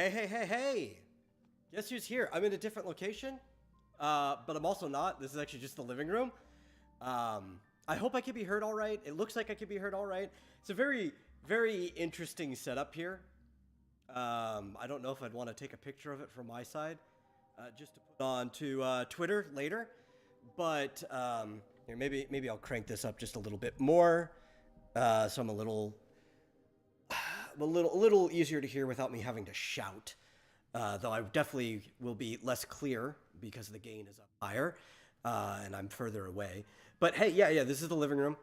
Hey. Guess who's here? I'm in a different location, but I'm also not. This is actually just the living room. I hope I can be heard all right. It looks like I can be heard all right. It's a very, very interesting setup here. I don't know if I'd want to take a picture of it from my side, just to put on to Twitter later. But here, maybe I'll crank this up just a little bit more, so I'm a little easier to hear without me having to shout. Though I definitely will be less clear because the gain is up higher, and I'm further away. But hey, yeah, this is the living room.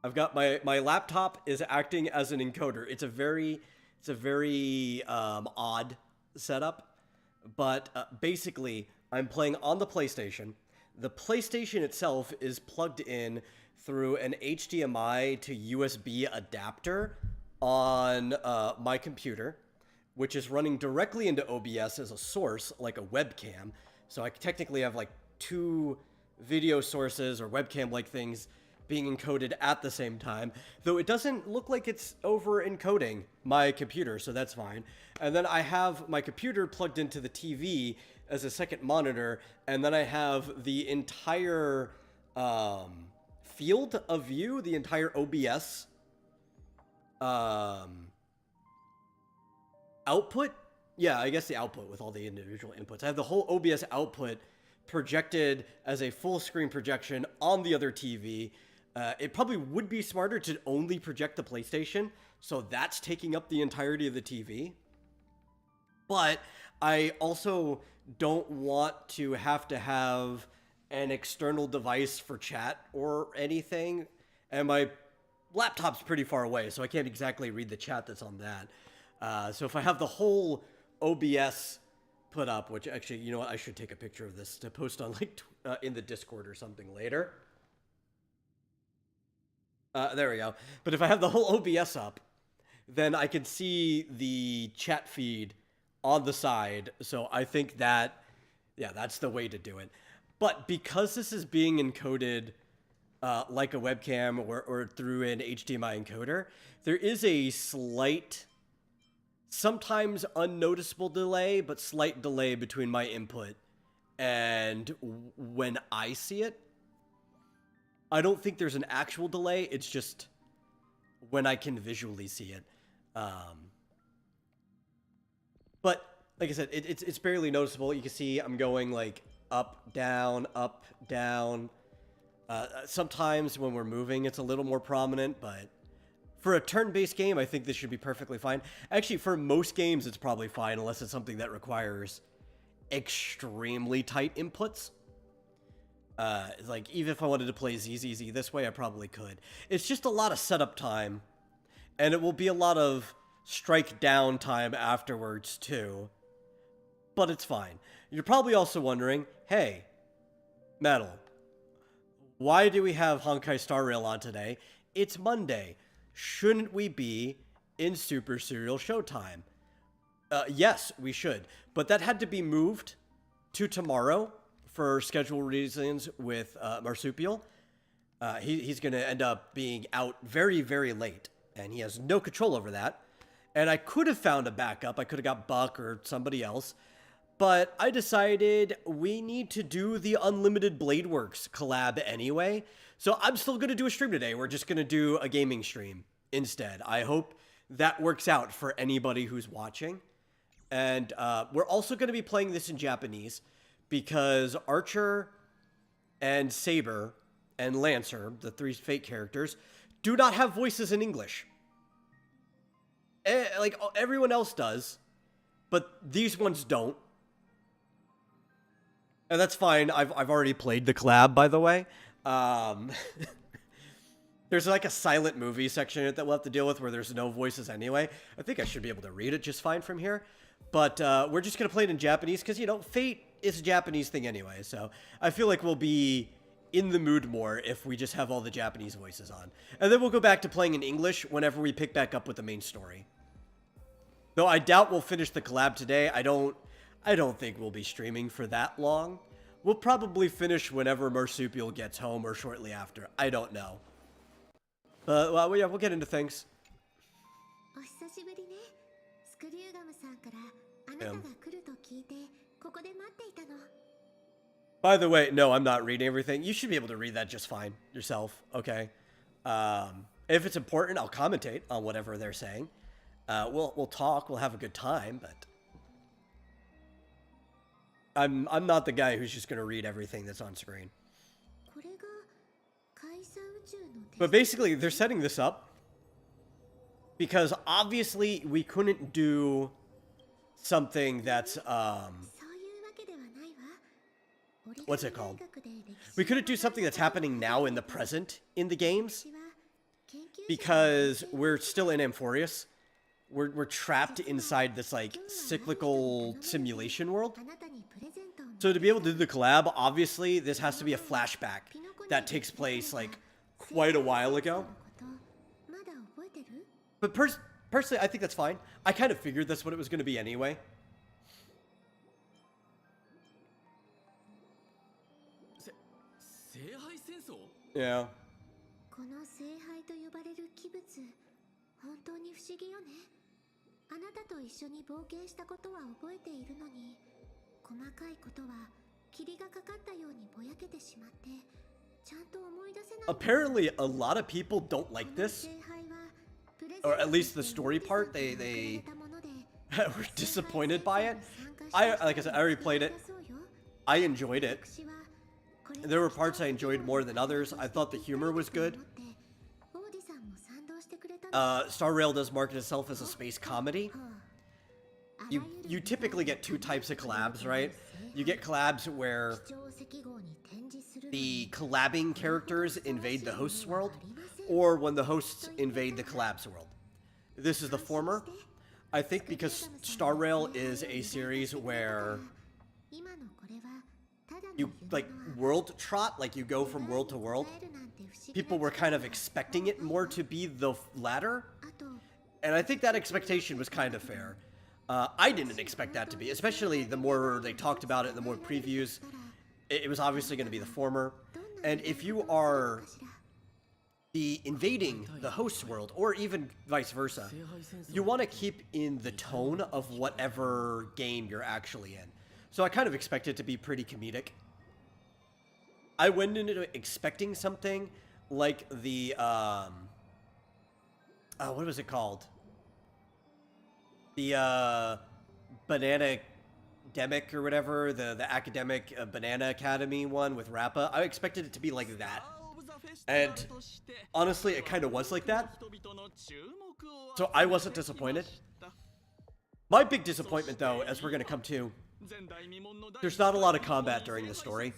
I've got my laptop is acting as an encoder. It's a very odd setup, but basically I'm playing on the PlayStation. The PlayStation itself is plugged in through an HDMI to USB adapter on my computer, which is running directly into OBS as a source, like a webcam. So I technically have like two video sources or webcam-like things being encoded at the same time, though it doesn't look like it's over encoding my computer, so that's fine. And then I have my computer plugged into the TV as a second monitor, and then I have the entire field of view, the entire OBS output. Yeah, I guess the output with all the individual inputs. I have the whole OBS output projected as a full screen projection on the other TV. It probably would be smarter to only project the PlayStation, so that's taking up the entirety of the TV. But I also don't want to have an external device for chat or anything, and my laptop's pretty far away, so I can't exactly read the chat that's on that. So if I have the whole OBS put up, which actually, you know what, I should take a picture of this to post on like in the Discord or something later. There we go. But if I have the whole OBS up, then I can see the chat feed on the side. So I think that, yeah, that's the way to do it. But because this is being encoded like a webcam or through an HDMI encoder, there is a slight, sometimes unnoticeable delay, but slight delay between my input and when I see it. I don't think there's an actual delay. It's just when I can visually see it. But like I said, it's barely noticeable. You can see I'm going like up, down, up, down. Sometimes when we're moving, it's a little more prominent, but for a turn-based game, I think this should be perfectly fine. Actually, for most games, it's probably fine, unless it's something that requires extremely tight inputs. Like, even if I wanted to play ZZZ this way, I probably could. It's just a lot of setup time, and it will be a lot of strike down time afterwards, too. But it's fine. You're probably also wondering, hey, Metal, why do we have Honkai Star Rail on today? It's Monday. Shouldn't we be in Super Serial Showtime? Yes, we should. But that had to be moved to tomorrow for schedule reasons with Marsupial. He's going to end up being out very, very late, and he has no control over that. And I could have found a backup. I could have got Buck or somebody else. But I decided we need to do the Unlimited Blade Works collab anyway. So I'm still going to do a stream today. We're just going to do a gaming stream instead. I hope that works out for anybody who's watching. And we're also going to be playing this in Japanese because Archer and Saber and Lancer, the three Fate characters, do not have voices in English. Like everyone else does, but these ones don't. And that's fine. I've already played the collab, by the way. There's like a silent movie section in it that we'll have to deal with where there's no voices anyway. I think I should be able to read it just fine from here. But we're just going to play it in Japanese because, you know, Fate is a Japanese thing anyway. So I feel like we'll be in the mood more if we just have all the Japanese voices on. And then we'll go back to playing in English whenever we pick back up with the main story. Though I doubt we'll finish the collab today. I don't think we'll be streaming for that long. We'll probably finish whenever Marsupial gets home or shortly after. I don't know. But, well, yeah, we'll get into things. By the way, no, I'm not reading everything. You should be able to read that just fine yourself, okay? If it's important, I'll commentate on whatever they're saying. We'll talk, we'll have a good time, but I'm not the guy who's just gonna read everything that's on screen. But basically, they're setting this up because obviously we couldn't do something that's what's it called? We couldn't do something that's happening now in the present in the games because we're still in Amphorius. We're trapped inside this like cyclical simulation world. So to be able to do the collab, obviously this has to be a flashback that takes place like quite a while ago. But personally, I think that's fine. I kind of figured that's what it was going to be anyway. Yeah. Apparently, a lot of people don't like this. Or at least the story part, they were disappointed by it. Like I said, I already played it. I enjoyed it. There were parts I enjoyed more than others. I thought the humor was good. Star Rail does market itself as a space comedy. You typically get two types of collabs, right? You get collabs where the collabing characters invade the host's world, or when the hosts invade the collab's world. This is the former. I think because Star Rail is a series where you, like, world trot, like you go from world to world. People were kind of expecting it more to be the latter, and I think that expectation was kind of fair. I didn't expect that to be, especially the more they talked about it, the more previews. It was obviously going to be the former. And if you are the invading the host world, or even vice versa, you want to keep in the tone of whatever game you're actually in. So I kind of expect it to be pretty comedic. I went into it expecting something like the, what was it called? The, Banana Demic or whatever, the academic Banana Academy one with Rappa. I expected it to be like that. And honestly, it kind of was like that. So I wasn't disappointed. My big disappointment, though, as we're going to come to, there's not a lot of combat during the story.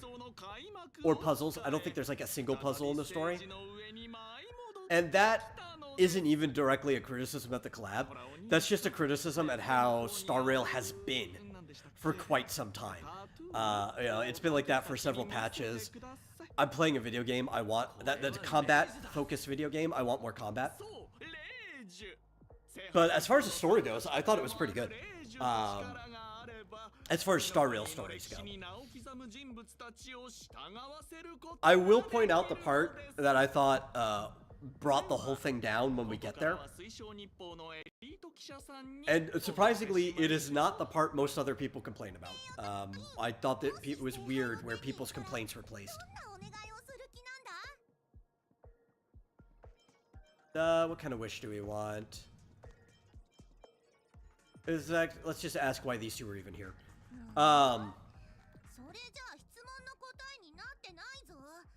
Or puzzles. I don't think there's like a single puzzle in the story. And that isn't even directly a criticism at the collab. That's just a criticism at how Star Rail has been for quite some time. You know, it's been like that for several patches. I'm playing a video game. I want that's a combat-focused video game. I want more combat. But as far as the story goes, I thought it was pretty good. As far as Star Rail stories go. I will point out the part that I thought brought the whole thing down when we get there. And surprisingly, it is not the part most other people complain about. I thought that it was weird where people's complaints were placed. What kind of wish do we want? Let's just ask why these two are even here.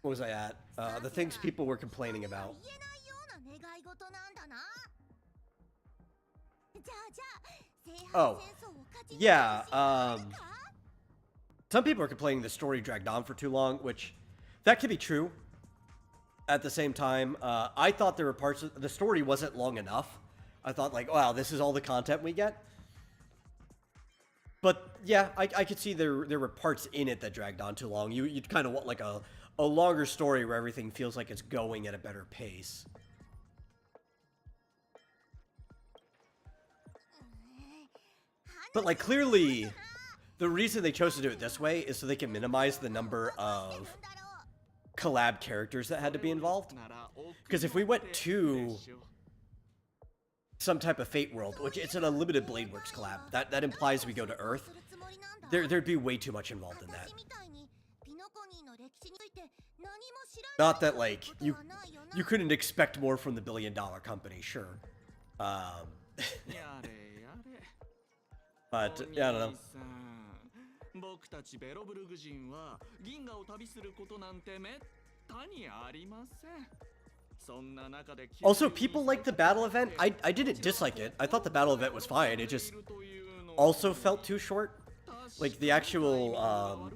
What was I at? The things people were complaining about. Oh, yeah, some people are complaining the story dragged on for too long, which, that could be true. At the same time, I thought there were parts of the story wasn't long enough. I thought, like, wow, this is all the content we get. But, yeah, I could see there were parts in it that dragged on too long. You'd kind of want, like, a longer story where everything feels like it's going at a better pace. But, like, clearly, the reason they chose to do it this way is so they can minimize the number of collab characters that had to be involved. Because if we went too some type of Fate world, which it's an Unlimited Blade Works collab. That implies we go to Earth. There'd be way too much involved in that. Not that, like, you couldn't expect more from the billion-dollar company, sure. But, yeah, I don't know. Also, people like the battle event. I didn't dislike it. I thought the battle event was fine. It just also felt too short. Like, the actual,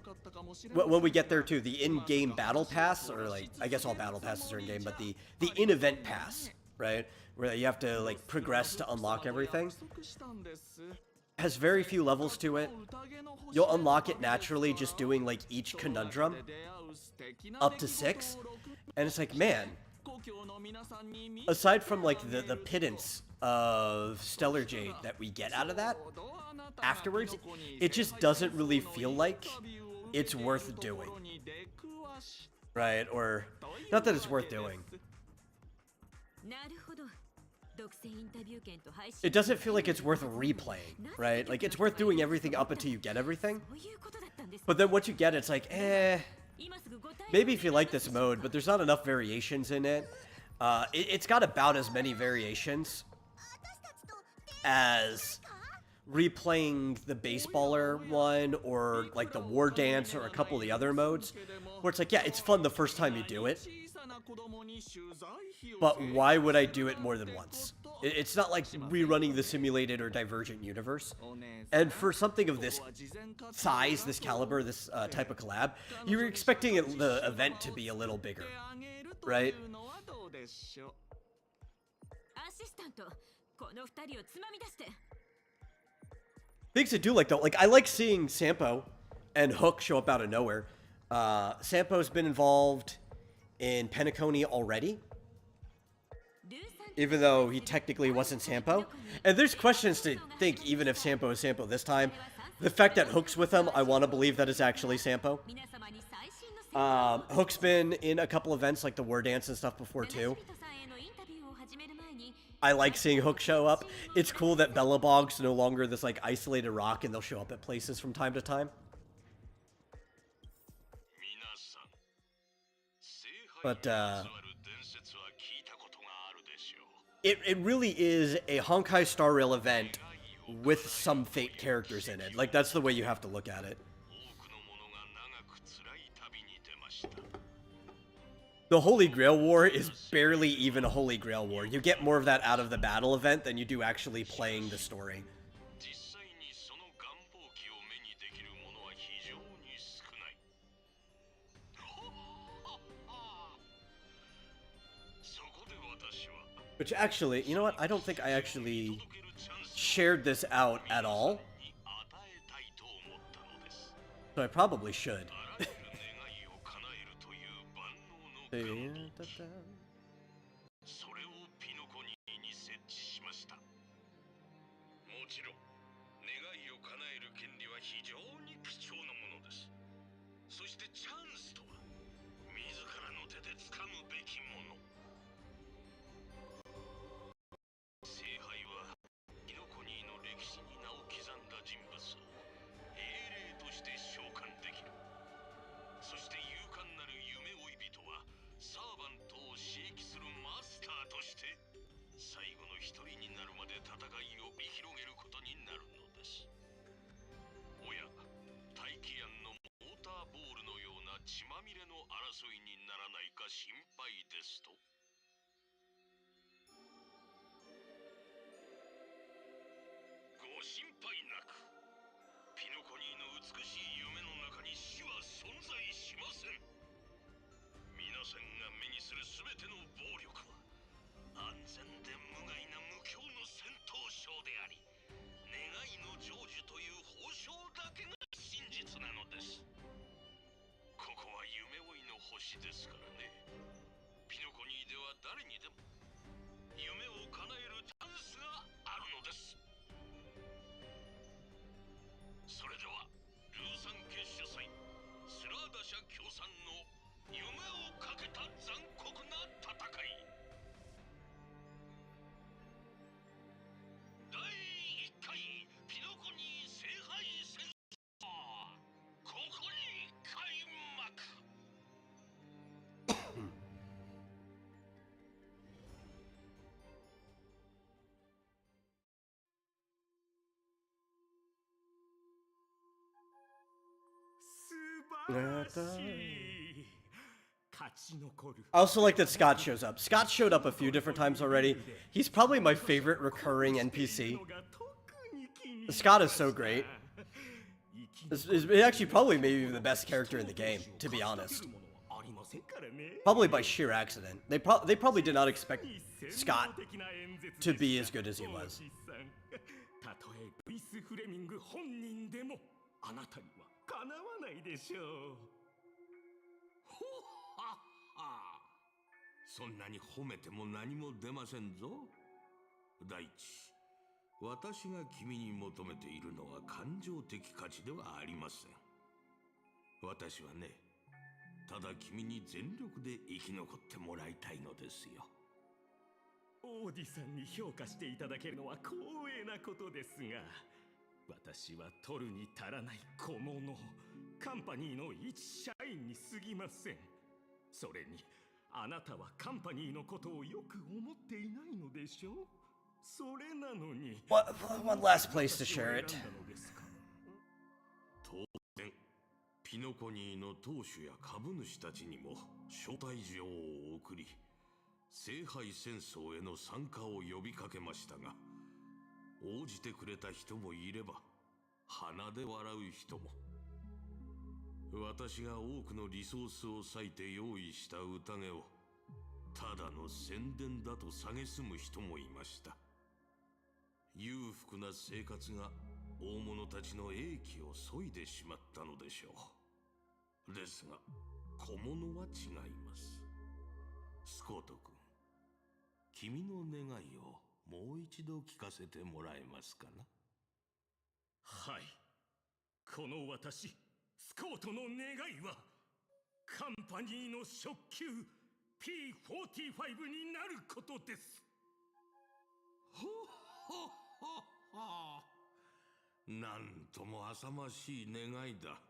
when we get there too, the in-game battle pass, or like, I guess all battle passes are in-game, but the in-event pass, right? Where you have to, like, progress to unlock everything, has very few levels to it. You'll unlock it naturally just doing, like, each conundrum up to 6. And it's like, man, aside from, like, the pittance of Stellar Jade that we get out of that afterwards, it just doesn't really feel like it's worth doing. Right? Or, not that it's worth doing. It doesn't feel like it's worth replaying, right? Like, it's worth doing everything up until you get everything. But then once you get it, it's like, maybe if you like this mode, but there's not enough variations in it. It's got about as many variations as replaying the baseballer one, or like the war dance, or a couple of the other modes, where it's like, yeah, it's fun the first time you do it, but why would I do it more than once? It's not like rerunning the simulated or divergent universe. And for something of this size, this caliber, this type of collab, you're expecting the event to be a little bigger, right? Things to do, like, though, like, I like seeing Sampo and Hook show up out of nowhere. Sampo's been involved in Penacony already, even though he technically wasn't Sampo. And there's questions to think, even if Sampo is Sampo this time. The fact that Hook's with him, I want to believe that it's actually Sampo. Hook's been in a couple events, like the War Dance and stuff before, too. I like seeing Hook show up. It's cool that Bellabog's no longer this, like, isolated rock, and they'll show up at places from time to time. But, it really is a Honkai Star Rail event with some Fate characters in it. Like, that's the way you have to look at it. The Holy Grail War is barely even a Holy Grail War. You get more of that out of the battle event than you do actually playing the story. Which actually, you know what? I don't think I actually shared this out at all. So I probably should. I also like that Scott shows up. Scott showed up a few different times already. He's probably my favorite recurring NPC. Scott is so great. This is actually probably maybe the best character in the game, to be honest. Probably by sheer accident. They probably did not expect Scott to be as good as he was. そんなに褒めても何も出ませんぞ。第一、私が君に求めているのは感情的価値ではありません。私はね、ただ君に全力で生き残ってもらいたいのですよ。オーディさんに評価していただけるのは光栄なことですが、私は取るに足らない小物、カンパニーの一社員に過ぎません。それに、あなたはカンパニーのことをよく思っていないのでしょう。それなのに。One last place to share it. 当然、ピノコニーの当主や株主たちにも招待状を送り、聖杯戦争への参加を呼びかけましたが、応じてくれた人もいれば、鼻で笑う人も。私が多くのリソースを割いて用意した宴をただの宣伝だと蔑む人もいました。裕福な生活が大物たちの英気を削いでしまったのでしょう。ですが小物は違います。スコート君、君の願いをもう一度聞かせてもらえますかな。はい、この私スコートの願いはカンパニーの初級 P45 になることです。ほっほっほっほ。なんとも浅ましい願いだ。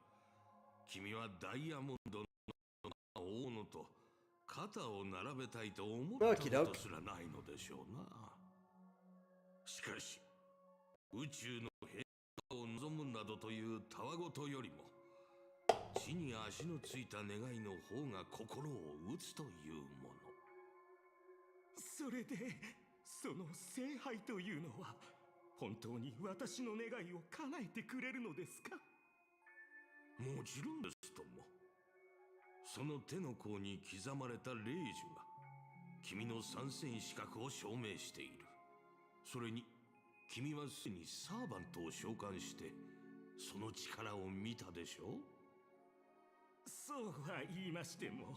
君はダイヤモンドの大野と肩を並べたいと思ったことすらないのでしょうな。しかし宇宙の平和を望むなどというたわごとよりも地に足のついた願いの方が心を打つというもの。それでその聖杯というのは本当に私の願いを叶えてくれるのですか。もちろんですとも。その手の甲に刻まれた霊樹が君の参戦資格を証明している。それに君はすでにサーバントを召喚してその力を見たでしょう。そうは言いましても、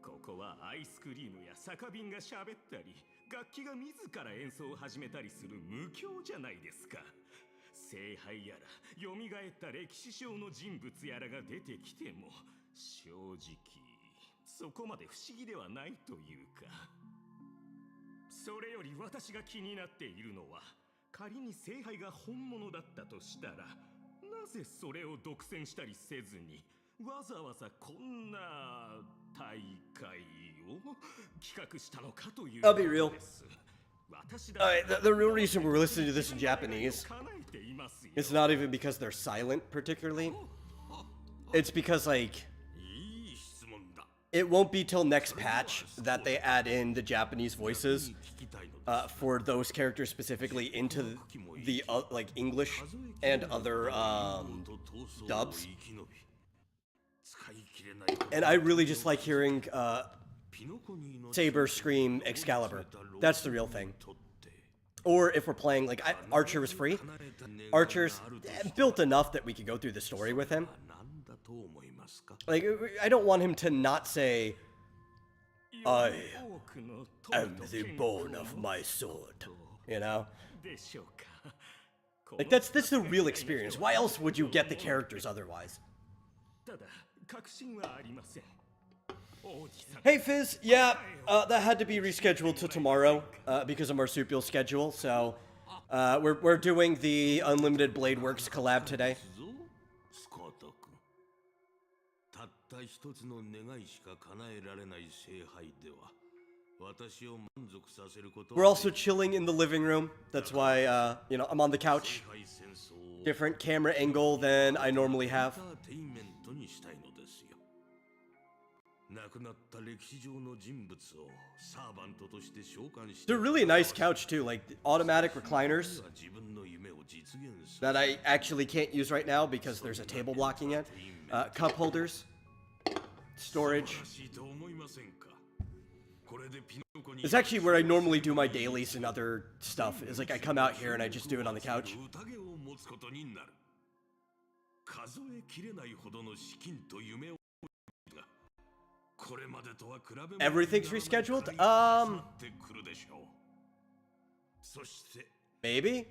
ここはアイスクリームや酒瓶が喋ったり、楽器が自ら演奏を始めたりする無教じゃないですか。聖杯やら蘇った歴史上の人物やらが出てきても、正直そこまで不思議ではないというか。それより私が気になっているのは、仮に聖杯が本物だったとしたら、なぜそれを独占したりせずにわざわざこんな大会を企画したのかという。 I'll be real. The real reason we're listening to this in Japanese, it's not even because they're silent particularly. It's because like it won't be till next patch that they add in the Japanese voices for those characters specifically into the like English and other dubs. And I really just like hearing Saber scream Excalibur. That's the real thing. Or if we're playing, like, Archer was free. Archer's built enough that we could go through the story with him. Like, I don't want him to not say, I am the bone of my sword. You know? Like, that's the real experience. Why else would you get the characters otherwise? Hey Fizz, yeah, that had to be rescheduled to tomorrow because of marsupial schedule. So we're doing the Unlimited Blade Works collab today. We're also chilling in the living room. That's why you know, I'm on the couch. Different camera angle than I normally have. They're really nice couch too, like automatic recliners that I actually can't use right now because there's a table blocking it. Cup holders, storage. It's actually where I normally do my dailies and other stuff. Is like I come out here and I just do it on the couch. Everything's rescheduled? Maybe?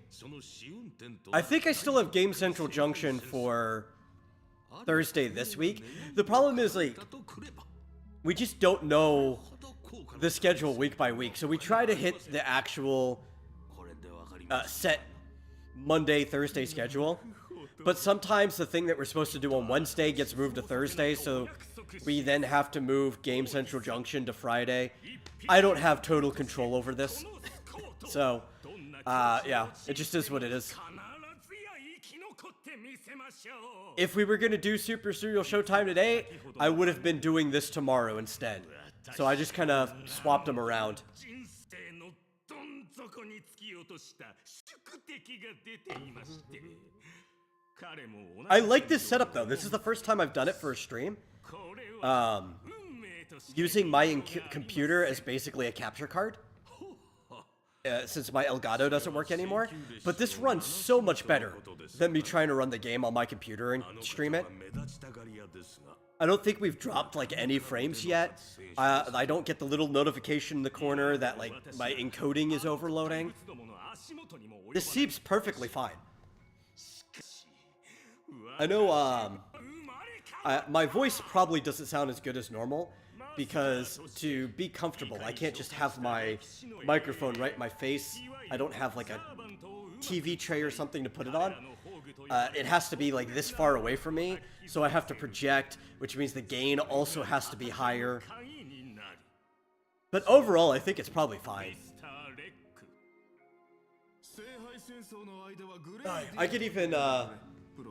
I think I still have Game Central Junction for Thursday this week. The problem is, like, we just don't know the schedule week by week. So we try to hit the actual set Monday, Thursday schedule. But sometimes the thing that we're supposed to do on Wednesday gets moved to Thursday, so we then have to move Game Central Junction to Friday. I don't have total control over this. So, yeah, it just is what it is. If we were going to do Super Serial Showtime today, I would have been doing this tomorrow instead. So I just kind of swapped them around. I like this setup though. This is the first time I've done it for a stream. Using my computer as basically a capture card. Since my Elgato doesn't work anymore. But this runs so much better than me trying to run the game on my computer and stream it. I don't think we've dropped like any frames yet. I don't get the little notification in the corner that like my encoding is overloading. This seems perfectly fine. I know my voice probably doesn't sound as good as normal because to be comfortable, I can't just have my microphone right in my face. I don't have like a TV tray or something to put it on. It has to be like this far away from me, so I have to project, which means the gain also has to be higher. But overall, I think it's probably fine. I could even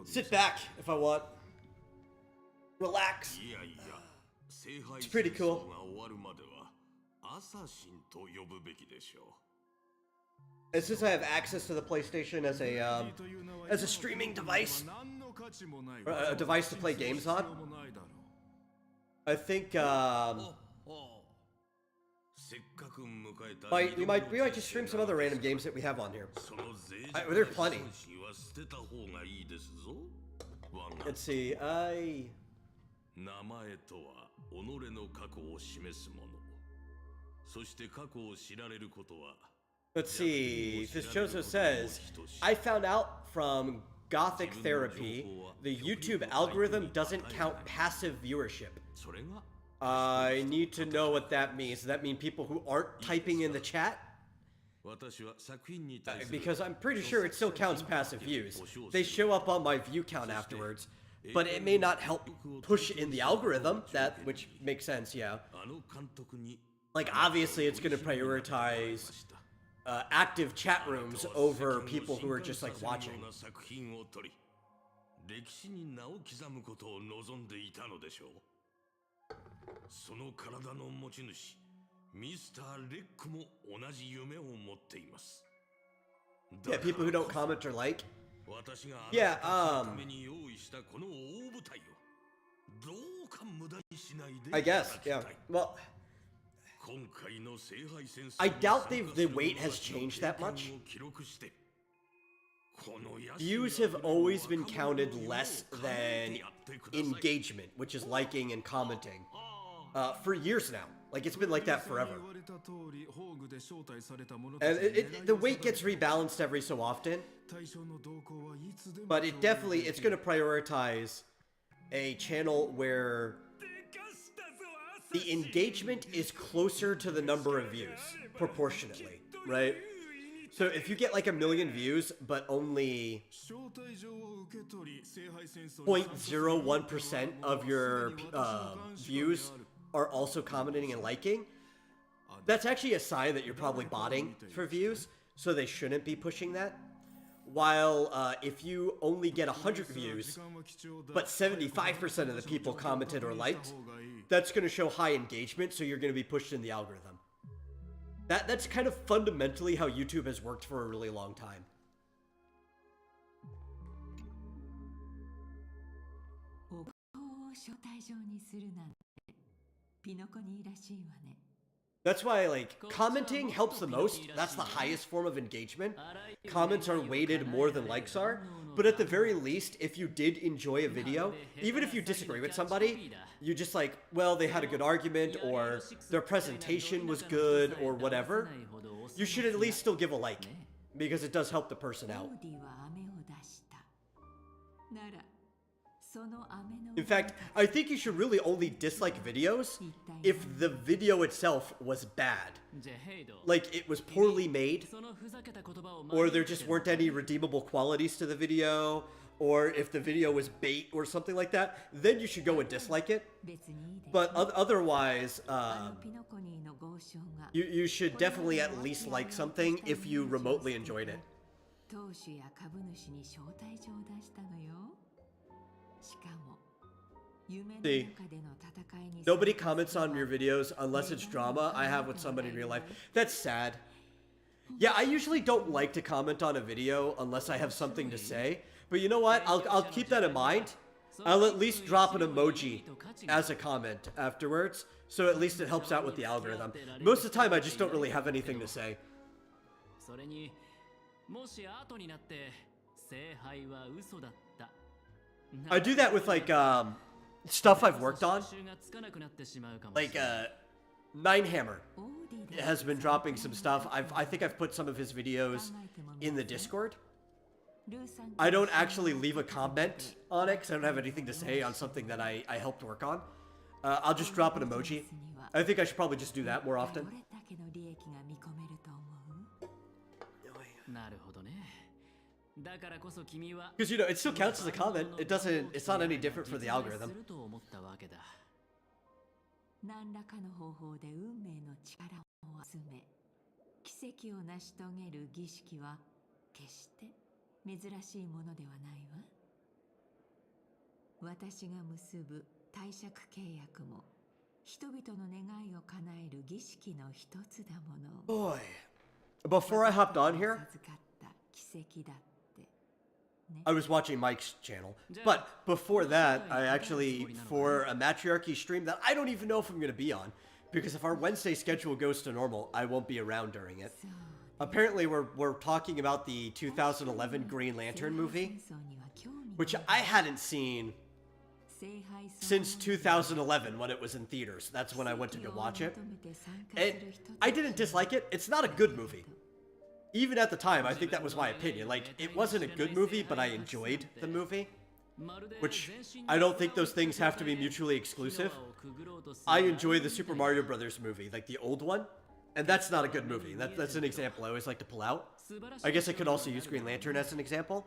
sit back if I want. Relax. It's pretty cool. And since I have access to the PlayStation as a streaming device, or a device to play games on, I think we might just stream some other random games that we have on here. There are plenty. Let's see. Let's see. This Joseph says, I found out from Gothic Therapy, the YouTube algorithm doesn't count passive viewership. I need to know what that means. Does that mean people who aren't typing in the chat? Because I'm pretty sure it still counts passive views. They show up on my view count afterwards, but it may not help push in the algorithm, which makes sense, yeah. Like, obviously it's going to prioritize active chat rooms over people who are just, like, watching. Yeah, people who don't comment or like. Yeah, I guess, yeah. Well, I doubt the weight has changed that much. Views have always been counted less than engagement, which is liking and commenting, for years now. Like, it's been like that forever. And the weight gets rebalanced every so often. But it's going to prioritize a channel where the engagement is closer to the number of views, proportionately, right? So if you get like 1 million views, but only 0.01% of your views are also commenting and liking, that's actually a sign that you're probably botting for views, so they shouldn't be pushing that. While if you only get 100 views, but 75% of the people commented or liked, that's going to show high engagement, so you're going to be pushed in the algorithm. That's kind of fundamentally how YouTube has worked for a really long time. That's why, like, commenting helps the most. That's the highest form of engagement. Comments are weighted more than likes are. But at the very least, if you did enjoy a video, even if you disagree with somebody, you just like, well, they had a good argument, or their presentation was good, or whatever, you should at least still give a like, because it does help the person out. In fact, I think you should really only dislike videos if the video itself was bad. Like, it was poorly made, or there just weren't any redeemable qualities to the video, or if the video was bait or something like that, then you should go and dislike it. But otherwise, you should definitely at least like something if you remotely enjoyed it. See, nobody comments on your videos unless it's drama I have with somebody in real life. That's sad. Yeah, I usually don't like to comment on a video unless I have something to say. But you know what? I'll keep that in mind. I'll at least drop an emoji as a comment afterwards, so at least it helps out with the algorithm. Most of the time, I just don't really have anything to say. I do that with, like, stuff I've worked on. Like, Nine Hammer has been dropping some stuff. I think I've put some of his videos in the Discord. I don't actually leave a comment on it because I don't have anything to say on something that I helped work on. I'll just drop an emoji. I think I should probably just do that more often. Because, you know, it still counts as a comment. It's not any different for the algorithm. Boy, before I hopped on here, I was watching Mike's channel, but before that, I actually, for a matriarchy stream that I don't even know if I'm going to be on, because if our Wednesday schedule goes to normal, I won't be around during it. Apparently, we're talking about the 2011 Green Lantern movie, which I hadn't seen since 2011 when it was in theaters. That's when I went to go watch it. And I didn't dislike it. It's not a good movie. Even at the time, I think that was my opinion. Like, it wasn't a good movie, but I enjoyed the movie. Which, I don't think those things have to be mutually exclusive. I enjoy the Super Mario Brothers movie, like the old one. And that's not a good movie. That's an example I always like to pull out. I guess I could also use Green Lantern as an example.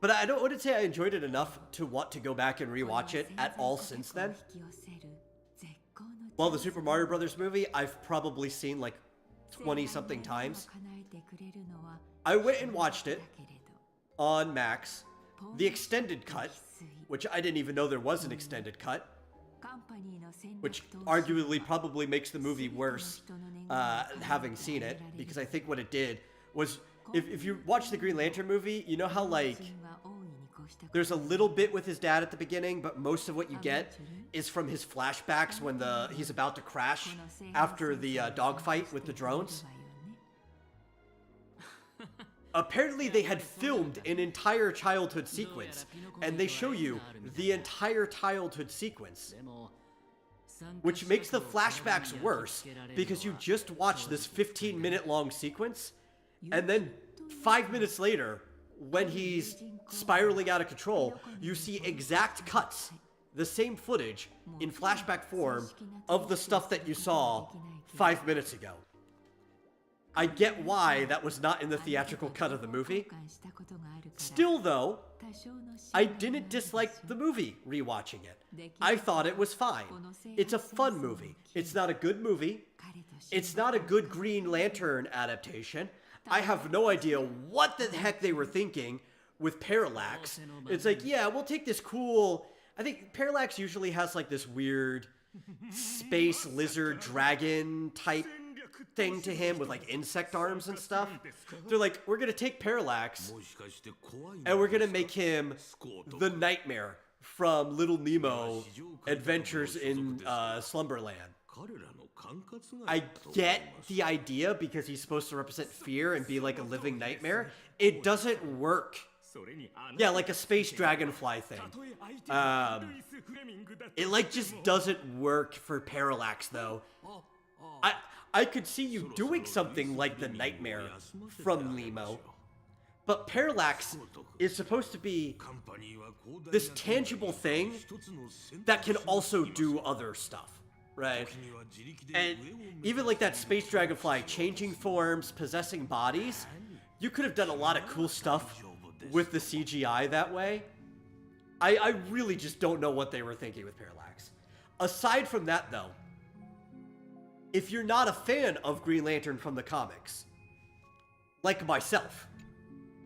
But I wouldn't say I enjoyed it enough to want to go back and rewatch it at all since then. While the Super Mario Brothers movie, I've probably seen like 20-something times. I went and watched it on Max, the extended cut, which I didn't even know there was an extended cut, which arguably probably makes the movie worse having seen it, because I think what it did was, if you watch the Green Lantern movie, you know how, like, there's a little bit with his dad at the beginning, but most of what you get is from his flashbacks when he's about to crash after the dogfight with the drones. Apparently they had filmed an entire childhood sequence, and they show you the entire childhood sequence, which makes the flashbacks worse because you just watch this 15-minute long sequence, and then 5 minutes later, when he's spiraling out of control, you see exact cuts, the same footage in flashback form of the stuff that you saw 5 minutes ago. I get why that was not in the theatrical cut of the movie. Still, though, I didn't dislike the movie rewatching it. I thought it was fine. It's a fun movie. It's not a good movie. It's not a good Green Lantern adaptation. I have no idea what the heck they were thinking with Parallax. It's like, yeah, we'll take this cool I think Parallax usually has like this weird space lizard dragon type thing to him with like insect arms and stuff. They're like, we're gonna take Parallax and we're gonna make him the Nightmare from Little Nemo Adventures in Slumberland. I get the idea because he's supposed to represent fear and be like a living nightmare. It doesn't work. Yeah, like a space dragonfly thing. It like just doesn't work for Parallax though. I could see you doing something like the Nightmare from Nemo, but Parallax is supposed to be this tangible thing that can also do other stuff, right? And even like that space dragonfly changing forms, possessing bodies, you could have done a lot of cool stuff with the CGI that way. I really just don't know what they were thinking with Parallax. Aside from that though, if you're not a fan of Green Lantern from the comics, like myself,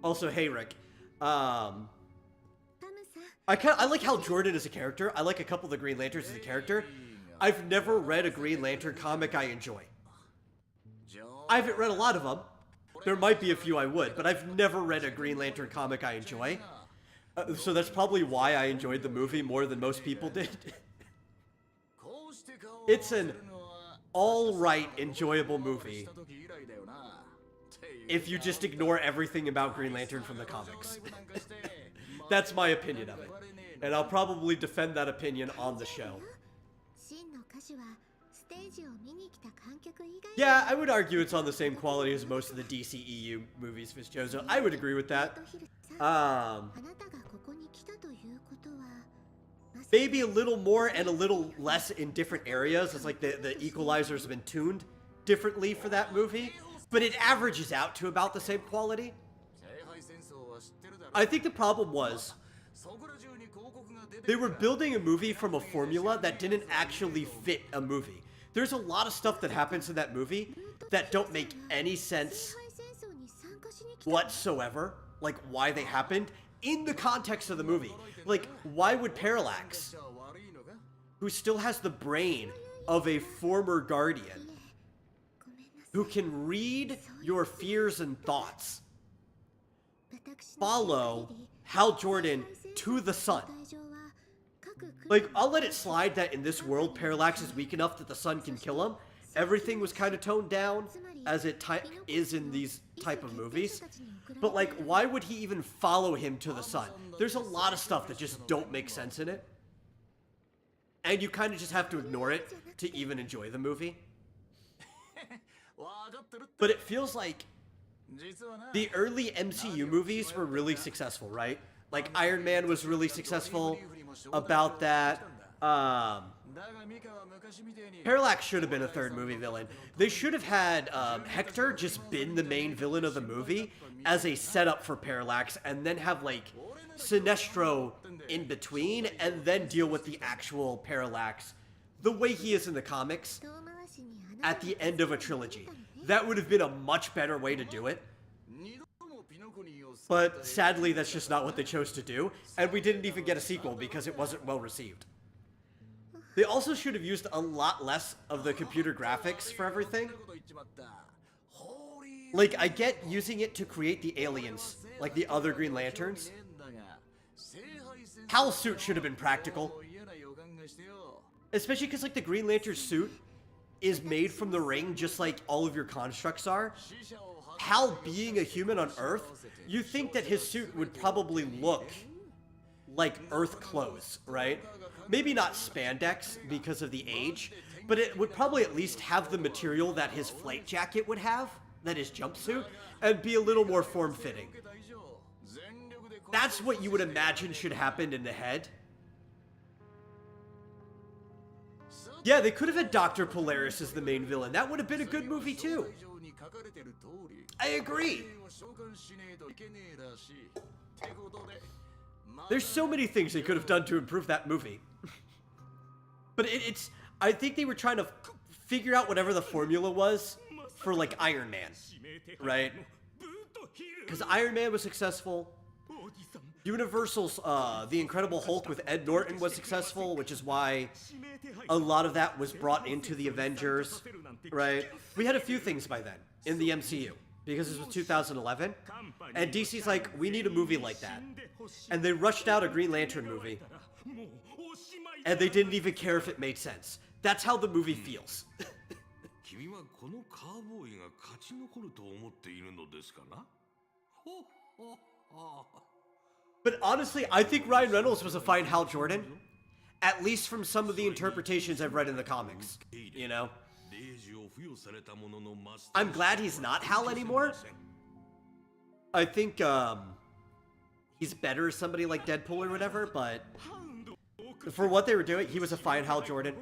also hey Rick, I like Hal Jordan as a character. I like a couple of the Green Lanterns as a character. I've never read a Green Lantern comic I enjoy. I haven't read a lot of them. There might be a few I would, but I've never read a Green Lantern comic I enjoy. So that's probably why I enjoyed the movie more than most people did. It's an all-right, enjoyable movie if you just ignore everything about Green Lantern from the comics. That's my opinion of it. And I'll probably defend that opinion on the show. Yeah, I would argue it's on the same quality as most of the DCEU movies, Fizchozo. I would agree with that. Maybe a little more and a little less in different areas. It's like the equalizers have been tuned differently for that movie, but it averages out to about the same quality. I think the problem was they were building a movie from a formula that didn't actually fit a movie. There's a lot of stuff that happens in that movie that don't make any sense whatsoever, like why they happened in the context of the movie. Like, why would Parallax, who still has the brain of a former Guardian, who can read your fears and thoughts, follow Hal Jordan to the sun? Like, I'll let it slide that in this world, Parallax is weak enough that the sun can kill him. Everything was kind of toned down, as it is in these type of movies. But, like, why would he even follow him to the sun? There's a lot of stuff that just don't make sense in it. And you kind of just have to ignore it to even enjoy the movie. But it feels like the early MCU movies were really successful, right? Like, Iron Man was really successful about that. Parallax should have been a third movie villain. They should have had Hector just been the main villain of the movie as a setup for Parallax, and then have, like, Sinestro in between, and then deal with the actual Parallax the way he is in the comics at the end of a trilogy. That would have been a much better way to do it. But sadly, that's just not what they chose to do, and we didn't even get a sequel because it wasn't well received. They also should have used a lot less of the computer graphics for everything. Like, I get using it to create the aliens, like the other Green Lanterns. Hal's suit should have been practical. Especially because, like, the Green Lantern suit is made from the ring just like all of your constructs are. Hal being a human on Earth, you think that his suit would probably look like Earth clothes, right? Maybe not spandex because of the age, but it would probably at least have the material that his flight jacket would have, that his jumpsuit, and be a little more form-fitting. That's what you would imagine should happen in the head. Yeah, they could have had Dr. Polaris as the main villain. That would have been a good movie too. I agree. There's so many things they could have done to improve that movie. But it's... I think they were trying to figure out whatever the formula was for, like, Iron Man. Right? Because Iron Man was successful. Universal's The Incredible Hulk with Ed Norton was successful, which is why a lot of that was brought into the Avengers, right? We had a few things by then in the MCU, because this was 2011, and DC's like, we need a movie like that. And they rushed out a Green Lantern movie, and they didn't even care if it made sense. That's how the movie feels. But honestly, I think Ryan Reynolds was a fine Hal Jordan, at least from some of the interpretations I've read in the comics, you know? I'm glad he's not Hal anymore. I think he's better as somebody like Deadpool or whatever, but for what they were doing, he was a fine Hal Jordan.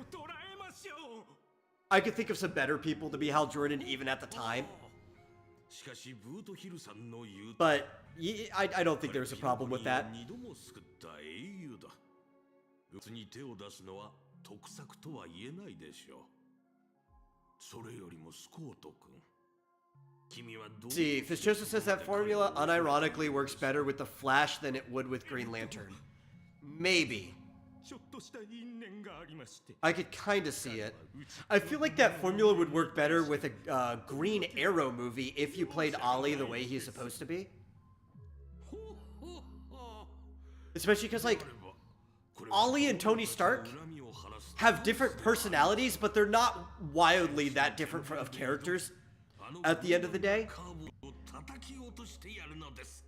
I could think of some better people to be Hal Jordan even at the time. But I don't think there's a problem with that. See, Fischosa says that formula unironically works better with the Flash than it would with Green Lantern. Maybe. I could kind of see it. I feel like that formula would work better with a Green Arrow movie if you played Ollie the way he's supposed to be. Especially because, like, Ollie and Tony Stark have different personalities, but they're not wildly that different of characters at the end of the day.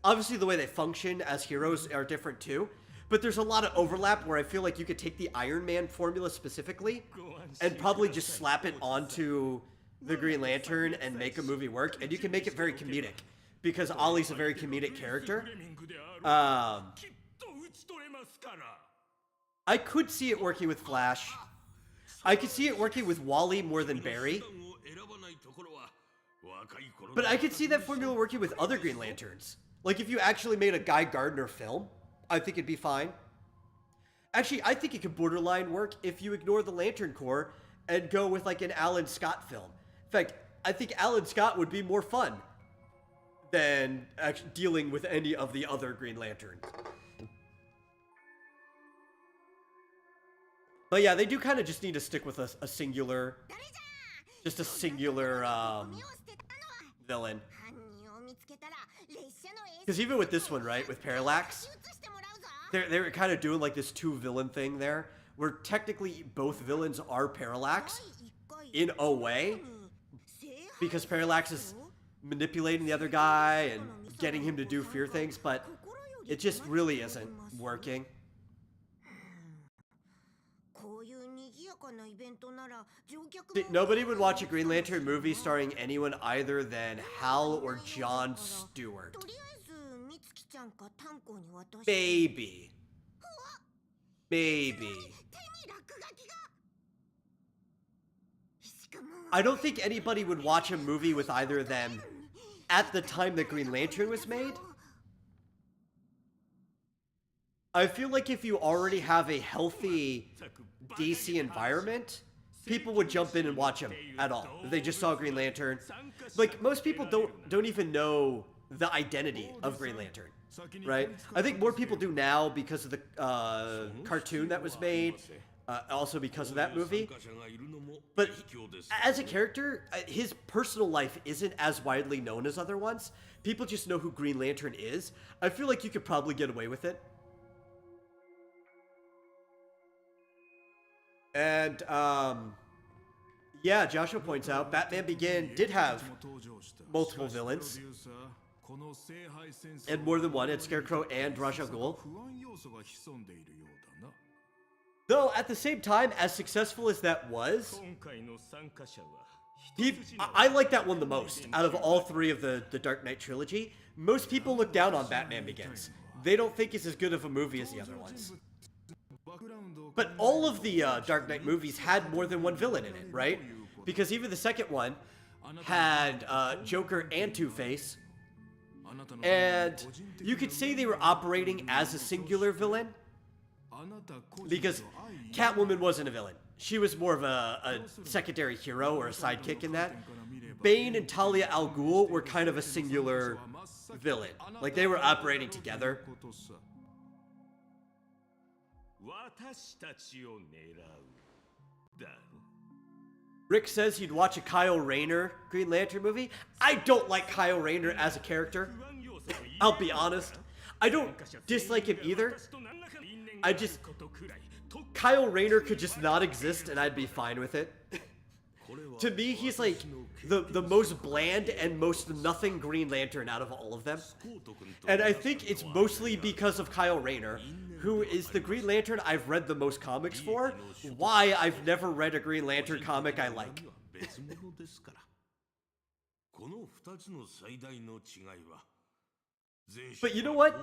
Obviously, the way they function as heroes are different too. But there's a lot of overlap where I feel like you could take the Iron Man formula specifically and probably just slap it onto the Green Lantern and make a movie work. And you can make it very comedic because Ollie's a very comedic character. I could see it working with Flash. I could see it working with Wally more than Barry. But I could see that formula working with other Green Lanterns. Like if you actually made a Guy Gardner film, I think it'd be fine. Actually, I think it could borderline work if you ignore the Lantern Corps and go with like an Alan Scott film. In fact, I think Alan Scott would be more fun than actually dealing with any of the other Green Lanterns. But yeah, they do kind of just need to stick with a singular, just a singular villain. Because even with this one, right, with Parallax, they're kind of doing like this two villain thing there, where technically both villains are Parallax in a way, because Parallax is manipulating the other guy and getting him to do fear things, but it just really isn't working. Nobody would watch a Green Lantern movie starring anyone other than Hal or Jon Stewart. Maybe. Maybe. I don't think anybody would watch a movie with either of them at the time that Green Lantern was made. I feel like if you already have a healthy DC environment, people would jump in and watch him at all. If they just saw Green Lantern. Like, most people don't even know the identity of Green Lantern, right? I think more people do now because of the cartoon that was made, also because of that movie. But as a character, his personal life isn't as widely known as other ones. People just know who Green Lantern is. I feel like you could probably get away with it. And, yeah, Joshua points out, Batman Begin did have multiple villains. And more than one, it's Scarecrow and Ra's al Ghul. Though, at the same time, as successful as that was, I like that one the most. Out of all three of the Dark Knight trilogy, most people look down on Batman Begins. They don't think it's as good of a movie as the other ones. But all of the Dark Knight movies had more than one villain in it, right? Because even the second one had Joker and Two-Face. And you could say they were operating as a singular villain. Because Catwoman wasn't a villain. She was more of a secondary hero or a sidekick in that. Bane and Talia al Ghul were kind of a singular villain. Like, they were operating together. 私たちを狙うだろ Rick says he'd watch a Kyle Rayner Green Lantern movie. I don't like Kyle Rayner as a character. I'll be honest. I don't dislike him either. Kyle Rayner could just not exist and I'd be fine with it. To me, he's like the most bland and most nothing Green Lantern out of all of them. And I think it's mostly because of Kyle Rayner, who is the Green Lantern I've read the most comics for, why I've never read a Green Lantern comic I like. But you know what?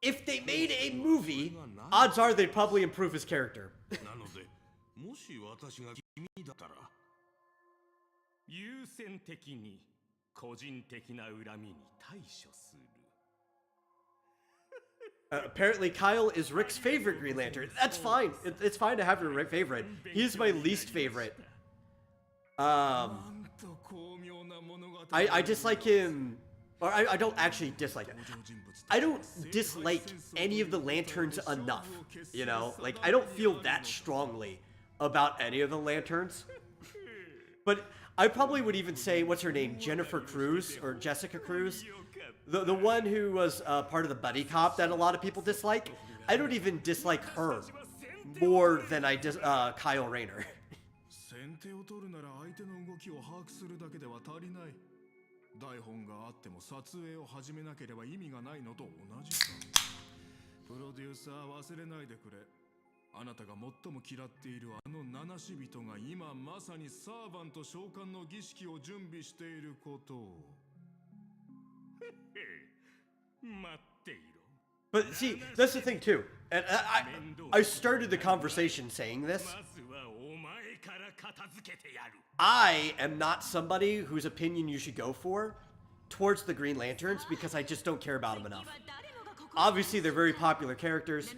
If they made a movie, odds are they'd probably improve his character. 優先的に個人的な恨みに対処する Apparently Kyle is Rick's favorite Green Lantern. That's fine. It's fine to have your favorite. He's my least favorite. I dislike him. Or I don't actually dislike him. I don't dislike any of the Lanterns enough. You know? Like, I don't feel that strongly about any of the Lanterns. But I probably would even say, what's her name? Jennifer Cruz or Jessica Cruz? The one who was part of the buddy cop that a lot of people dislike. I don't even dislike her more than I Kyle Rayner. 先手を取るなら相手の動きを把握するだけでは足りない。台本があっても撮影を始めなければ意味がないのと同じさ。プロデューサー忘れないでくれ。あなたが最も嫌っているあの七死人が今まさにサーバント召喚の儀式を準備していることを。But see, that's the thing too. And I started the conversation saying this. I am not somebody whose opinion you should go for towards the Green Lanterns because I just don't care about them enough. Obviously, they're very popular characters.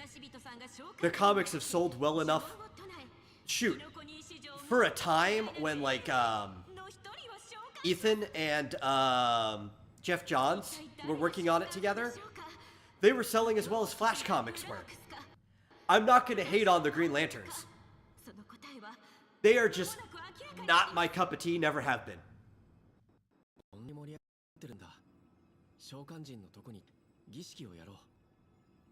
The comics have sold well enough. Shoot, for a time when like Ethan and Jeff Johns were working on it together, they were selling as well as Flash comics were. I'm not going to hate on the Green Lanterns. They are just not my cup of tea, never have been.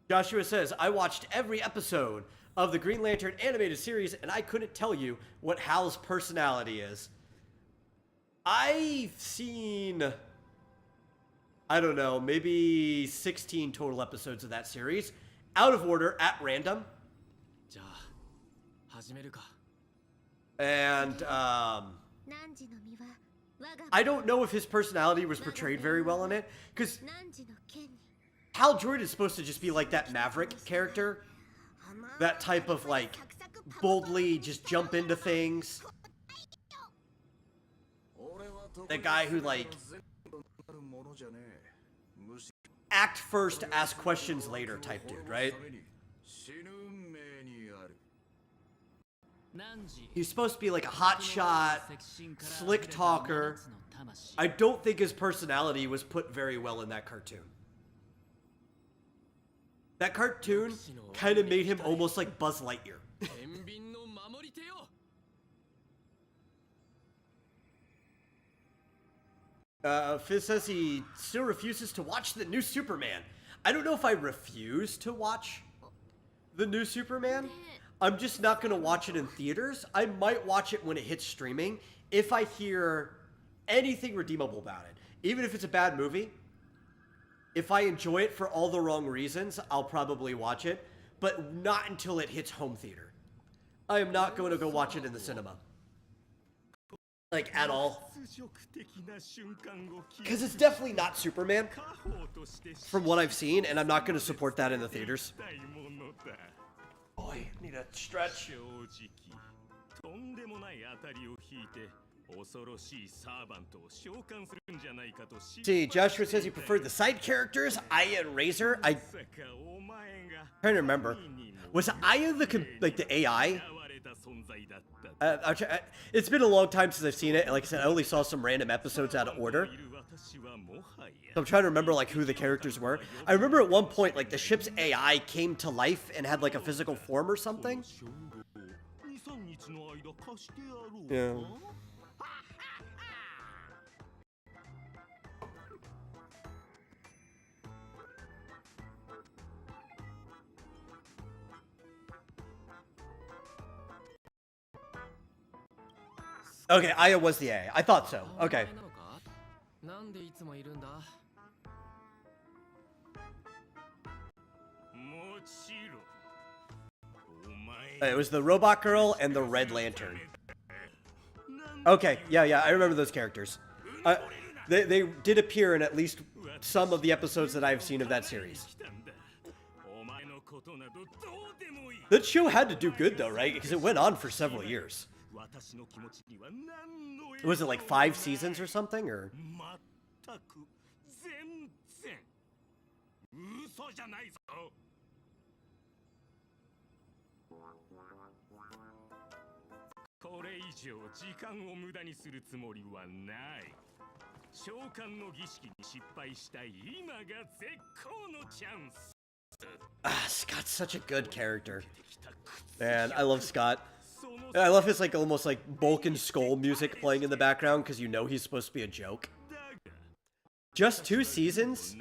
Joshua says, I watched every episode of the Green Lantern animated series and I couldn't tell you what Hal's personality is. I've seen, I don't know, maybe 16 total episodes of that series, out of order, at random. And, I don't know if his personality was portrayed very well in it, because Hal Jordan is supposed to just be like that Maverick character. That type of, like, boldly just jump into things. The guy who, like, act first, ask questions later type dude, right? He's supposed to be like a hotshot, slick talker. I don't think his personality was put very well in that cartoon. That cartoon kind of made him almost like Buzz Lightyear. Fizz says he still refuses to watch the new Superman. I don't know if I refuse to watch the new Superman. I'm just not going to watch it in theaters. I might watch it when it hits streaming if I hear anything redeemable about it. Even if it's a bad movie, if I enjoy it for all the wrong reasons, I'll probably watch it, but not until it hits home theater. I am not going to go watch it in the cinema. Like, at all. Because it's definitely not Superman, from what I've seen, and I'm not going to support that in the theaters. Boy, need a stretch. See, Joshua says he preferred the side characters, Aya and Razor. I'm trying to remember. Was Aya the AI? It's been a long time since I've seen it, and like I said, I only saw some random episodes out of order. So I'm trying to remember like who the characters were. I remember at one point like the ship's AI came to life and had like a physical form or something. Yeah. Okay, Aya was the A. I thought so. Okay. It was the Robot Girl and the Red Lantern. Okay, yeah, I remember those characters. They did appear in at least some of the episodes that I've seen of that series. That show had to do good though, right? Because it went on for several years. Was it like 5 seasons or something, or? Scott's such a good character. Man, I love Scott. I love his like almost like Bulk and Skull music playing in the background because you know he's supposed to be a joke. Just 2 seasons?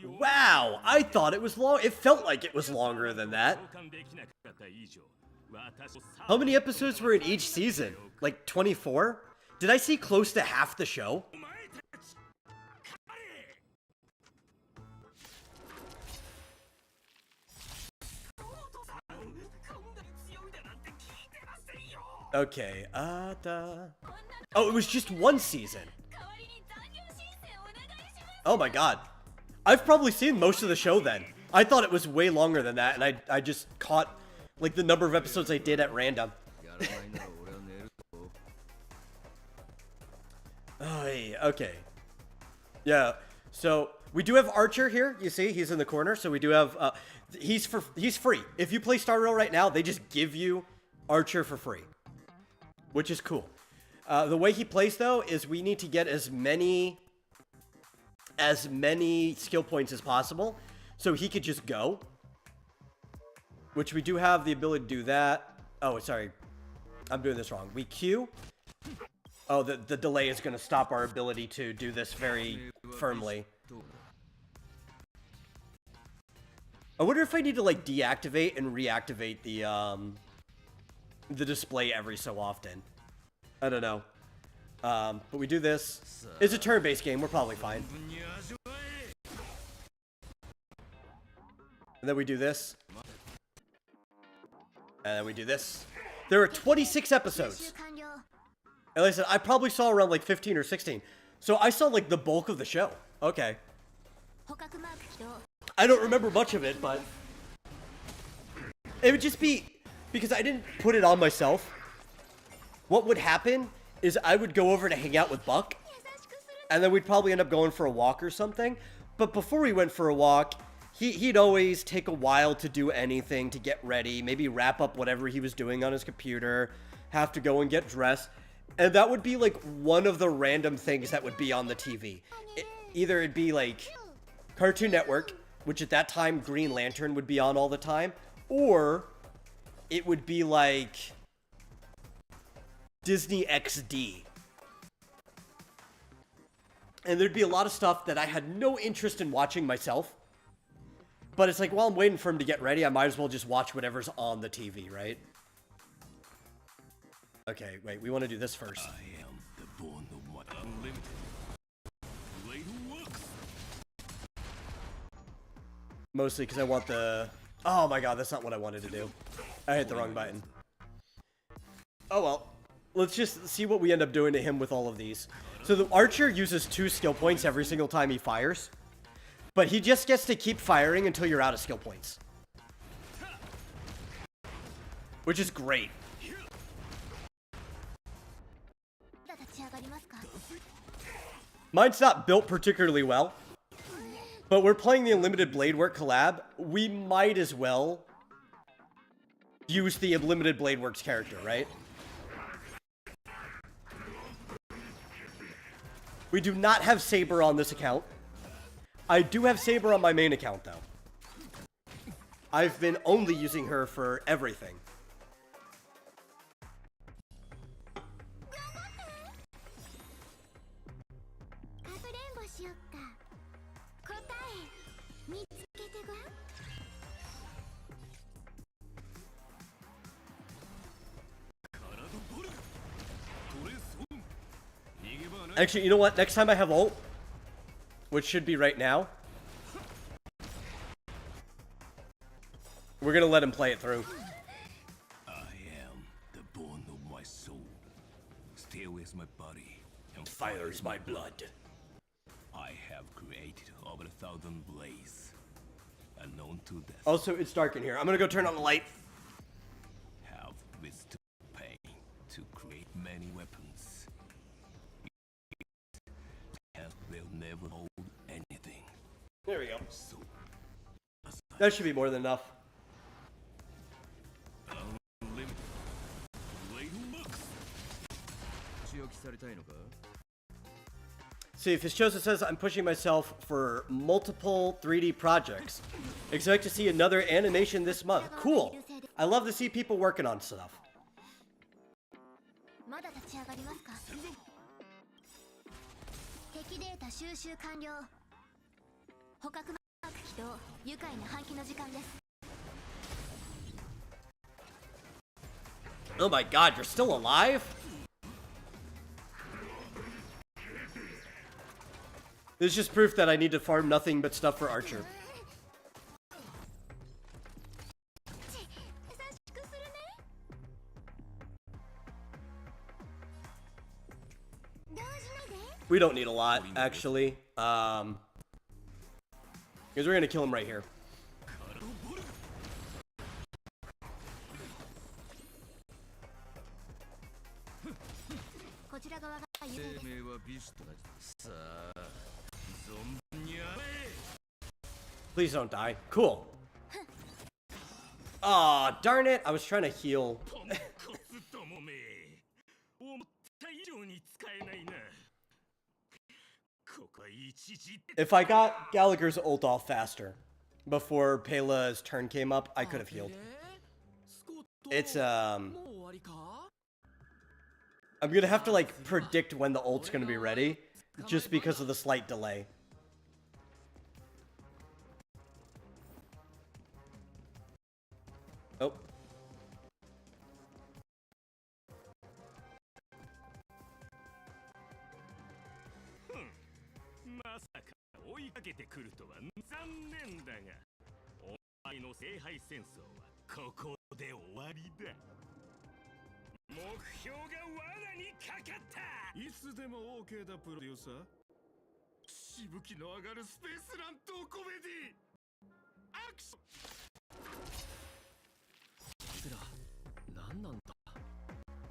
Wow, I thought it was long. It felt like it was longer than that. How many episodes were in each season? Like 24? Did I see close to half the show? Okay, oh, it was just 1 season. Oh my god. I've probably seen most of the show then. I thought it was way longer than that, and I just caught, like, the number of episodes I did at random. Oh, okay. Yeah, so we do have Archer here. You see, he's in the corner, so we do have, he's free. If you play Star Rail right now, they just give you Archer for free, which is cool. The way he plays, though, is we need to get as many skill points as possible, so he could just go. Which we do have the ability to do that. Oh, sorry. I'm doing this wrong. We Q. Oh, the delay is going to stop our ability to do this very firmly. I wonder if I need to, like, deactivate and reactivate the display every so often. I don't know. But we do this. It's a turn-based game. We're probably fine. And then we do this. And then we do this. There are 26 episodes. And like I said, I probably saw around like 15 or 16. So I saw like the bulk of the show. Okay. I don't remember much of it, but it would just be because I didn't put it on myself. What would happen is I would go over to hang out with Buck, and then we'd probably end up going for a walk or something. But before we went for a walk, he'd always take a while to do anything, to get ready, maybe wrap up whatever he was doing on his computer, have to go and get dressed. And that would be like one of the random things that would be on the TV. Either it'd be like Cartoon Network, which at that time Green Lantern would be on all the time, or it would be like Disney XD. And there'd be a lot of stuff that I had no interest in watching myself. But it's like, while I'm waiting for him to get ready, I might as well just watch whatever's on the TV, right? Okay, wait, we want to do this first. I am the born of my unlimited. Mostly because I want the... Oh my god, that's not what I wanted to do. I hit the wrong button. Oh well. Let's just see what we end up doing to him with all of these. So the Archer uses 2 skill points every single time he fires. But he just gets to keep firing until you're out of skill points. Which is great. Mine's not built particularly well. But we're playing the Unlimited Blade Work collab. We might as well use the Limited Blade Works character, right? We do not have Saber on this account. I do have Saber on my main account, though. I've been only using her for everything. Actually, you know what? Next time I have ult, which should be right now, we're gonna let him play it through. I am the bone of my soul. Steel is my body, and Fire is my blood. I have created over 1,000 blades, unknown to death. Also, it's dark in here. I'm gonna go turn on the light. Have withstood pain to create many weapons. And will never hold anything. There we go. So, That should be more than enough. unlimited blade looks. See, if his chosen says I'm pushing myself for multiple 3D projects. Expect to see another animation this month. Cool. I love to see people working on stuff. まだ立ち上がりますか。敵データ収集完了。捕獲マーク起動。愉快な反撃の時間です。 Oh my god, you're still alive? This is just proof that I need to farm nothing but stuff for Archer. 優しくするね。動じないで。 We don't need a lot, actually. Because we're gonna kill him right here. こちら側が優勢です。 Please don't die. Cool. Aw, darn it. I was trying to heal. ポンコツどもめ。思った以上に使えないな。ここは一時 If I got Gallagher's ult off faster before Pela's turn came up, I could have healed. It's, I'm gonna have to, like, predict when the ult's gonna be ready, just because of the slight delay. Oh. まさか追いかけてくるとは残念だが、お前の聖杯戦争はここで終わりだ。目標が罠にかかった。いつでも OK だプロデューサー。しぶきの上がるスペースラントコメディアクション。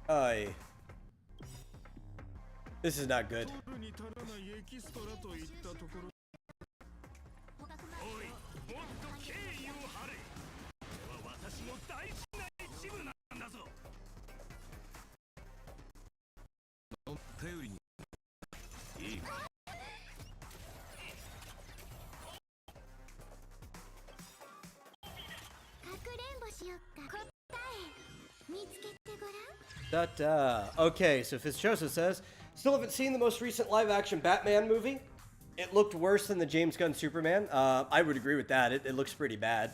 Aye. This is not good. 取るに足らないエキストラといったところ。捕獲マークおい、もっと敬意を張れ。これは私の大事な一部なんだぞ。頼りに。いい。 かくれんぼしよっか。答え見つけてごらん。 Okay, so Fitzjoseph says, still haven't seen the most recent live-action Batman movie. It looked worse than the James Gunn Superman. I would agree with that. It looks pretty bad.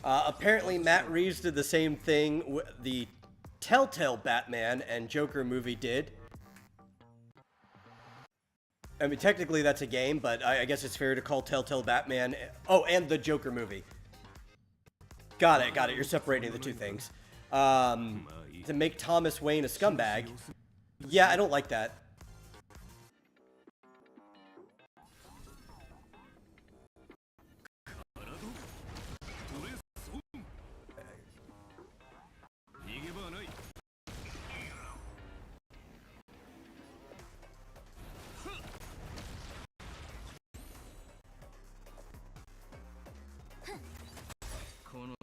Apparently, Matt Reeves did the same thing the Telltale Batman and Joker movie did. I mean, technically that's a game, but I guess it's fair to call Telltale Batman... Oh, and the Joker movie. Got it. You're separating the two things. To make Thomas Wayne a scumbag. Yeah, I don't like that.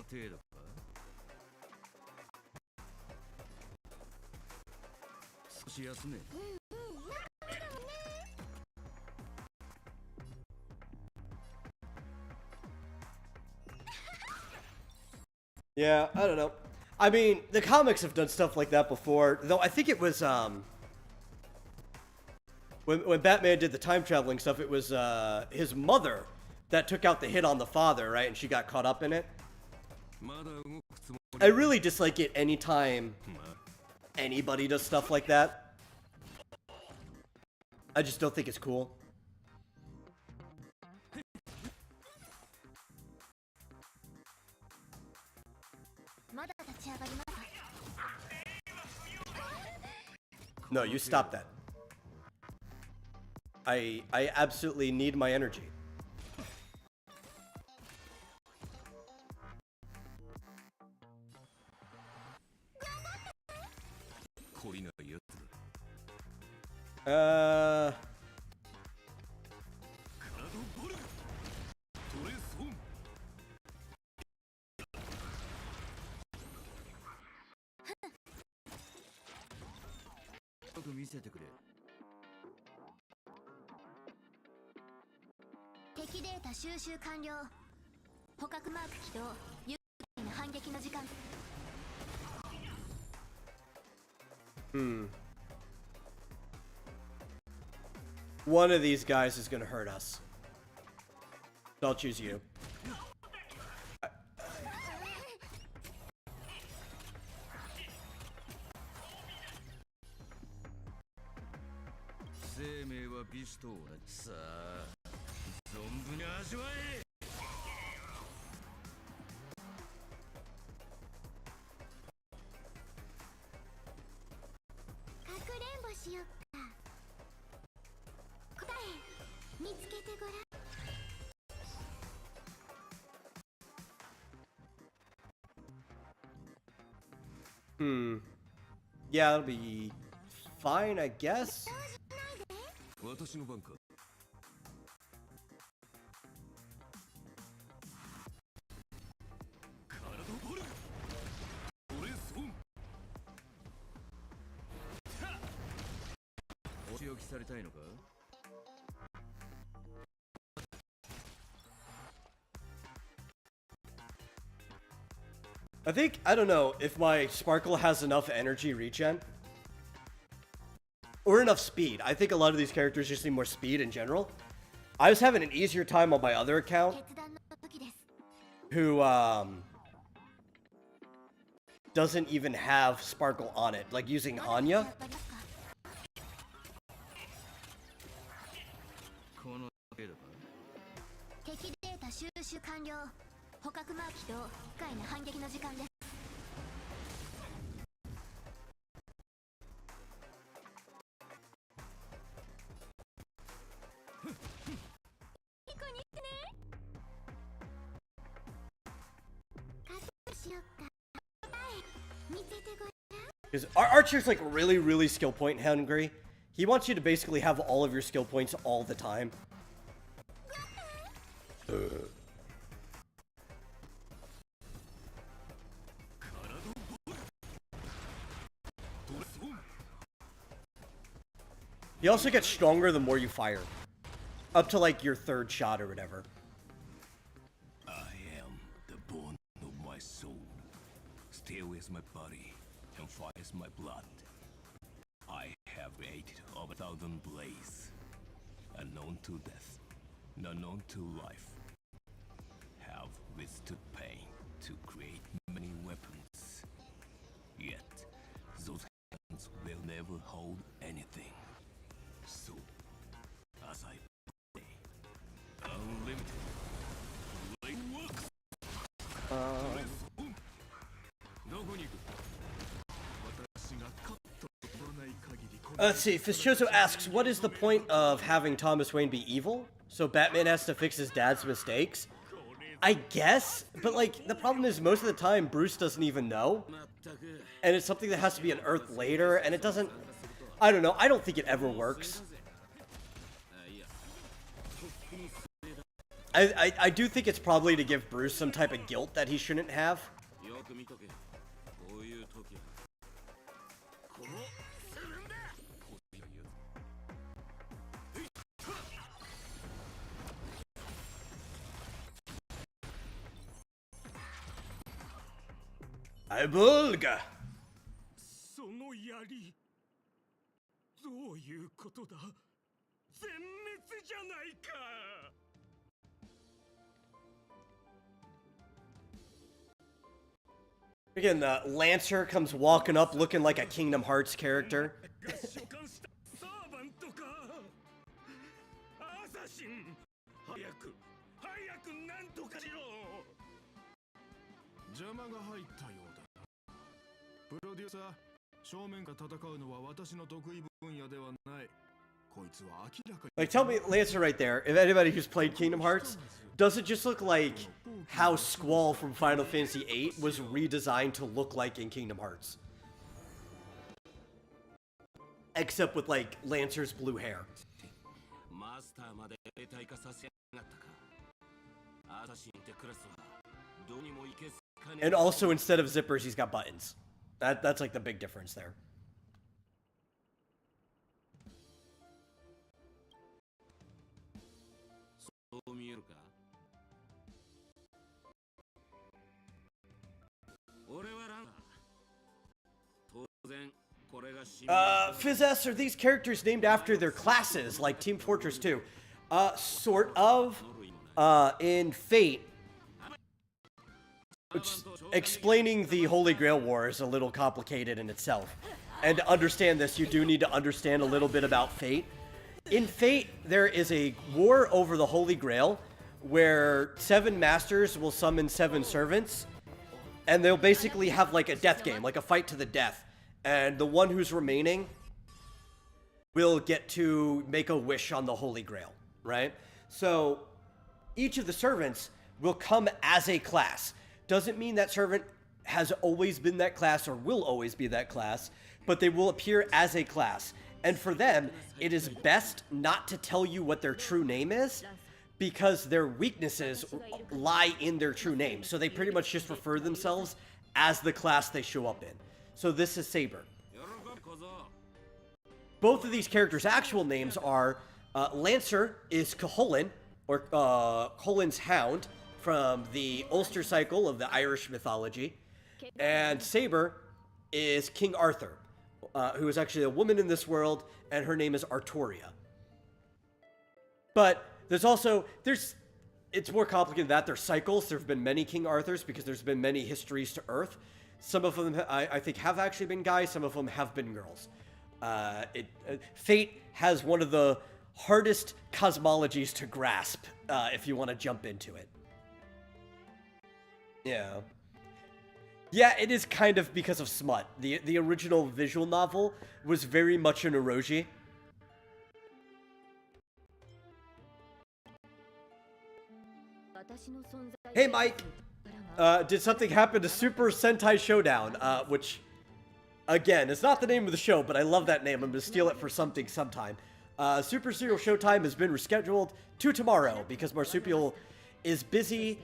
程度か。少し休め。Yeah, I don't know. I mean, the comics have done stuff like that before, though I think it was, when Batman did the time traveling stuff, it was, his mother that took out the hit on the father, right? And she got caught up in it. I really dislike it anytime anybody does stuff like that. I just don't think it's cool. No, you stop that. I absolutely need my energy. Uh... 見せてくれ。敵データ収集完了。捕獲マーク起動。愉快な反撃の時間。One of these guys is gonna hurt us. So I'll choose you. 生命は美酒と同じ。さあ、存分に味わえ。かくれんぼしよっか。答え見つけてごらん。Yeah, that'll be fine, I guess. 私の番か。体を掘る。トレースフォン。お仕置きされたいのか。I don't know if my Sparkle has enough energy regen. Or enough speed. I think a lot of these characters just need more speed in general. I was having an easier time on my other account. Who, doesn't even have Sparkle on it. Like using Anya. この程度か。敵データ収集完了。捕獲マーク起動。愉快な反撃の時間です。Because Archer's like really, really skill point hungry. He wants you to basically have all of your skill points all the time. He also gets stronger the more you fire. Up to like your third shot or whatever. I am the bone of my soul. Steel is my body, and fire is my blood. I have created over 1,000 blades, unknown to death, unknown to life. Have withstood pain to create many weapons. Yet, those hands will never hold anything. So, as I play, unlimited, like works. Let's see, Fischoso asks, what is the point of having Thomas Wayne be evil? So Batman has to fix his dad's mistakes? I guess, but like, the problem is most of the time Bruce doesn't even know. And it's something that has to be unearthed later, and it doesn't... I don't know, I don't think it ever works. I do think it's probably to give Bruce some type of guilt that he shouldn't have. よく見とけ。こういう時はこうするんだ。こういう I Volga. その槍どういうことだ。全滅じゃないか。Again, the Lancer comes walking up looking like a Kingdom Hearts character. 召喚したサーバントか。アサシン、早くなんとかしろ。邪魔が入ったようだ。プロデューサー、正面から戦うのは私の得意分野ではない。こいつは明らかに。 Like, tell me, Lancer right there, if anybody who's played Kingdom Hearts, does it just look like how Squall from Final Fantasy VIII was redesigned to look like in Kingdom Hearts? Except with, like, Lancer's blue hair. マスターまで霊体化させやがったか。アサシンってクラスはどうにもいけすかね。 And also, instead of zippers, he's got buttons. That's like the big difference there. そう見えるか。俺はランナー。当然これが使命。Fizzess, are these characters named after their classes, like Team Fortress 2? Sort of. In Fate, which explaining the Holy Grail War is a little complicated in itself. And to understand this, you do need to understand a little bit about Fate. In Fate, there is a war over the Holy Grail where 7 masters will summon 7 servants, and they'll basically have like a death game, like a fight to the death. And the one who's remaining will get to make a wish on the Holy Grail, right? So each of the servants will come as a class. Doesn't mean that servant has always been that class or will always be that class, but they will appear as a class. And for them, it is best not to tell you what their true name is, because their weaknesses lie in their true name. So they pretty much just refer themselves as the class they show up in. So this is Saber. Both of these characters' actual names are Lancer is Cuchulainn, or Colin's Hound, from the Ulster cycle of the Irish mythology. And Saber is King Arthur, who is actually a woman in this world, and her name is Artoria. But there's also, it's more complicated than that. There's cycles. There have been many King Arthurs because there's been many histories to Earth. Some of them, I think, have actually been guys. Some of them have been girls. Fate has one of the hardest cosmologies to grasp if you want to jump into it. Yeah. Yeah, it is kind of because of smut. The original visual novel was very much an eroji. Hey, Mike! Did something happen to Super Sentai Showdown? Which, again, is not the name of the show, but I love that name. I'm going to steal it for something sometime. Super Serial Showtime has been rescheduled to tomorrow because Marsupial is busy,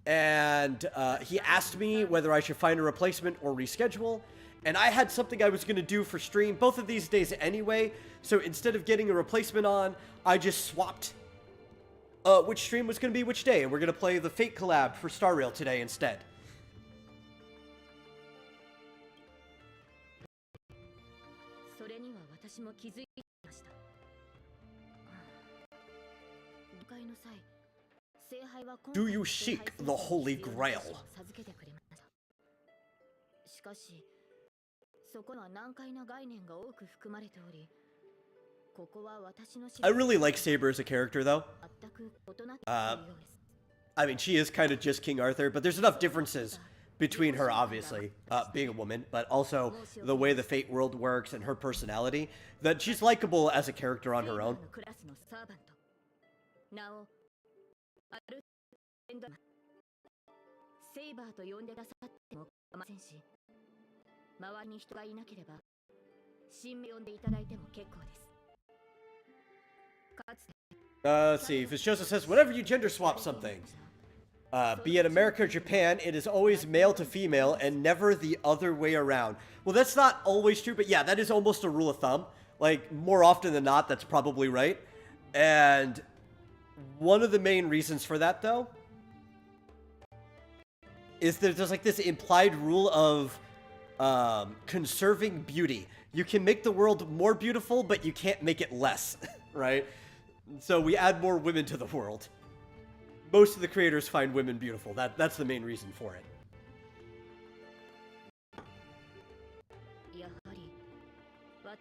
and he asked me whether I should find a replacement or reschedule, and I had something I was going to do for stream both of these days anyway, so instead of getting a replacement on, I just swapped which stream was going to be which day, and we're going to play the Fate collab for Star Rail today instead. Do you seek the Holy Grail? I really like Saber as a character, though. I mean, she is kind of just King Arthur, but there's enough differences between her, obviously, being a woman, but also the way the Fate world works and her personality, that she's likable as a character on her own. Let's see. Vishosa says, whenever you gender swap something, be it America or Japan, it is always male to female and never the other way around. Well, that's not always true, but yeah, that is almost a rule of thumb. Like, more often than not, that's probably right. And one of the main reasons for that, though, is that there's like this implied rule of conserving beauty. You can make the world more beautiful, but you can't make it less, right? So we add more women to the world. Most of the creators find women beautiful. That's the main reason for it.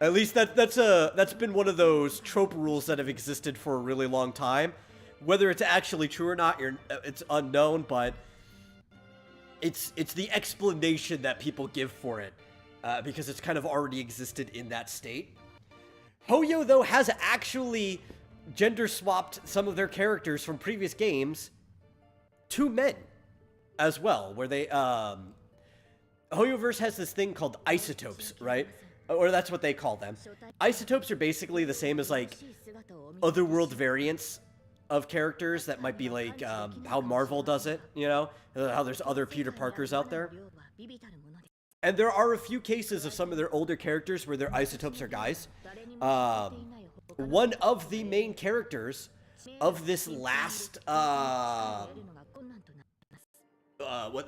At least that's been one of those trope rules that have existed for a really long time. Whether it's actually true or not, it's unknown, but it's the explanation that people give for it, because it's kind of already existed in that state. Hoyo, though, has actually gender swapped some of their characters from previous games to men as well, where they Hoyoverse has this thing called isotopes, right? Or that's what they call them. Isotopes are basically the same as like otherworld variants of characters that might be like how Marvel does it, you know, how there's other Peter Parkers out there. And there are a few cases of some of their older characters where their isotopes are guys. One of the main characters of this last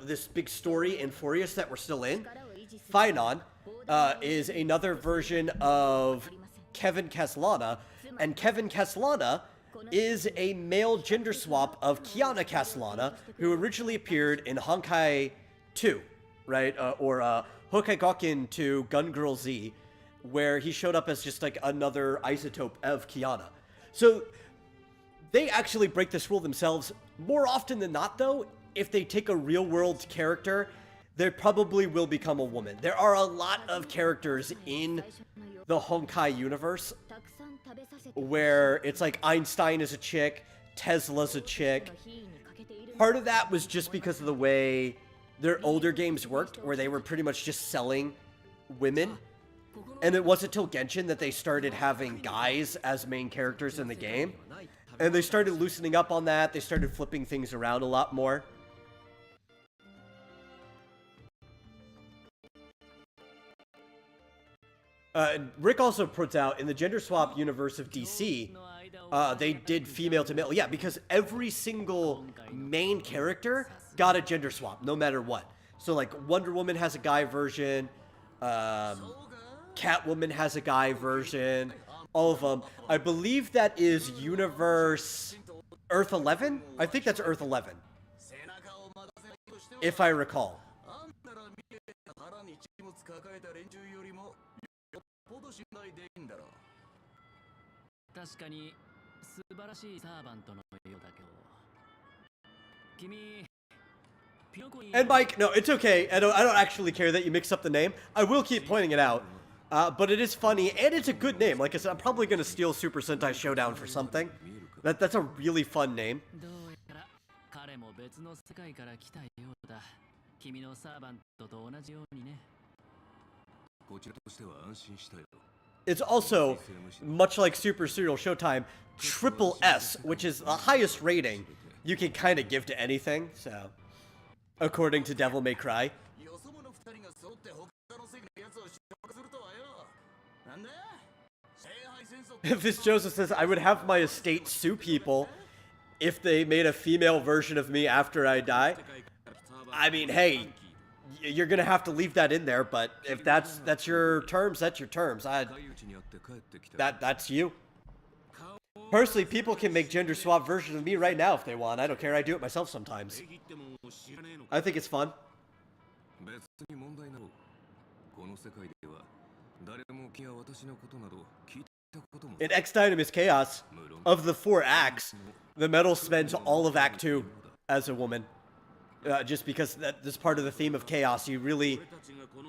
this big story in Furious that we're still in, Phynon, is another version of Kevin Castellana, and Kevin Castellana is a male gender swap of Kiana Castellana, who originally appeared in Honkai 2, right? Or Honkai Gakuen 2 Gun Girl Z, where he showed up as just like another isotope of Kiana. So they actually break this rule themselves. More often than not, though, if they take a real-world character, they probably will become a woman. There are a lot of characters in the Honkai universe where it's like Einstein is a chick, Tesla's a chick. Part of that was just because of the way their older games worked, where they were pretty much just selling women. And it wasn't till Genshin that they started having guys as main characters in the game. And they started loosening up on that. They started flipping things around a lot more. Rick also puts out, in the gender swap universe of DC, they did female to male. Yeah, because every single main character got a gender swap, no matter what. So, like, Wonder Woman has a guy version. Catwoman has a guy version. All of them. I believe that is Universe Earth 11? I think that's Earth 11. If I recall. And Mike, no, it's okay. I don't actually care that you mix up the name. I will keep pointing it out. But it is funny, and it's a good name. Like I said, I'm probably going to steal Super Sentai Showdown for something. That's a really fun name. It's also, much like Super Serial Showtime, triple S, which is the highest rating you can kind of give to anything, so, according to Devil May Cry. This Joseph says, I would have my estate sue people if they made a female version of me after I die. I mean, hey, you're gonna have to leave that in there, but if that's your terms, that's your terms. That's you. Personally, people can make gender swap versions of me right now if they want. I don't care. I do it myself sometimes. I think it's fun. In X Dynamis Chaos, of the 4 acts, the Metal spends all of Act 2 as a woman. Just because that's part of the theme of Chaos. You really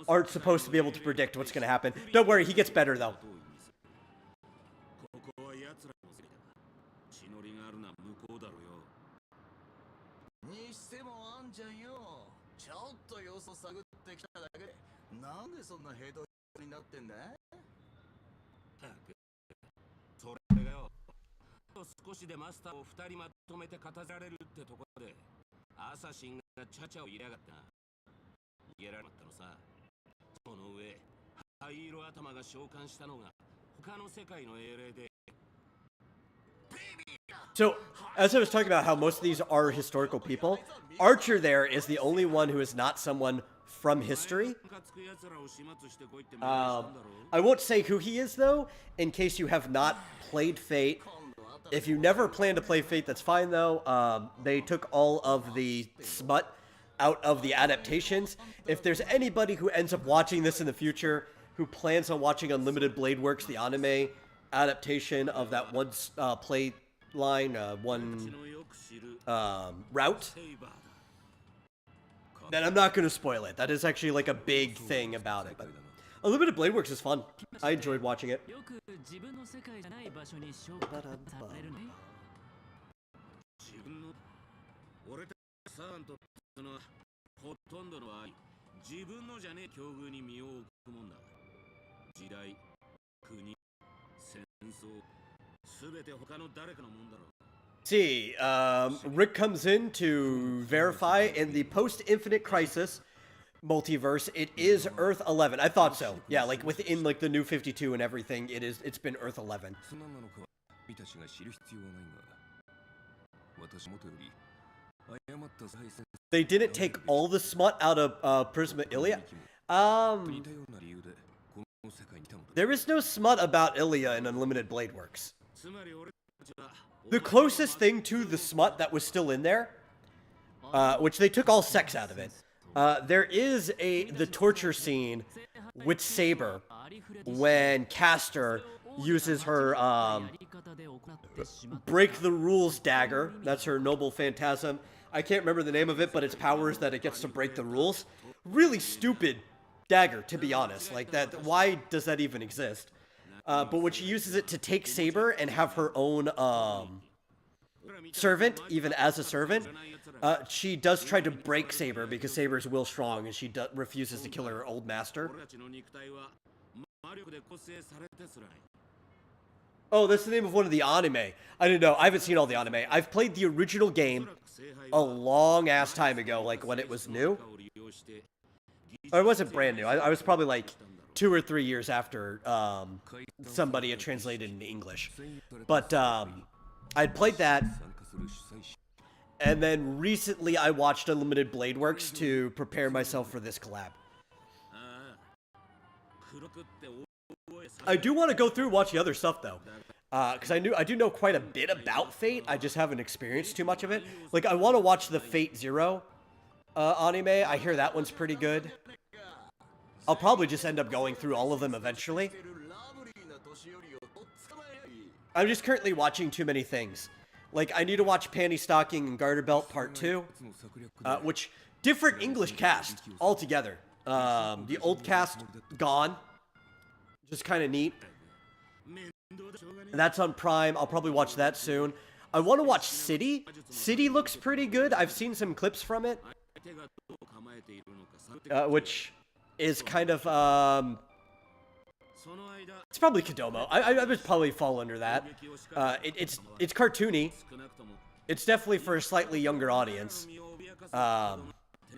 aren't supposed to be able to predict what's going to happen. Don't worry, he gets better, though. 少しでマスターを2人まとめて片付られるってとこでアサシンがチャチャを入れやがった逃げられまったのさ。その上灰色頭が召喚したのが他の世界の英霊で。 So, as I was talking about how most of these are historical people, Archer there is the only one who is not someone from history. I won't say who he is, though, in case you have not played Fate. If you never plan to play Fate, that's fine, though. They took all of the smut out of the adaptations. If there's anybody who ends up watching this in the future who plans on watching Unlimited Blade Works, the anime adaptation of that one play line, one route, then I'm not going to spoil it. That is actually like a big thing about it. But Unlimited Blade Works is fun. I enjoyed watching it. ほとんどの場合、自分のじゃねえ境遇に身を置くもんだ。時代、国、戦争、すべて他の誰かのもんだろう。 See, Rick comes in to verify in the post-Infinite Crisis multiverse, it is Earth 11. I thought so. Yeah, like within like the New 52 and everything, it's been Earth 11. They didn't take all the smut out of Prisma Ilia. There is no smut about Ilia in Unlimited Blade Works. The closest thing to the smut that was still in there, which they took all sex out of it, there is the torture scene with Saber when Castor uses her break the rules dagger. That's her noble phantasm. I can't remember the name of it, but its power is that it gets to break the rules. Really stupid dagger, to be honest. Like that, why does that even exist? But when she uses it to take Saber and have her own servant, even as a servant, she does try to break Saber because Saber is will strong and she refuses to kill her old master. Oh, that's the name of one of the anime. I didn't know. I haven't seen all the anime. I've played the original game a long-ass time ago, like when it was new. Or it wasn't brand new. I was probably like 2 or 3 years after somebody had translated into English. But I'd played that. And then recently I watched Unlimited Blade Works to prepare myself for this collab. I do want to go through and watch the other stuff though, because I do know quite a bit about Fate. I just haven't experienced too much of it. Like I want to watch the Fate Zero anime. I hear that one's pretty good. I'll probably just end up going through all of them eventually. I'm just currently watching too many things. Like I need to watch Panty Stocking and Garter Belt Part 2, which different English cast altogether. The old cast gone. Just kind of neat. That's on Prime. I'll probably watch that soon. I want to watch City. City looks pretty good. I've seen some clips from it. Which is kind of, it's probably Kodomo. I would probably fall under that. It's cartoony. It's definitely for a slightly younger audience.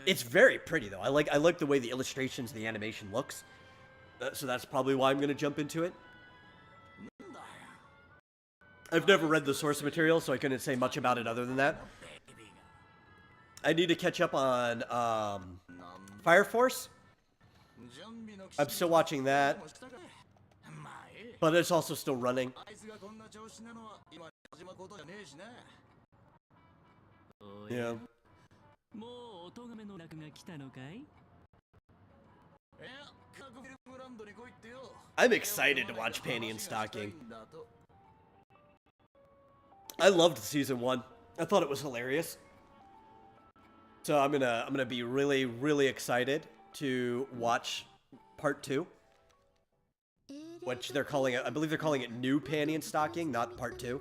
It's very pretty though. I like the way the illustrations and the animation looks. So that's probably why I'm going to jump into it. I've never read the source material, so I couldn't say much about it other than that. I need to catch up on Fire Force. I'm still watching that. But it's also still running. Yeah. I'm excited to watch Panty and Stocking. I loved season 1. I thought it was hilarious. So I'm gonna be really, really excited to watch part 2. Which they're calling it, I believe they're calling it New Panty and Stocking, not part 2.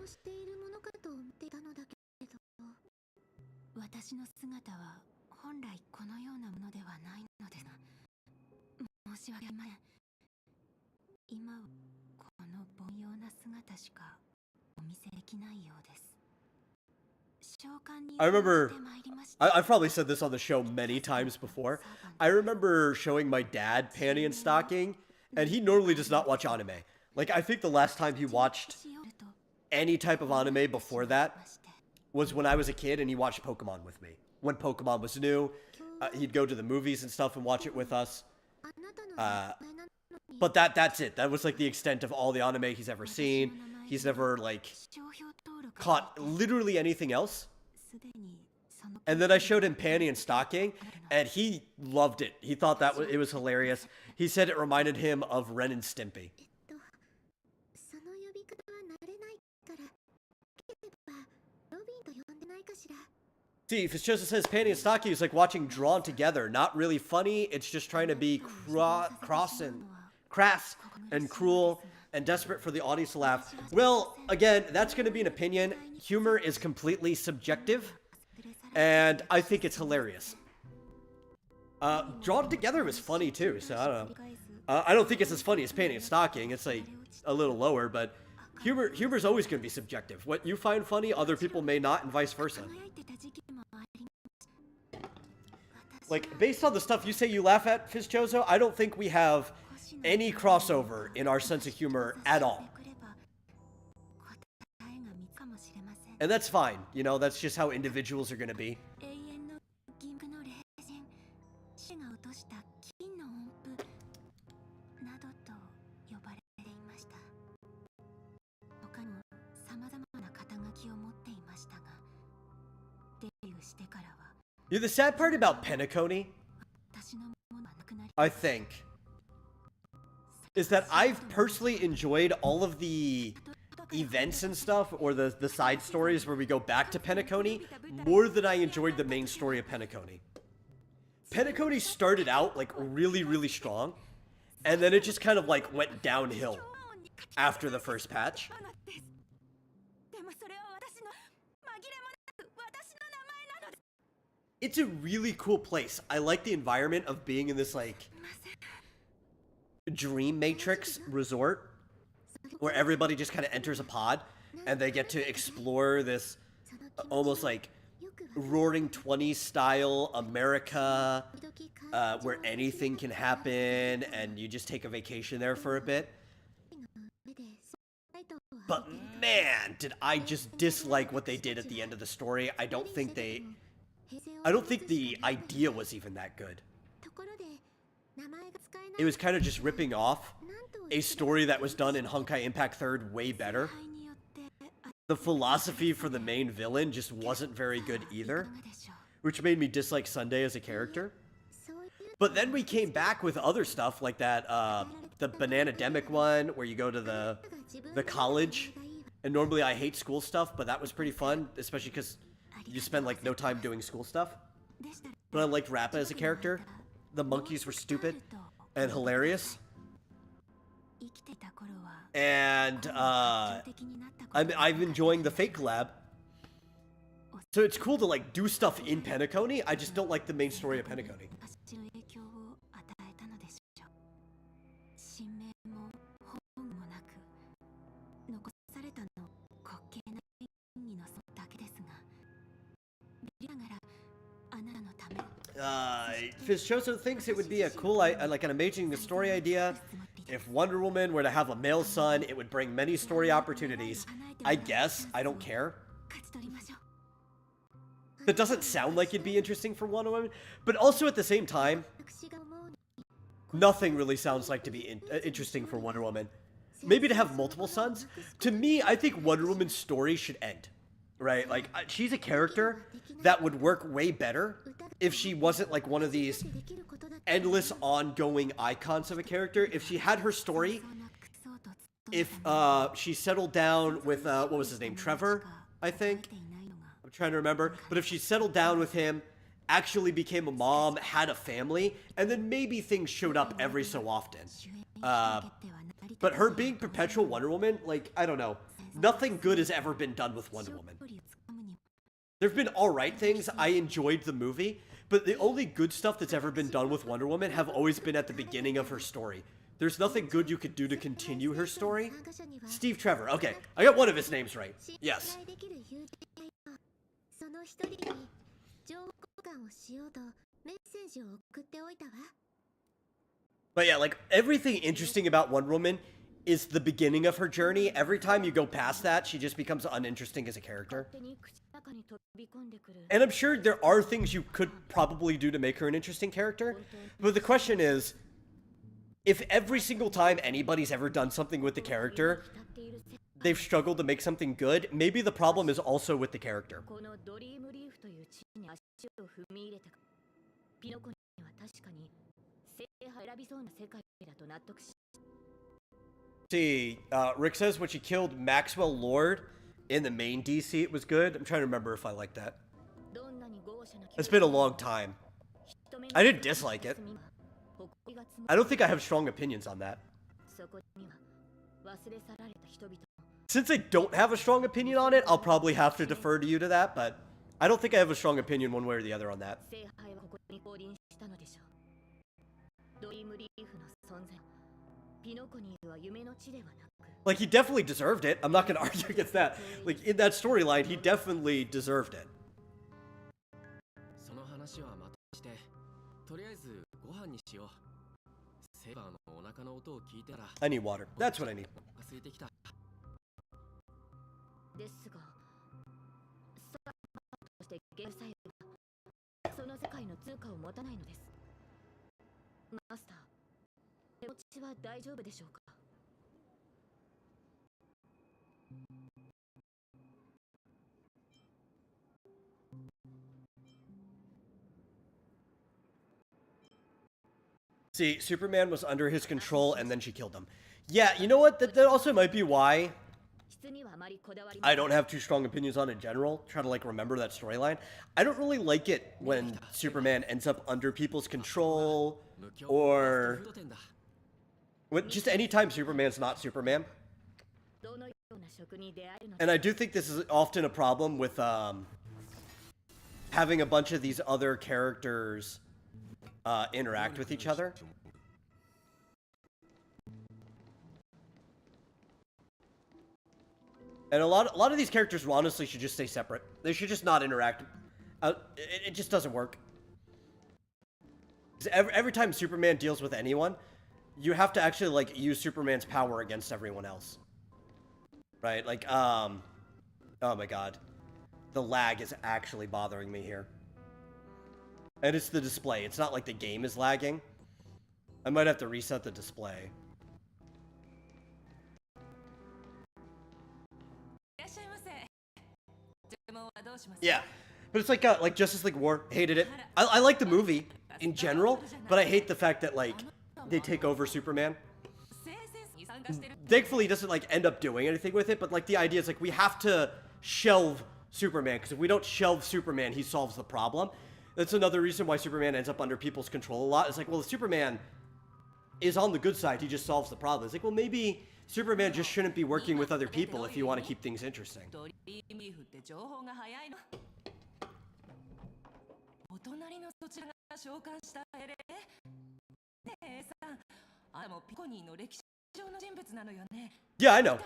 I remember, I've probably said this on the show many times before. I remember showing my dad Panty and Stocking, and he normally does not watch anime. Like, I think the last time he watched any type of anime before that was when I was a kid and he watched Pokemon with me. When Pokemon was new, he'd go to the movies and stuff and watch it with us. But that's it. That was like the extent of all the anime he's ever seen. He's never like caught literally anything else. And then I showed him Panty and Stocking, and he loved it. He thought that it was hilarious. He said it reminded him of Ren and Stimpy. See, Fischosa says Panty and Stocking is like watching Drawn Together. Not really funny. It's just trying to be crass and cruel and desperate for the audience to laugh. Well, again, that's going to be an opinion. Humor is completely subjective, and I think it's hilarious. Drawn Together was funny too, so I don't know. I don't think it's as funny as Panty and Stocking. It's like a little lower, but humor's always going to be subjective. What you find funny, other people may not, and vice versa. Like, based on the stuff you say you laugh at, Fizchozo, I don't think we have any crossover in our sense of humor at all. And that's fine. You know, that's just how individuals are going to be. You know, the sad part about Penacony, I think, is that I've personally enjoyed all of the events and stuff, or the side stories where we go back to Penacony, more than I enjoyed the main story of Penacony. Penacony started out, like, really, really strong, and then it just kind of, like, went downhill after the first patch. It's a really cool place. I like the environment of being in this, like, dream matrix resort where everybody just kind of enters a pod and they get to explore this almost like Roaring 20s style America where anything can happen and you just take a vacation there for a bit. But man, did I just dislike what they did at the end of the story. I don't think the idea was even that good. It was kind of just ripping off a story that was done in Honkai Impact 3rd way better. The philosophy for the main villain just wasn't very good either, which made me dislike Sunday as a character. But then we came back with other stuff like that, the Banana-demic one, where you go to the college. And normally I hate school stuff, but that was pretty fun, especially because you spend, like, no time doing school stuff. But I liked Rappa as a character. The monkeys were stupid and hilarious. And, I'm enjoying the Fate collab. So it's cool to, like, do stuff in Penacony. I just don't like the main story of Penacony. Fizchoso thinks it would be a cool, like an amazing story idea. If Wonder Woman were to have a male son, it would bring many story opportunities. I guess. I don't care. That doesn't sound like it'd be interesting for Wonder Woman, but also at the same time, nothing really sounds like to be interesting for Wonder Woman. Maybe to have multiple sons. To me, I think Wonder Woman's story should end. Right? Like, she's a character that would work way better if she wasn't like one of these endless ongoing icons of a character. If she had her story, if she settled down with, what was his name? Trevor, I think? I'm trying to remember. But if she settled down with him, actually became a mom, had a family, and then maybe things showed up every so often. But her being perpetual Wonder Woman, like, I don't know. Nothing good has ever been done with Wonder Woman. There've been alright things. I enjoyed the movie. But the only good stuff that's ever been done with Wonder Woman have always been at the beginning of her story. there's nothing good you could do to continue her story. Steve Trevor. Okay, I got one of his names right. Yes. But yeah, like, everything interesting about Wonder Woman is the beginning of her journey. Every time you go past that, she just becomes uninteresting as a character. And I'm sure there are things you could probably do to make her an interesting character. But the question is, if every single time anybody's ever done something with the character, they've struggled to make something good, maybe the problem is also with the character. See, Rick says when she killed Maxwell Lord in the main DC, it was good. I'm trying to remember if I like that. It's been a long time. I didn't dislike it. I don't think I have strong opinions on that. Since I don't have a strong opinion on it, I'll probably have to defer to you to that, but I don't think I have a strong opinion one way or the other on that. Like, he definitely deserved it. I'm not going to argue against that. Like, in that storyline, he definitely deserved it. I need water. That's what I need. See, Superman was under his control and then she killed him. Yeah, you know what? That also might be why I don't have too strong opinions on it in general. Try to, like, remember that storyline. I don't really like it when Superman ends up under people's control, or just anytime Superman's not Superman. And I do think this is often a problem with having a bunch of these other characters interact with each other. And a lot of these characters honestly should just stay separate. They should just not interact. It just doesn't work. Every time Superman deals with anyone, you have to actually, like, use Superman's power against everyone else. Right? Like, oh my god. The lag is actually bothering me here. And it's the display. It's not like the game is lagging. I might have to reset the display. Yeah, but it's like Justice League War. Hated it. I like the movie in general, but I hate the fact that, like, they take over Superman. Thankfully, he doesn't, like, end up doing anything with it, but, like, the idea is, like, we have to shelve Superman, because if we don't shelve Superman, he solves the problem. That's another reason why Superman ends up under people's control a lot. It's like, well, if Superman is on the good side, he just solves the problem. It's like, well, maybe Superman just shouldn't be working with other people if you want to keep things interesting. Yeah, I know.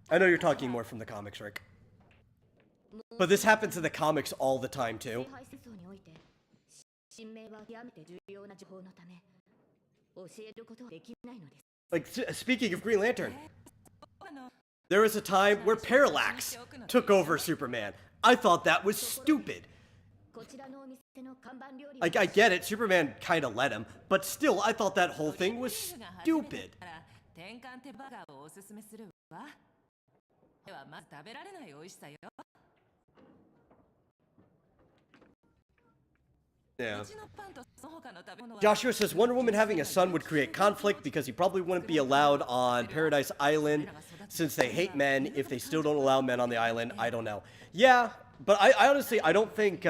I know you're talking more from the comics, Rick. But this happens in the comics all the time, too. Like, speaking of Green Lantern, there was a time where Parallax took over Superman. I thought that was stupid. Like, I get it, Superman kind of let him, but still, I thought that whole thing was stupid. Yeah. Joshua says Wonder Woman having a son would create conflict because he probably wouldn't be allowed on Paradise Island since they hate men. If they still don't allow men on the island, I don't know. Yeah, but I honestly, I don't think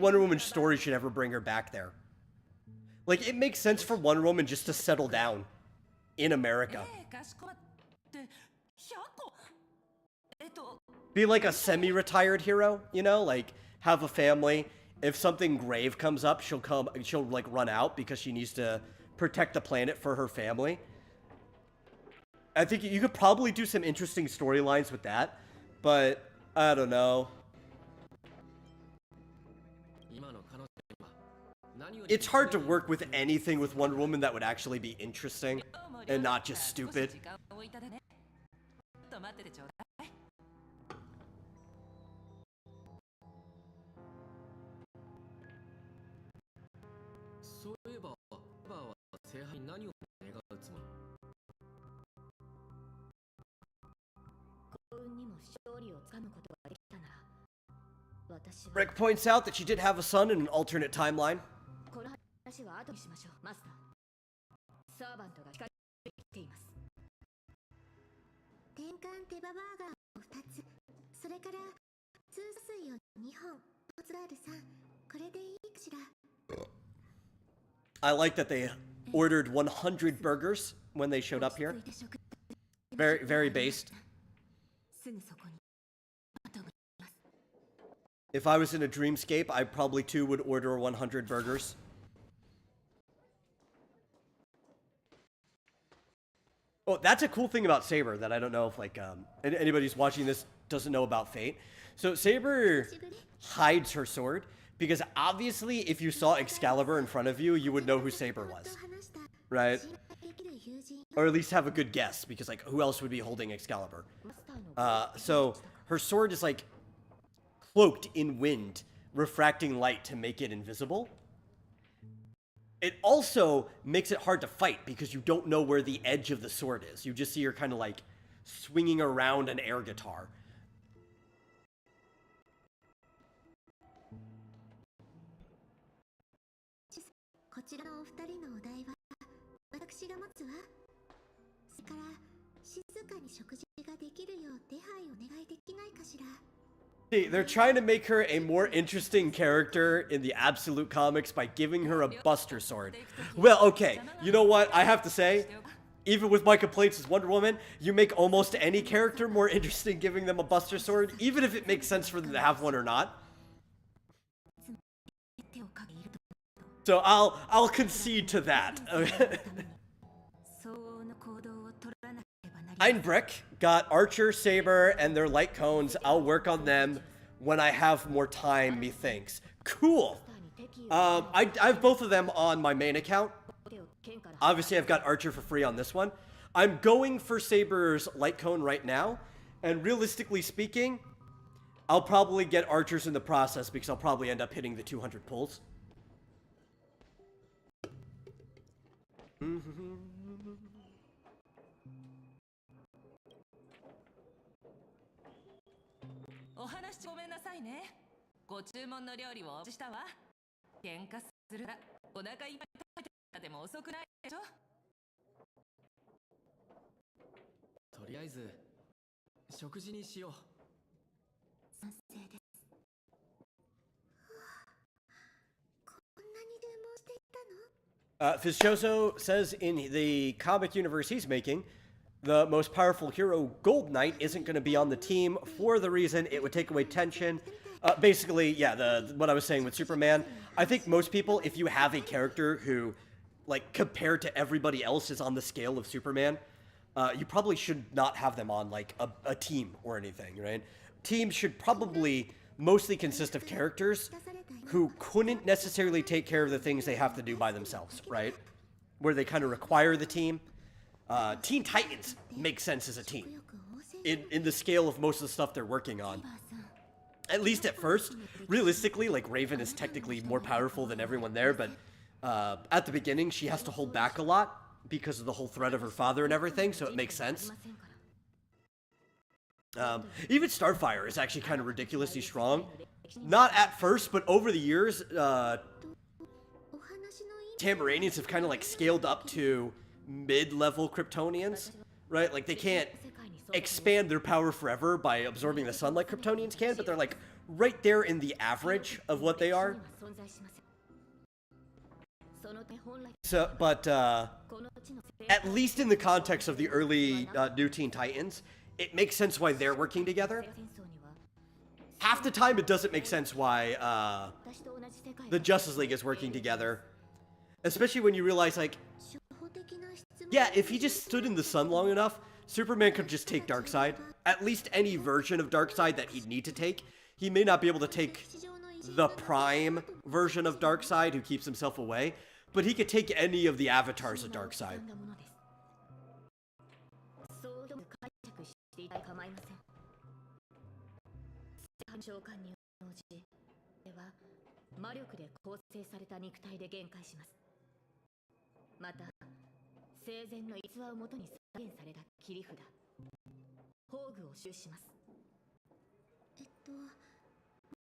Wonder Woman's story should ever bring her back there. Like, it makes sense for Wonder Woman just to settle down in America. Be like a semi-retired hero, you know? Like, have a family. If something grave comes up, she'll like run out because she needs to protect the planet for her family. I think you could probably do some interesting storylines with that, but I don't know. It's hard to work with anything with Wonder Woman that would actually be interesting and not just stupid. そういえば、バーは聖杯に何を願うつもり？幸運にも勝利をつかむことができたなら、私は Rick points out that she did have a son in an alternate timeline. この話は後にしましょう。マスター。サーバントが光ってきています。転換手羽バーガーを2つ、それから通水を2本、ポツガールさん、これでいいかしら。 I like that they ordered 100 burgers when they showed up here. Very, very based. If I was in a dreamscape, I probably too would order 100 burgers. Oh, that's a cool thing about Saber that I don't know if like anybody who's watching this doesn't know about Fate. So Saber hides her sword. Because obviously, if you saw Excalibur in front of you, you would know who Saber was, right? Or at least have a good guess, because like, who else would be holding Excalibur? So her sword is like cloaked in wind, refracting light to make it invisible. It also makes it hard to fight because you don't know where the edge of the sword is. You just see her kind of like swinging around an air guitar. こちらのお二人のお題は私が持つわ。それから静かに食事ができるよう手配お願いできないかしら。 See, they're trying to make her a more interesting character in the Absolute Comics by giving her a Buster Sword. Well, okay, you know what? I have to say, even with my complaints as Wonder Woman, you make almost any character more interesting giving them a Buster Sword, even if it makes sense for them to have one or not. So I'll concede to that. Einbrick got Archer, Saber, and their light cones. I'll work on them when I have more time, methinks. Cool. I have both of them on my main account. Obviously, I've got Archer for free on this one. I'm going for Saber's light cone right now. And realistically speaking, I'll probably get Archers in the process because I'll probably end up hitting the 200 pulls. Mm-hmm. お話ごめんなさいね。ご注文の料理をお持ちしたわ。喧嘩するな。お腹いっぱい食べてでも遅くないでしょ。とりあえず食事にしよう。賛成です。こんなに注文していたの？ Fizchoso says in the comic universe he's making, the most powerful hero, Gold Knight, isn't going to be on the team for the reason it would take away tension. Basically, yeah, what I was saying with Superman. I think most people, if you have a character who, like, compared to everybody else is on the scale of Superman, you probably should not have them on, like, a team or anything, right? Teams should probably mostly consist of characters who couldn't necessarily take care of the things they have to do by themselves, right? Where they kind of require the team. Teen Titans makes sense as a team in the scale of most of the stuff they're working on. At least at first. Realistically, like, Raven is technically more powerful than everyone there, but at the beginning, she has to hold back a lot because of the whole threat of her father and everything, so it makes sense. Even Starfire is actually kind of ridiculously strong. Not at first, but over the years, Tamaranians have kind of, like, scaled up to mid-level Kryptonians, right? Like, they can't expand their power forever by absorbing the sun like Kryptonians can, but they're, like, right there in the average of what they are. So, but, at least in the context of the early New Teen Titans, it makes sense why they're working together. Half the time, it doesn't make sense why, the Justice League is working together. Especially when you realize, like, 初歩的な質問 yeah, if he just stood in the sun long enough, Superman could just take Darkseid. At least any version of Darkseid that he'd need to take. He may not be able to take the prime version of Darkseid who keeps himself away, but he could take any of the avatars of Darkseid. そう解釈していただいて構いません。召喚に応じでは魔力で構成された肉体で限界します。また生前の逸話をもとに再現された切り札宝具を収します。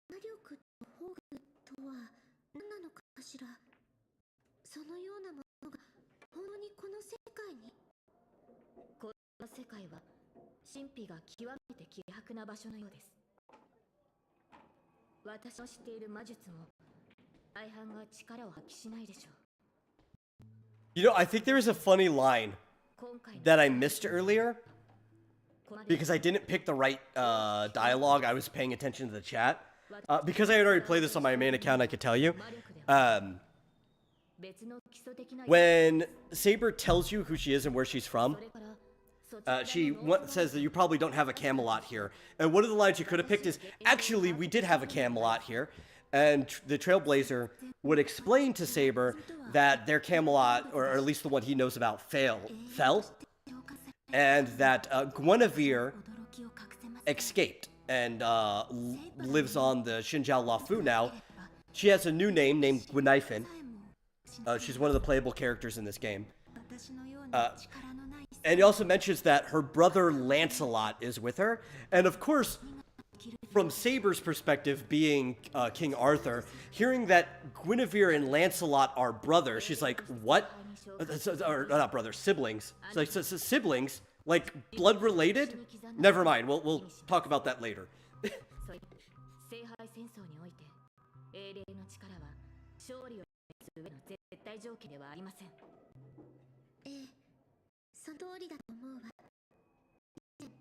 魔力と宝具とは何なのかしら。そのようなものが本当にこの世界に。この世界は神秘が極めて希薄な場所のようです。私の知っている魔術も大半が力を発揮しないでしょう。 You know, I think there is a funny line 今回の that I missed earlier because I didn't pick the right dialogue. I was paying attention to the chat. Because I had already played this on my main account, I could tell you. 別の基礎的な When Saber tells you who she is and where she's from, それからそちらの she says that you probably don't have a Camelot here. And one of the lines you could have picked is, actually, we did have a Camelot here. And the Trailblazer would explain to Saber that their Camelot, or at least the one he knows about, fell. And that Guinevere 驚きを隠せません。 escaped and lives on the Xinjiao Lafu now. She has a new name named Guinaifen. She's one of the playable characters in this game. 私のような力のない And he also mentions that her brother Lancelot is with her. And of course, from Saber's perspective, being King Arthur, hearing that Guinevere and Lancelot are brothers, she's like, what? Or not brothers, siblings. It's like, siblings? Like, blood related? Never mind, we'll talk about that later. それ聖杯戦争において英霊の力は勝利をする上の絶対条件ではありません。その通りだと思うわ。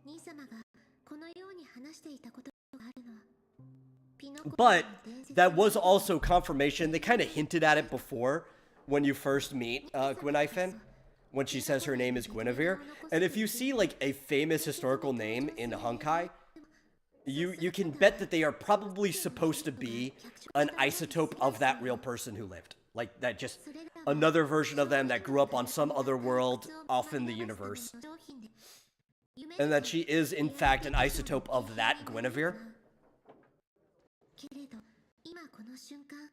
兄様がこのように話していたことがあるのは。ピノコ But の伝説 that was also confirmation. They kind of hinted at it before when you first meet Guinaifen, when she says her name is Guinevere. And if you see like a famous historical name in Honkai, you can bet that they are probably supposed to be an isotope of that real person who lived. Like that, just another version of them that grew up on some other world off in the universe. And that she is in fact an isotope of that Guinevere. けれど今この瞬間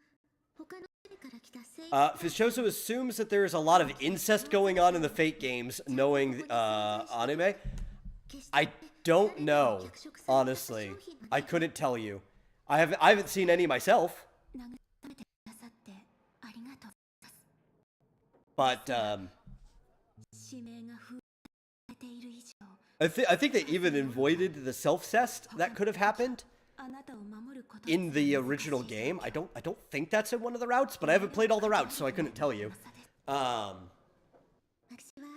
他の国から来た聖 Fischoso assumes that there is a lot of incest going on in the Fate games, knowing anime. I don't know, honestly. I couldn't tell you. I haven't seen any myself, 慰めてくださってありがとう。 but 使命が封されている以上 I think they even avoided the self-cest that could have happened あなたを守ること in the original game. I don't think that's in one of the routes, but I haven't played all the routes, so I couldn't tell you. 私は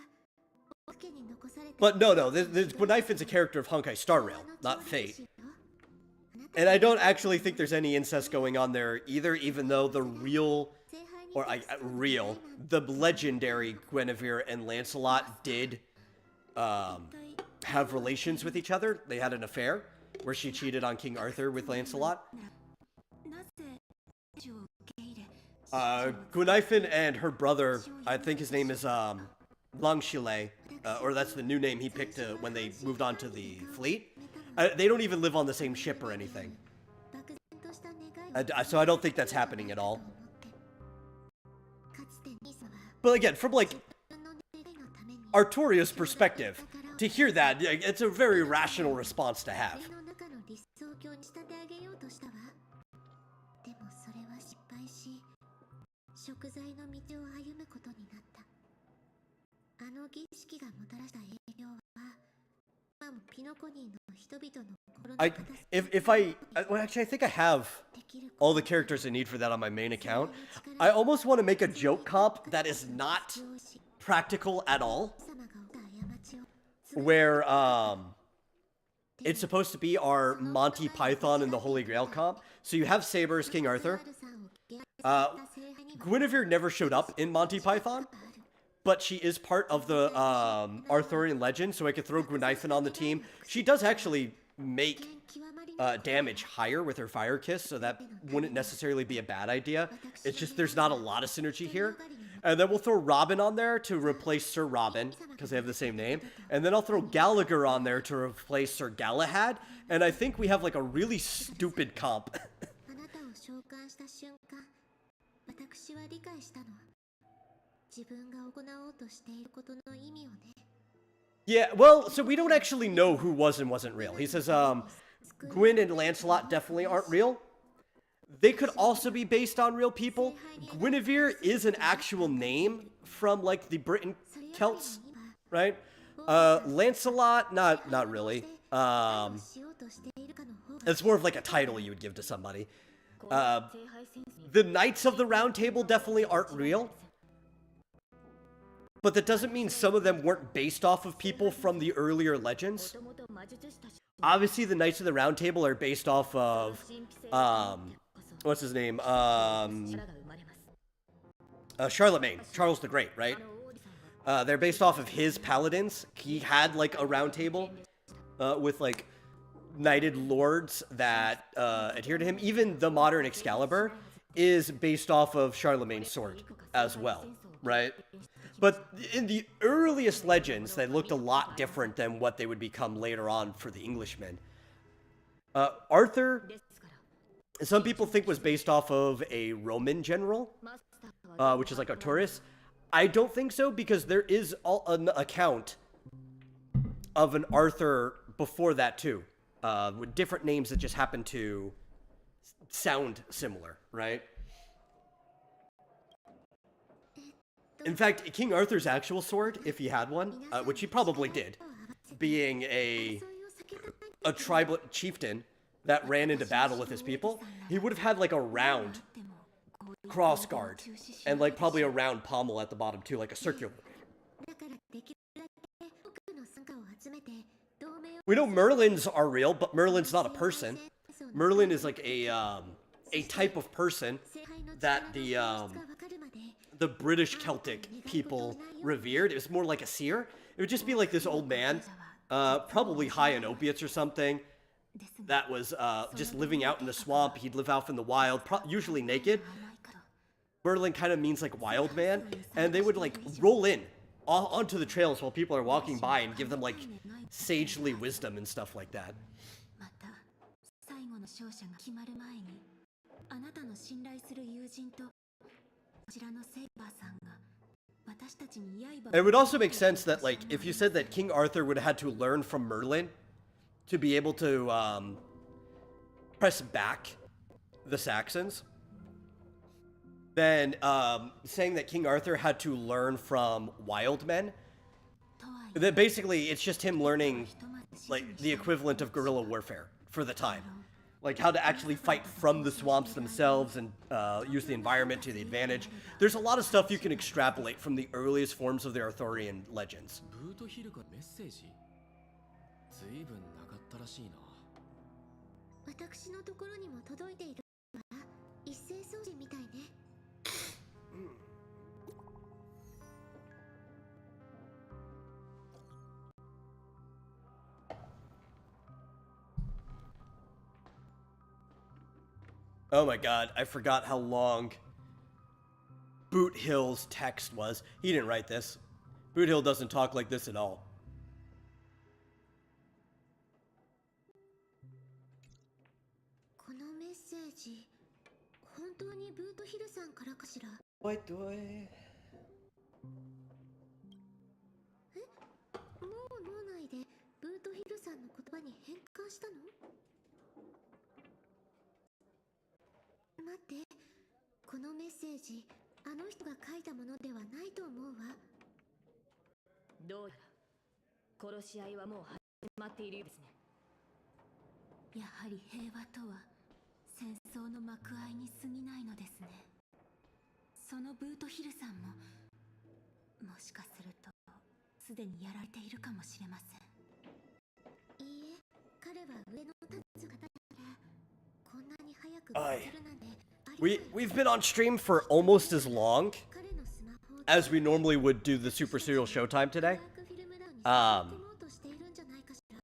王家に残された But no, Guinaifen's a character of Honkai Star Rail, not Fate. And I don't actually think there's any incest going on there either, even though the real, or the legendary Guinevere and Lancelot did have relations with each other. They had an affair where she cheated on King Arthur with Lancelot. なぜ受け入れ Guinaifen and her brother, I think his name is Langshile, or that's the new name he picked when they moved on to the fleet. They don't even live on the same ship or anything. 漠然とした願いを So I don't think that's happening at all. かつて兄様は But again, from like 自分の願いのために Artoria's perspective, to hear that, it's a very rational response to have. 家の中の理想郷に仕立て上げようとしたわ。でもそれは失敗し、食材の道を歩むことになった。あの儀式がもたらした影響は、今もピノコニーの人々の心の片隅 Well, actually, I think I have できる all the characters I need for that on my main account. I almost want to make a joke comp that is not 上司 practical at all, 様が起きた過ちを where it's supposed to be our Monty Python and the Holy Grail comp. So you have Saber as King Arthur. Guinevere never showed up in Monty Python, but she is part of the Arthurian legend, so I could throw Gwynaethon on the team. She does actually make damage higher with her Fire Kiss, so that wouldn't necessarily be a bad idea. It's just there's not a lot of synergy here. And then we'll throw Robin on there to replace Sir Robin, because they have the same name. And then I'll throw Gallagher on there to replace Sir Galahad. And I think we have like a really stupid comp. Yeah, well, so we don't actually know who was and wasn't real. He says, Gwyn and Lancelot definitely aren't real. They could also be based on real people. Guinevere is an actual name from, like, the Britain Celts, right? Lancelot, not really. It's more of like a title you would give to somebody. The Knights of the Round Table definitely aren't real. But that doesn't mean some of them weren't based off of people from the earlier legends. Obviously, the Knights of the Round Table are based off of, what's his name? Charlemagne, Charles the Great, right? They're based off of his paladins. He had, like, a round table with, like, knighted lords that adhere to him. Even the modern Excalibur is based off of Charlemagne's sword as well, right? But in the earliest legends, they looked a lot different than what they would become later on for the Englishmen. Arthur, some people think was based off of a Roman general, which is like Arturus. I don't think so, because there is an account of an Arthur before that too, with different names that just happen to sound similar, right? In fact, King Arthur's actual sword, if he had one, which he probably did, being a tribal chieftain that ran into battle with his people, he would have had like a round cross guard and like probably a round pommel at the bottom too, like a circular. We know Merlins are real, but Merlin's not a person. Merlin is like a type of person that the British Celtic people revered. It was more like a seer. It would just be like this old man, probably high in opiates or something, that was just living out in the swamp. He'd live out in the wild, usually naked. Merlin kind of means like wild man, and they would like roll in onto the trails while people are walking by and give them like sagely wisdom and stuff like that. It would also make sense that, like, if you said that King Arthur would have had to learn from Merlin to be able to press back the Saxons, then saying that King Arthur had to learn from wild men, that basically it's just him learning, like, the equivalent of guerrilla warfare for the time. Like how to actually fight from the swamps themselves and use the environment to the advantage. There's a lot of stuff you can extrapolate from the earliest forms of the Arthurian legends. Oh my god, I forgot how long Boot Hill's text was. He didn't write this. Boot Hill doesn't talk like this at all. What do I... We've been on stream for almost as long 彼のスマホを as we normally would do the Super Serial Showtime today. フィルム欄に仕込もうとしているんじゃないかしら。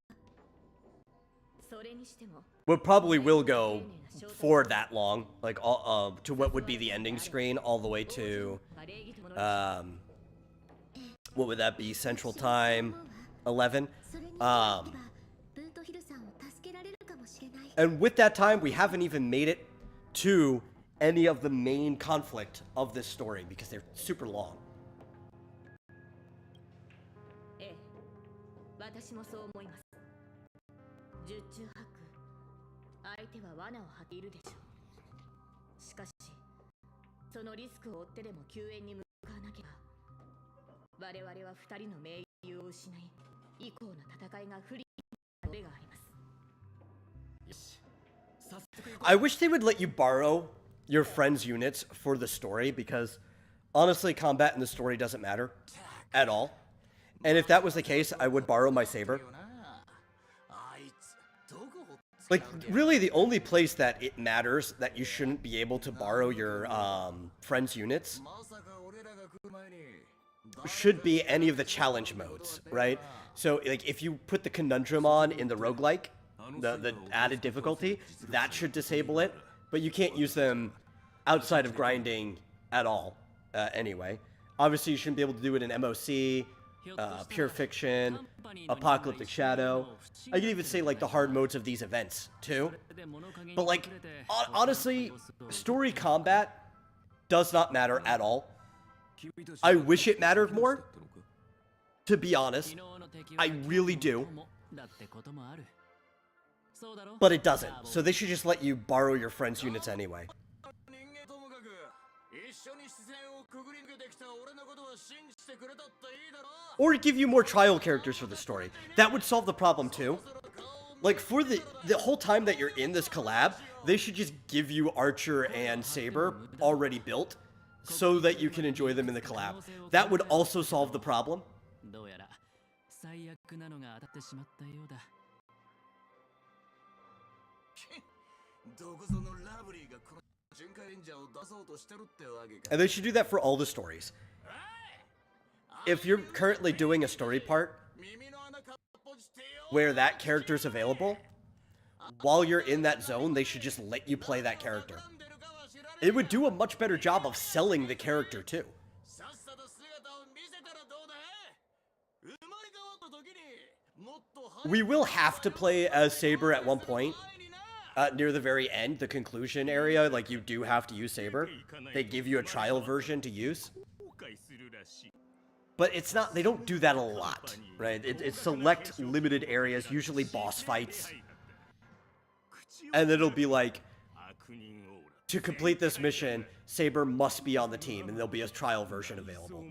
それにしても We probably will go for that long, like all, to what would be the ending screen, all the way to 礼儀ともの what would that be? Central Time 11. それに気がつけばブートヒルさんを助けられるかもしれない。 And with that time, we haven't even made it to any of the main conflict of this story because they're super long. ええ、私もそう思います。十中八九、相手は罠を張っているでしょう。しかし、そのリスクを追ってでも救援に向かわなければ、我々は二人の盟友を失い、以降の戦いが不利になる恐れがあります。 I wish they would let you borrow your friend's units for the story because honestly, combat in the story doesn't matter at all. And if that was the case, I would borrow my saber. Like, really, the only place that it matters that you shouldn't be able to borrow your friend's units should be any of the challenge modes, right? So, like, if you put the conundrum on in the roguelike, the added difficulty, that should disable it, but you can't use them outside of grinding at all, anyway. Obviously, you shouldn't be able to do it in MOC, Pure Fiction, Apocalyptic Shadow. I could even say, like, the hard modes of these events, too. But, like, honestly, story combat does not matter at all. I wish it mattered more, to be honest. I really do. But it doesn't, so they should just let you borrow your friend's units anyway. Or give you more trial characters for the story. That would solve the problem too. Like, for the whole time that you're in this collab, they should just give you Archer and Saber already built, so that you can enjoy them in the collab. That would also solve the problem. どうやら最悪なのが当たってしまったようだ。 And they should do that for all the stories. If you're currently doing a story part where that character is available, while you're in that zone, they should just let you play that character. It would do a much better job of selling the character too. We will have to play as Saber at one point. Near the very end, the conclusion area, like, you do have to use Saber. They give you a trial version to use. But it's not, they don't do that a lot, right? It's select limited areas, usually boss fights. And it'll be like, to complete this mission, Saber must be on the team, and there'll be a trial version available.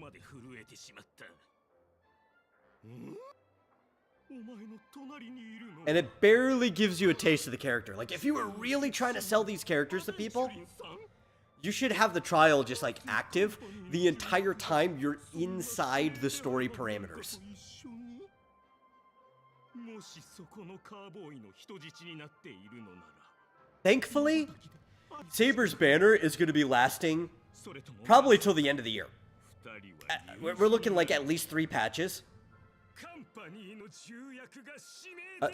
And it barely gives you a taste of the character. Like, if you were really trying to sell these characters to people, you should have the trial just, like, active the entire time you're inside the story parameters. Thankfully, Saber's banner is going to be lasting probably till the end of the year. We're looking like at least 3 patches.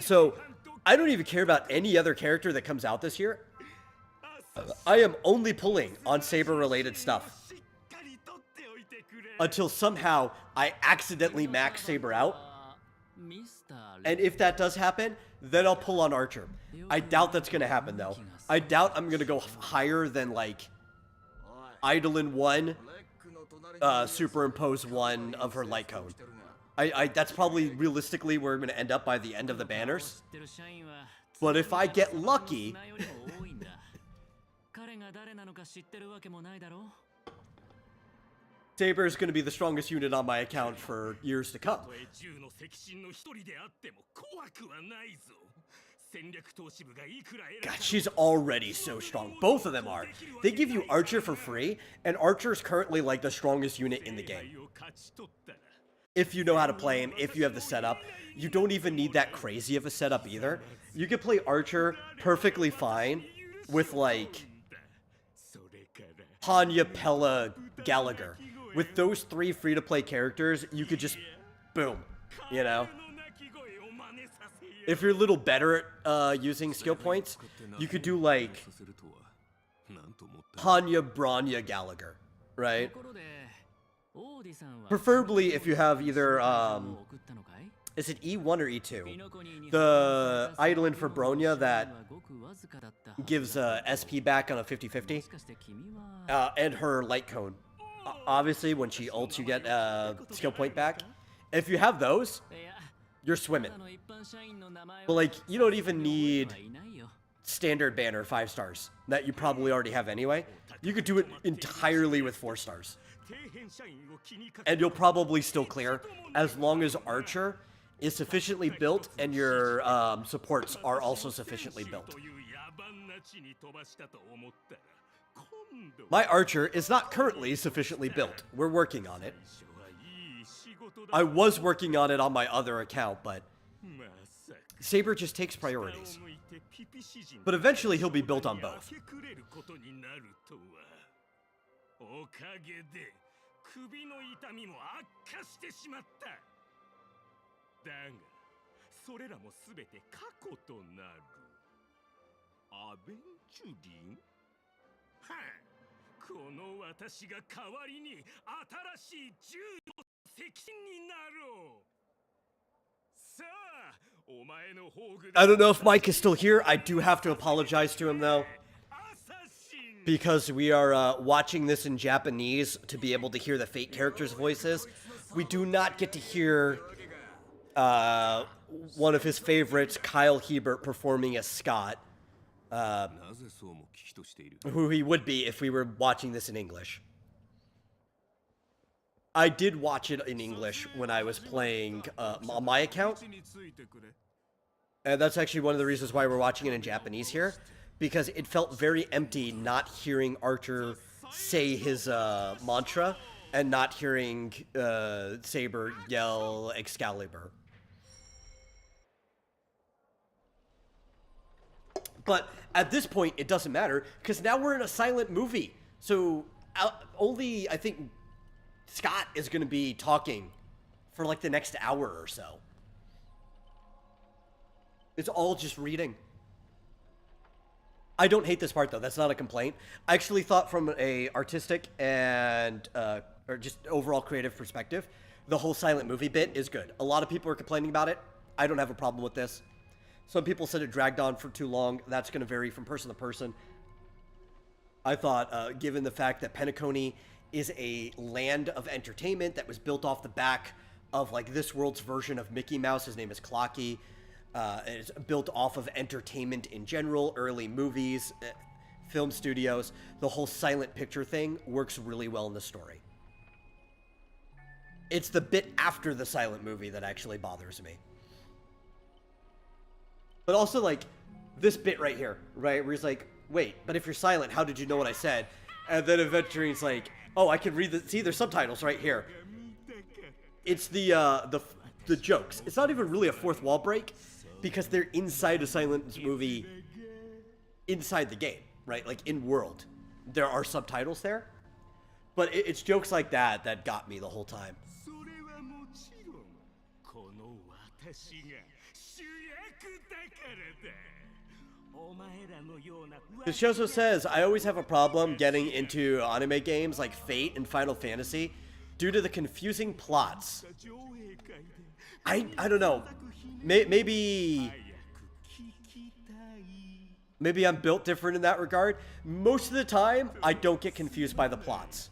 So, I don't even care about any other character that comes out this year. I am only pulling on Saber-related stuff. Until somehow I accidentally max Saber out. And if that does happen, then I'll pull on Archer. I doubt that's going to happen, though. I doubt I'm going to go higher than, like, Eidolon 1, superimpose 1 of her light cone. That's probably realistically where I'm going to end up by the end of the banners. But if I get lucky... Saber is going to be the strongest unit on my account for years to come. God, she's already so strong. Both of them are. They give you Archer for free, and Archer is currently like the strongest unit in the game. If you know how to play him, if you have the setup, you don't even need that crazy of a setup either. You can play Archer perfectly fine with, like, Hanya, Pella, Gallagher. With those 3 free-to-play characters, you could just, boom, you know? If you're a little better at using skill points, you could do, like, Hanya, Branya, Gallagher, right? Preferably if you have either, is it E1 or E2? The Eidolon for Bronya that gives SP back on a 50-50. And her Light Cone. Obviously, when she ults, you get skill point back. If you have those, you're swimming. But, like, you don't even need standard banner 5 stars that you probably already have anyway. You could do it entirely with 4 stars. And you'll probably still clear as long as Archer is sufficiently built and your supports are also sufficiently built. My Archer is not currently sufficiently built. We're working on it. I was working on it on my other account, but Saber just takes priorities. But eventually he'll be built on both. おかげで首の痛みも悪化してしまった。だがそれらもすべて過去となる。アベンチュリン？はあ、この私が代わりに新しい銃の責任になろう。さあ、お前の宝具。I don't know if Mike is still here. I do have to apologize to him though. Because we are watching this in Japanese to be able to hear the Fate characters' voices. We do not get to hear one of his favorites, Kyle Hebert, performing as Scott. Who he would be if we were watching this in English. I did watch it in English when I was playing on my account. And that's actually one of the reasons why we're watching it in Japanese here. Because it felt very empty not hearing Archer say his mantra and not hearing Saber yell Excalibur. But at this point, it doesn't matter, because now we're in a silent movie. So only, I think, Scott is going to be talking for like the next hour or so. It's all just reading. I don't hate this part, though. That's not a complaint. I actually thought from a artistic and, or just overall creative perspective, the whole silent movie bit is good. A lot of people are complaining about it. I don't have a problem with this. Some people said it dragged on for too long. That's going to vary from person to person. I thought, given the fact that Penacony is a land of entertainment that was built off the back of, like, this world's version of Mickey Mouse. His name is Clocky. It's built off of entertainment in general, early movies, film studios. The whole silent picture thing works really well in the story. It's the bit after the silent movie that actually bothers me. But also, like, this bit right here, right? Where he's like, wait, but if you're silent, how did you know what I said? And then eventually he's like, oh, I can read the, see, there's subtitles right here. It's the jokes. It's not even really a fourth wall break, because they're inside a silent movie, inside the game, right? Like, in world. There are subtitles there. But it's jokes like that that got me the whole time. Kishoso says, I always have a problem getting into anime games like Fate and Final Fantasy due to the confusing plots. I don't know. Maybe I'm built different in that regard. Most of the time, I don't get confused by the plots.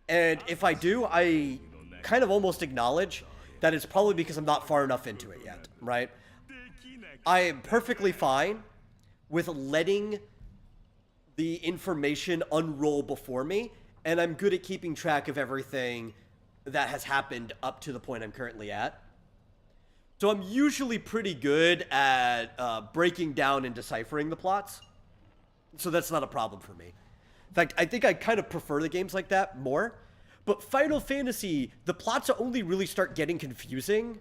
And if I do, I kind of almost acknowledge that it's probably because I'm not far enough into it yet, right? I am perfectly fine with letting the information unroll before me, and I'm good at keeping track of everything that has happened up to the point I'm currently at. So I'm usually pretty good at breaking down and deciphering the plots. So that's not a problem for me. In fact, I think I kind of prefer the games like that more. But Final Fantasy, the plots only really start getting confusing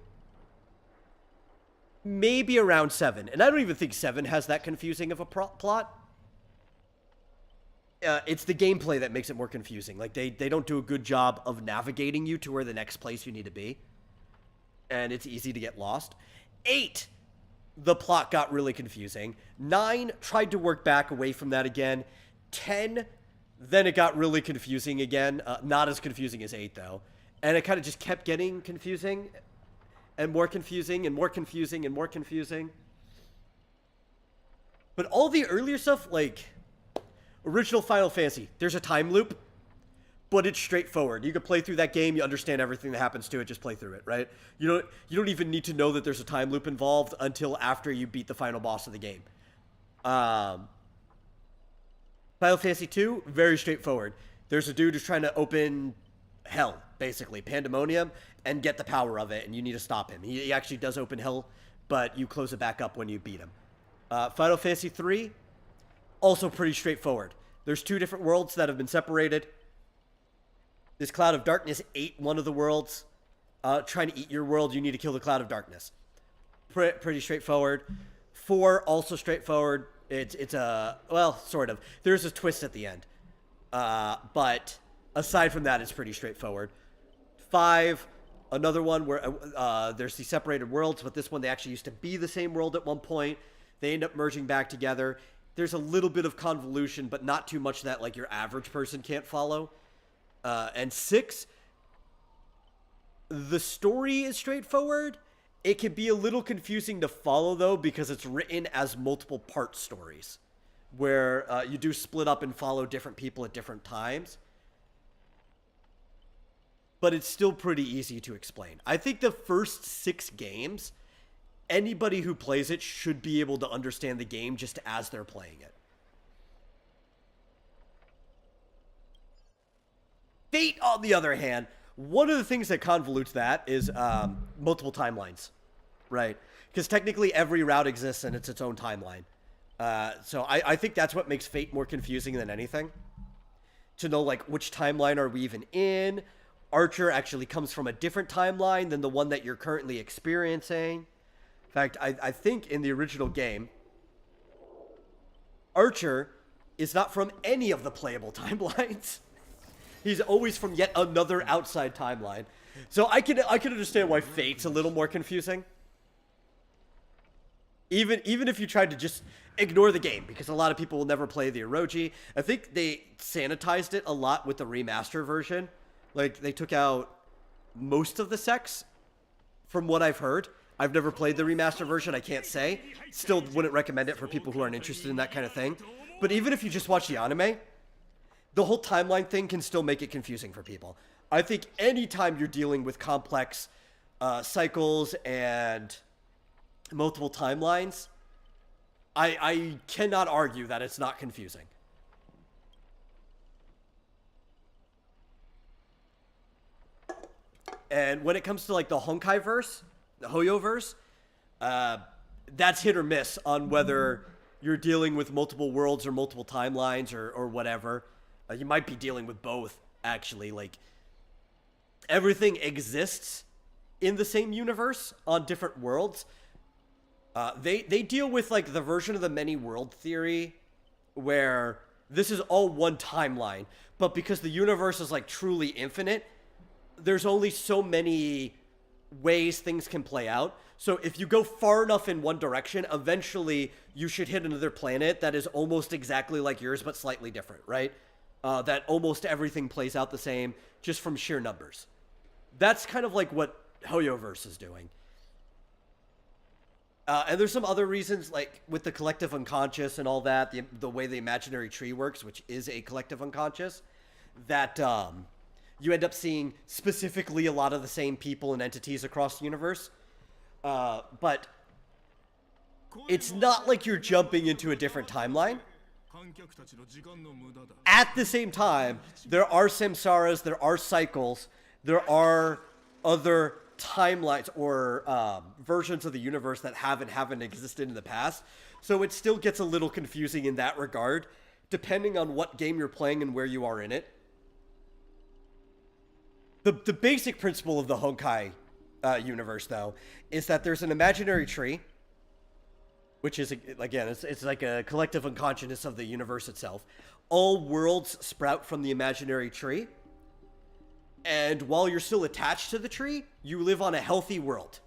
maybe around 7. And I don't even think 7 has that confusing of a plot. it's the gameplay that makes it more confusing. Like, they don't do a good job of navigating you to where the next place you need to be. And it's easy to get lost. 8, the plot got really confusing. 9, tried to work back away from that again. 10, then it got really confusing again. Not as confusing as 8, though. And it kind of just kept getting confusing. And more confusing, and more confusing, and more confusing. But all the earlier stuff, like original Final Fantasy, there's a time loop, but it's straightforward. You can play through that game, you understand everything that happens to it, just play through it, right? You don't even need to know that there's a time loop involved until after you beat the final boss of the game. Final Fantasy 2, very straightforward. There's a dude who's trying to open hell, basically, pandemonium, and get the power of it, and you need to stop him. He actually does open hell, but you close it back up when you beat him. Final Fantasy 3, also pretty straightforward. There's 2 different worlds that have been separated. This Cloud of Darkness ate one of the worlds. Trying to eat your world, you need to kill the Cloud of Darkness. Pretty straightforward. 4, also straightforward. It's a, well, sort of. There's a twist at the end. But aside from that, it's pretty straightforward. 5, another one where there's the separated worlds, but this one they actually used to be the same world at one point. They end up merging back together. There's a little bit of convolution, but not too much that like your average person can't follow. And 6, the story is straightforward. It can be a little confusing to follow, though, because it's written as multiple part stories, where you do split up and follow different people at different times. But it's still pretty easy to explain. I think the first 6 games, anybody who plays it should be able to understand the game just as they're playing it. Fate, on the other hand, one of the things that convolutes that is multiple timelines, right? Because technically every route exists and it's its own timeline. So I think that's what makes Fate more confusing than anything. To know, like, which timeline are we even in? Archer actually comes from a different timeline than the one that you're currently experiencing. In fact, I think in the original game, Archer is not from any of the playable timelines. He's always from yet another outside timeline. So I can understand why Fate's a little more confusing. Even if you tried to just ignore the game, because a lot of people will never play the Orochi. I think they sanitized it a lot with the remaster version. Like, they took out most of the sex, from what I've heard. I've never played the remaster version, I can't say. Still wouldn't recommend it for people who aren't interested in that kind of thing. But even if you just watch the anime, the whole timeline thing can still make it confusing for people. I think anytime you're dealing with complex cycles and multiple timelines, I cannot argue that it's not confusing. And when it comes to like the Honkai verse, the Hoyo verse, that's hit or miss on whether you're dealing with multiple worlds or multiple timelines or whatever. You might be dealing with both, actually. Like, everything exists in the same universe on different worlds. They deal with like the version of the many world theory where this is all one timeline, but because the universe is like truly infinite, there's only so many ways things can play out. So if you go far enough in one direction, eventually you should hit another planet that is almost exactly like yours, but slightly different, right? That almost everything plays out the same just from sheer numbers. That's kind of like what Hoyoverse is doing. And there's some other reasons, like with the collective unconscious and all that, the way the imaginary tree works, which is a collective unconscious, that you end up seeing specifically a lot of the same people and entities across the universe. But it's not like you're jumping into a different timeline. At the same time, there are samsaras, there are cycles, there are other timelines or versions of the universe that haven't existed in the past. So it still gets a little confusing in that regard, depending on what game you're playing and where you are in it. The basic principle of the Honkai universe, though, is that there's an imaginary tree which is, again, it's like a collective unconsciousness of the universe itself. All worlds sprout from the imaginary tree. And while you're still attached to the tree, you live on a healthy world.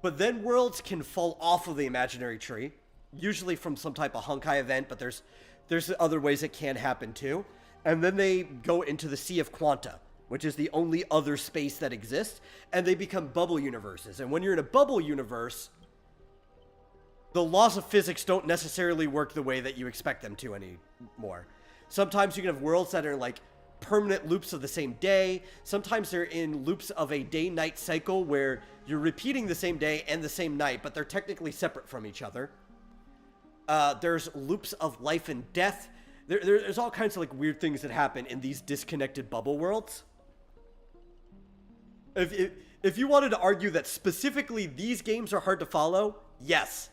But then worlds can fall off of the imaginary tree, usually from some type of Honkai event, but there's other ways it can happen too. And then they go into the Sea of Quanta, which is the only other space that exists, and they become bubble universes. And when you're in a bubble universe, the laws of physics don't necessarily work the way that you expect them to anymore. Sometimes you can have worlds that are like permanent loops of the same day. Sometimes they're in loops of a day-night cycle where you're repeating the same day and the same night, but they're technically separate from each other. There's loops of life and death. There's all kinds of like weird things that happen in these disconnected bubble worlds. If you wanted to argue that specifically these games are hard to follow, yes,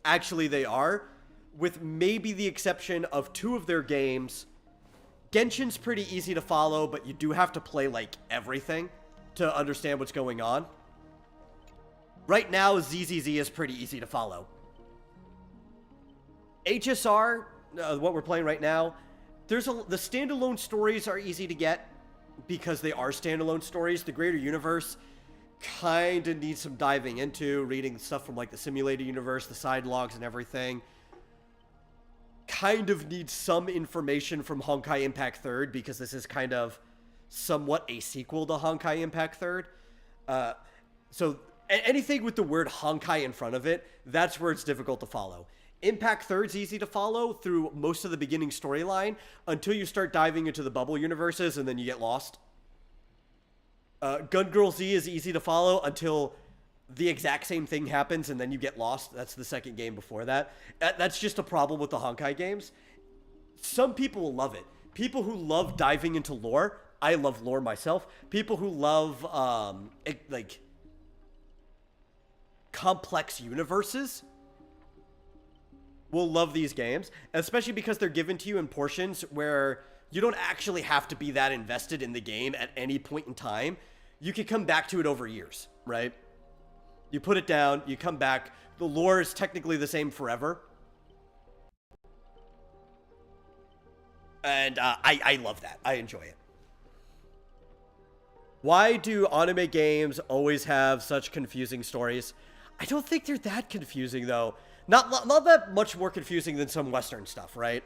actually they are, with maybe the exception of 2 of their games. Genshin's pretty easy to follow, but you do have to play like everything to understand what's going on. Right now, ZZZ is pretty easy to follow. HSR, what we're playing right now, the standalone stories are easy to get because they are standalone stories. The greater universe kind of needs some diving into, reading stuff from like the simulated universe, the side logs and everything. Kind of needs some information from Honkai Impact 3rd because this is kind of somewhat a sequel to Honkai Impact 3rd. So anything with the word Honkai in front of it, that's where it's difficult to follow. Impact 3rd's easy to follow through most of the beginning storyline until you start diving into the bubble universes and then you get lost. Gun Girl Z is easy to follow until the exact same thing happens and then you get lost. That's the second game before that. That's just a problem with the Honkai games. Some people will love it. People who love diving into lore. I love lore myself. People who love like complex universes will love these games, especially because they're given to you in portions where you don't actually have to be that invested in the game at any point in time. You can come back to it over years, right? You put it down, you come back. The lore is technically the same forever. And I love that. I enjoy it. Why do anime games always have such confusing stories? I don't think they're that confusing, though. Not that much more confusing than some Western stuff, right?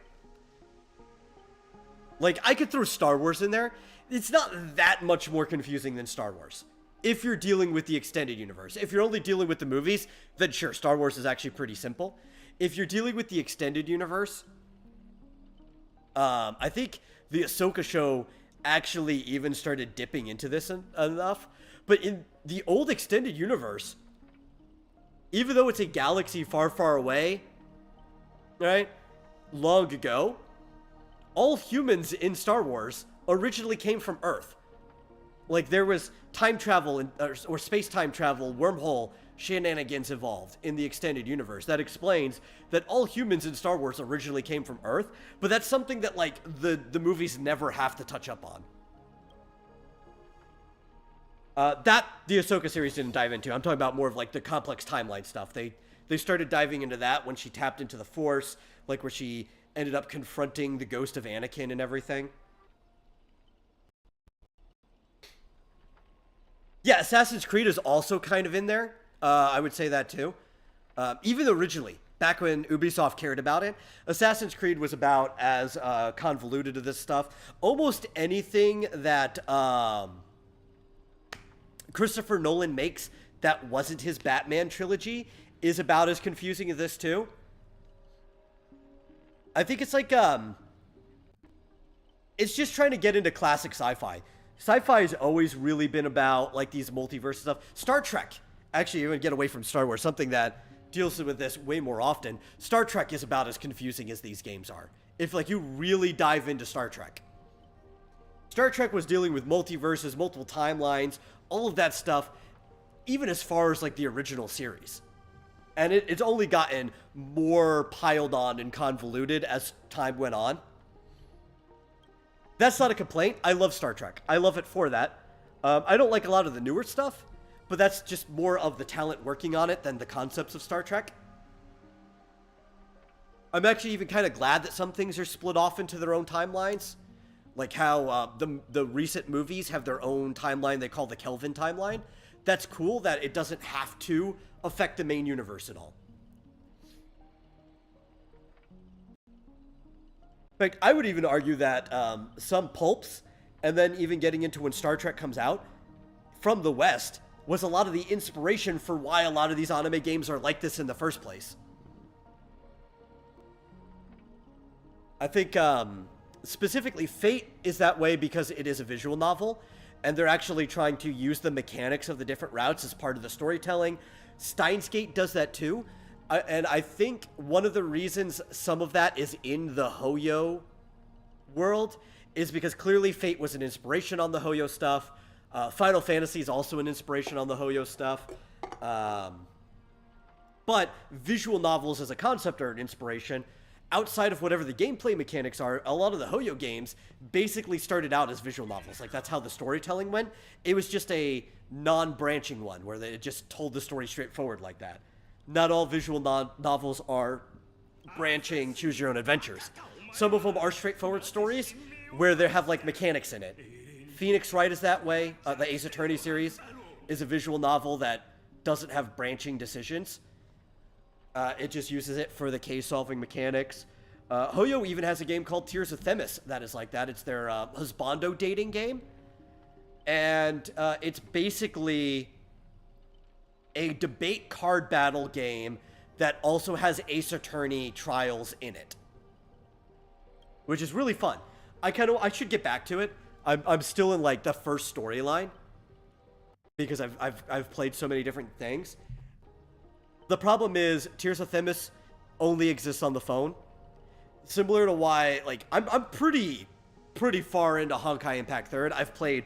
Like, I could throw Star Wars in there. It's not that much more confusing than Star Wars. If you're dealing with the extended universe. If you're only dealing with the movies, then sure, Star Wars is actually pretty simple. If you're dealing with the extended universe, I think the Ahsoka show actually even started dipping into this enough. But in the old extended universe, even though it's a galaxy far, far away, right, long ago, all humans in Star Wars originally came from Earth. Like, there was time travel or space-time travel, wormhole shenanigans involved in the extended universe. That explains that all humans in Star Wars originally came from Earth, but that's something that, like, the movies never have to touch up on. That the Ahsoka series didn't dive into. I'm talking about more of, like, the complex timeline stuff. They started diving into that when she tapped into the Force, like, where she ended up confronting the ghost of Anakin and everything. Yeah, Assassin's Creed is also kind of in there. I would say that too. Even originally, back when Ubisoft cared about it, Assassin's Creed was about as convoluted to this stuff. Almost anything that Christopher Nolan makes that wasn't his Batman trilogy is about as confusing as this too. I think it's like, it's just trying to get into classic sci-fi. Sci-fi has always really been about, like, these multiverse stuff. Star Trek, actually, you would get away from Star Wars, something that deals with this way more often. Star Trek is about as confusing as these games are. If, like, you really dive into Star Trek. Star Trek was dealing with multiverses, multiple timelines, all of that stuff, even as far as, like, the original series. And it's only gotten more piled on and convoluted as time went on. That's not a complaint. I love Star Trek. I love it for that. I don't like a lot of the newer stuff, but that's just more of the talent working on it than the concepts of Star Trek. I'm actually even kind of glad that some things are split off into their own timelines. Like how the recent movies have their own timeline they call the Kelvin timeline. That's cool that it doesn't have to affect the main universe at all. In fact, I would even argue that some pulps, and then even getting into when Star Trek comes out, from the West, was a lot of the inspiration for why a lot of these anime games are like this in the first place. I think specifically Fate is that way because it is a visual novel, and they're actually trying to use the mechanics of the different routes as part of the storytelling. Steins Gate does that too, and I think one of the reasons some of that is in the Hoyo world is because clearly Fate was an inspiration on the Hoyo stuff. Final Fantasy is also an inspiration on the Hoyo stuff. But visual novels as a concept are an inspiration. Outside of whatever the gameplay mechanics are, a lot of the Hoyo games basically started out as visual novels. Like, that's how the storytelling went. It was just a non-branching one where they just told the story straightforward like that. Not all visual novels are branching, choose-your-own adventures. Some of them are straightforward stories where they have, like, mechanics in it. Phoenix Wright is that way. The Ace Attorney series is a visual novel that doesn't have branching decisions. It just uses it for the case-solving mechanics. Hoyo even has a game called Tears of Themis that is like that. It's their husbando dating game. And it's basically a debate card battle game that also has Ace Attorney trials in it, which is really fun. I should get back to it. I'm still in like the first storyline because I've played so many different things. The problem is Tears of Themis only exists on the phone. Similar to why, like, I'm pretty far into Honkai Impact 3rd. I've played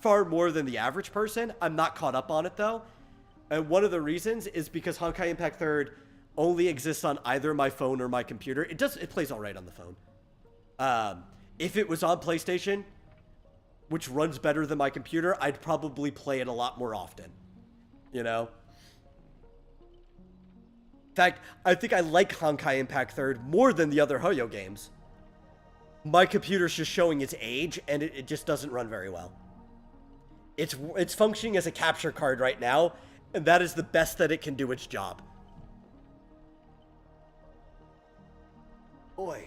far more than the average person. I'm not caught up on it though. And one of the reasons is because Honkai Impact 3rd only exists on either my phone or my computer. It plays all right on the phone. If it was on PlayStation, which runs better than my computer, I'd probably play it a lot more often. You know? In fact, I think I like Honkai Impact 3rd more than the other Hoyo games. My computer's just showing its age, and it just doesn't run very well. It's functioning as a capture card right now, and that is the best that it can do its job. Boy.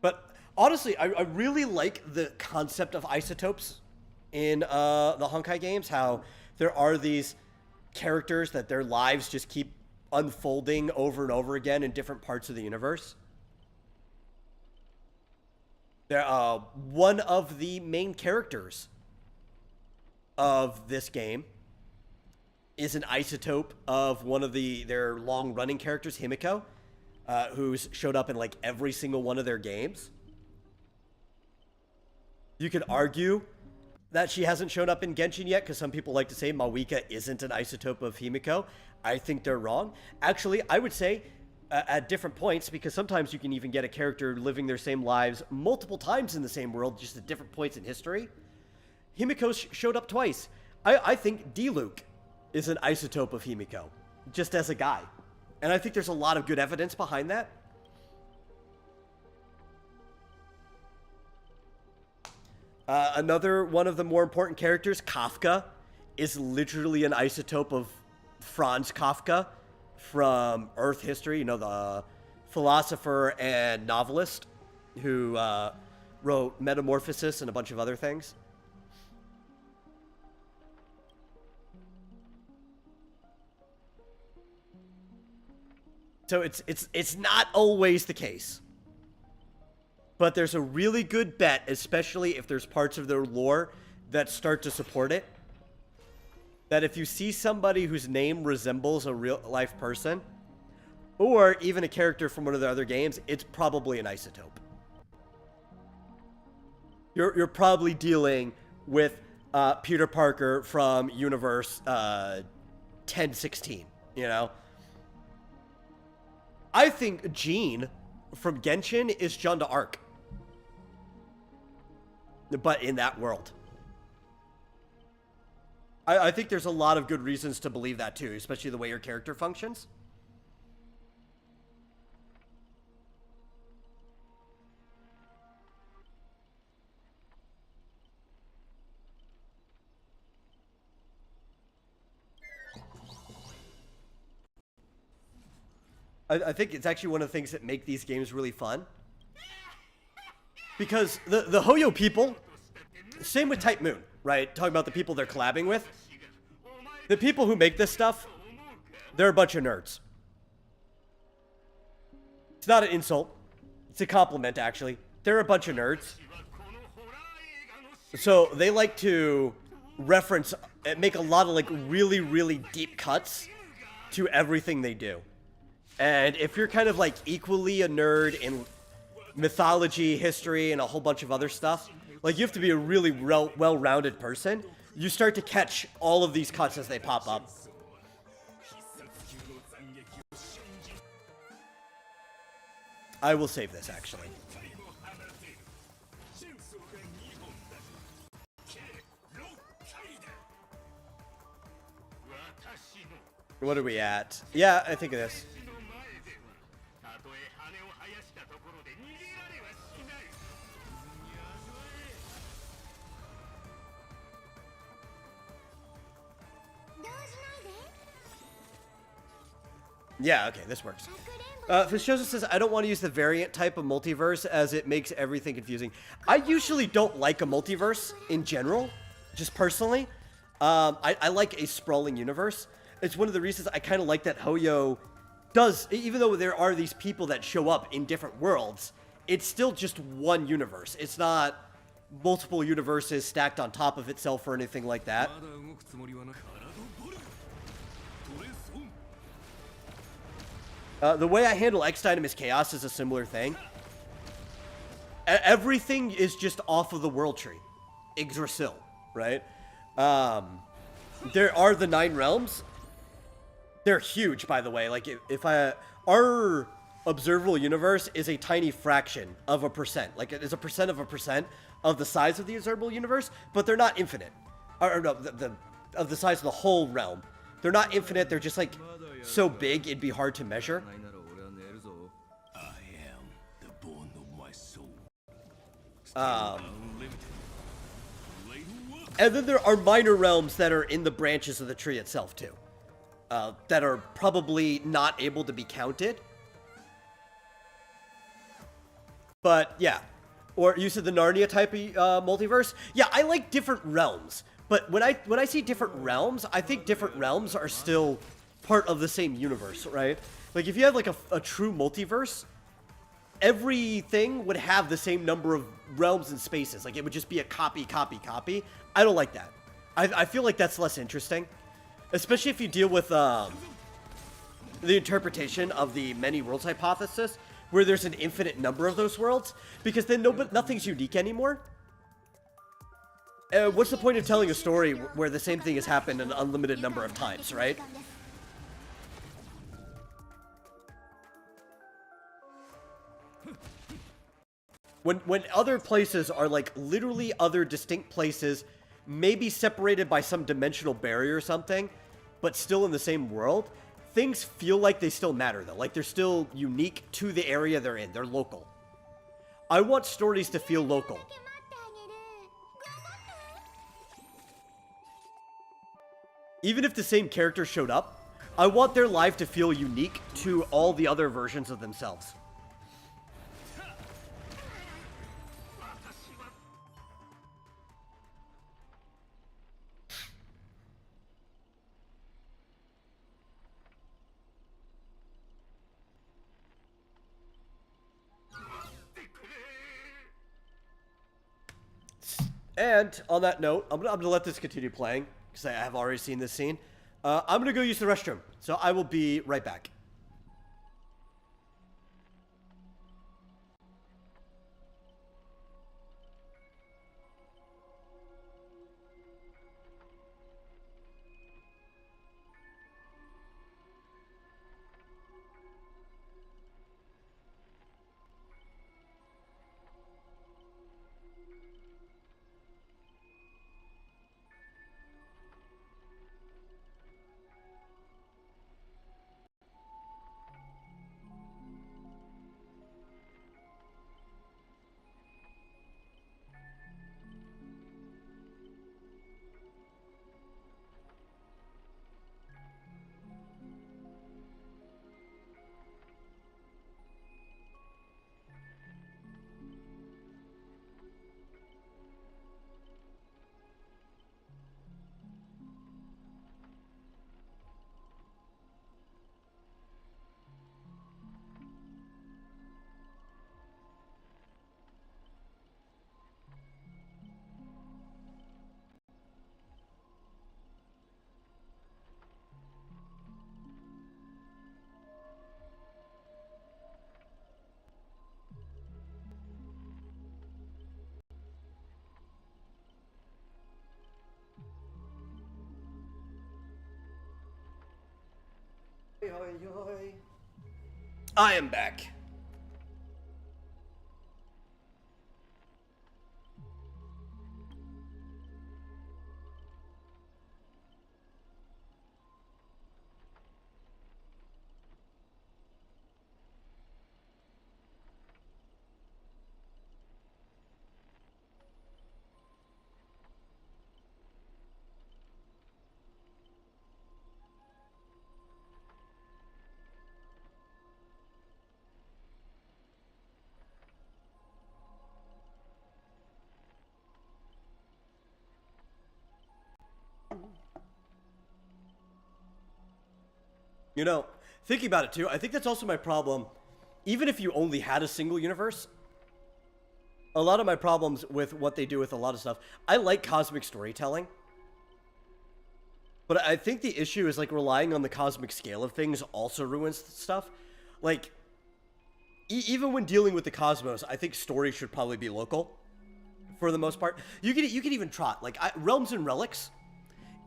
But honestly, I really like the concept of isotopes in the Honkai games. How there are these characters that their lives just keep unfolding over and over again in different parts of the universe. One of the main characters of this game is an isotope of one of their long-running characters, Himiko. Who's showed up in like every single one of their games. You could argue that she hasn't shown up in Genshin yet because some people like to say Mawika isn't an isotope of Himiko. I think they're wrong. Actually, I would say at different points, because sometimes you can even get a character living their same lives multiple times in the same world, just at different points in history. Himiko showed up twice. I think Diluc is an isotope of Himiko, just as a guy. And I think there's a lot of good evidence behind that. Another one of the more important characters, Kafka, is literally an isotope of Franz Kafka from Earth history. You know, the philosopher and novelist who wrote Metamorphosis and a bunch of other things. So it's not always the case. But there's a really good bet, especially if there's parts of their lore that start to support it, that if you see somebody whose name resembles a real-life person, or even a character from one of the other games, it's probably an isotope. You're probably dealing with Peter Parker from Universe 1016, you know? I think Jean from Genshin is Jeanne d'Arc. but in that world. I think there's a lot of good reasons to believe that too, especially the way your character functions. I think it's actually one of the things that make these games really fun. Because the Hoyo people, same with Type Moon, right? Talking about the people they're collabing with. The people who make this stuff, they're a bunch of nerds. It's not an insult. It's a compliment, actually. They're a bunch of nerds. So they like to reference, make a lot of like really, really deep cuts to everything they do. And if you're kind of like equally a nerd in mythology, history, and a whole bunch of other stuff, like you have to be a really well-rounded person. You start to catch all of these cuts as they pop up. I will save this, actually. What are we at? Yeah, I think of this. Yeah, okay, this works. Fishosa says, I don't want to use the variant type of multiverse as it makes everything confusing. I usually don't like a multiverse in general, just personally. I like a sprawling universe. It's one of the reasons I kind of like that Hoyo does, even though there are these people that show up in different worlds, it's still just one universe. It's not multiple universes stacked on top of itself or anything like that. The way I handle X Dynamis Chaos is a similar thing. Everything is just off of the world tree. Yggdrasil, right? There are the 9 realms. They're huge, by the way. Like, our observable universe is a tiny fraction of a percent. Like, it is a percent of the size of the observable universe, but they're not infinite. Or no, of the size of the whole realm. They're not infinite, they're just, like, so big it'd be hard to measure. And then there are minor realms that are in the branches of the tree itself, too. That are probably not able to be counted. But, yeah. Or you said the Narnia type of multiverse? Yeah, I like different realms. But when I see different realms, I think different realms are still part of the same universe, right? Like, if you had, like, a true multiverse, everything would have the same number of realms and spaces. Like, it would just be a copy. I don't like that. I feel like that's less interesting. Especially if you deal with the interpretation of the many worlds hypothesis, where there's an infinite number of those worlds, because then nothing's unique anymore. What's the point of telling a story where the same thing has happened an unlimited number of times, right? When other places are like literally other distinct places, maybe separated by some dimensional barrier or something, but still in the same world, things feel like they still matter though. Like they're still unique to the area they're in. They're local. I want stories to feel local. Even if the same character showed up, I want their life to feel unique to all the other versions of themselves. And on that note, I'm gonna let this continue playing because I have already seen this scene. I'm gonna go use the restroom, so I will be right back. I am back. You know, thinking about it too, I think that's also my problem. Even if you only had a single universe, a lot of my problems with what they do with a lot of stuff, I like cosmic storytelling. But I think the issue is like relying on the cosmic scale of things also ruins stuff. Like, even when dealing with the cosmos, I think story should probably be local for the most part. You could even trot. Like, Realms and Relics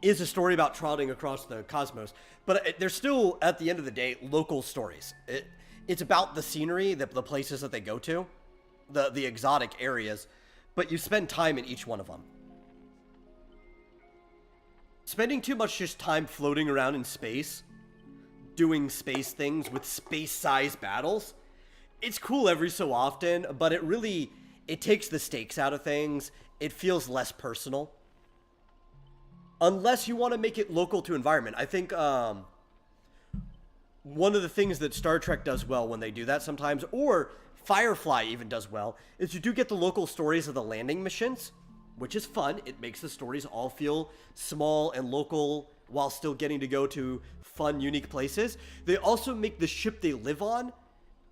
is a story about trotting across the cosmos, but they're still, at the end of the day, local stories. It's about the scenery, the places that they go to, the exotic areas, but you spend time in each one of them. Spending too much just time floating around in space, doing space things with space-sized battles, it's cool every so often, but it takes the stakes out of things. It feels less personal. Unless you want to make it local to environment. I think one of the things that Star Trek does well when they do that sometimes, or Firefly even does well, is you do get the local stories of the landing missions, which is fun. It makes the stories all feel small and local while still getting to go to fun, unique places. They also make the ship they live on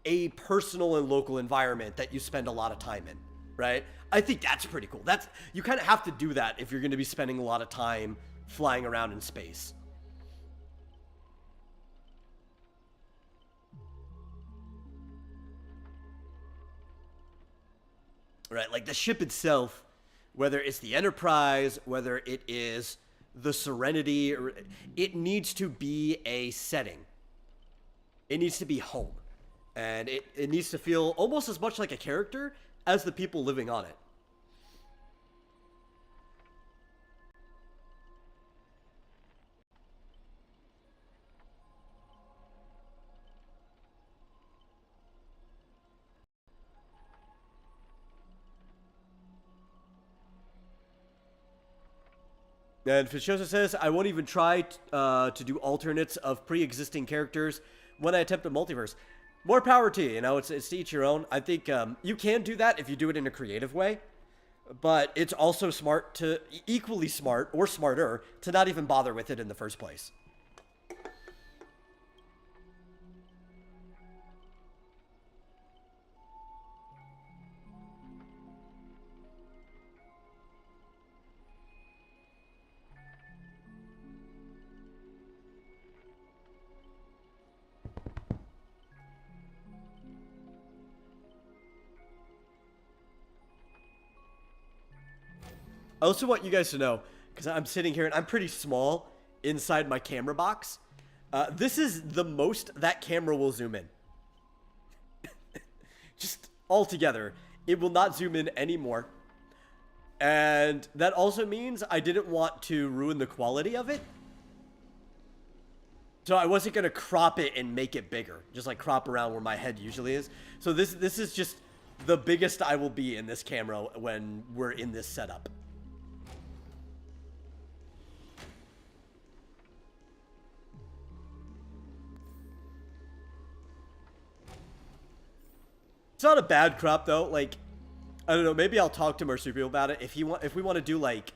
a personal and local environment that you spend a lot of time in, right? I think that's pretty cool. You kind of have to do that if you're going to be spending a lot of time flying around in space. Right, like the ship itself, whether it's the Enterprise, whether it is the Serenity, it needs to be a setting. It needs to be home. And it needs to feel almost as much like a character as the people living on it. And Fishosa says, I won't even try to do alternates of pre-existing characters when I attempt a multiverse. More power to you, you know, it's to each your own. I think you can do that if you do it in a creative way, but it's also equally smart or smarter to not even bother with it in the first place. I also want you guys to know, because I'm sitting here and I'm pretty small inside my camera box. This is the most that camera will zoom in. Just altogether. It will not zoom in anymore. And that also means I didn't want to ruin the quality of it. So I wasn't going to crop it and make it bigger. Just like crop around where my head usually is. So this is just the biggest I will be in this camera when we're in this setup. It's not a bad crop though. Like, I don't know. Maybe I'll talk to Marsupial about it. If we want to do like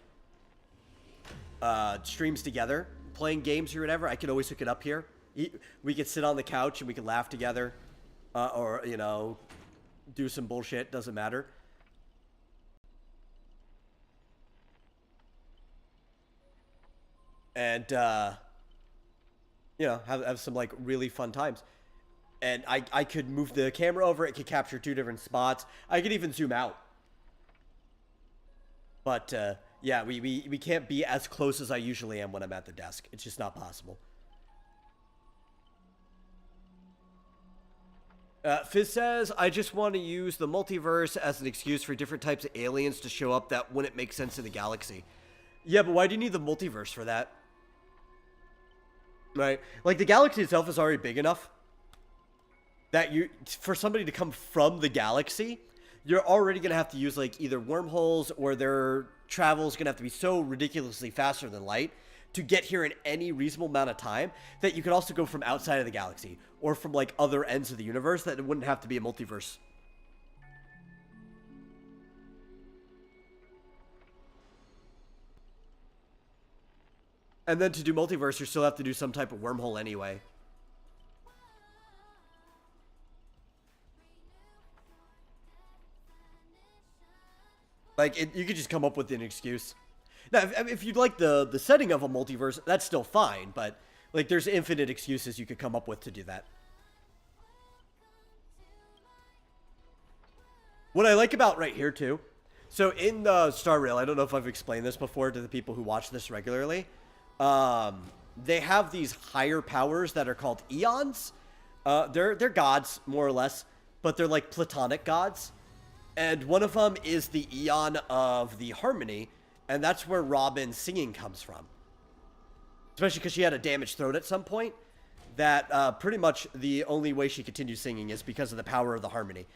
streams together, playing games or whatever, I could always hook it up here. We could sit on the couch and we could laugh together, or you know, do some bullshit. Doesn't matter. And you know, have some like really fun times. And I could move the camera over. It could capture 2 different spots. I could even zoom out. But, yeah, we can't be as close as I usually am when I'm at the desk. It's just not possible. Fizz says, I just want to use the multiverse as an excuse for different types of aliens to show up that wouldn't make sense in the galaxy. Yeah, but why do you need the multiverse for that? Right? Like, the galaxy itself is already big enough that for somebody to come from the galaxy, you're already going to have to use, like, either wormholes or their travel is going to have to be so ridiculously faster than light to get here in any reasonable amount of time that you could also go from outside of the galaxy or from, like, other ends of the universe that it wouldn't have to be a multiverse. And then to do multiverse, you still have to do some type of wormhole anyway. Like, you could just come up with an excuse. Now, if you'd like the setting of a multiverse, that's still fine, but, like, there's infinite excuses you could come up with to do that. What I like about right here, too, so in the Star Rail, I don't know if I've explained this before to the people who watch this regularly, they have these higher powers that are called eons. They're gods, more or less, but they're like platonic gods. And one of them is the eon of the harmony, and that's where Robin's singing comes from. Especially because she had a damaged throat at some point, that pretty much the only way she continues singing is because of the power of the harmony.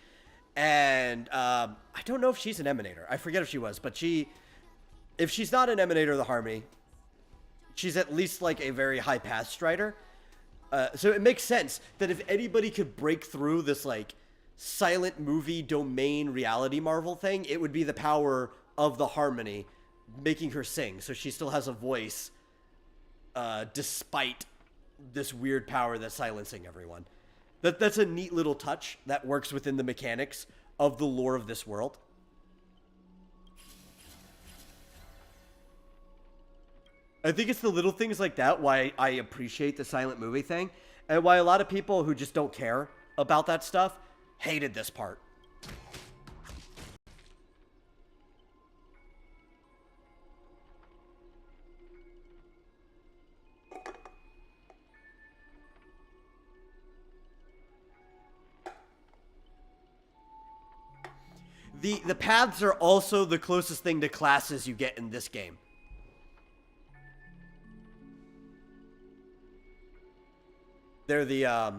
And I don't know if she's an emanator. I forget if she was, but if she's not an emanator of the harmony, she's at least like a very high path strider. So it makes sense that if anybody could break through this like silent movie domain reality Marvel thing, it would be the power of the harmony making her sing. So she still has a voice despite this weird power that's silencing everyone. That's a neat little touch that works within the mechanics of the lore of this world. I think it's the little things like that why I appreciate the silent movie thing, and why a lot of people who just don't care about that stuff hated this part. The paths are also the closest thing to classes you get in this game. They're the,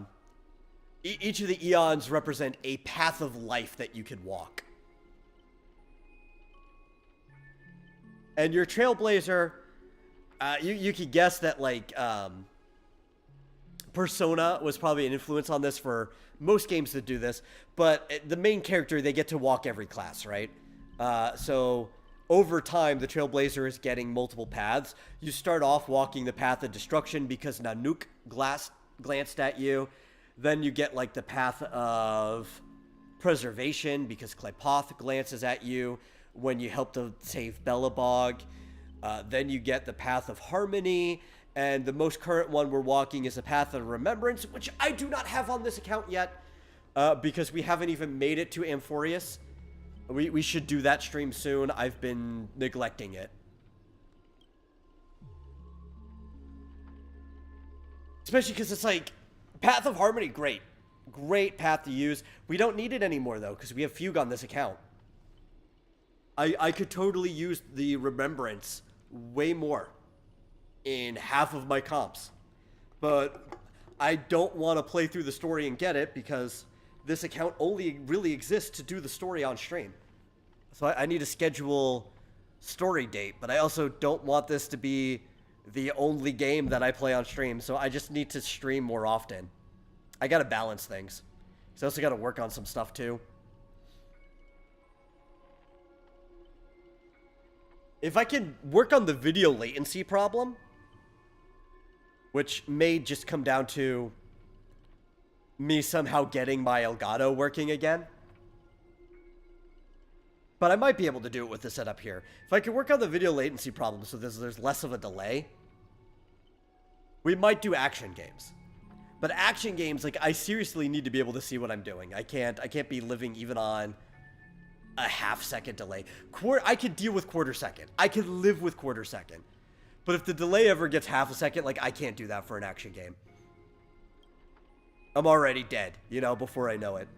each of the eons represent a path of life that you can walk. And your Trailblazer, you could guess that, like, Persona was probably an influence on this for most games that do this, but the main character, they get to walk every class, right? So over time, the Trailblazer is getting multiple paths. You start off walking the path of destruction because Nanook glanced at you. Then you get like the path of preservation because Klepoth glances at you when you help to save Bellabog. Then you get the path of harmony, and the most current one we're walking is the path of remembrance, which I do not have on this account yet because we haven't even made it to Amphorius. We should do that stream soon. I've been neglecting it. Especially because it's like, Path of Harmony, great. Great path to use. We don't need it anymore, though, because we have Fugue on this account. I could totally use the Remembrance way more in half of my comps. But I don't want to play through the story and get it, because this account only really exists to do the story on stream. So I need to schedule story date, but I also don't want this to be the only game that I play on stream, so I just need to stream more often. I gotta balance things. So I also gotta work on some stuff too. If I can work on the video latency problem, which may just come down to me somehow getting my Elgato working again, but I might be able to do it with the setup here. If I can work on the video latency problem so there's less of a delay, we might do action games. But action games, like, I seriously need to be able to see what I'm doing. I can't be living even on a half-second delay. I could deal with quarter second. I could live with quarter second. But if the delay ever gets half a second, like, I can't do that for an action game. I'm already dead, you know, before I know it.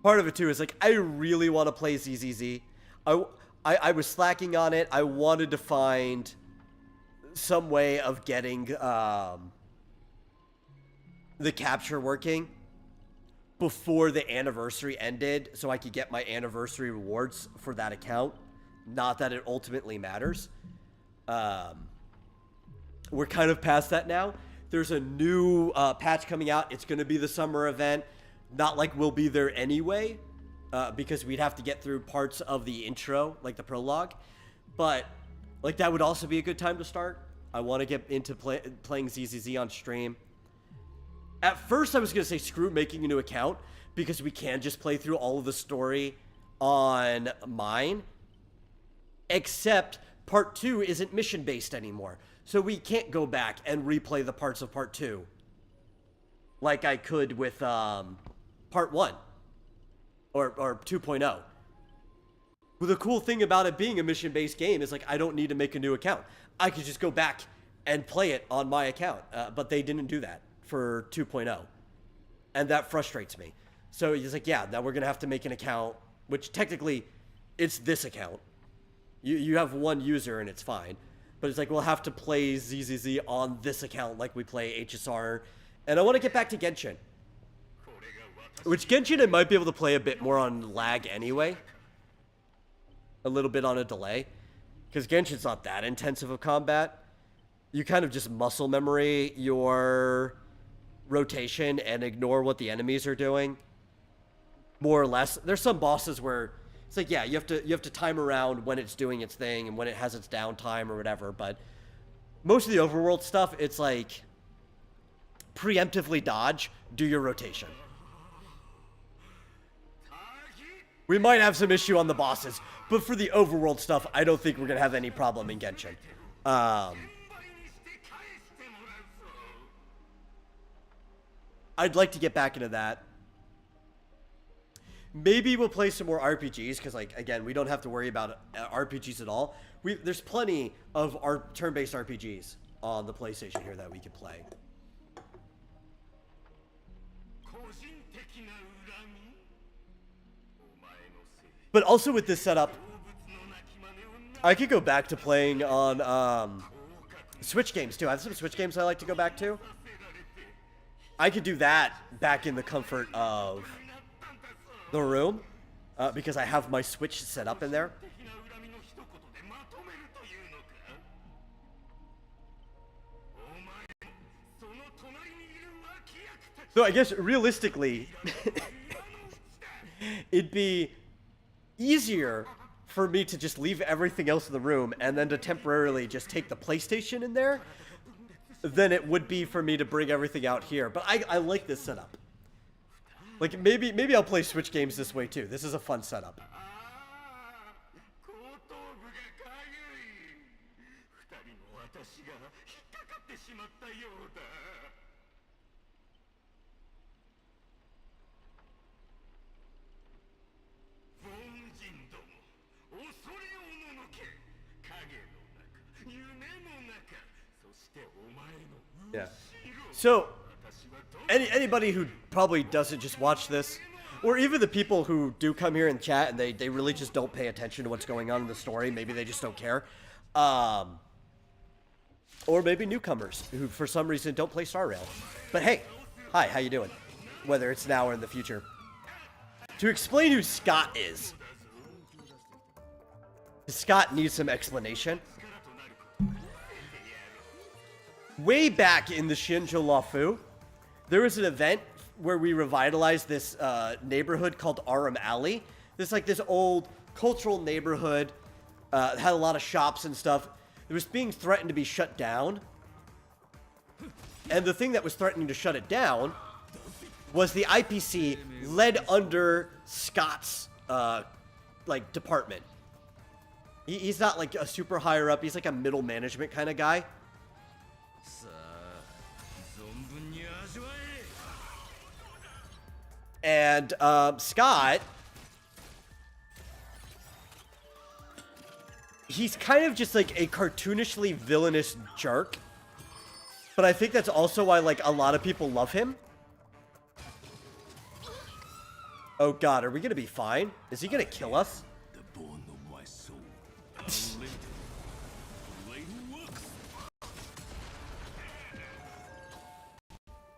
Part of it too is like, I really want to play ZZZ. I was slacking on it. I wanted to find some way of getting the capture working before the anniversary ended so I could get my anniversary rewards for that account. Not that it ultimately matters. We're kind of past that now. There's a new patch coming out. It's going to be the summer event. Not like we'll be there anyway, because we'd have to get through parts of the intro, like the prologue. But like that would also be a good time to start. I want to get into playing ZZZ on stream. At first, I was going to say screw making a new account because we can just play through all of the story on mine. Except part 2 isn't mission-based anymore. So we can't go back and replay the parts of part 2 like I could with part 1 or 2.0. Well, the cool thing about it being a mission-based game is like I don't need to make a new account. I could just go back and play it on my account. But they didn't do that for 2.0. And that frustrates me. So he's like, yeah, now we're going to have to make an account, which technically it's this account. You have one user and it's fine. But it's like, we'll have to play ZZZ on this account like we play HSR. And I want to get back to Genshin. Which Genshin I might be able to play a bit more on lag anyway. A little bit on a delay. Because Genshin's not that intensive of combat. You kind of just muscle memory your rotation and ignore what the enemies are doing. More or less. There's some bosses where it's like, yeah, you have to time around when it's doing its thing and when it has its downtime or whatever. But most of the overworld stuff, it's like preemptively dodge, do your rotation. We might have some issue on the bosses, but for the overworld stuff, I don't think we're going to have any problem in Genshin. I'd like to get back into that. Maybe we'll play some more RPGs, because, like, again, we don't have to worry about RPGs at all. There's plenty of turn-based RPGs on the PlayStation here that we could play. But also with this setup, I could go back to playing on Switch games, too. I have some Switch games I like to go back to. I could do that back in the comfort of the room, because I have my Switch set up in there. So I guess realistically, it'd be easier for me to just leave everything else in the room and then to temporarily just take the PlayStation in there than it would be for me to bring everything out here. But I like this setup. Like, maybe I'll play Switch games this way, too. This is a fun setup. Yeah. So, anybody who probably doesn't just watch this, or even the people who do come here and chat and they really just don't pay attention to what's going on in the story, maybe they just don't care, or maybe newcomers who for some reason don't play Star Rail. But hey, hi, how you doing? Whether it's now or in the future. To explain who Scott is, Scott needs some explanation. Way back in the Shinjo Lafu, there was an event where we revitalized this neighborhood called Aram Alley. This old cultural neighborhood, had a lot of shops and stuff. It was being threatened to be shut down. And the thing that was threatening to shut it down was the IPC led under Scott's department. He's not like a super higher up. He's like a middle management kind of guy. And Scott he's kind of just like a cartoonishly villainous jerk. But I think that's also why, like, a lot of people love him. Oh god, are we gonna be fine? Is he gonna kill us? The bone of my soul.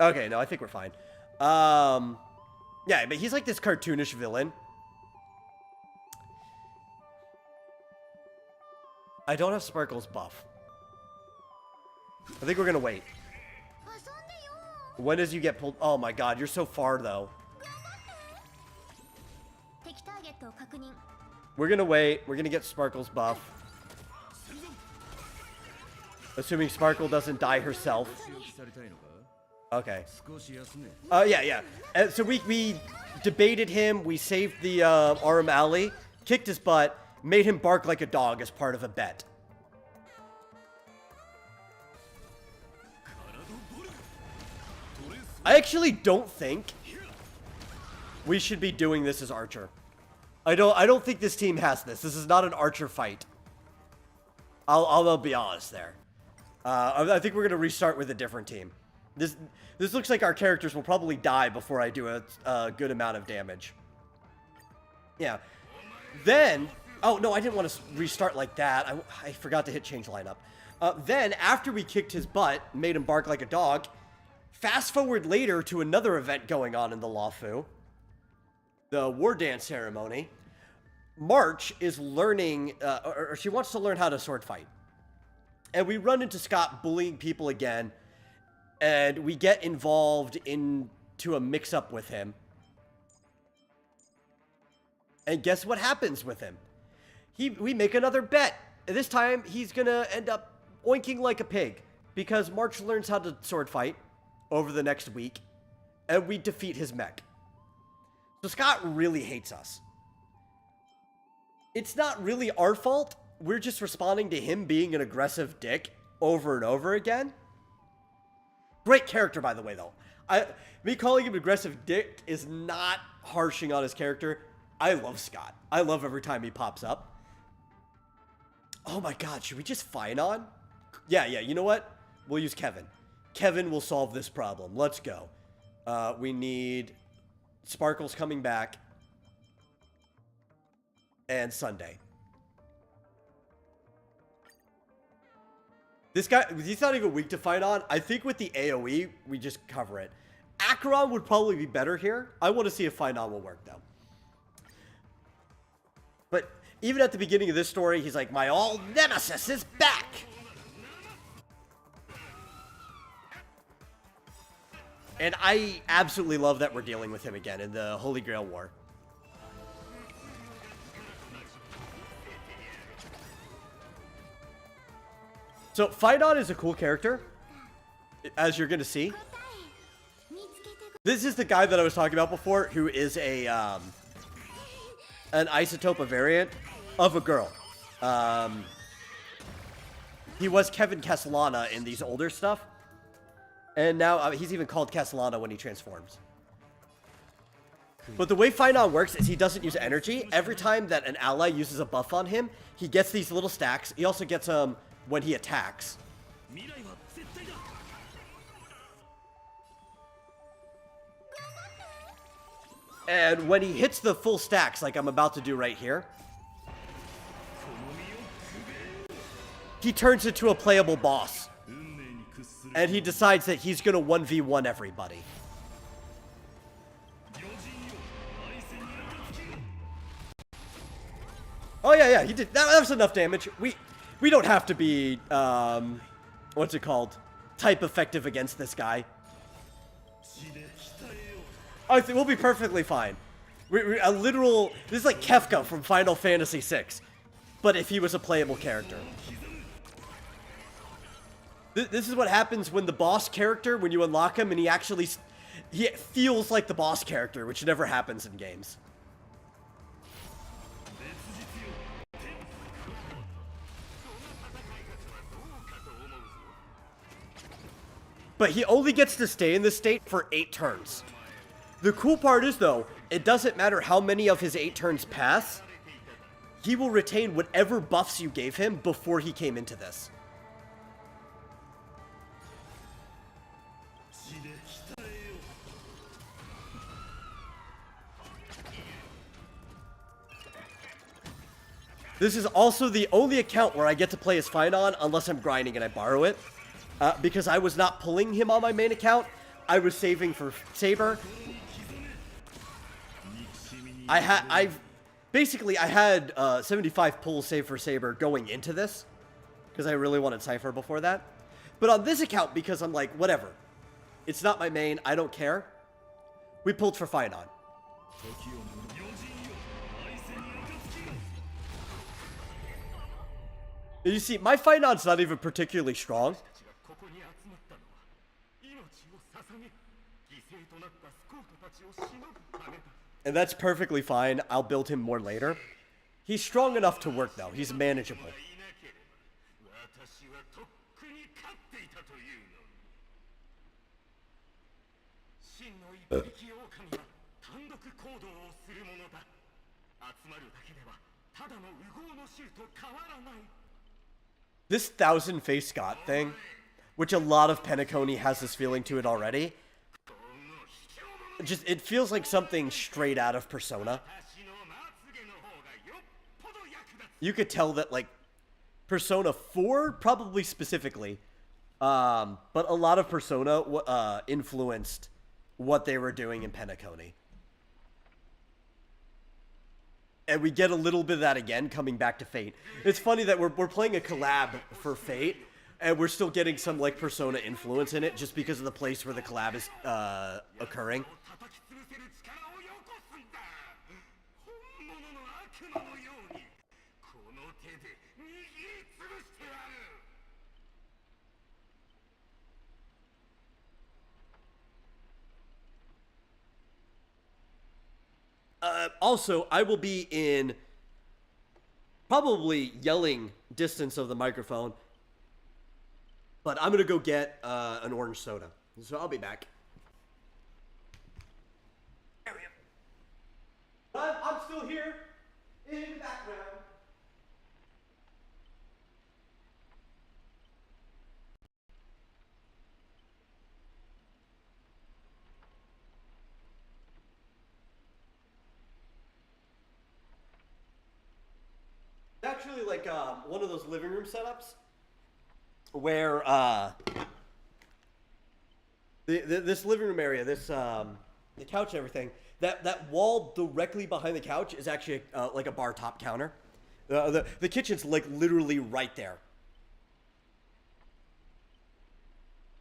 Okay, no, I think we're fine. Yeah, but he's like this cartoonish villain. I don't have Sparkle's buff. I think we're gonna wait. When does you get pulled? Oh my god, you're so far though. We're gonna wait. We're gonna get Sparkle's buff. Assuming Sparkle doesn't die herself. Okay. Yeah. And so we debated him. We saved the arm alley, kicked his butt, made him bark like a dog as part of a bet. I actually don't think we should be doing this as Archer. I don't think this team has this. This is not an Archer fight. I'll be honest there. I think we're gonna restart with a different team. This looks like our characters will probably die before I do a good amount of damage. Yeah. Then, oh no, I didn't want to restart like that. I forgot to hit change lineup. Then after we kicked his butt, made him bark like a dog. Fast forward later to another event going on in the Lawfu, the war dance ceremony. March is learning, or she wants to learn how to sword fight. And we run into Scott bullying people again, and we get involved into a mix-up with him. And guess what happens with him? We make another bet. And this time, he's gonna end up oinking like a pig, because March learns how to sword fight over the next week, and we defeat his mech. So Scott really hates us. It's not really our fault. We're just responding to him being an aggressive dick over and over again. Great character, by the way, though. Me calling him an aggressive dick is not harshing on his character. I love Scott. I love every time he pops up. Oh my god, should we just fight on? Yeah, you know what? We'll use Kevin. Kevin will solve this problem. Let's go. We need Sparkles coming back. And Sunday. This guy, he's not even weak to fight on. I think with the AoE, we just cover it. Acheron would probably be better here. I want to see if fight on will work, though. But even at the beginning of this story, he's like, my old nemesis is back! And I absolutely love that we're dealing with him again in the Holy Grail War. So, Phaidon is a cool character, as you're going to see. This is the guy that I was talking about before, who is an isotope, a variant of a girl. He was Kevin Castellana in these older stuff. And now he's even called Castellana when he transforms. But the way Phaidon works is he doesn't use energy. Every time that an ally uses a buff on him, he gets these little stacks. He also gets them when he attacks. And when he hits the full stacks, like I'm about to do right here, he turns into a playable boss. And he decides that he's going to 1v1 everybody. Oh, yeah, he did. That was enough damage. We don't have to be, what's it called? Type effective against this guy. I think we'll be perfectly fine. We're a literal, this is like Kefka from Final Fantasy VI. But if he was a playable character. This is what happens when the boss character, when you unlock him and he feels like the boss character, which never happens in games. But he only gets to stay in this state for 8 turns. The cool part is, though, it doesn't matter how many of his 8 turns pass. he will retain whatever buffs you gave him before he came into this. This is also the only account where I get to play as Finon unless I'm grinding and I borrow it. Because I was not pulling him on my main account. I was saving for Saber. I had 75 pulls saved for Saber going into this. Because I really wanted Cypher before that. But on this account, because I'm like, whatever. It's not my main, I don't care. We pulled for Finon. You see, my Finon's not even particularly strong. And that's perfectly fine. I'll build him more later. He's strong enough to work, though. He's manageable. This 1000-face Scott thing, which a lot of Penacony has this feeling to it already, it feels like something straight out of Persona. You could tell that, like, Persona 4, probably specifically, but a lot of Persona influenced what they were doing in Penacony. And we get a little bit of that again coming back to Fate. It's funny that we're playing a collab for Fate, and we're still getting some, like, Persona influence in it just because of the place where the collab is occurring. Also, I will be in probably yelling distance of the microphone, but I'm going to go get an orange soda. So I'll be back. I'm still here in the background. Actually, like, one of those living room setups where, this living room area, the couch and everything, that wall directly behind the couch is actually, like a bar top counter. The kitchen's, like, literally right there.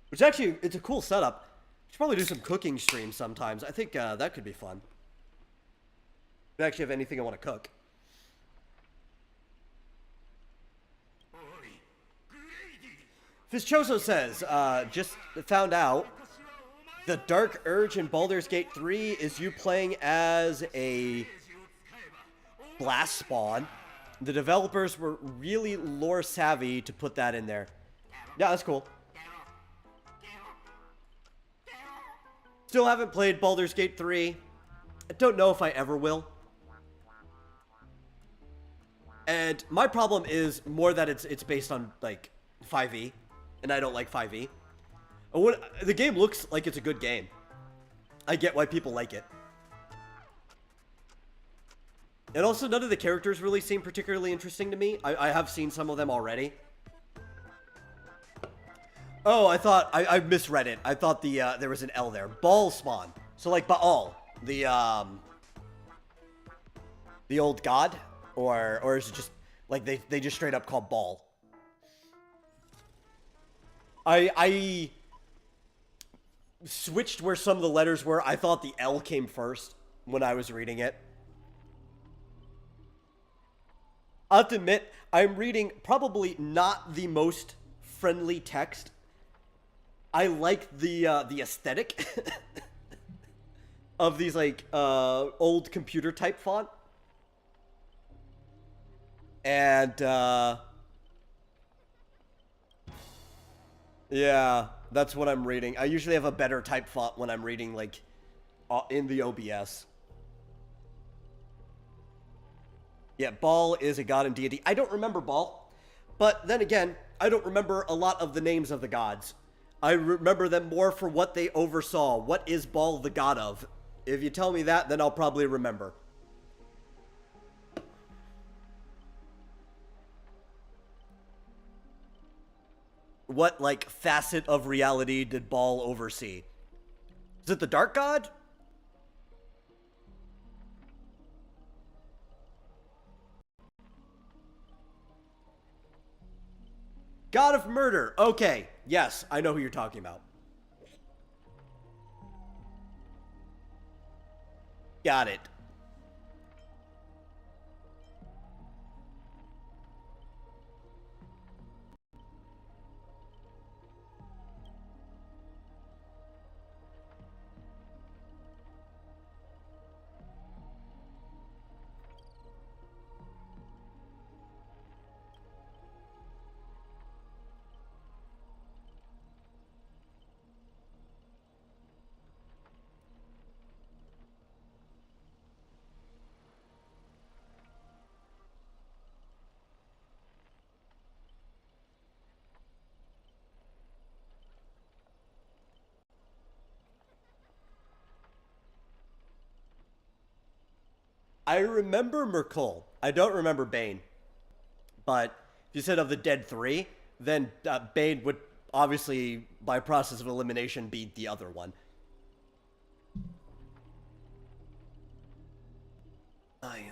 Which actually, it's a cool setup. Should probably do some cooking streams sometimes. I think, that could be fun. If I actually have anything I want to cook. Fischoso says, just found out the Dark Urge in Baldur's Gate 3 is you playing as a blast spawn. The developers were really lore savvy to put that in there. Yeah, that's cool. Still haven't played Baldur's Gate 3. I don't know if I ever will. And my problem is more that it's based on, like, 5e. And I don't like 5e. The game looks like it's a good game. I get why people like it. And also, none of the characters really seem particularly interesting to me. I have seen some of them already. Oh, I thought... I misread it. I thought there was an L there. Baal spawn. So, like, Baal. The old god? Or is it just... Like, they just straight up call Baal. I switched where some of the letters were. I thought the L came first when I was reading it. I have to admit, I'm reading probably not the most friendly text. I like the aesthetic of these, like, old computer type font. And, yeah, that's what I'm reading. I usually have a better type font when I'm reading, like, in the OBS. Yeah, Baal is a god in D&D. I don't remember Baal, but then again, I don't remember a lot of the names of the gods. I remember them more for what they oversaw. What is Baal the god of? If you tell me that, then I'll probably remember. What, like, facet of reality did Baal oversee? Is it the Dark God? God of Murder. Okay. Yes, I know who you're talking about. Got it. I remember Merkul. I don't remember Bane. But if you said of the Dead Three, then Bane would obviously, by process of elimination, be the other one. I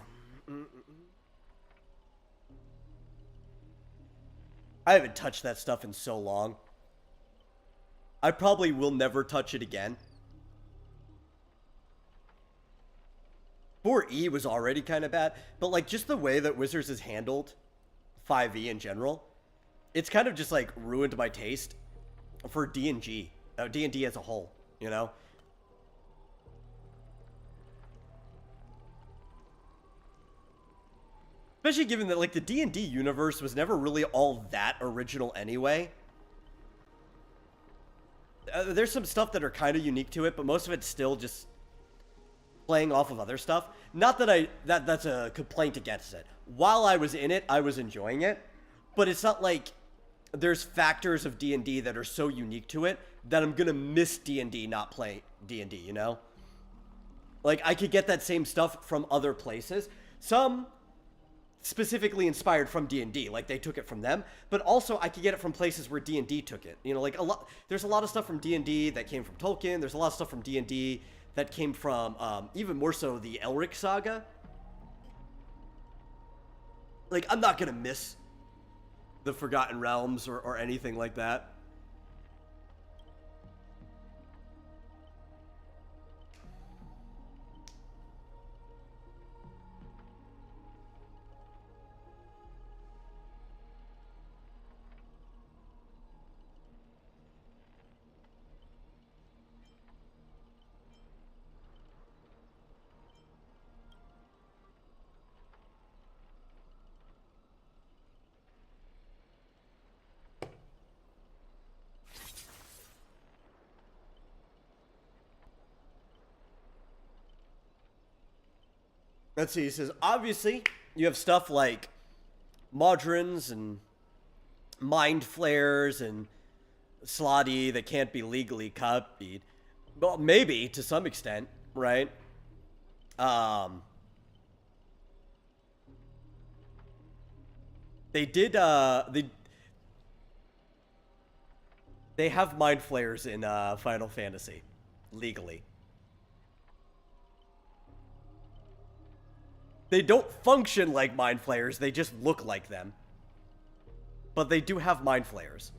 haven't touched that stuff in so long. I probably will never touch it again. 4E was already kind of bad, but like just the way that Wizards has handled 5E in general, it's kind of just like ruined my taste for D&D as a whole, you know? Especially given that like the D&D universe was never really all that original anyway. There's some stuff that are kind of unique to it, but most of it's still just playing off of other stuff. Not that that's a complaint against it. While I was in it, I was enjoying it, but it's not like there's factors of D&D that are so unique to it that I'm gonna miss D&D not play D&D, you know? Like, I could get that same stuff from other places. Some specifically inspired from D&D, like they took it from them, but also I could get it from places where D&D took it. You know, like there's a lot of stuff from D&D that came from Tolkien. There's a lot of stuff from D&D that came from, even more so, the Elric saga. Like, I'm not gonna miss the Forgotten Realms or anything like that. Let's see, he says, obviously, you have stuff like Modrons and Mind Flayers and Slotty that can't be legally copied. Well, maybe, to some extent, right? They did, they have Mind Flayers in, Final Fantasy, legally. They don't function like Mind Flayers, they just look like them. But they do have Mind Flayers.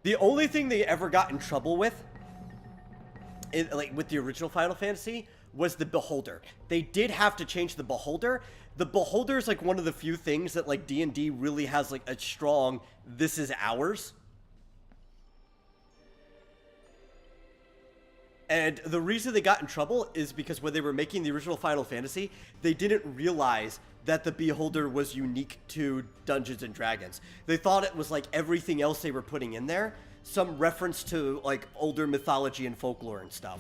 The only thing they ever got in trouble with, like with the original Final Fantasy, was the Beholder. They did have to change the Beholder. The Beholder is like one of the few things that like D&D really has like a strong, this is ours. And the reason they got in trouble is because when they were making the original Final Fantasy, they didn't realize that the Beholder was unique to Dungeons and Dragons. They thought it was like everything else they were putting in there, some reference to like older mythology and folklore and stuff.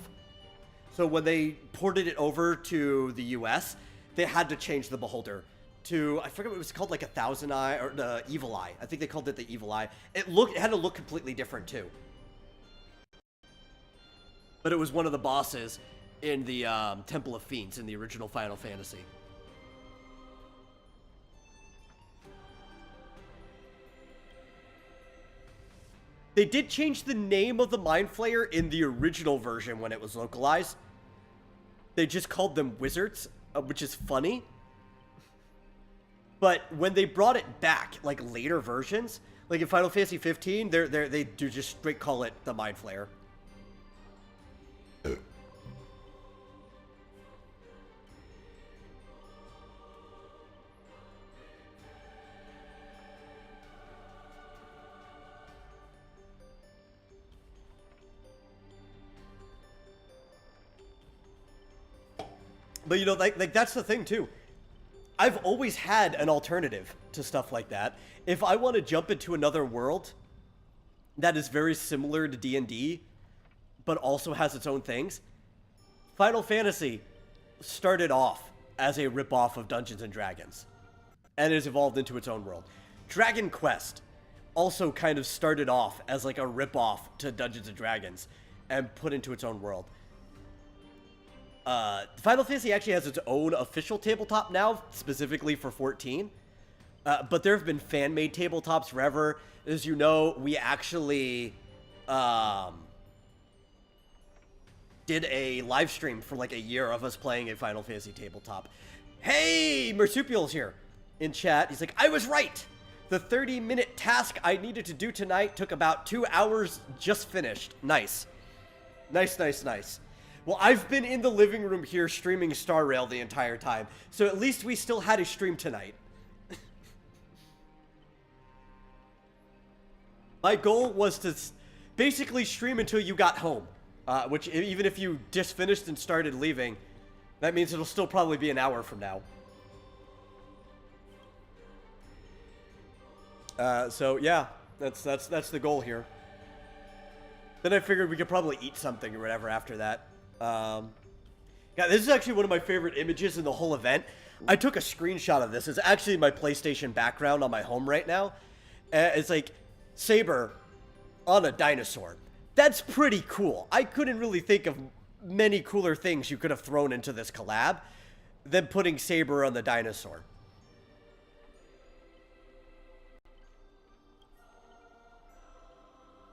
So when they ported it over to the US, they had to change the beholder to, I forget what it was called, like a Thousand Eye, or the Evil Eye. I think they called it the Evil Eye. It had to look completely different too. But it was one of the bosses in the Temple of Fiends in the original Final Fantasy. They did change the name of the Mind Flayer in the original version when it was localized. They just called them wizards, which is funny. But when they brought it back, like later versions, like in Final Fantasy 15, they do just straight call it the Mind Flayer. But, you know, like that's the thing, too. I've always had an alternative to stuff like that. If I want to jump into another world that is very similar to D&D, but also has its own things, Final Fantasy started off as a ripoff of Dungeons & Dragons, and has evolved into its own world. Dragon Quest also kind of started off as like a ripoff to Dungeons & Dragons, and put into its own world. Final Fantasy actually has its own official tabletop now, specifically for 14. But there have been fan-made tabletops forever. As you know, we actually did a live stream for like a year of us playing a Final Fantasy tabletop. Hey, Marsupial's here in chat. He's like, I was right. The 30-minute task I needed to do tonight took about 2 hours, just finished. Nice. Nice, nice, nice. Well, I've been in the living room here streaming Star Rail the entire time, so at least we still had a stream tonight. My goal was to basically stream until you got home, which even if you just finished and started leaving, that means it'll still probably be an hour from now. So yeah, that's the goal here. Then I figured we could probably eat something or whatever after that. Yeah, this is actually one of my favorite images in the whole event. I took a screenshot of this. It's actually my PlayStation background on my home right now. It's like Saber on a dinosaur. That's pretty cool. I couldn't really think of many cooler things you could have thrown into this collab than putting Saber on the dinosaur.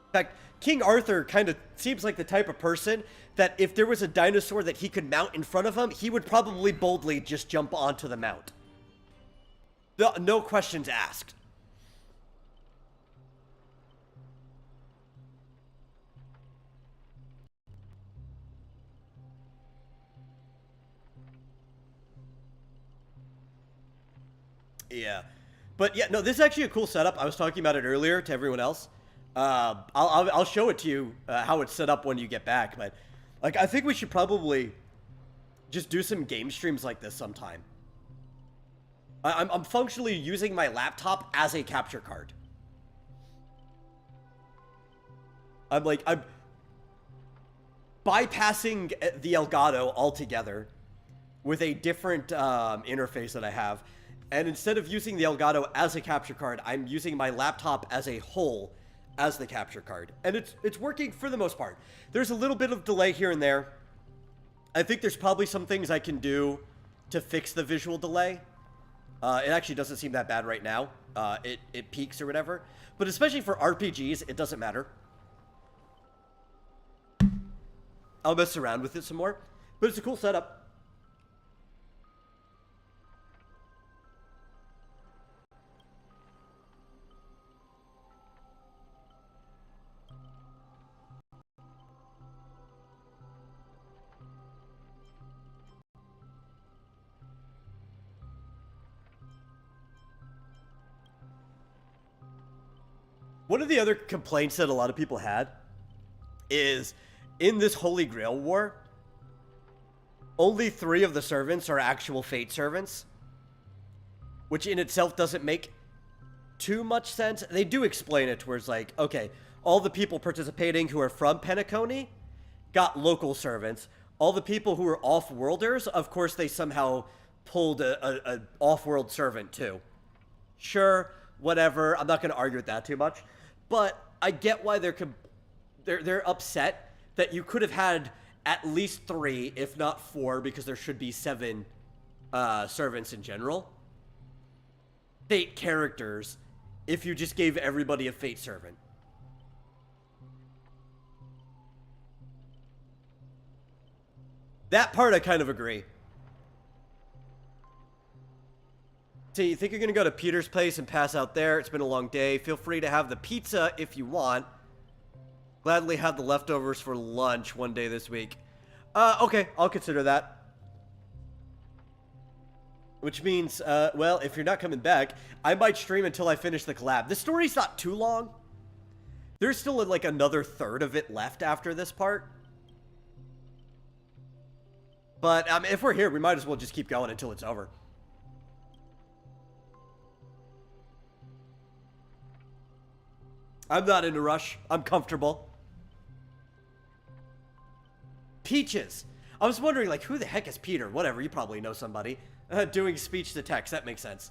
In fact, King Arthur kind of seems like the type of person that if there was a dinosaur that he could mount in front of him, he would probably boldly just jump onto the mount. No questions asked. Yeah. But yeah, no, this is actually a cool setup. I was talking about it earlier to everyone else. I'll show it to you how it's set up when you get back, but like I think we should probably just do some game streams like this sometime. I'm functionally using my laptop as a capture card. I'm bypassing the Elgato altogether with a different interface that I have, and instead of using the Elgato as a capture card, I'm using my laptop as a whole as the capture card, and it's working for the most part. There's a little bit of delay here and there. I think there's probably some things I can do to fix the visual delay. It actually doesn't seem that bad right now. It peaks or whatever, but especially for RPGs, it doesn't matter. I'll mess around with it some more, but it's a cool setup. One of the other complaints that a lot of people had is in this Holy Grail War, only 3 of the servants are actual Fate servants, which in itself doesn't make too much sense. They do explain it towards like, okay, all the people participating who are from Penacony got local servants. all the people who were off-worlders, of course, they somehow pulled a off-world servant too. Sure, whatever. I'm not going to argue with that too much, but I get why they're upset that you could have had at least 3, if not 4, because there should be 7 servants in general. Fate characters, if you just gave everybody a Fate servant. That part I kind of agree. So you think you're going to go to Peter's place and pass out there? It's been a long day. Feel free to have the pizza if you want. Gladly have the leftovers for lunch one day this week. Okay, I'll consider that. Which means, well, if you're not coming back, I might stream until I finish the collab. The story's not too long. There's still like another third of it left after this part. But if we're here, we might as well just keep going until it's over. I'm not in a rush. I'm comfortable. Peaches. I was wondering, like, who the heck is Peter? Whatever, you probably know somebody. Doing speech to text, that makes sense.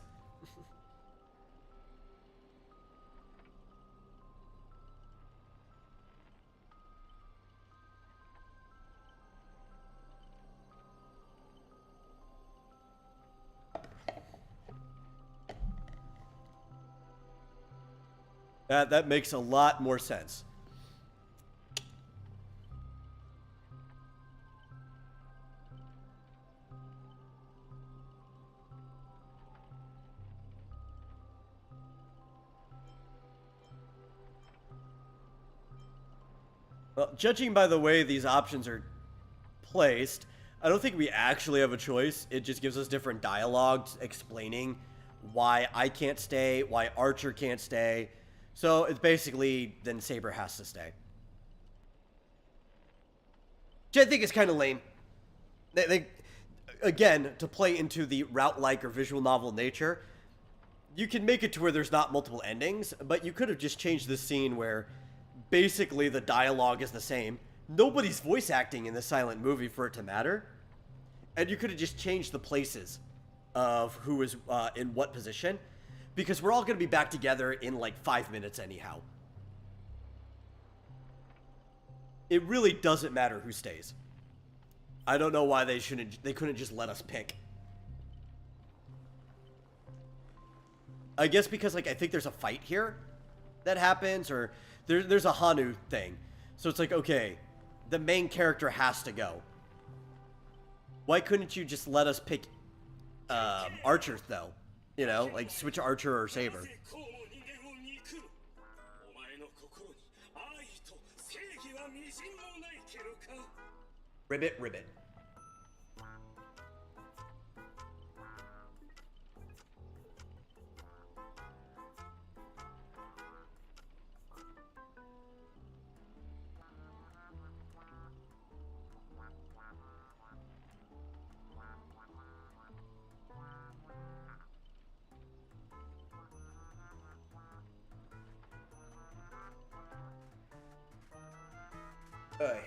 That makes a lot more sense. Well, judging by the way these options are placed, I don't think we actually have a choice. It just gives us different dialogues explaining why I can't stay, why Archer can't stay. So it's basically then Saber has to stay. Which I think is kind of lame. They again, to play into the route-like or visual novel nature, you can make it to where there's not multiple endings, but you could have just changed the scene where basically the dialogue is the same. Nobody's voice acting in the silent movie for it to matter. And you could have just changed the places of who is in what position. Because we're all going to be back together in like 5 minutes anyhow. It really doesn't matter who stays. I don't know why they couldn't just let us pick. I guess because like I think there's a fight here that happens, or there's a Hanu thing. So it's like, okay, the main character has to go. Why couldn't you just let us pick Archer though? You know, like switch Archer or Saber. Ribbit, ribbit. Hey.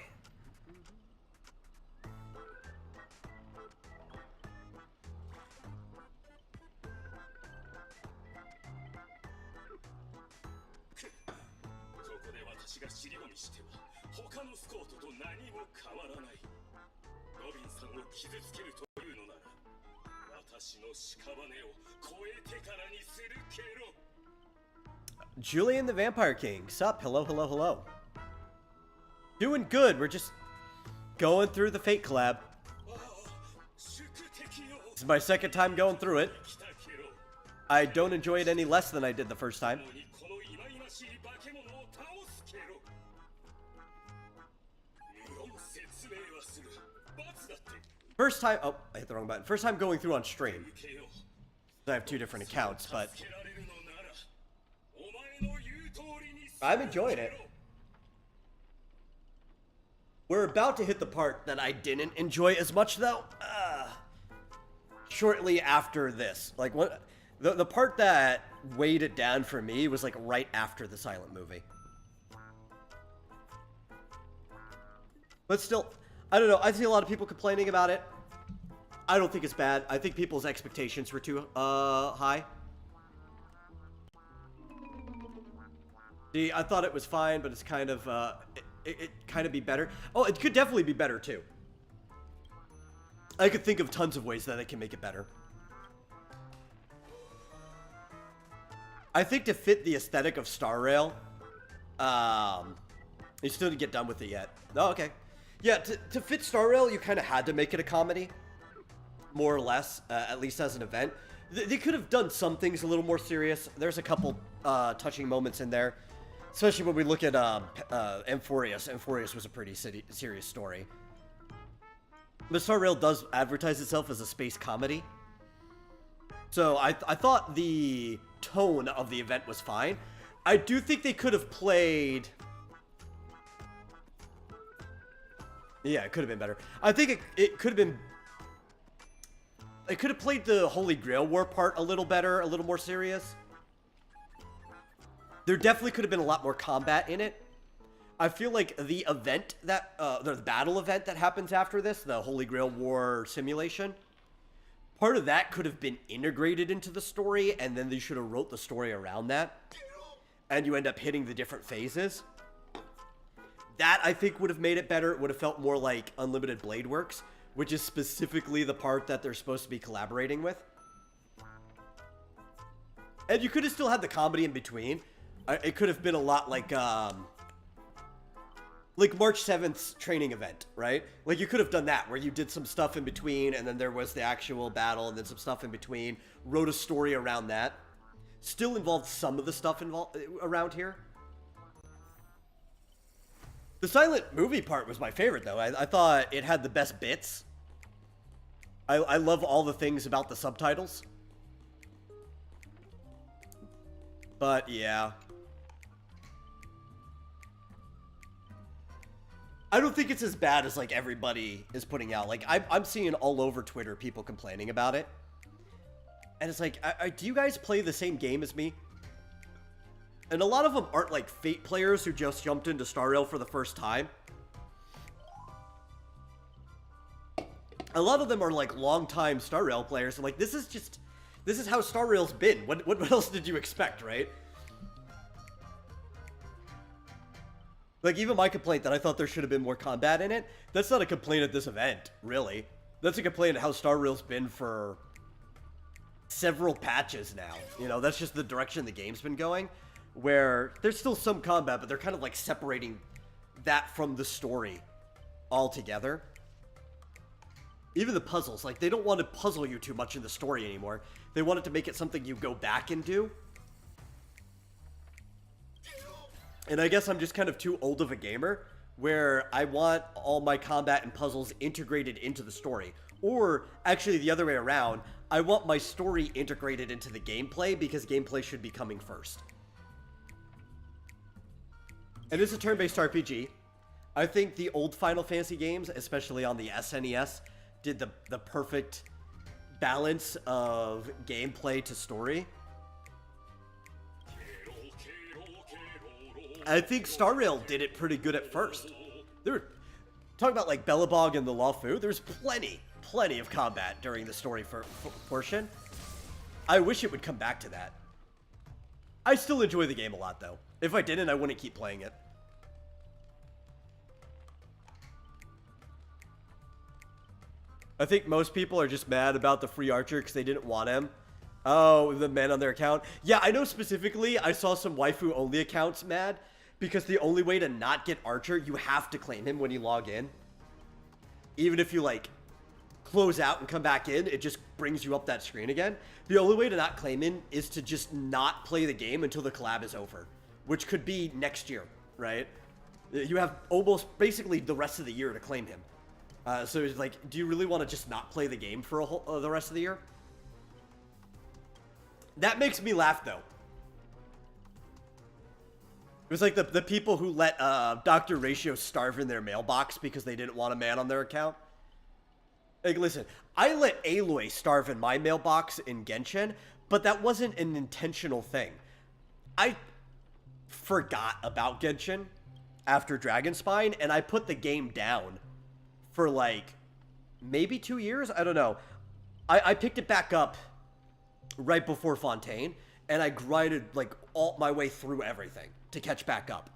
Julian the Vampire King. Sup? Hello, hello, hello. Doing good. We're just going through the Fate collab. This is my second time going through it. I don't enjoy it any less than I did the first time. First time... Oh, I hit the wrong button. First time going through on stream. I have 2 different accounts, but... I'm enjoying it. We're about to hit the part that I didn't enjoy as much, though. Shortly after this. Like, what... The part that weighed it down for me was, like, right after the silent movie. But still, I don't know. I see a lot of people complaining about it. I don't think it's bad. I think people's expectations were too high. See, I thought it was fine, but it's kind of it kind of be better. Oh, it could definitely be better too. I could think of tons of ways that it can make it better. I think to fit the aesthetic of Star Rail, you still didn't get done with it yet. Oh, okay. Yeah, to fit Star Rail, you kind of had to make it a comedy, more or less, at least as an event. They could have done some things a little more serious. There's a couple touching moments in there, especially when we look at Amphorius. Amphorius was a pretty serious story. But Star Rail does advertise itself as a space comedy. So I thought the tone of the event was fine. I do think they could have played... Yeah, it could have been better. I think it could have been... It could have played the Holy Grail War part a little better, a little more serious. There definitely could have been a lot more combat in it. I feel like the event that... the battle event that happens after this, the Holy Grail War simulation... Part of that could have been integrated into the story, and then they should have wrote the story around that. And you end up hitting the different phases. That, I think, would have made it better. It would have felt more like Unlimited Blade Works, which is specifically the part that they're supposed to be collaborating with. And you could have still had the comedy in between. It could have been a lot like March 7th's training event, right? Like, you could have done that, where you did some stuff in between, and then there was the actual battle, and then some stuff in between. Wrote a story around that. Still involved some of the stuff around here. The silent movie part was my favorite, though. I thought it had the best bits. I love all the things about the subtitles. But, yeah. I don't think it's as bad as, like, everybody is putting out. Like, I'm seeing all over Twitter people complaining about it. And it's like, do you guys play the same game as me? And a lot of them aren't, like, Fate players who just jumped into Star Rail for the first time. A lot of them are, like, long-time Star Rail players. And, like, this is how Star Rail's been. What else did you expect, right? Like, even my complaint that I thought there should have been more combat in it, that's not a complaint at this event, really. That's a complaint at how Star Rail's been for several patches now. You know, that's just the direction the game's been going, where there's still some combat, but they're kind of, like, separating that from the story altogether. Even the puzzles, like, they don't want to puzzle you too much in the story anymore. They want it to make it something you go back and do. And I guess I'm just kind of too old of a gamer, where I want all my combat and puzzles integrated into the story. Or, actually the other way around, I want my story integrated into the gameplay, because gameplay should be coming first. And it's a turn-based RPG. I think the old Final Fantasy games, especially on the SNES, did the perfect balance of gameplay to story. I think Star Rail did it pretty good at first. They were talking about, like, Bellabog and the Lawfu. There's plenty of combat during the story portion. I wish it would come back to that. I still enjoy the game a lot, though. If I didn't, I wouldn't keep playing it. I think most people are just mad about the free Archer because they didn't want him. Oh, the man on their account. Yeah, I know specifically, I saw some waifu-only accounts mad because the only way to not get Archer, you have to claim him when you log in. Even if you, like, close out and come back in, it just brings you up that screen again. The only way to not claim him is to just not play the game until the collab is over, which could be next year, right? You have almost basically the rest of the year to claim him. So it's like, do you really want to just not play the game for the rest of the year? That makes me laugh, though. It was like the people who let Dr. Ratio starve in their mailbox because they didn't want a man on their account. Like, listen, I let Aloy starve in my mailbox in Genshin, but that wasn't an intentional thing. I forgot about Genshin after Dragonspine, and I put the game down for like maybe 2 years. I don't know. I picked it back up right before Fontaine, and I grinded like all my way through everything to catch back up.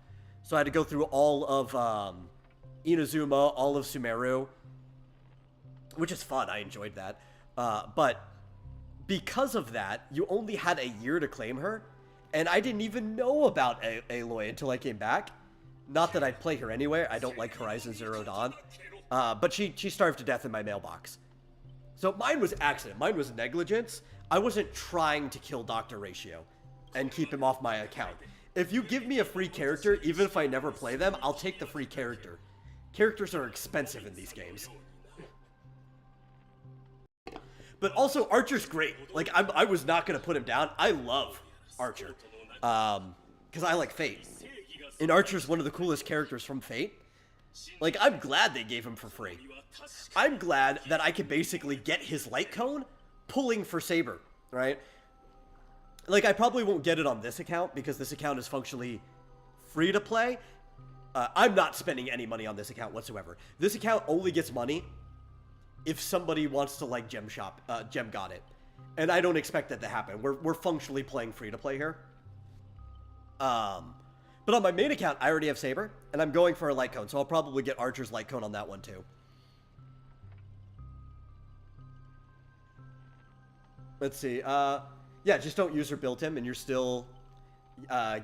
So I had to go through all of Inazuma, all of Sumeru, which is fun. I enjoyed that. But because of that, you only had a year to claim her, and I didn't even know about Aloy until I came back. Not that I'd play her anyway. I don't like Horizon Zero Dawn. But she starved to death in my mailbox. So mine was accident. Mine was negligence. I wasn't trying to kill Dr. Ratio and keep him off my account. If you give me a free character, even if I never play them, I'll take the free character. Characters are expensive in these games. But also, Archer's great. Like, I was not going to put him down. I love Archer. Because I like Fate. And Archer's one of the coolest characters from Fate. Like, I'm glad they gave him for free. I'm glad that I could basically get his light cone pulling for Saber, right? Like, I probably won't get it on this account because this account is functionally free to play. I'm not spending any money on this account whatsoever. This account only gets money if somebody wants to, like, gem got it. And I don't expect that to happen. We're functionally playing free to play here. But on my main account, I already have Saber, and I'm going for a light cone, so I'll probably get Archer's light cone on that one too. Let's see. Yeah, just don't use or build him, and you're still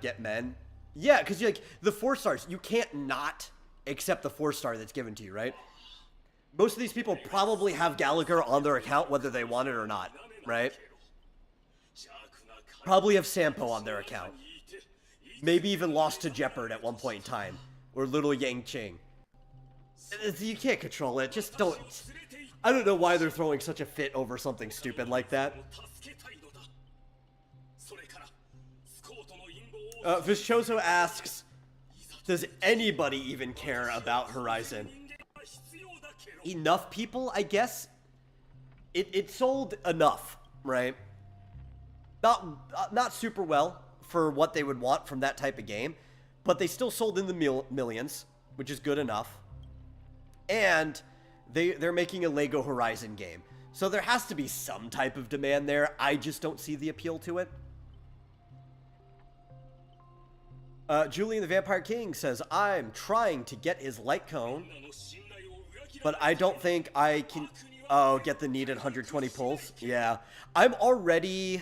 get men. Yeah, because like the 4 stars, you can't not accept the 4-star that's given to you, right? Most of these people probably have Gallagher on their account, whether they want it or not, right? Probably have Sampo on their account. Maybe even lost to Jeopard at one point in time. Or Little Yang Ching. You can't control it. Just don't... I don't know why they're throwing such a fit over something stupid like that. Vischoso asks, does anybody even care about Horizon? Enough people, I guess? It sold enough, right? Not super well for what they would want from that type of game, but they still sold in the millions, which is good enough. And they're making a Lego Horizon game, so there has to be some type of demand there. I just don't see the appeal to it. Julian the Vampire King says, I'm trying to get his light cone, but I don't think I can get the needed 120 pulls. Yeah, I'm already...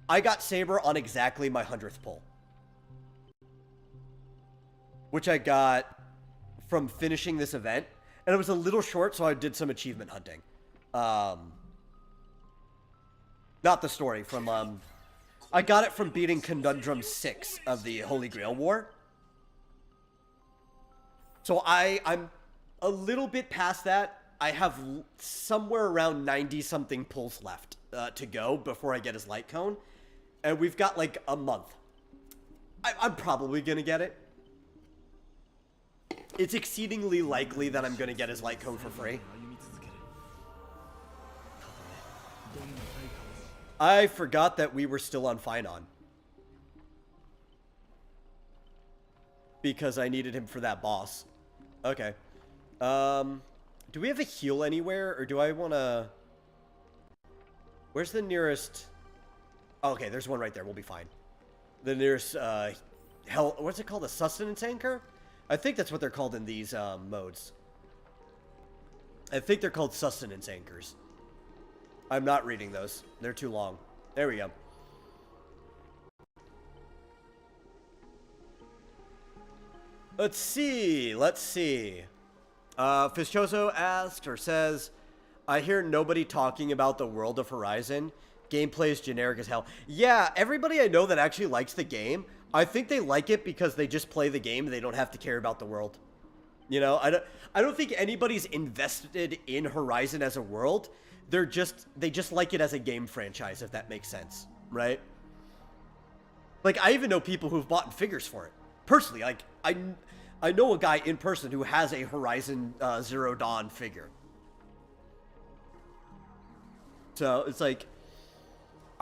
I got Saber on exactly my 100th pull. Which I got from finishing this event. And it was a little short, so I did some achievement hunting. Not the story, from... I got it from beating Conundrum 6 of the Holy Grail War. So I'm a little bit past that. I have somewhere around 90-something pulls left to go before I get his light cone. And we've got like a month. I'm probably going to get it. It's exceedingly likely that I'm going to get his light cone for free. I forgot that we were still on Finon. Because I needed him for that boss. Okay. Do we have a heal anywhere? Or do I want to... Where's the nearest... Oh, okay, there's one right there. We'll be fine. The nearest, what's it called? A sustenance anchor? I think that's what they're called in these, modes. I think they're called sustenance anchors. I'm not reading those. They're too long. There we go. Let's see. Fischoso asked, or says, I hear nobody talking about the world of Horizon. Gameplay is generic as hell. Yeah, everybody I know that actually likes the game, I think they like it because they just play the game and they don't have to care about the world. You know, I don't think anybody's invested in Horizon as a world. They just like it as a game franchise, if that makes sense, right? Like, I even know people who've bought figures for it. Personally, like, I know a guy in person who has a Horizon Zero Dawn figure. So, it's like...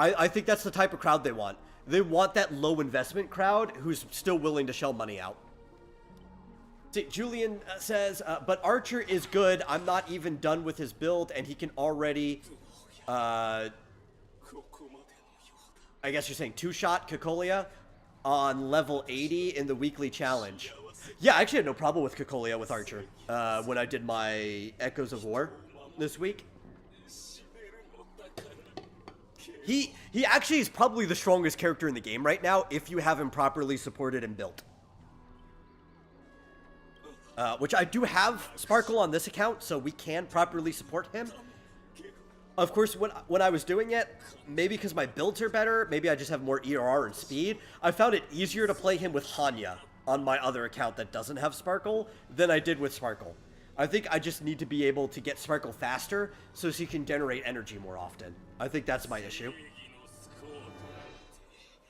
I think that's the type of crowd they want. They want that low investment crowd who's still willing to shell money out. See, Julian says, but Archer is good. I'm not even done with his build, and he can already, I guess you're saying two-shot Cocolia on level 80 in the weekly challenge. Yeah, I actually had no problem with Cocolia with Archer when I did my Echoes of War this week. He actually is probably the strongest character in the game right now if you have him properly supported and built. Which I do have Sparkle on this account, so we can properly support him. Of course, when I was doing it, maybe because my builds are better, maybe I just have more ERR and speed, I found it easier to play him with Hanya on my other account that doesn't have Sparkle than I did with Sparkle. I think I just need to be able to get Sparkle faster so she can generate energy more often. I think that's my issue.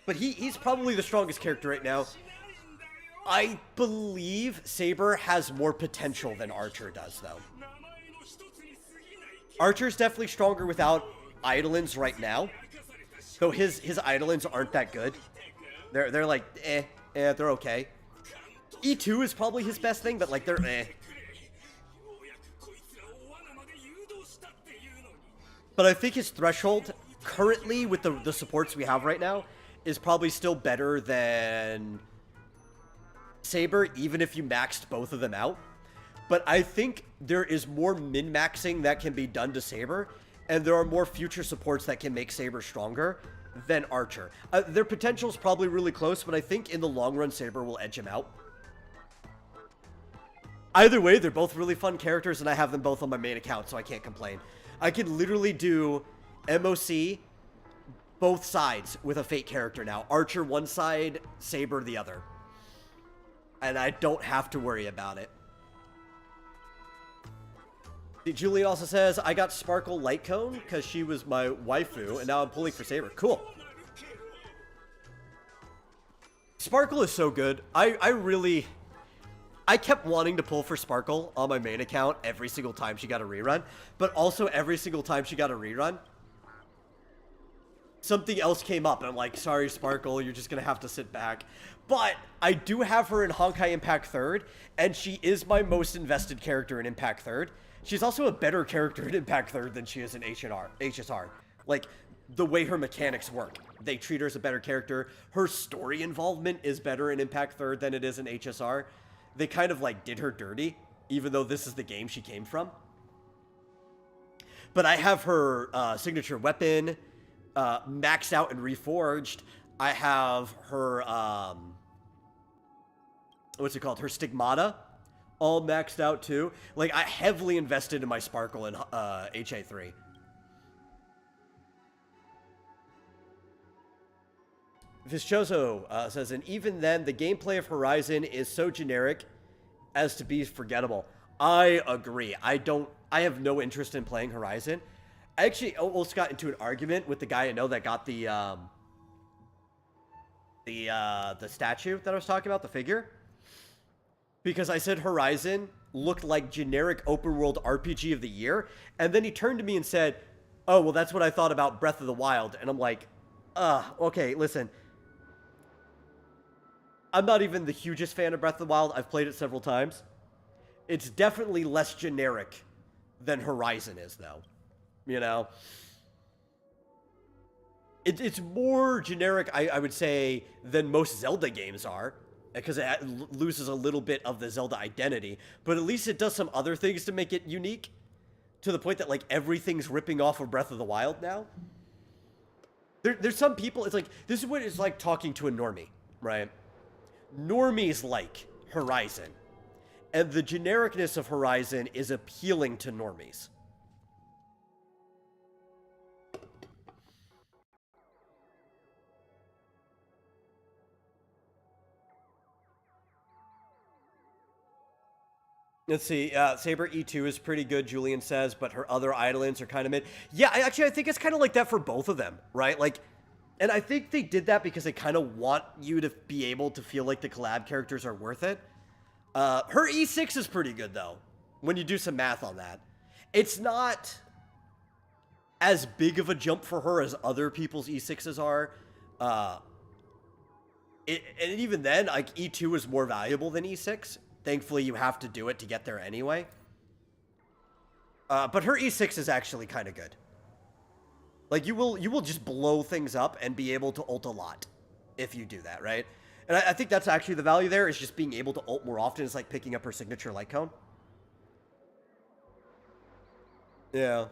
But he's probably the strongest character right now. I believe Saber has more potential than Archer does, though. Archer's definitely stronger without Eidolons right now. Though his Eidolons aren't that good. They're like, they're okay. E2 is probably his best thing, but like, they're But I think his threshold, currently with the supports we have right now, is probably still better than Saber, even if you maxed both of them out. But I think there is more min-maxing that can be done to Saber, and there are more future supports that can make Saber stronger than Archer. Their potential is probably really close, but I think in the long run, Saber will edge him out. Either way, they're both really fun characters, and I have them both on my main account, so I can't complain. I can literally do MOC both sides with a Fate character now. Archer one side, Saber the other. And I don't have to worry about it. Julie also says, I got Sparkle Light Cone because she was my waifu, and now I'm pulling for Saber. Cool. Sparkle is so good. I kept wanting to pull for Sparkle on my main account every single time she got a rerun, but also every single time she got a rerun, something else came up, and I'm like, sorry, Sparkle, you're just going to have to sit back. But I do have her in Honkai Impact 3rd, and she is my most invested character in Impact 3rd. She's also a better character in Impact 3rd than she is in HSR. Like, the way her mechanics work. They treat her as a better character. Her story involvement is better in Impact 3rd than it is in HSR. They kind of, like, did her dirty, even though this is the game she came from. But I have her signature weapon maxed out and reforged. I have her, what's it called? Her Stigmata all maxed out too. Like, I heavily invested in my Sparkle in HA3. Vischoso says, and even then, the gameplay of Horizon is so generic as to be forgettable. I agree. I have no interest in playing Horizon. I actually almost got into an argument with the guy I know that got the statue that I was talking about, the figure. Because I said Horizon looked like generic open world RPG of the year. And then he turned to me and said, oh, well, that's what I thought about Breath of the Wild. And I'm like, okay, listen. I'm not even the hugest fan of Breath of the Wild. I've played it several times. It's definitely less generic than Horizon is, though. You know? It's more generic, I would say, than most Zelda games are. Because it loses a little bit of the Zelda identity. But at least it does some other things to make it unique. To the point that, like, everything's ripping off of Breath of the Wild now. There's some people, it's like, this is what it's like talking to a normie, right? Normies like Horizon. And the genericness of Horizon is appealing to normies. Let's see, Saber E2 is pretty good, Julian says, but her other Eidolons are kind of mid. Yeah, I think it's kind of like that for both of them, right? Like, and I think they did that because they kind of want you to be able to feel like the collab characters are worth it. Her E6 is pretty good, though, when you do some math on that. It's not as big of a jump for her as other people's E6s are. And even then, like, E2 is more valuable than E6. thankfully you have to do it to get there anyway. But her E6 is actually kind of good. Like, you will just blow things up and be able to ult a lot if you do that, right? And I think that's actually the value there, is just being able to ult more often. It's like picking up her signature light cone. Yeah.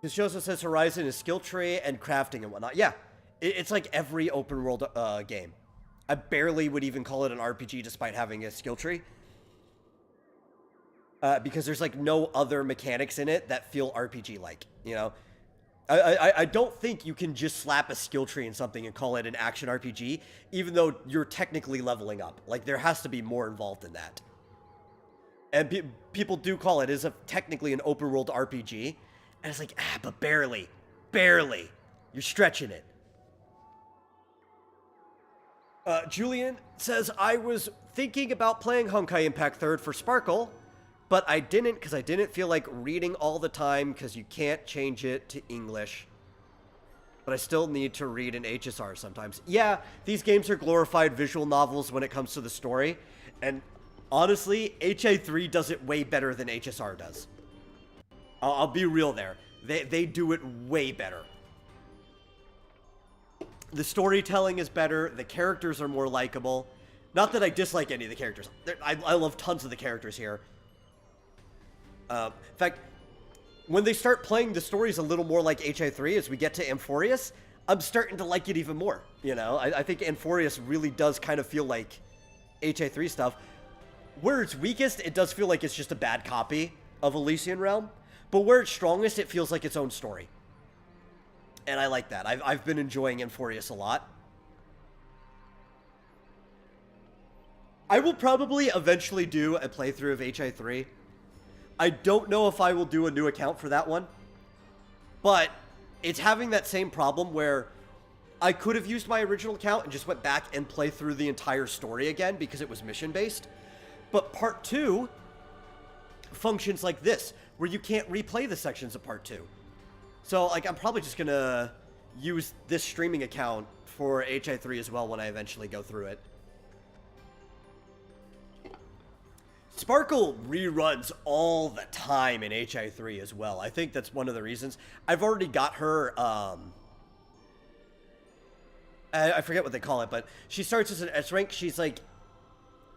Because she also says Horizon is skill tree and crafting and whatnot. Yeah, it's like every open world game. I barely would even call it an RPG despite having a skill tree. Because there's like no other mechanics in it that feel RPG-like, you know? I don't think you can just slap a skill tree in something and call it an action RPG, even though you're technically leveling up. Like, there has to be more involved in that. And people do call it as technically an open world RPG. And it's like, but barely. Barely. You're stretching it. Julian says, I was thinking about playing Honkai Impact 3rd for Sparkle, but I didn't because I didn't feel like reading all the time because you can't change it to English. But I still need to read an HSR sometimes. Yeah, these games are glorified visual novels when it comes to the story. And honestly, HA3 does it way better than HSR does. I'll be real there. They do it way better. The storytelling is better. The characters are more likable. Not that I dislike any of the characters. I love tons of the characters here. In fact, when they start playing the stories a little more like HA3 as we get to Amphorius, I'm starting to like it even more. You know, I think Amphorius really does kind of feel like HA3 stuff. Where it's weakest, it does feel like it's just a bad copy of Elysian Realm. But where it's strongest, it feels like its own story. And I like that. I've been enjoying Amphorius a lot. I will probably eventually do a playthrough of HA3. I don't know if I will do a new account for that one. But it's having that same problem where I could have used my original account and just went back and played through the entire story again because it was mission-based. But Part 2 functions like this, where you can't replay the sections of Part 2. So, like, I'm probably just gonna use this streaming account for HA3 as well when I eventually go through it. Sparkle reruns all the time in HA3 as well. I think that's one of the reasons. I've already got her, I forget what they call it, but she starts as an S rank. She's like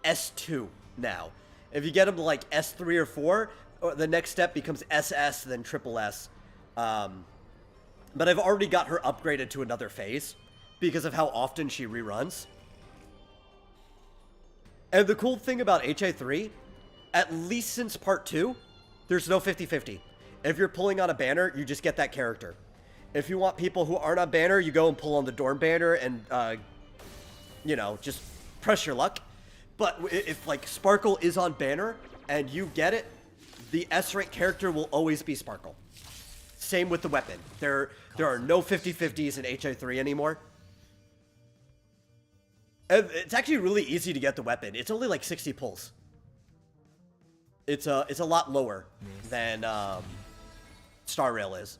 S2 now. If you get them to like S3 or 4, the next step becomes SS, then triple S. But I've already got her upgraded to another phase because of how often she reruns. And the cool thing about HA3, at least since Part 2, there's no 50-50. If you're pulling on a banner, you just get that character. If you want people who aren't on banner, you go and pull on the Dorm banner and, you know, just press your luck. But if, like, Sparkle is on banner and you get it, the S-rank character will always be Sparkle. Same with the weapon. There are no 50-50s in HA3 anymore. And it's actually really easy to get the weapon. It's only like 60 pulls. It's a lot lower than Star Rail is.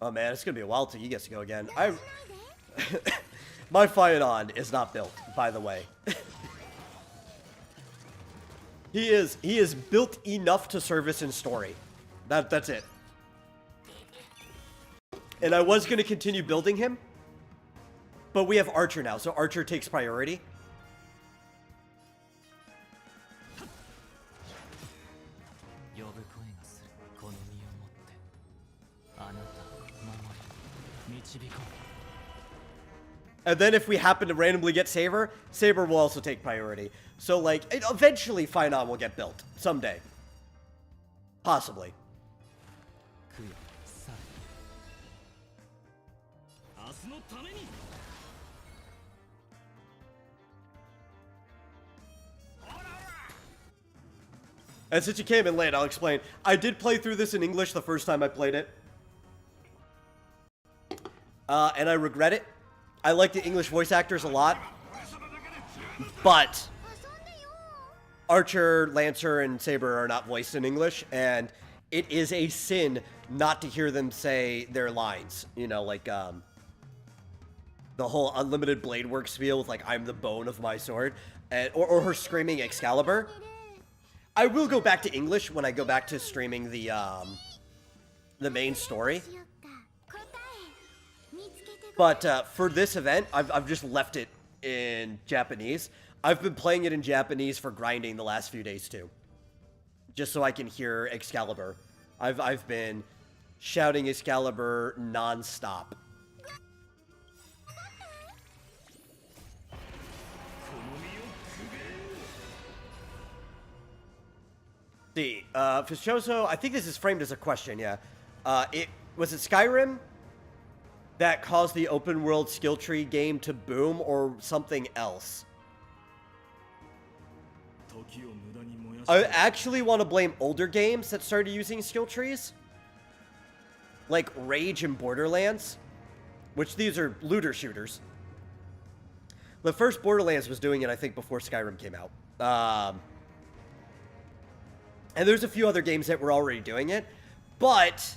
Oh man, it's gonna be a while till he gets to go again. My Phaeton is not built, by the way. He is built enough to service in story. That's it. And I was gonna continue building him, but we have Archer now, so Archer takes priority. And then if we happen to randomly get Saber, Saber will also take priority. So, like, eventually Phaeton will get built. Someday. Possibly. And since you came in late, I'll explain. I did play through this in English the first time I played it. And I regret it. I like the English voice actors a lot. But Archer, Lancer, and Saber are not voiced in English, and it is a sin not to hear them say their lines. You know, like, the whole unlimited blade work spiel with, like, I'm the bone of my sword, and, or her screaming Excalibur. I will go back to English when I go back to streaming the main story. But for this event, I've just left it in Japanese. I've been playing it in Japanese for grinding the last few days too, just so I can hear Excalibur. I've been shouting Excalibur non-stop. See, Fischoso, I think this is framed as a question, yeah. Was it Skyrim that caused the open world skill tree game to boom, or something else? I actually want to blame older games that started using skill trees, like Rage and Borderlands, which these are looter shooters. The first Borderlands was doing it, I think, before Skyrim came out. And there's a few other games that were already doing it, but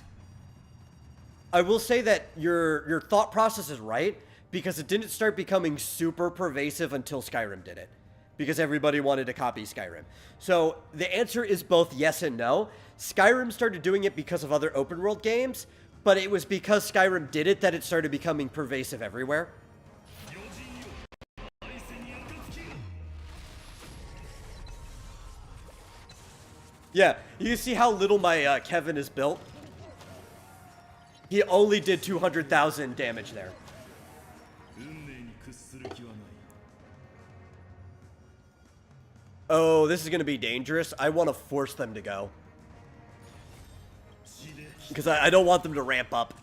I will say that your thought process is right, because it didn't start becoming super pervasive until Skyrim did it, because everybody wanted to copy Skyrim. So the answer is both yes and no. Skyrim started doing it because of other open world games, but it was because Skyrim did it that it started becoming pervasive everywhere. Yeah, you see how little my Kevin is built? He only did 200,000 damage there. Oh, this is going to be dangerous. I want to force them to go, because I don't want them to ramp up.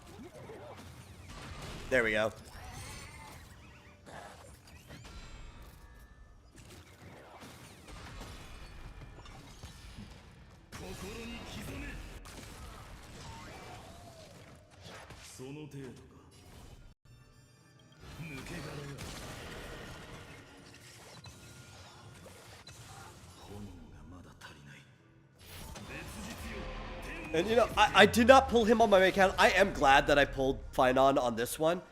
There we go. And, you know, I did not pull him on my main account. I am glad that I pulled Finon on this one,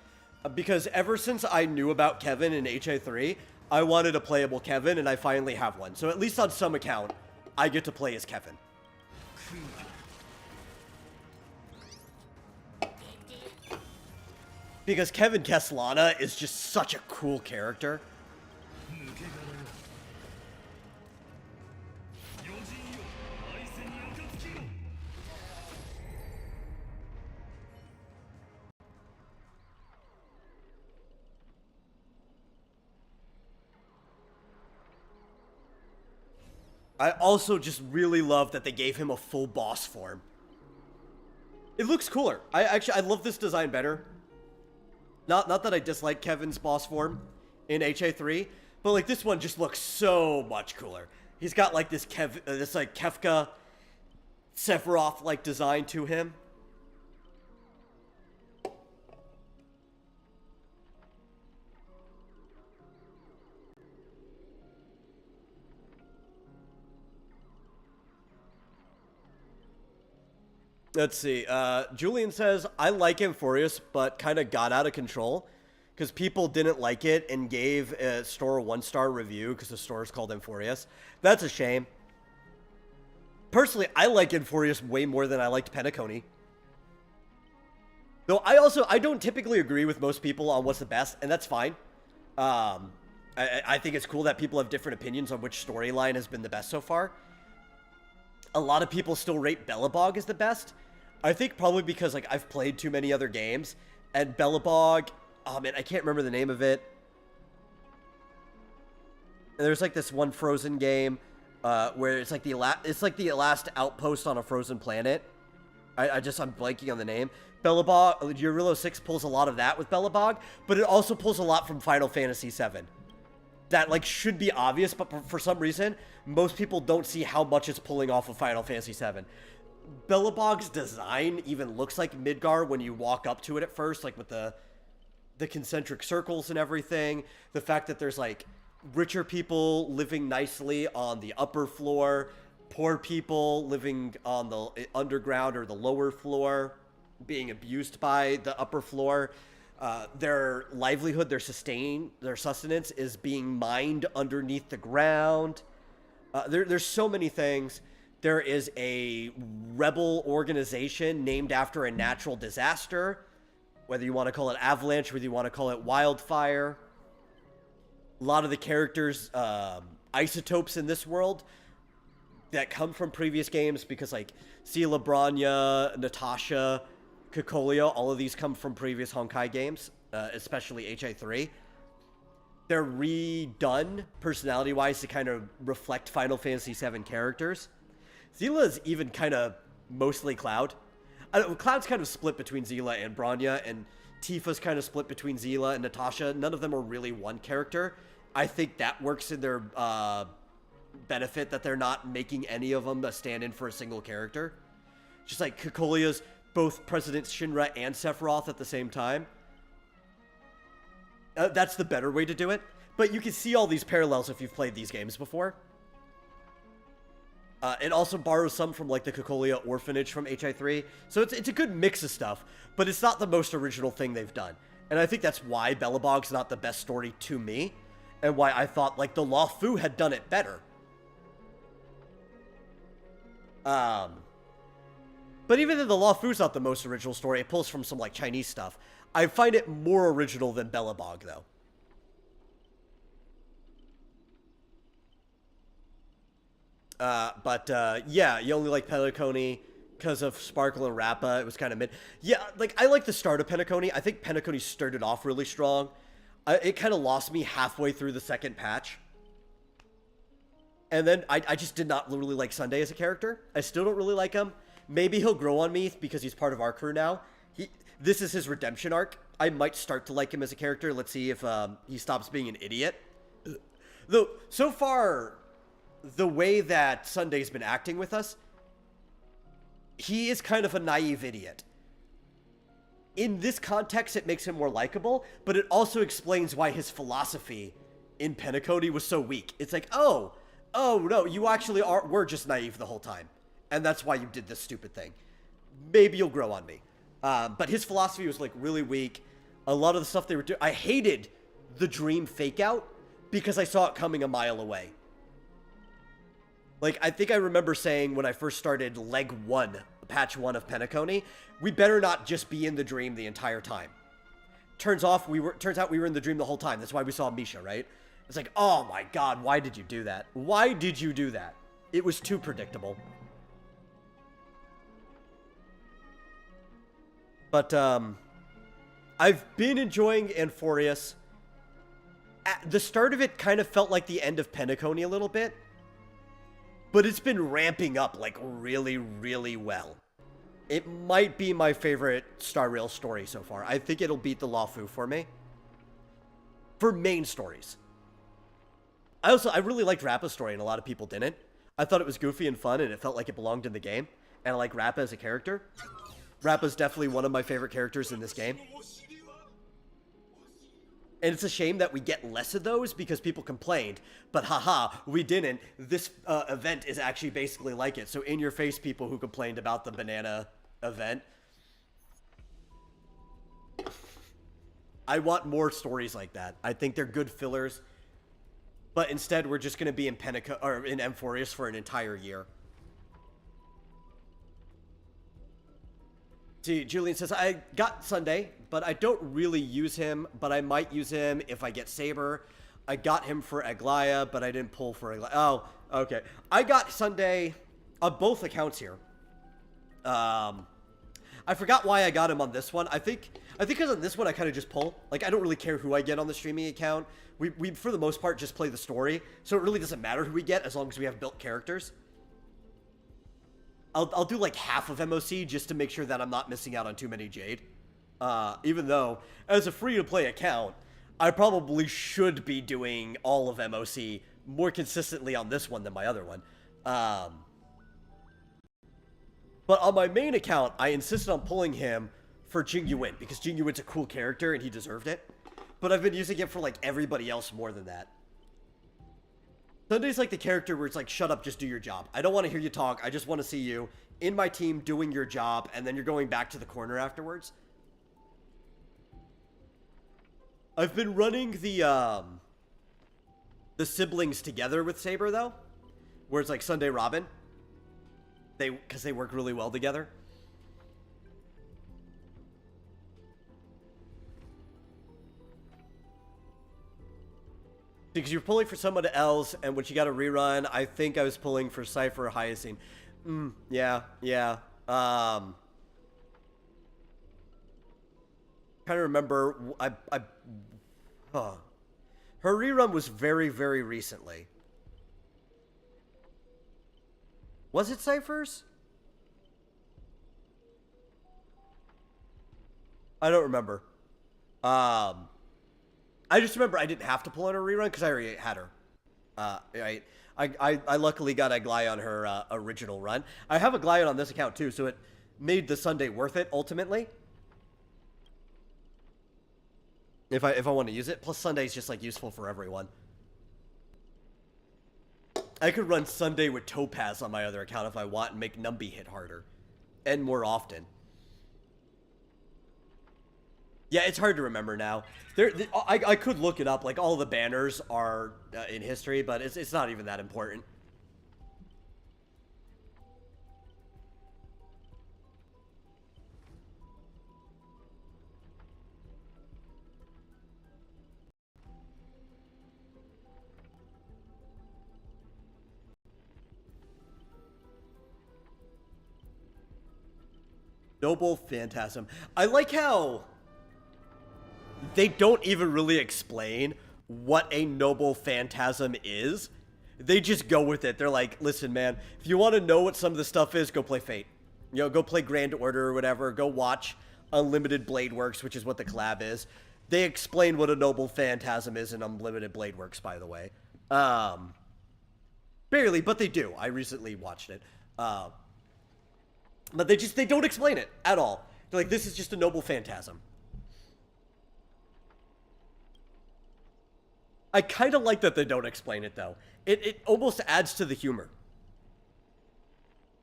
because ever since I knew about Kevin in HA3, I wanted a playable Kevin, and I finally have one. So at least on some account, I get to play as Kevin. Because Kevin Keslana is just such a cool character. I also just really love that they gave him a full boss form. It looks cooler. I love this design better. Not that I dislike Kevin's boss form in HA3, but like this one just looks so much cooler. He's got like this like Kefka Sephiroth like design to him. Let's see. Julian says, I like Amphorius, but kind of got out of control because people didn't like it and gave a store a 1-star review because the store is called Amphorius. That's a shame. Personally, I like Amphorius way more than I liked Penacony. Though I don't typically agree with most people on what's the best, and that's fine. I think it's cool that people have different opinions on which storyline has been the best so far. A lot of people still rate Belobog as the best. I think probably because, like, I've played too many other games, and Belobog, oh man, I can't remember the name of it. And there's like this one Frozen game where it's like the last outpost on a frozen planet. I'm blanking on the name. Belobog, Eurilo 6 pulls a lot of that with Belobog, but it also pulls a lot from Final Fantasy 7. That, like, should be obvious, but for some reason, most people don't see how much it's pulling off of Final Fantasy 7. Belobog's design even looks like Midgar when you walk up to it at first, like with the concentric circles and everything. The fact that there's, like, richer people living nicely on the upper floor, poor people living on the underground or the lower floor, being abused by the upper floor. Their livelihood, their sustenance is being mined underneath the ground. There's so many things. There is a rebel organization named after a natural disaster, whether you want to call it avalanche, whether you want to call it wildfire. A lot of the characters, isotopes in this world that come from previous games, because like Sela, Branya, Natasha, Kokolio, all of these come from previous Honkai games, especially HI3. They're redone personality-wise to kind of reflect Final Fantasy VII characters. Zila is even kind of mostly Cloud. Cloud's kind of split between Zila and Branya, and Tifa's kind of split between Zila and Natasha. None of them are really one character. I think that works in their benefit, that they're not making any of them a stand-in for a single character. Just like Kokolia's both President Shinra and Sephiroth at the same time. That's the better way to do it. But you can see all these parallels if you've played these games before. It also borrows some from like the Kokolia orphanage from HI3. So it's a good mix of stuff, but it's not the most original thing they've done. And I think that's why Belobog's not the best story to me, and why I thought like the Law Fu had done it better. But even though the Law Fu's not the most original story, it pulls from some like Chinese stuff. I find it more original than Belobog, though. Yeah, you only like Penacony because of Sparkle and Rappa. It was kind of mid. Yeah, like, I like the start of Penacony. I think Penacony started off really strong. It kind of lost me halfway through the second patch. And then I just did not really like Sunday as a character. I still don't really like him. Maybe he'll grow on me because he's part of our crew now. This is his redemption arc. I might start to like him as a character. Let's see if he stops being an idiot. Though, so far, the way that Sunday's been acting with us, he is kind of a naive idiot. In this context, it makes him more likable, but it also explains why his philosophy in Penacony was so weak. It's like, oh no, you actually were just naive the whole time, and that's why you did this stupid thing. Maybe you'll grow on me. But his philosophy was like really weak. A lot of the stuff they were doing, I hated the dream fake out because I saw it coming a mile away. Like, I think I remember saying when I first started leg 1, patch 1 of Penacony, we better not just be in the dream the entire time. Turns out we were in the dream the whole time. That's why we saw Misha, right? It's like, oh my god, why did you do that? Why did you do that? It was too predictable. But, I've been enjoying Amphorius. At the start of it kind of felt like the end of Penacony a little bit. But it's been ramping up, like, really, really well. It might be my favorite Star Rail story so far. I think it'll beat the Law Fu for me. For main stories. I really liked Rappa's story, and a lot of people didn't. I thought it was goofy and fun, and it felt like it belonged in the game. And I like Rappa as a character. Rappa's definitely one of my favorite characters in this game. And it's a shame that we get less of those because people complained. But haha, we didn't. This event is actually basically like it. So in your face, people who complained about the banana event. I want more stories like that. I think they're good fillers. But instead, we're just going to be in Amphorius for an entire year. See, Julian says, I got Sunday, but I don't really use him, but I might use him if I get Saber. I got him for Aglaya, but I didn't pull for Aglaya. Oh, okay. I got Sunday on both accounts here. I forgot why I got him on this one. I think because on this one, I kind of just pull. Like, I don't really care who I get on the streaming account. We, for the most part, just play the story. So it really doesn't matter who we get as long as we have built characters. I'll do like half of MOC just to make sure that I'm not missing out on too many Jade. Even though, as a free-to-play account, I probably should be doing all of MOC more consistently on this one than my other one. But on my main account, I insisted on pulling him for Jing Yuan, because Jing Yuan's a cool character and he deserved it. But I've been using him for like everybody else more than that. Sunday's like the character where it's like, shut up, just do your job. I don't want to hear you talk. I just want to see you in my team doing your job, and then you're going back to the corner afterwards. I've been running the siblings together with Saber, though, where it's like Sunday Robin. Because they work really well together. Because you're pulling for someone else, and when you got a rerun, I think I was pulling for Cypher or Hyacinth. Yeah. Trying to remember, her rerun was very, very recently. Was it Cypher's? I don't remember. I just remember I didn't have to pull in her rerun because I already had her. I luckily got a Glye on her original run. I have a Glye on this account too, so it made the Sunday worth it ultimately. If I want to use it. Plus Sunday's just like useful for everyone. I could run Sunday with Topaz on my other account if I want and make Numby hit harder. And more often. Yeah, it's hard to remember now. I could look it up. Like, all the banners are in history, but it's not even that important. Noble Phantasm. I like how they don't even really explain what a Noble Phantasm is. They just go with it. They're like, listen, man, if you want to know what some of the stuff is, go play Fate. You know, go play Grand Order or whatever. Go watch Unlimited Blade Works, which is what the collab is. They explain what a Noble Phantasm is in Unlimited Blade Works, by the way. Barely, but they do. I recently watched it. But they don't explain it at all. They're like, this is just a Noble Phantasm. I kind of like that they don't explain it, though. It almost adds to the humor.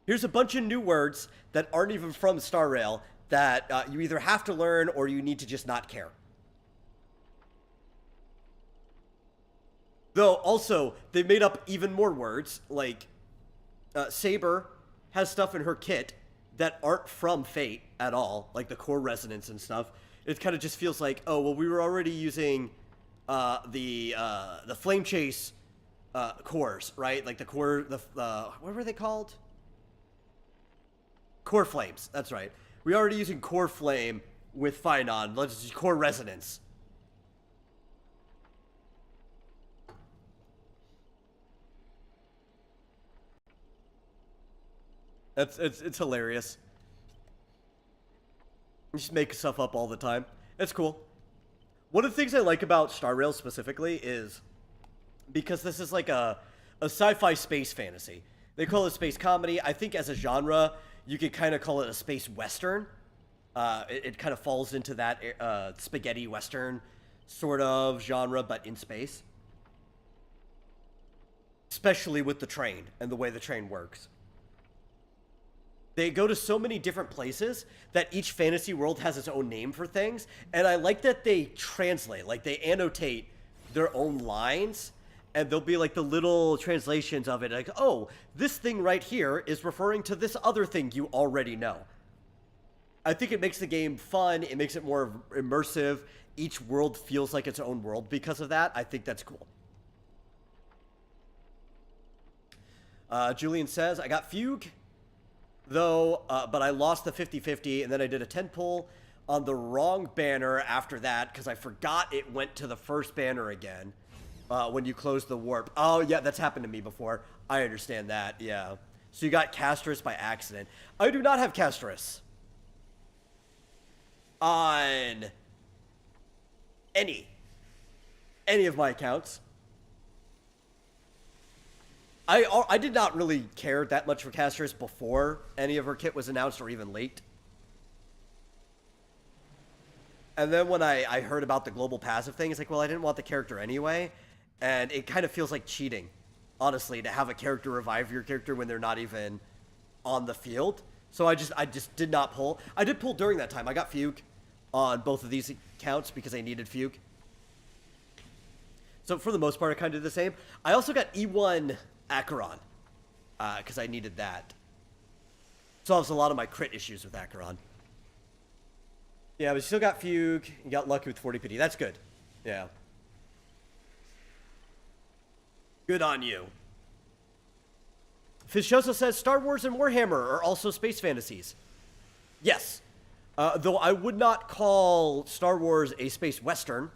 Here's a bunch of new words that aren't even from Star Rail that you either have to learn or you need to just not care. Though, also, they made up even more words, like Saber has stuff in her kit that aren't from Fate at all, like the core resonance and stuff. It kind of just feels like, oh, well, we were already using the Flame Chase cores, right? Like the core, what were they called? Core Flames, that's right. We're already using Core Flame with Finon. Let's use Core Resonance. It's hilarious. You just make stuff up all the time. It's cool. One of the things I like about Star Rail specifically is because this is like a sci-fi space fantasy. They call it space comedy. I think as a genre, you could kind of call it a space western. It kind of falls into that spaghetti western sort of genre, but in space. Especially with the train and the way the train works. They go to so many different places that each fantasy world has its own name for things. And I like that they translate, like they annotate their own lines. And there'll be like the little translations of it. Like, oh, this thing right here is referring to this other thing you already know. I think it makes the game fun. It makes it more immersive. Each world feels like its own world because of that. I think that's cool. Julian says, I got Fugue. Though, but I lost the 50-50, and then I did a 10 pull on the wrong banner after that, because I forgot it went to the first banner again, when you close the warp. Oh, yeah, that's happened to me before. I understand that, yeah. So you got Castris by accident. I do not have Castris on any of my accounts. I did not really care that much for Castris before any of her kit was announced or even leaked. And then when I heard about the global passive thing, it's like, well, I didn't want the character anyway. And it kind of feels like cheating honestly, to have a character revive your character when they're not even on the field. So I just did not pull. I did pull during that time. I got Fugue on both of these accounts because I needed Fugue. So for the most part, I kind of did the same. I also got E1 Acheron because I needed that. Solves a lot of my crit issues with Acheron. Yeah, but you still got Fugue. You got lucky with 40 pity. That's good. Yeah. Good on you. Fischoso says Star Wars and Warhammer are also space fantasies. Yes. Though I would not call Star Wars a space western.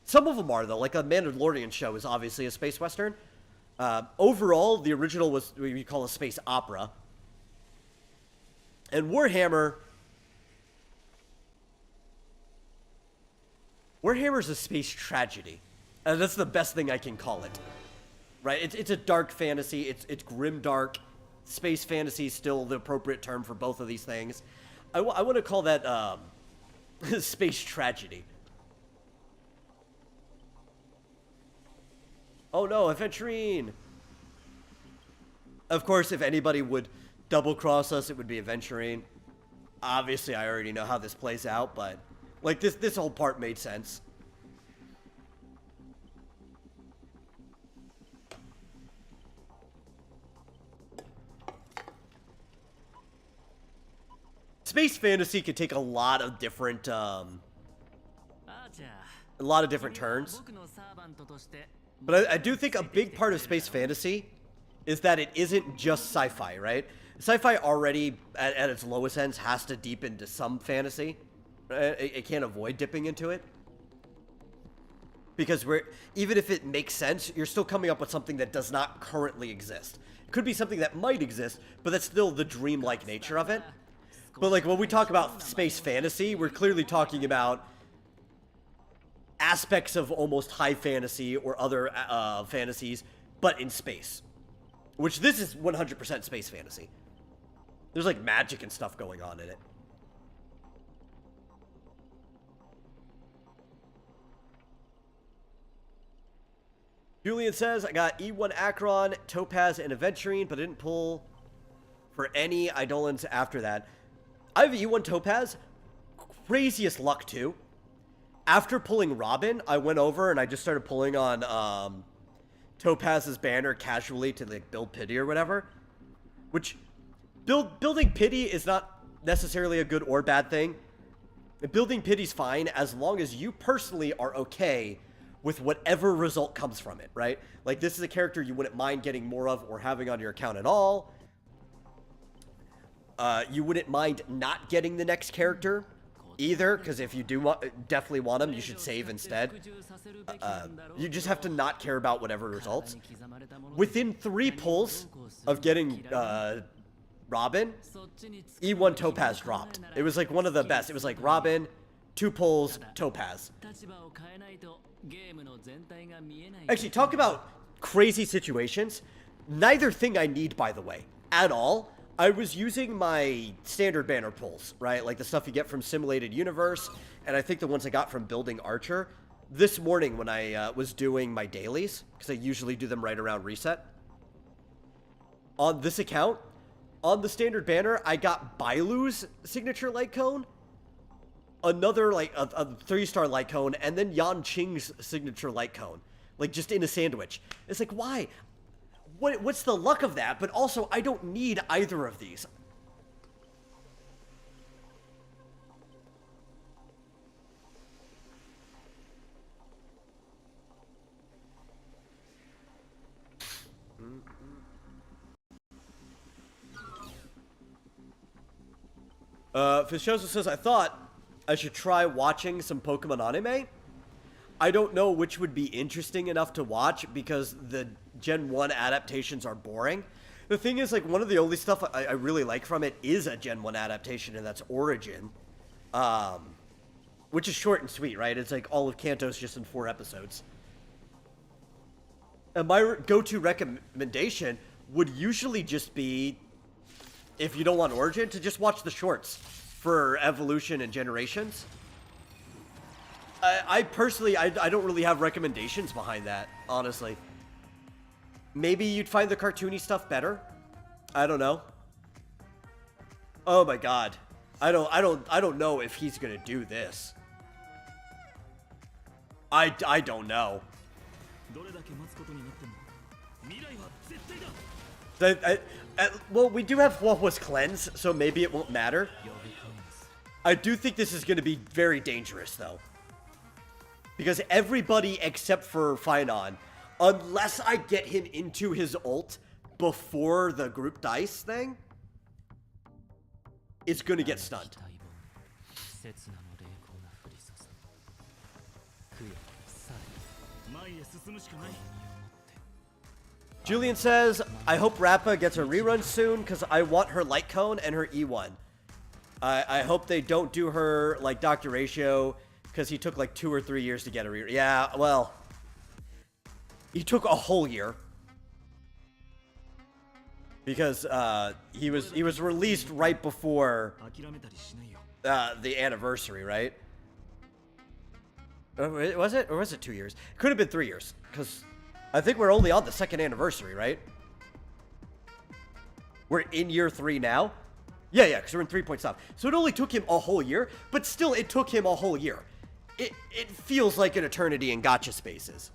Some of them are, though. Like a Mandalorian show is obviously a space western. Overall, the original was what we call a space opera. And Warhammer's a space tragedy. And that's the best thing I can call it. Right? It's a dark fantasy. It's grim dark. Space fantasy is still the appropriate term for both of these things. I want to call that space tragedy. Oh no, Aventurine! Of course, if anybody would double-cross us, it would be Aventurine. Obviously, I already know how this plays out, but like this whole part made sense. Space fantasy could take a lot of different turns. But I do think a big part of space fantasy is that it isn't just sci-fi, right? Sci-fi already, at its lowest ends, has to deep into some fantasy. It can't avoid dipping into it. Because even if it makes sense, you're still coming up with something that does not currently exist. It could be something that might exist, but that's still the dreamlike nature of it. But like when we talk about space fantasy, we're clearly talking about aspects of almost high fantasy or other fantasies, but in space. Which this is 100% space fantasy. There's like magic and stuff going on in it. Julian says, I got E1 Acheron, Topaz, and Aventurine, but I didn't pull for any Eidolons after that. I have E1 Topaz. Craziest luck, too. After pulling Robin, I went over and I just started pulling on Topaz's banner casually to like build pity or whatever. Which, building pity is not necessarily a good or bad thing. Building pity's fine as long as you personally are okay with whatever result comes from it, right? Like, this is a character you wouldn't mind getting more of or having on your account at all. You wouldn't mind not getting the next character either, because if you do definitely want them, you should save instead. You just have to not care about whatever results. Within 3 pulls of getting Robin, E1 Topaz dropped. It was like one of the best. It was like Robin, 2 pulls, Topaz. Actually, talk about crazy situations. Neither thing I need, by the way, at all. I was using my standard banner pulls, right? Like the stuff you get from Simulated Universe, and I think the ones I got from Building Archer. This morning when I was doing my dailies, because I usually do them right around reset. On this account, on the standard banner, I got Bailu's signature light cone, another like a 3-star light cone, and then Yan Qing's signature light cone. Like just in a sandwich. It's like, why? What's the luck of that? But also, I don't need either of these. Fischoso says, I thought I should try watching some Pokemon anime. I don't know which would be interesting enough to watch because the Gen 1 adaptations are boring. The thing is, like, one of the only stuff I really like from it is a Gen 1 adaptation, and that's Origin. Which is short and sweet, right? It's like all of Kanto's just in 4 episodes. And my go-to recommendation would usually just be, if you don't want Origin, to just watch the shorts for Evolution and Generations. I personally, I don't really have recommendations behind that, honestly. maybe you'd find the cartoony stuff better. I don't know. Oh my god. I don't know if he's gonna do this. I don't know. Well, we do have what was cleansed, so maybe it won't matter. I do think this is going to be very dangerous, though. Because everybody except for Finon, unless I get him into his ult before the group dice thing, is going to get stunned. Julian says, I hope Rappa gets a rerun soon because I want her light cone and her E1. I hope they don't do her like Dr. Ratio because he took like 2 or 3 years to get a rerun. Yeah, well, he took a whole year because he was released right before the anniversary, right? Was it? Or was it 2 years? Could have been 3 years because I think we're only on the 2nd anniversary, right? We're in year 3 now? Yeah, because we're in 3 point stuff. So it only took him a whole year, but still it took him a whole year. It feels like an eternity in gacha spaces.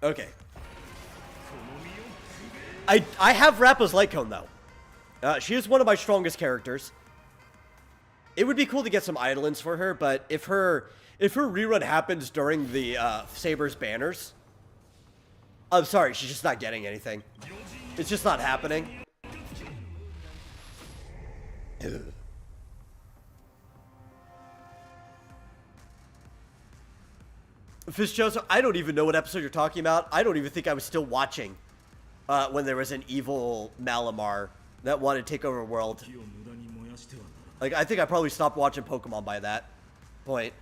Okay. I have Rappa's light cone though. She is one of my strongest characters. It would be cool to get some idolins for her, but if her rerun happens during the Saber's banners, I'm sorry, she's just not getting anything. It's just not happening. Fish Joseph, I don't even know what episode you're talking about. I don't even think I was still watching when there was an evil Malamar that wanted to take over the world. Like, I think I probably stopped watching Pokemon by that point.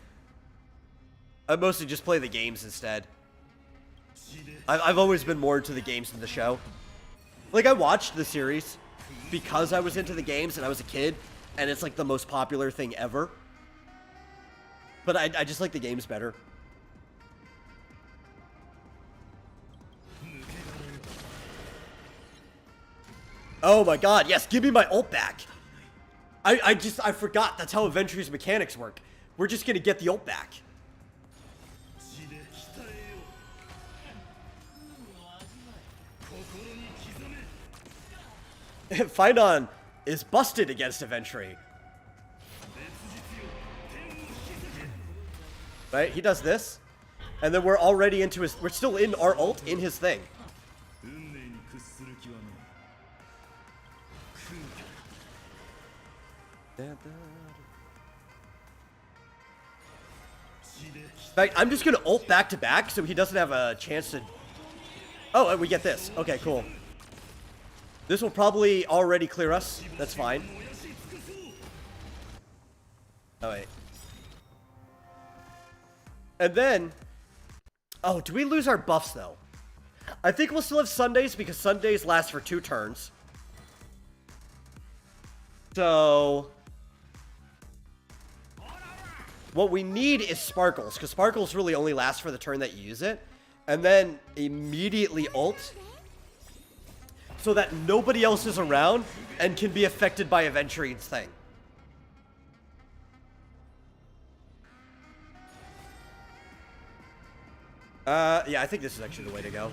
I mostly just play the games instead. I've always been more into the games than the show. Like, I watched the series because I was into the games and I was a kid, and it's like the most popular thing ever. But I just like the games better. Oh my god, yes, give me my ult back. I forgot that's how Aventry's mechanics work. We're just gonna get the ult back. Finon is busted against Aventry. Right, he does this. And then we're already into his, we're still in our ult in his thing. In fact, I'm just gonna ult back to back so he doesn't have a chance to... Oh, and we get this. Okay, cool. This will probably already clear us. That's fine. Oh, wait. And then... Oh, do we lose our buffs, though? I think we'll still have Sundays because Sundays last for 2 turns. So... What we need is Sparkles, because Sparkles really only lasts for the turn that you use it. And then immediately ult, so that nobody else is around and can be affected by Aventry's thing. Yeah, I think this is actually the way to go.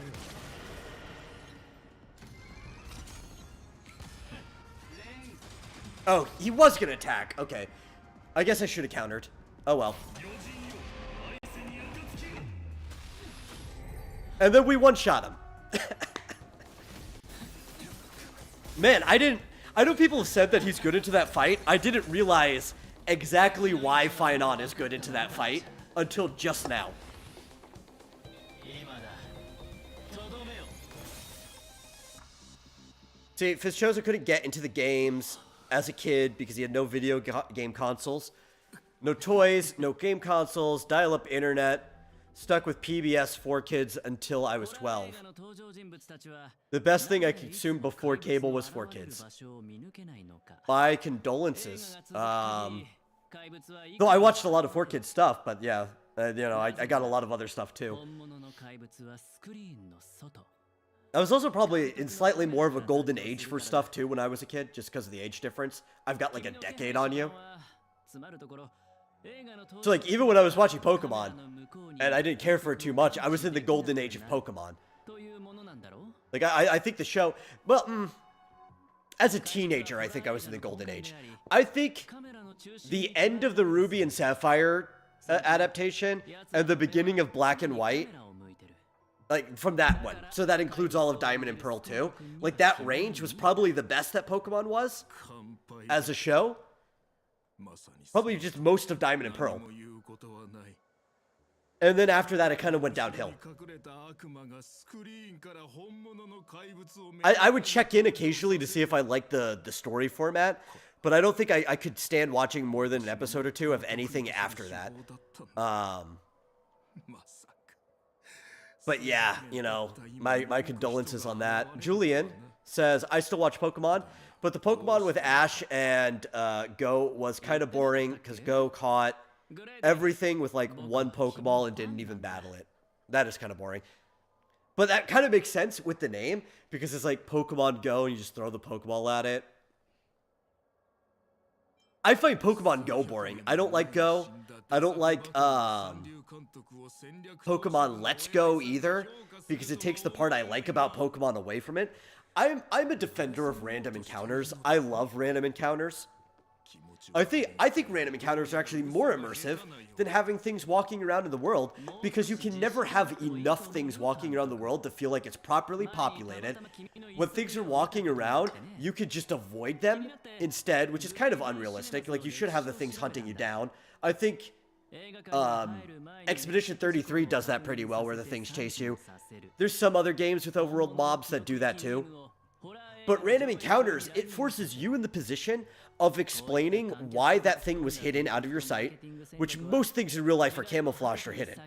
Oh, he was gonna attack. Okay. I guess I should have countered. Oh well. And then we one-shot him. Man, I know people have said that he's good into that fight. I didn't realize exactly why Finon is good into that fight until just now. See, Fitzchosa couldn't get into the games as a kid because he had no video game consoles. No toys, no game consoles, dial-up internet. Stuck with PBS for kids until I was 12. The best thing I consumed before cable was for kids. My condolences. Though I watched a lot of 4Kids stuff, but yeah, you know, I got a lot of other stuff too. I was also probably in slightly more of a golden age for stuff too when I was a kid, just because of the age difference. I've got like a decade on you. So like, even when I was watching Pokemon, and I didn't care for it too much, I was in the golden age of Pokemon. Like, I think the show, well, as a teenager, I think I was in the golden age. I think the end of the Ruby and Sapphire adaptation and the beginning of Black and White, like, from that one, so that includes all of Diamond and Pearl too, like, that range was probably the best that Pokemon was as a show. Probably just most of Diamond and Pearl. And then after that, it kind of went downhill. I would check in occasionally to see if I liked the story format, but I don't think I could stand watching more than an episode or two of anything after that. But yeah, you know, my condolences on that. Julian says, I still watch Pokemon, but the Pokemon with Ash and Go was kind of boring because Go caught everything with like one Pokeball and didn't even battle it. That is kind of boring. But that kind of makes sense with the name because it's like Pokemon Go and you just throw the Pokeball at it. I find Pokemon Go boring. I don't like Go. I don't like Pokemon Let's Go either because it takes the part I like about Pokemon away from it. I'm a defender of random encounters. I love random encounters. I think random encounters are actually more immersive than having things walking around in the world because you can never have enough things walking around the world to feel like it's properly populated. When things are walking around, you could just avoid them instead, which is kind of unrealistic. Like, you should have the things hunting you down. I think Expedition 33 does that pretty well where the things chase you. There's some other games with overworld mobs that do that too. But random encounters, it forces you in the position of explaining why that thing was hidden out of your sight, which most things in real life are camouflaged or hidden.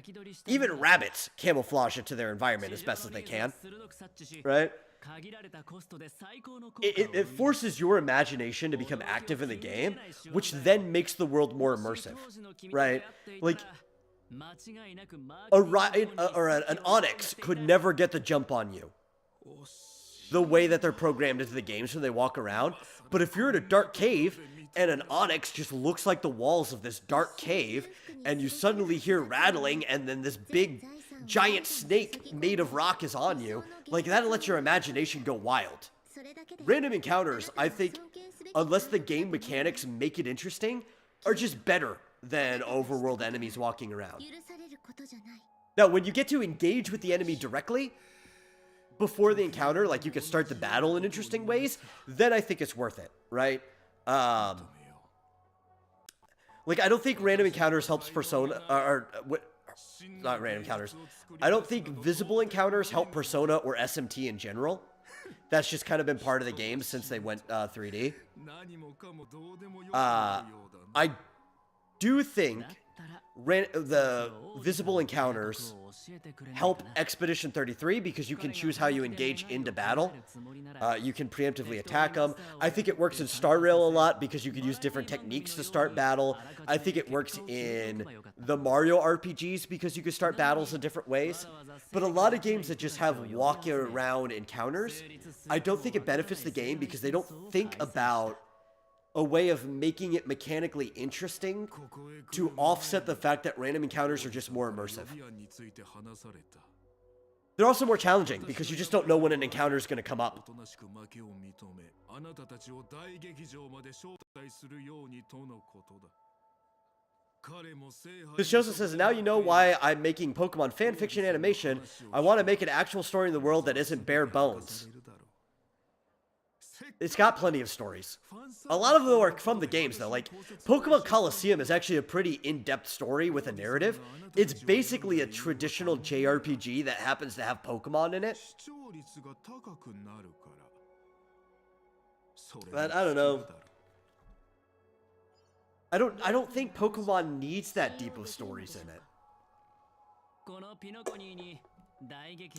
Even rabbits camouflage into their environment as best as they can, right? It forces your imagination to become active in the game, which then makes the world more immersive, right? Like, an Onyx could never get the jump on you the way that they're programmed into the games when they walk around. But if you're in a dark cave and an Onyx just looks like the walls of this dark cave and you suddenly hear rattling and then this big giant snake made of rock is on you, like, that'll let your imagination go wild. Random encounters, I think, unless the game mechanics make it interesting, are just better than overworld enemies walking around. Now, when you get to engage with the enemy directly before the encounter, like, you can start the battle in interesting ways, then I think it's worth it, right? Like, I don't think random encounters helps Persona, not random encounters. I don't think visible encounters help Persona or SMT in general. That's just kind of been part of the game since they went 3D. I do think the visible encounters help Expedition 33 because you can choose how you engage into battle. You can preemptively attack them. I think it works in Star Rail a lot because you can use different techniques to start battle. I think it works in the Mario RPGs because you can start battles in different ways. But a lot of games that just have walking around encounters, I don't think it benefits the game because they don't think about a way of making it mechanically interesting to offset the fact that random encounters are just more immersive. They're also more challenging because you just don't know when an encounter is going to come up. This Joseph says, now you know why I'm making Pokemon fanfiction animation. I want to make an actual story in the world that isn't bare bones. It's got plenty of stories. A lot of them are from the games, though. Like, Pokemon Coliseum is actually a pretty in-depth story with a narrative. It's basically a traditional JRPG that happens to have Pokemon in it. But I don't know. I don't think Pokemon needs that deep of stories in it.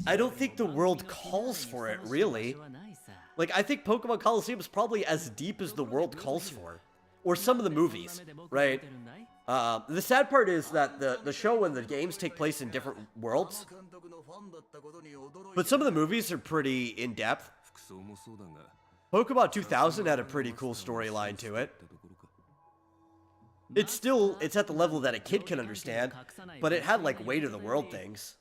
I don't think the world calls for it, really. Like, I think Pokemon Coliseum is probably as deep as the world calls for. Or some of the movies, right? The sad part is that the show and the games take place in different worlds. But some of the movies are pretty in-depth. Pokemon 2000 had a pretty cool storyline to it. It's at the level that a kid can understand, but it had like weight of the world things.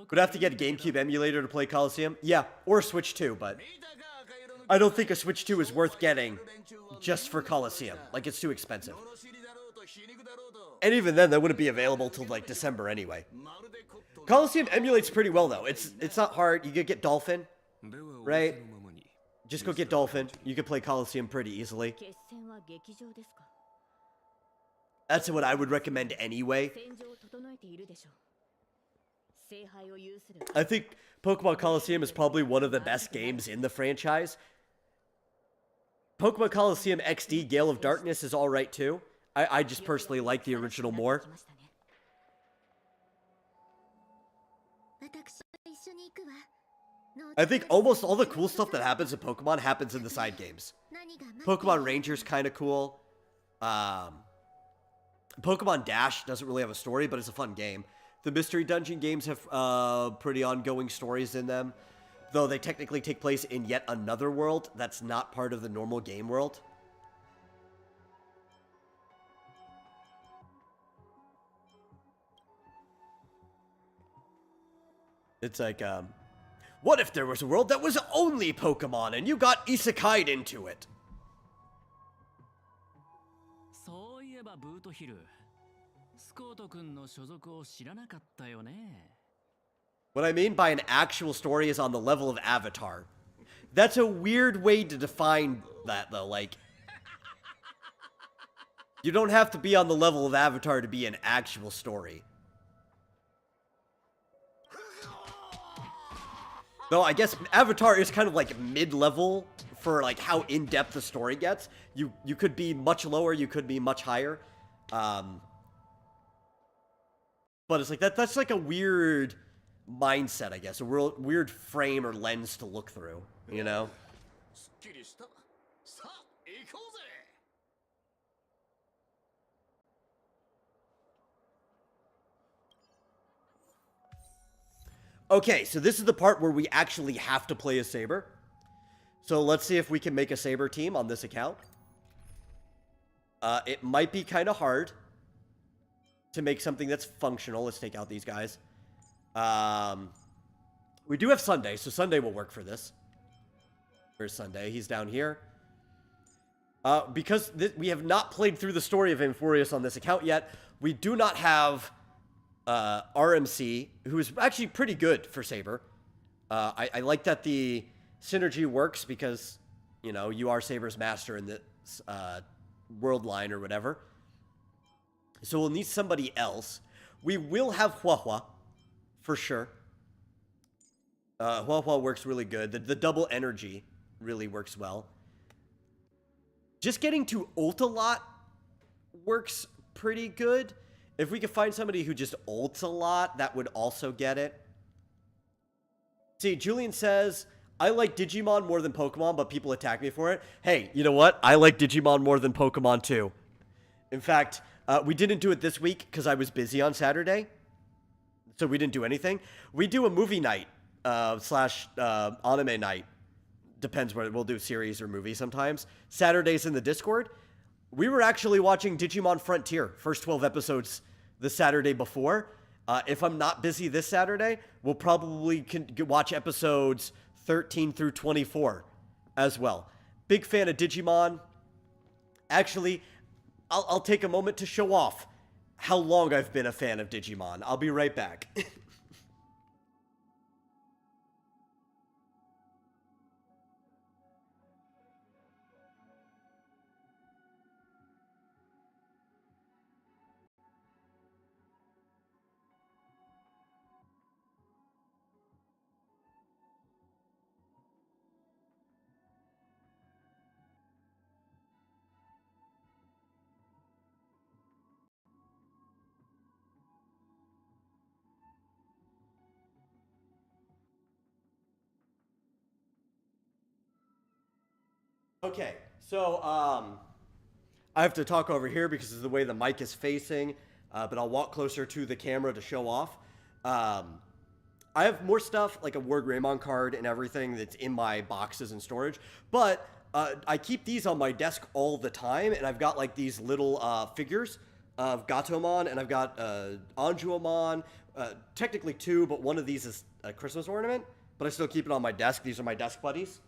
Would have to get a GameCube emulator to play Coliseum? Yeah, or Switch 2, but I don't think a Switch 2 is worth getting just for Coliseum. Like, it's too expensive. And even then, that wouldn't be available till like December anyway. Coliseum emulates pretty well though. It's not hard. You could get Dolphin, right? Just go get Dolphin. You could play Coliseum pretty easily. That's what I would recommend anyway. I think Pokemon Coliseum is probably one of the best games in the franchise. Pokemon Coliseum XD Gale of Darkness is alright too. I just personally like the original more. I think almost all the cool stuff that happens in Pokemon happens in the side games. Pokemon Ranger's kind of cool. Pokemon Dash doesn't really have a story, but it's a fun game. The Mystery Dungeon games have pretty ongoing stories in them, though they technically take place in yet another world that's not part of the normal game world. It's like, what if there was a world that was only Pokemon and you got isekai'd into it? What I mean by an actual story is on the level of Avatar. That's a weird way to define that, though. Like, you don't have to be on the level of Avatar to be an actual story. Though I guess Avatar is kind of like mid-level for like how in-depth the story gets. You could be much lower, you could be much higher. But it's like that's like a weird mindset, I guess. A weird frame or lens to look through, you know? Okay, so this is the part where we actually have to play a Saber. So let's see if we can make a Saber team on this account. It might be kind of hard to make something that's functional. Let's take out these guys. We do have Sunday, so Sunday will work for this. Where's Sunday? He's down here. Because we have not played through the story of Amphorius on this account yet, we do not have RMC, who is actually pretty good for Saber. I like that the synergy works because, you know, you are Saber's master in this world line or whatever. So we'll need somebody else. We will have Huahua, for sure. Huahua works really good. The double energy really works well. Just getting to ult a lot works pretty good. If we could find somebody who just ults a lot, that would also get it. See, Julian says, I like Digimon more than Pokemon, but people attack me for it. Hey, you know what? I like Digimon more than Pokemon too. In fact, we didn't do it this week because I was busy on Saturday. So we didn't do anything. We do a movie night slash anime night. Depends whether we'll do series or movie sometimes. Saturdays in the Discord. We were actually watching Digimon Frontier, first 12 episodes the Saturday before. If I'm not busy this Saturday, we'll probably watch episodes 13 through 24 as well. Big fan of Digimon. Actually, I'll take a moment to show off how long I've been a fan of Digimon. I'll be right back. Okay, so I have to talk over here because of the way the mic is facing, but I'll walk closer to the camera to show off. I have more stuff, like a War Greymon card and everything that's in my boxes and storage, but I keep these on my desk all the time, and I've got like these little figures of Gatomon, and I've got Anjuomon, technically two, but one of these is a Christmas ornament, but I still keep it on my desk. These are my desk buddies.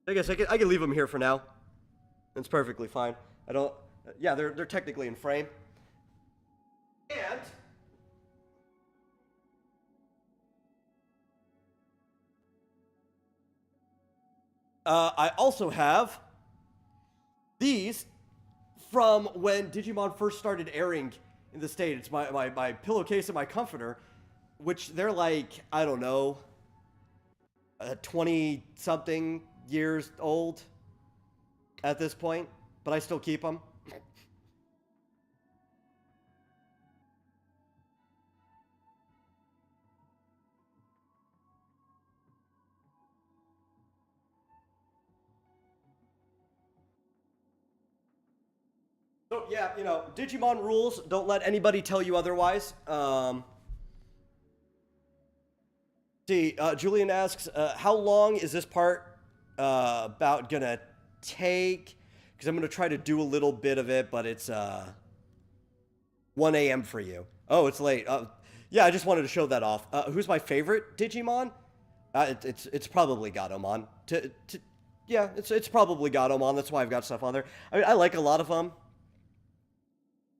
I guess I can leave them here for now. It's perfectly fine. I don't. Yeah, they're technically in frame. And I also have these from when Digimon first started airing in the States. It's my pillowcase and my comforter, which they're like, I don't know, 20-something years old at this point, but I still keep them. So yeah, you know, Digimon rules. Don't let anybody tell you otherwise. Julian asks, how long is this part about gonna take? Because I'm gonna try to do a little bit of it, but it's 1 a.m. for you. Oh, it's late. Yeah, I just wanted to show that off. Who's my favorite Digimon? It's probably Gatomon. Yeah, it's probably Gatomon. That's why I've got stuff on there. I mean, I like a lot of them.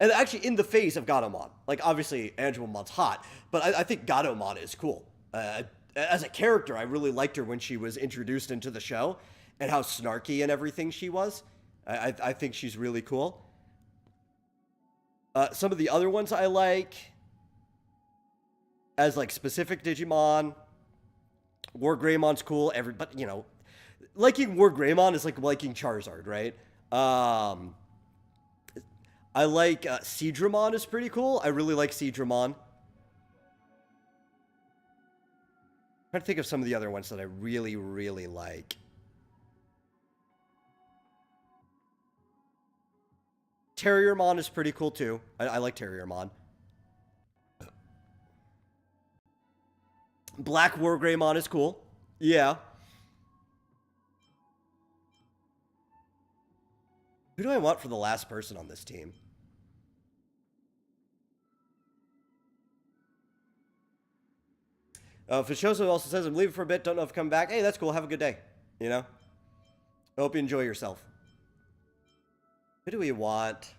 And actually, in the phase of Gatomon, like, obviously, Angelomon's hot, but I think Gatomon is cool. As a character, I really liked her when she was introduced into the show, and how snarky and everything she was. I think she's really cool. Some of the other ones I like, as, like, specific Digimon, War Greymon's cool, but, you know, liking War Greymon is like liking Charizard, right? I like Seadramon is pretty cool. I really like Seadramon. I'm trying to think of some of the other ones that I really, really like. Terriermon is pretty cool too. I like Terriermon. Black War Greymon is cool. Yeah. Who do I want for the last person on this team? Fishoso also says, I'm leaving for a bit, don't know if I'm coming back. Hey, that's cool, have a good day. You know? I hope you enjoy yourself. Who do we want?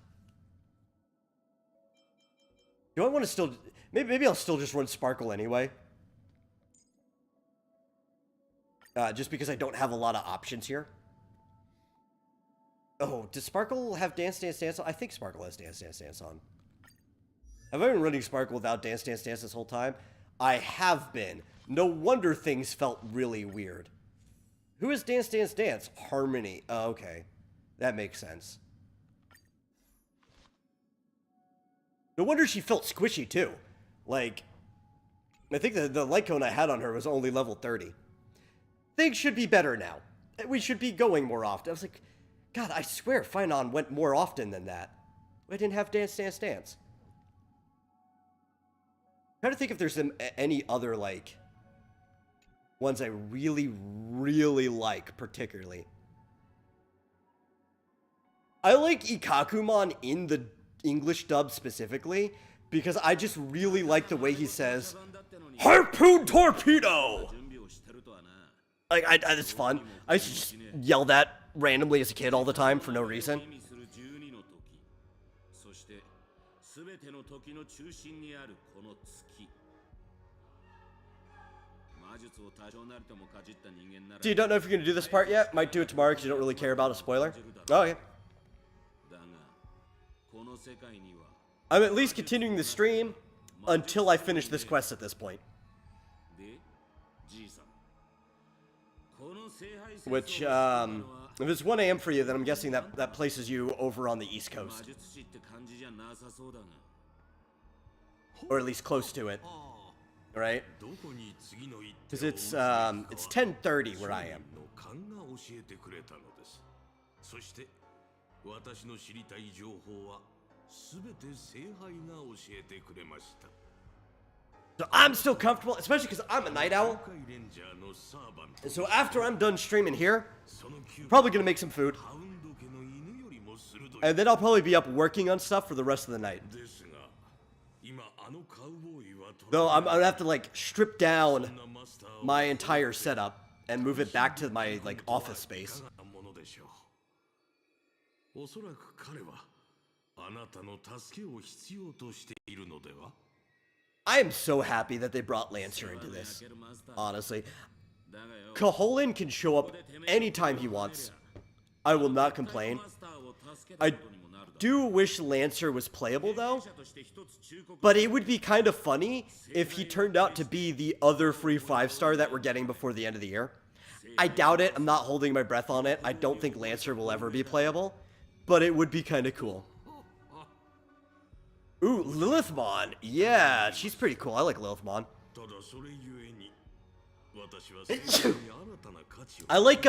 Do I want to still... Maybe I'll still just run Sparkle anyway. Just because I don't have a lot of options here. Oh, does Sparkle have Dance Dance Dance on? I think Sparkle has Dance Dance Dance on. Have I been running Sparkle without Dance Dance Dance this whole time? I have been. No wonder things felt really weird. Who is Dance Dance Dance? Harmony. Oh, okay. That makes sense. No wonder she felt squishy, too. Like, I think the light cone I had on her was only level 30. Things should be better now. We should be going more often. I was like, God, I swear Finon went more often than that. I didn't have Dance Dance Dance. I'm trying to think if there's any other, like, ones I really, really like, particularly. I like Ikakumon in the English dub specifically, because I just really like the way he says, Harpoon Torpedo! Like, it's fun. I used to just yell that randomly as a kid all the time for no reason. So you don't know if you're going to do this part yet? Might do it tomorrow because you don't really care about a spoiler? Oh, yeah. I'm at least continuing the stream until I finish this quest at this point. Which, If it's 1 a.m. for you, then I'm guessing that places you over on the East Coast. Or at least close to it. Right? Because it's 10:30 where I am. そして私の知りたい情報は全て聖杯が教えてくれました。 So I'm still comfortable, especially because I'm a night owl. And so after I'm done streaming here, probably gonna make some food. And then I'll probably be up working on stuff for the rest of the night. Though I'm gonna have to like strip down my entire setup and move it back to my like office space. おそらく彼はあなたの助けを必要としているのでは? I am so happy that they brought Lancer into this. Honestly, Caholen can show up anytime he wants. I will not complain. I do wish Lancer was playable though, but it would be kind of funny if he turned out to be the other free 5-star that we're getting before the end of the year. I doubt it. I'm not holding my breath on it. I don't think Lancer will ever be playable. But it would be kind of cool. Ooh, Lilithmon. Yeah, she's pretty cool. I like Lilithmon. I like,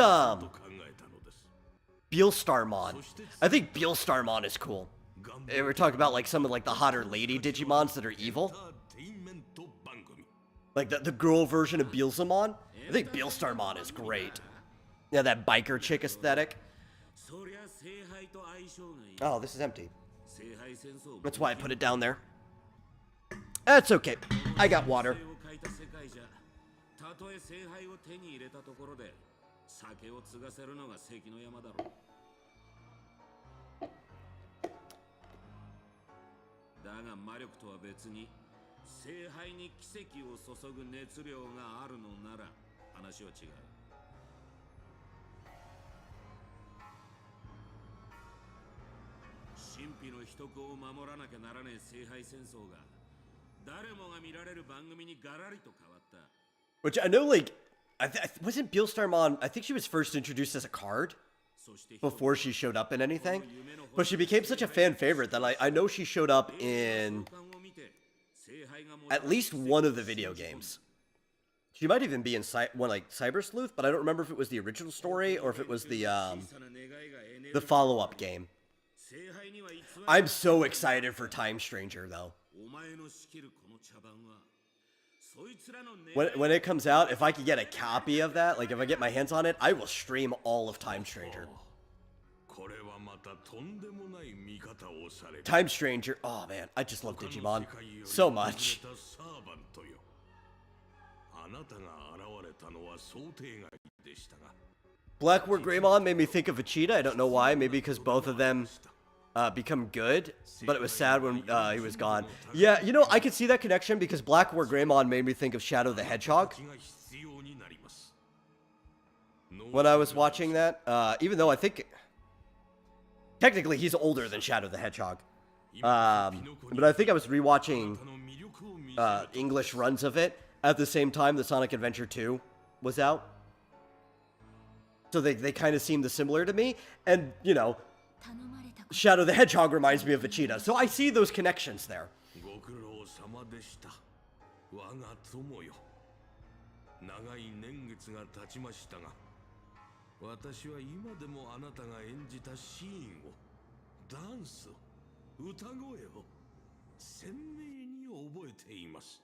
Beelstarmon. I think Beelstarmon is cool. We're talking about, like, some of, like, the hotter lady Digimons that are evil. Like, the girl version of Beelzemon. I think Beelstarmon is great. Yeah, that biker chick aesthetic. Oh, this is empty. That's why I put it down there. That's okay. I got water. 神秘の秘匿を守らなきゃならねえ聖杯戦争が誰もが見られる番組にガラリと変わった。 Which I know, like, wasn't Beelstarmon, I think she was first introduced as a card before she showed up in anything. But she became such a fan favorite that I know she showed up in at least one of the video games. She might even be in one like Cyber Sleuth, but I don't remember if it was the original story or if it was the follow-up game. I'm so excited for Time Stranger, though. When it comes out, if I could get a copy of that, like if I get my hands on it, I will stream all of Time Stranger. Time Stranger, oh man, I just love Digimon so much. Blackwood Greymon made me think of Vegeta. I don't know why. Maybe because both of them become good, but it was sad when he was gone. Yeah, you know, I could see that connection because Blackwood Greymon made me think of Shadow the Hedgehog. When I was watching that, even though I think technically he's older than Shadow the Hedgehog. But I think I was rewatching English runs of it at the same time the Sonic Adventure 2 was out. So they kind of seemed similar to me. And, you know, Shadow the Hedgehog reminds me of Vegeta. So I see those connections there. 私は今でもあなたが演じたシーンを、ダンスを、歌声を鮮明に覚えています。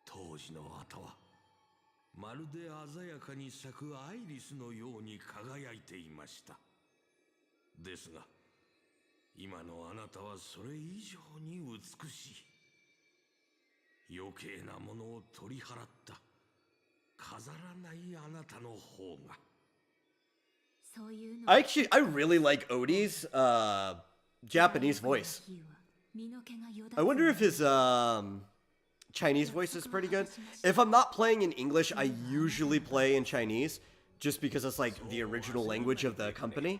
当時のあなたはまるで鮮やかに咲くアイリスのように輝いていました。ですが、今のあなたはそれ以上に美しい。余計なものを取り払った飾らないあなたの方が。 I really like Odie's Japanese voice. I wonder if his Chinese voice is pretty good. If I'm not playing in English, I usually play in Chinese, just because it's like the original language of the company.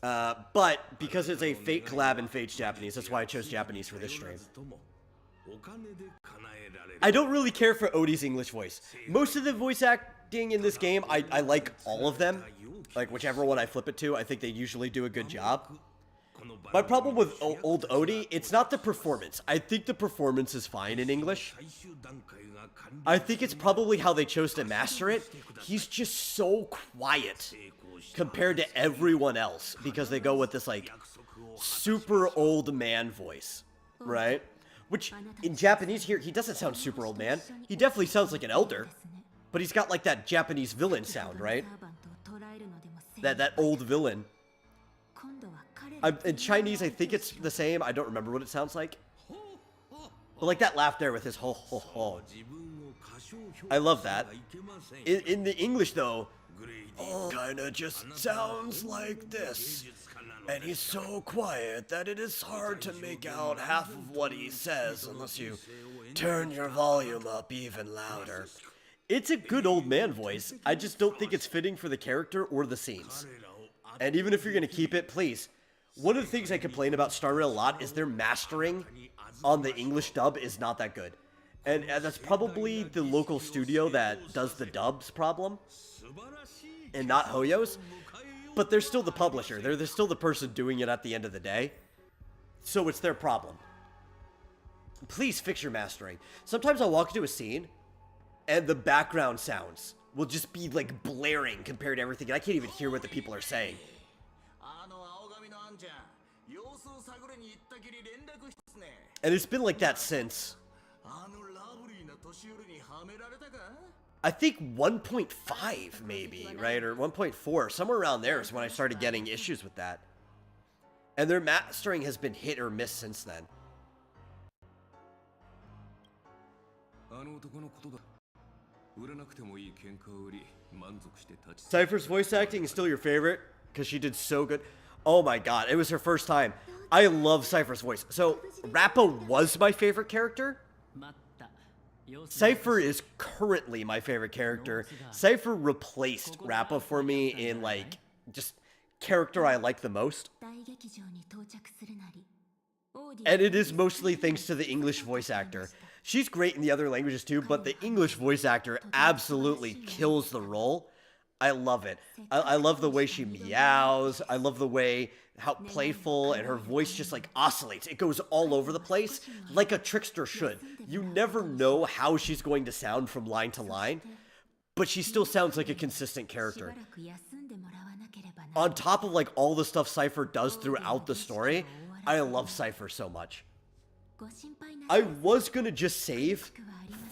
But because it's a Fate collab and Fate's Japanese, that's why I chose Japanese for this stream. I don't really care for Odie's English voice. Most of the voice acting in this game, I like all of them. Like, whichever one I flip it to, I think they usually do a good job. My problem with old Odie, it's not the performance. I think the performance is fine in English. I think it's probably how they chose to master it. He's just so quiet compared to everyone else because they go with this, like, super old man voice, right? Which, in Japanese here, he doesn't sound super old man. He definitely sounds like an elder. But he's got, like, that Japanese villain sound, right? That old villain. In Chinese, I think it's the same. I don't remember what it sounds like. But, like, that laugh there with his ho ho ho. I love that. In the English, though, kinda just sounds like this. And he's so quiet that it is hard to make out half of what he says unless you turn your volume up even louder. It's a good old man voice. I just don't think it's fitting for the character or the scenes. And even if you're going to keep it, please. One of the things I complain about Star Rail a lot is their mastering on the English dub is not that good. And that's probably the local studio that does the dubs problem. And not Hoyo's. But they're still the publisher. They're still the person doing it at the end of the day. So it's their problem. Please fix your mastering. Sometimes I'll walk into a scene, and the background sounds will just be, like, blaring compared to everything. And I can't even hear what the people are saying. And it's been like that since, I think 1.5 maybe, right? Or 1.4, somewhere around there is when I started getting issues with that. And their mastering has been hit or miss since then. Cypher's voice acting is still your favorite? Because she did so good. Oh my god, it was her first time. I love Cypher's voice. So, Rappa was my favorite character. Cypher is currently my favorite character. Cypher replaced Rappa for me in, like, just character I like the most. And it is mostly thanks to the English voice actor. She's great in the other languages too, but the English voice actor absolutely kills the role. I love it. I love the way she meows. I love the way how playful, and her voice just, like, oscillates. It goes all over the place like a trickster should. You never know how she's going to sound from line to line, but she still sounds like a consistent character. On top of, like, all the stuff Cypher does throughout the story, I love Cypher so much. I was gonna just save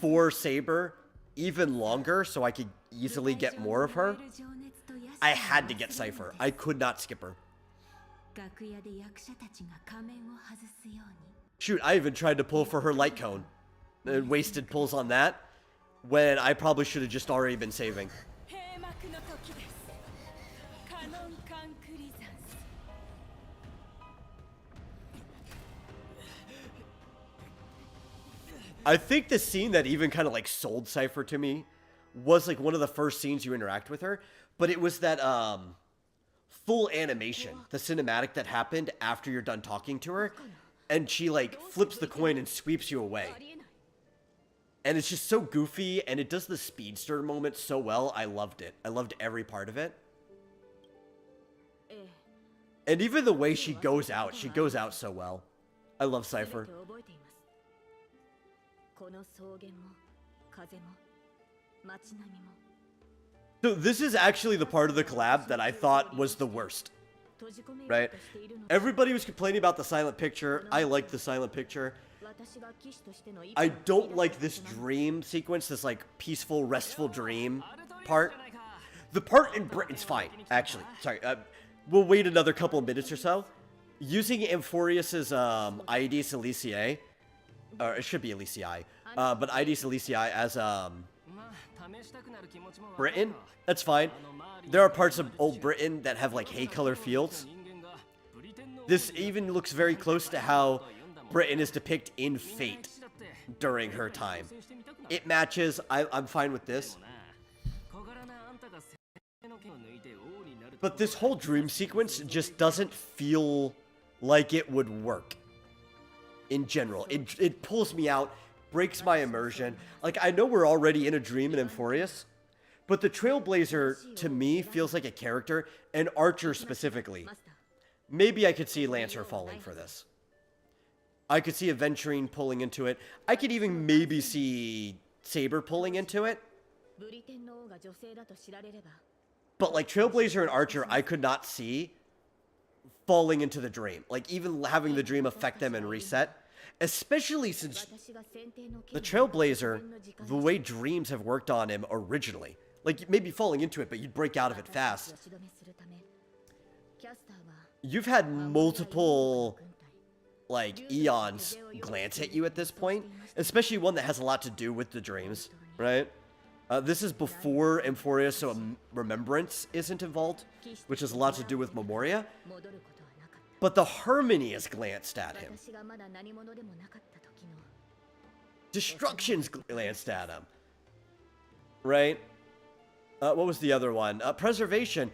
for Saber even longer so I could easily get more of her. I had to get Cypher. I could not skip her. Shoot, I even tried to pull for her light cone and wasted pulls on that when I probably should have just already been saving. I think the scene that even kind of, like, sold Cypher to me was, like, one of the first scenes you interact with her, but it was that full animation, the cinematic that happened after you're done talking to her, and she, like, flips the coin and sweeps you away. And it's just so goofy, and it does the speedster moment so well. I loved it. I loved every part of it. And even the way she goes out so well. I love Cypher. So this is actually the part of the collab that I thought was the worst, right? Everybody was complaining about the silent picture. I like the silent picture. I don't like this dream sequence, this, like, peaceful, restful dream part. The part in Britain's fine, actually. Sorry, we'll wait another couple of minutes or so. Using Amphorius's Aedis Elysiae, or it should be Elysiae, but Aedis Elysiae as Britain, that's fine. There are parts of old Britain that have, like, hay color fields. This even looks very close to how Britain is depicted in Fate during her time. It matches. I'm fine with this. But this whole dream sequence just doesn't feel like it would work. In general, it pulls me out, breaks my immersion. Like, I know we're already in a dream in Amphorius, But the Trailblazer, to me, feels like a character, and Archer specifically. Maybe I could see Lancer falling for this. I could see Aventurine pulling into it. I could even maybe see Saber pulling into it. But like Trailblazer and Archer, I could not see falling into the dream. Like even having the dream affect them and reset. Especially since the Trailblazer, the way dreams have worked on him originally. Like maybe falling into it, but you'd break out of it fast. You've had multiple like eons glance at you at this point. Especially one that has a lot to do with the dreams, right? This is before Emphoria, so Remembrance isn't involved, which has a lot to do with Memoria. But the Harmony has glanced at him. Destruction's glanced at him. Right? What was the other one? Preservation.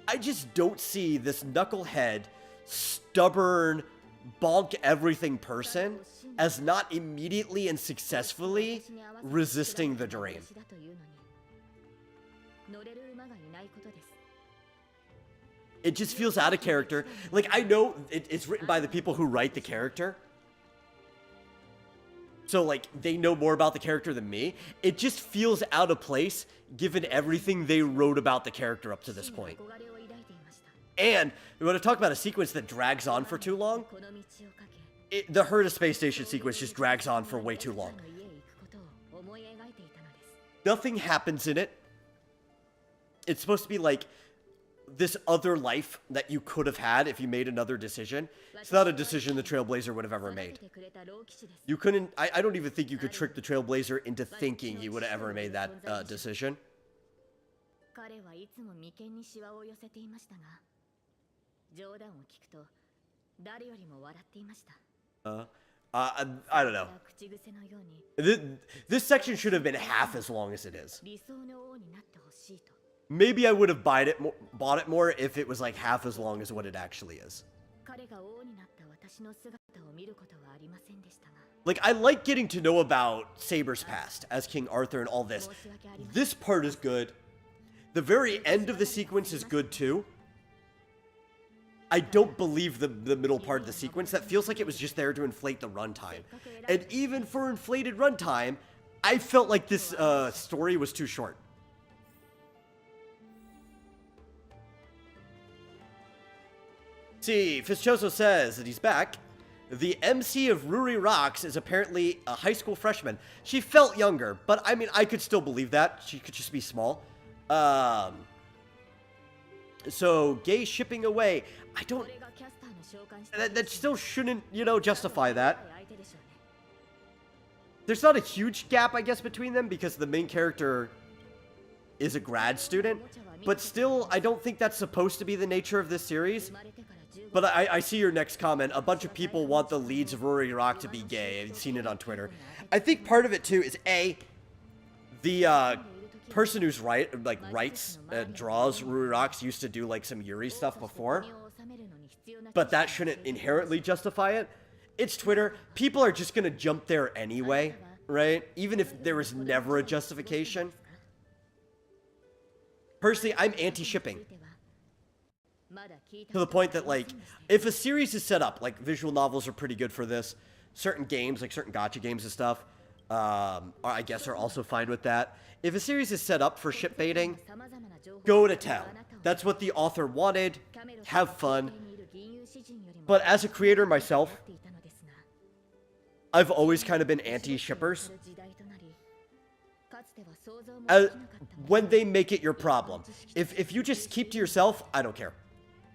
I just don't see this knucklehead, stubborn, bonk everything person as not immediately and successfully resisting the dream. It just feels out of character. Like, I know it's written by the people who write the character. So, like, they know more about the character than me. It just feels out of place, given everything they wrote about the character up to this point. And we want to talk about a sequence that drags on for too long. The Herta Space Station sequence just drags on for way too long. Nothing happens in it. It's supposed to be like this other life that you could have had if you made another decision. It's not a decision the Trailblazer would have ever made. You couldn't, I don't even think you could trick the Trailblazer into thinking he would have ever made that decision. I don't know. This section should have been half as long as it is. Maybe I would have bought it more if it was like half as long as what it actually is. Like, I like getting to know about Saber's past as King Arthur and all this. This part is good. The very end of the sequence is good too. I don't believe the middle part of the sequence. That feels like it was just there to inflate the runtime. And even for inflated runtime, I felt like this story was too short. See, Fischoso says that he's back. The MC of Ruri Rocks is apparently a high school freshman. She felt younger, but I mean, I could still believe that. She could just be small. So, gay shipping away. I don't... That still shouldn't, you know, justify that. There's not a huge gap, I guess, between them because the main character is a grad student. But still, I don't think that's supposed to be the nature of this series. But I see your next comment. A bunch of people want the leads of Ruri Rock to be gay. I've seen it on Twitter. I think part of it, too, is A, the person who's writes and draws Ruri Rocks used to do, like, some Yuri stuff before. But that shouldn't inherently justify it. It's Twitter. People are just going to jump there anyway, right? Even if there was never a justification. Personally, I'm anti-shipping. To the point that, like, if a series is set up, like, visual novels are pretty good for this. Certain games, like certain gacha games and stuff, I guess are also fine with that. If a series is set up for ship baiting, go to town. That's what the author wanted. Have fun. But as a creator myself, I've always kind of been anti-shippers. When they make it your problem. If you just keep to yourself, I don't care.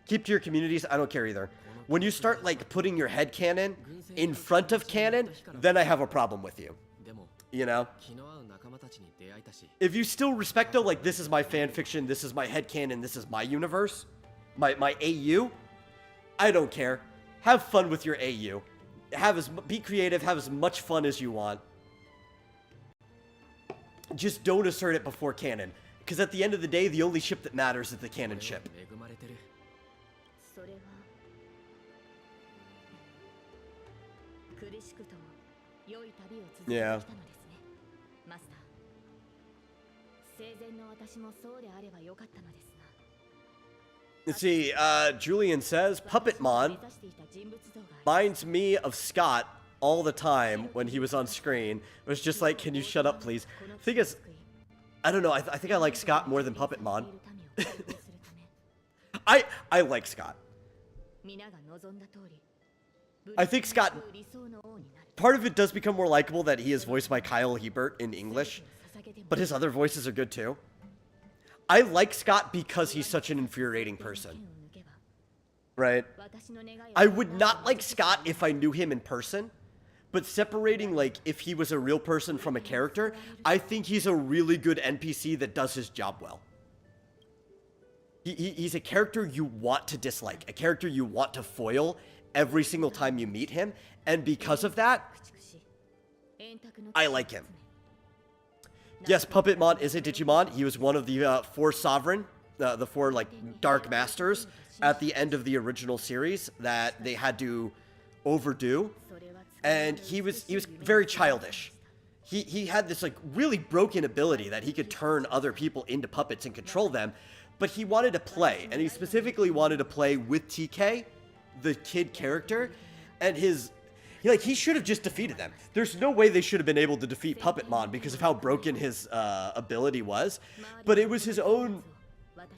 Keep to your communities, I don't care either. When you start, like, putting your headcanon in front of canon, then I have a problem with you. You know? If you still respect, though, like, this is my fanfiction, this is my headcanon, this is my universe, my AU, I don't care. Have fun with your AU. Be creative, have as much fun as you want. Just don't assert it before canon. Because at the end of the day, the only ship that matters is the canon ship. Yeah. 生前の私もそうであればよかったのですが Let's see, Julian says, Puppetmon reminds me of Scott all the time when he was on screen. It was just like, can you shut up, please? The thing is, I don't know, I think I like Scott more than Puppetmon. I like Scott. I think Scott, part of it does become more likable that he is voiced by Kyle Hebert in English, but his other voices are good too. I like Scott because he's such an infuriating person. Right? I would not like Scott if I knew him in person, but separating, like, if he was a real person from a character, I think he's a really good NPC that does his job well. He's a character you want to dislike, a character you want to foil every single time you meet him, and because of that, I like him. Yes, Puppetmon is a Digimon. He was one of the 4 Sovereign, the 4, like, Dark Masters at the end of the original series that they had to overdo. And he was very childish. He had this, like, really broken ability that he could turn other people into puppets and control them, but he wanted to play, and he specifically wanted to play with TK, the kid character, and he should have just defeated them. There's no way they should have been able to defeat Puppetmon because of how broken his ability was. But it was his own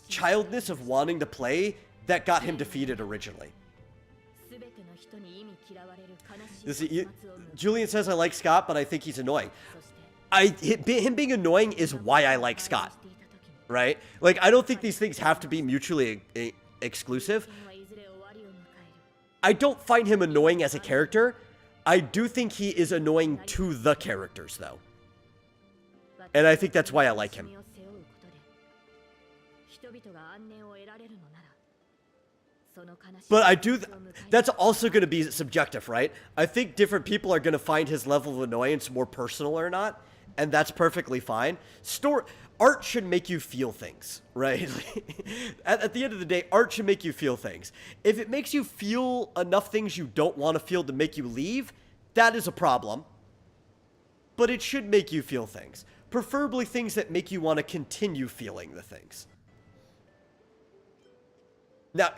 childness of wanting to play that got him defeated originally. Julian says, I like Scott, but I think he's annoying. Him being annoying is why I like Scott. Right? Like, I don't think these things have to be mutually exclusive. I don't find him annoying as a character. I do think he is annoying to the characters, though. And I think that's why I like him. But that's also going to be subjective, right? I think different people are going to find his level of annoyance more personal or not, and that's perfectly fine. Art should make you feel things, right? At the end of the day, art should make you feel things. If it makes you feel enough things you don't want to feel to make you leave, that is a problem. But it should make you feel things. Preferably things that make you want to continue feeling the things. Now,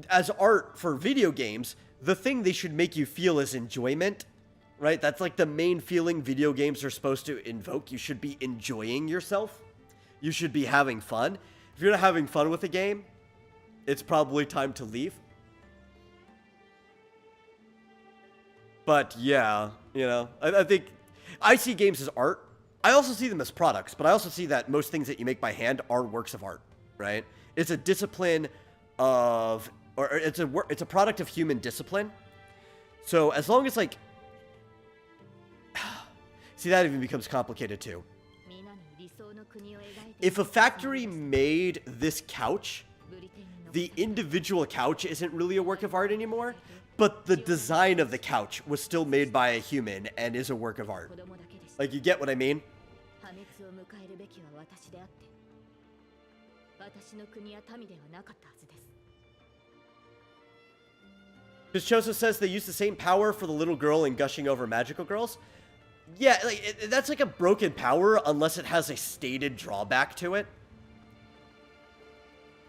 as art for video games, the thing they should make you feel is enjoyment, right? That's like the main feeling video games are supposed to invoke. You should be enjoying yourself. You should be having fun. If you're not having fun with a game, it's probably time to leave. But yeah, you know, I think I see games as art. I also see them as products, but I also see that most things that you make by hand are works of art, right? It's a discipline of, or it's a product of human discipline. So as long as, like, see, that even becomes complicated too. If a factory made this couch, the individual couch isn't really a work of art anymore, but the design of the couch was still made by a human and is a work of art. Like, you get what I mean? Bischoso says they use the same power for the little girl in gushing over magical girls. Yeah, like, that's like a broken power unless it has a stated drawback to it.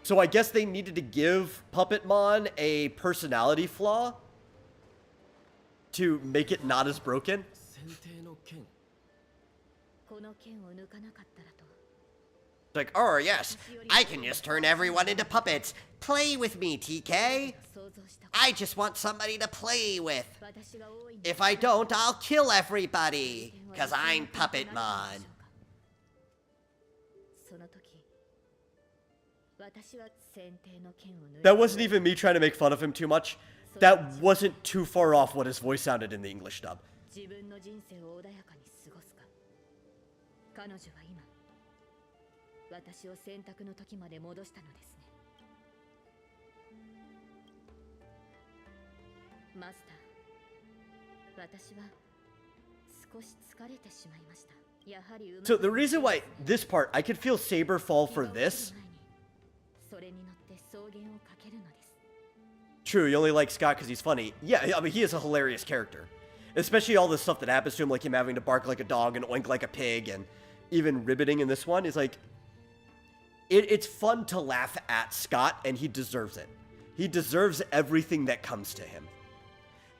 So I guess they needed to give Puppetmon a personality flaw to make it not as broken. Like, oh yes, I can just turn everyone into puppets. Play with me, TK. I just want somebody to play with. If I don't, I'll kill everybody, because I'm Puppetmon. That wasn't even me trying to make fun of him too much. That wasn't too far off what his voice sounded in the English dub. So the reason why this part, I could feel Saber fall for this. True, you only like Scott because he's funny. Yeah, I mean, he is a hilarious character. Especially all the stuff that happens to him, like him having to bark like a dog and oink like a pig, and even ribbiting in this one is like, it's fun to laugh at Scott, and he deserves it. He deserves everything that comes to him.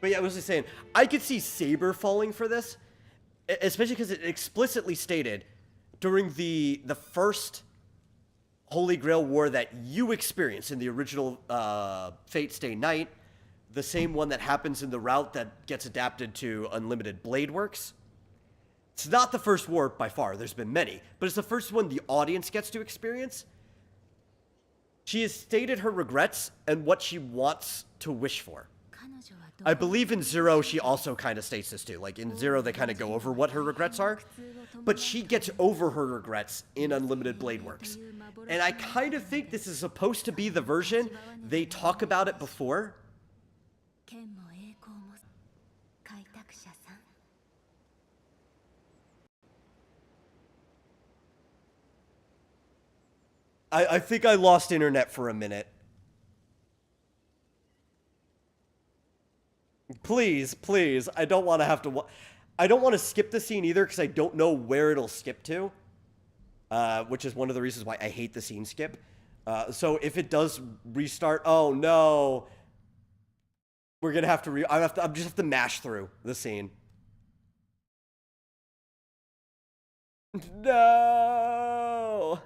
But yeah, I was just saying, I could see Saber falling for this, especially because it explicitly stated during the first Holy Grail War that you experienced in the original Fate Stay Night, the same one that happens in the route that gets adapted to Unlimited Blade Works. It's not the first war by far, there's been many, but it's the first one the audience gets to experience. She has stated her regrets and what she wants to wish for. I believe in Zero she also kind of states this too. Like in Zero they kind of go over what her regrets are, but she gets over her regrets in Unlimited Blade Works. And I kind of think this is supposed to be the version they talk about it before. I think I lost internet for a minute. Please, please. I don't want to have to... I don't want to skip the scene either because I don't know where it'll skip to. Which is one of the reasons why I hate the scene skip. So if it does restart... Oh, no. We're going to have to... I'm just have to mash through the scene. No!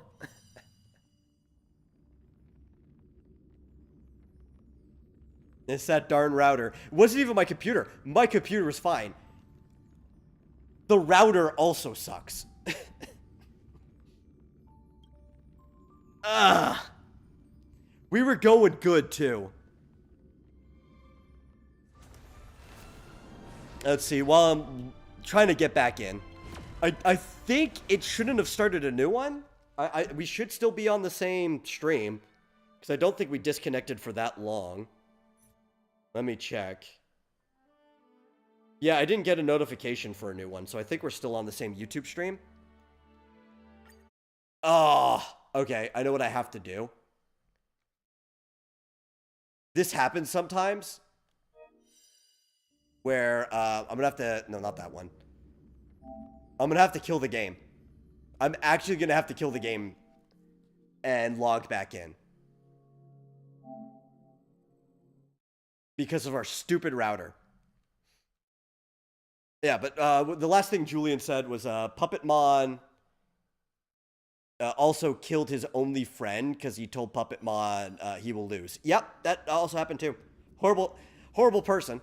It's that darn router. It wasn't even my computer. My computer was fine. The router also sucks. Ugh. We were going good, too. Let's see. While I'm trying to get back in. I think it shouldn't have started a new one. We should still be on the same stream. Because I don't think we disconnected for that long. Let me check. Yeah, I didn't get a notification for a new one, so I think we're still on the same YouTube stream. Oh, okay. I know what I have to do. This happens sometimes. Where, I'm gonna have to... No, not that one. I'm gonna have to kill the game. I'm actually gonna have to kill the game and log back in. Because of our stupid router. Yeah, but the last thing Julian said was Puppetmon also killed his only friend because he told Puppetmon he will lose. Yep, that also happened too. Horrible, horrible person.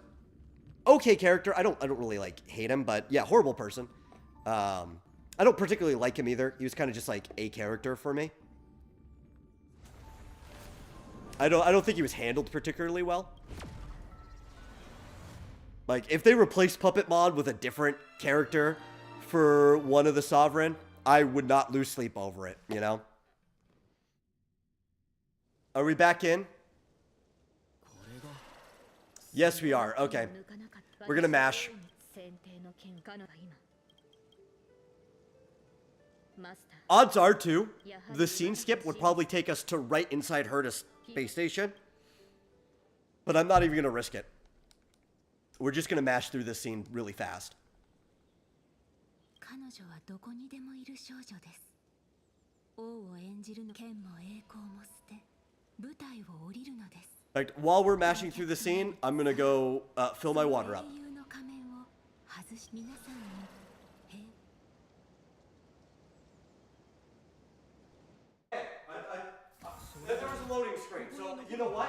Okay character. I don't really like hate him, but yeah, horrible person. I don't particularly like him either. He was kind of just like a character for me. I don't think he was handled particularly well. Like, if they replaced Puppetmon with a different character for one of the Sovereign, I would not lose sleep over it, you know? Are we back in? Yes, we are. Okay. We're gonna mash. Odds are, too, the scene skip would probably take us to right inside Herta's space station. But I'm not even gonna risk it. We're just gonna mash through this scene really fast. Like, while we're mashing through the scene, I'm gonna go fill my water up. There was a loading screen, so you know what?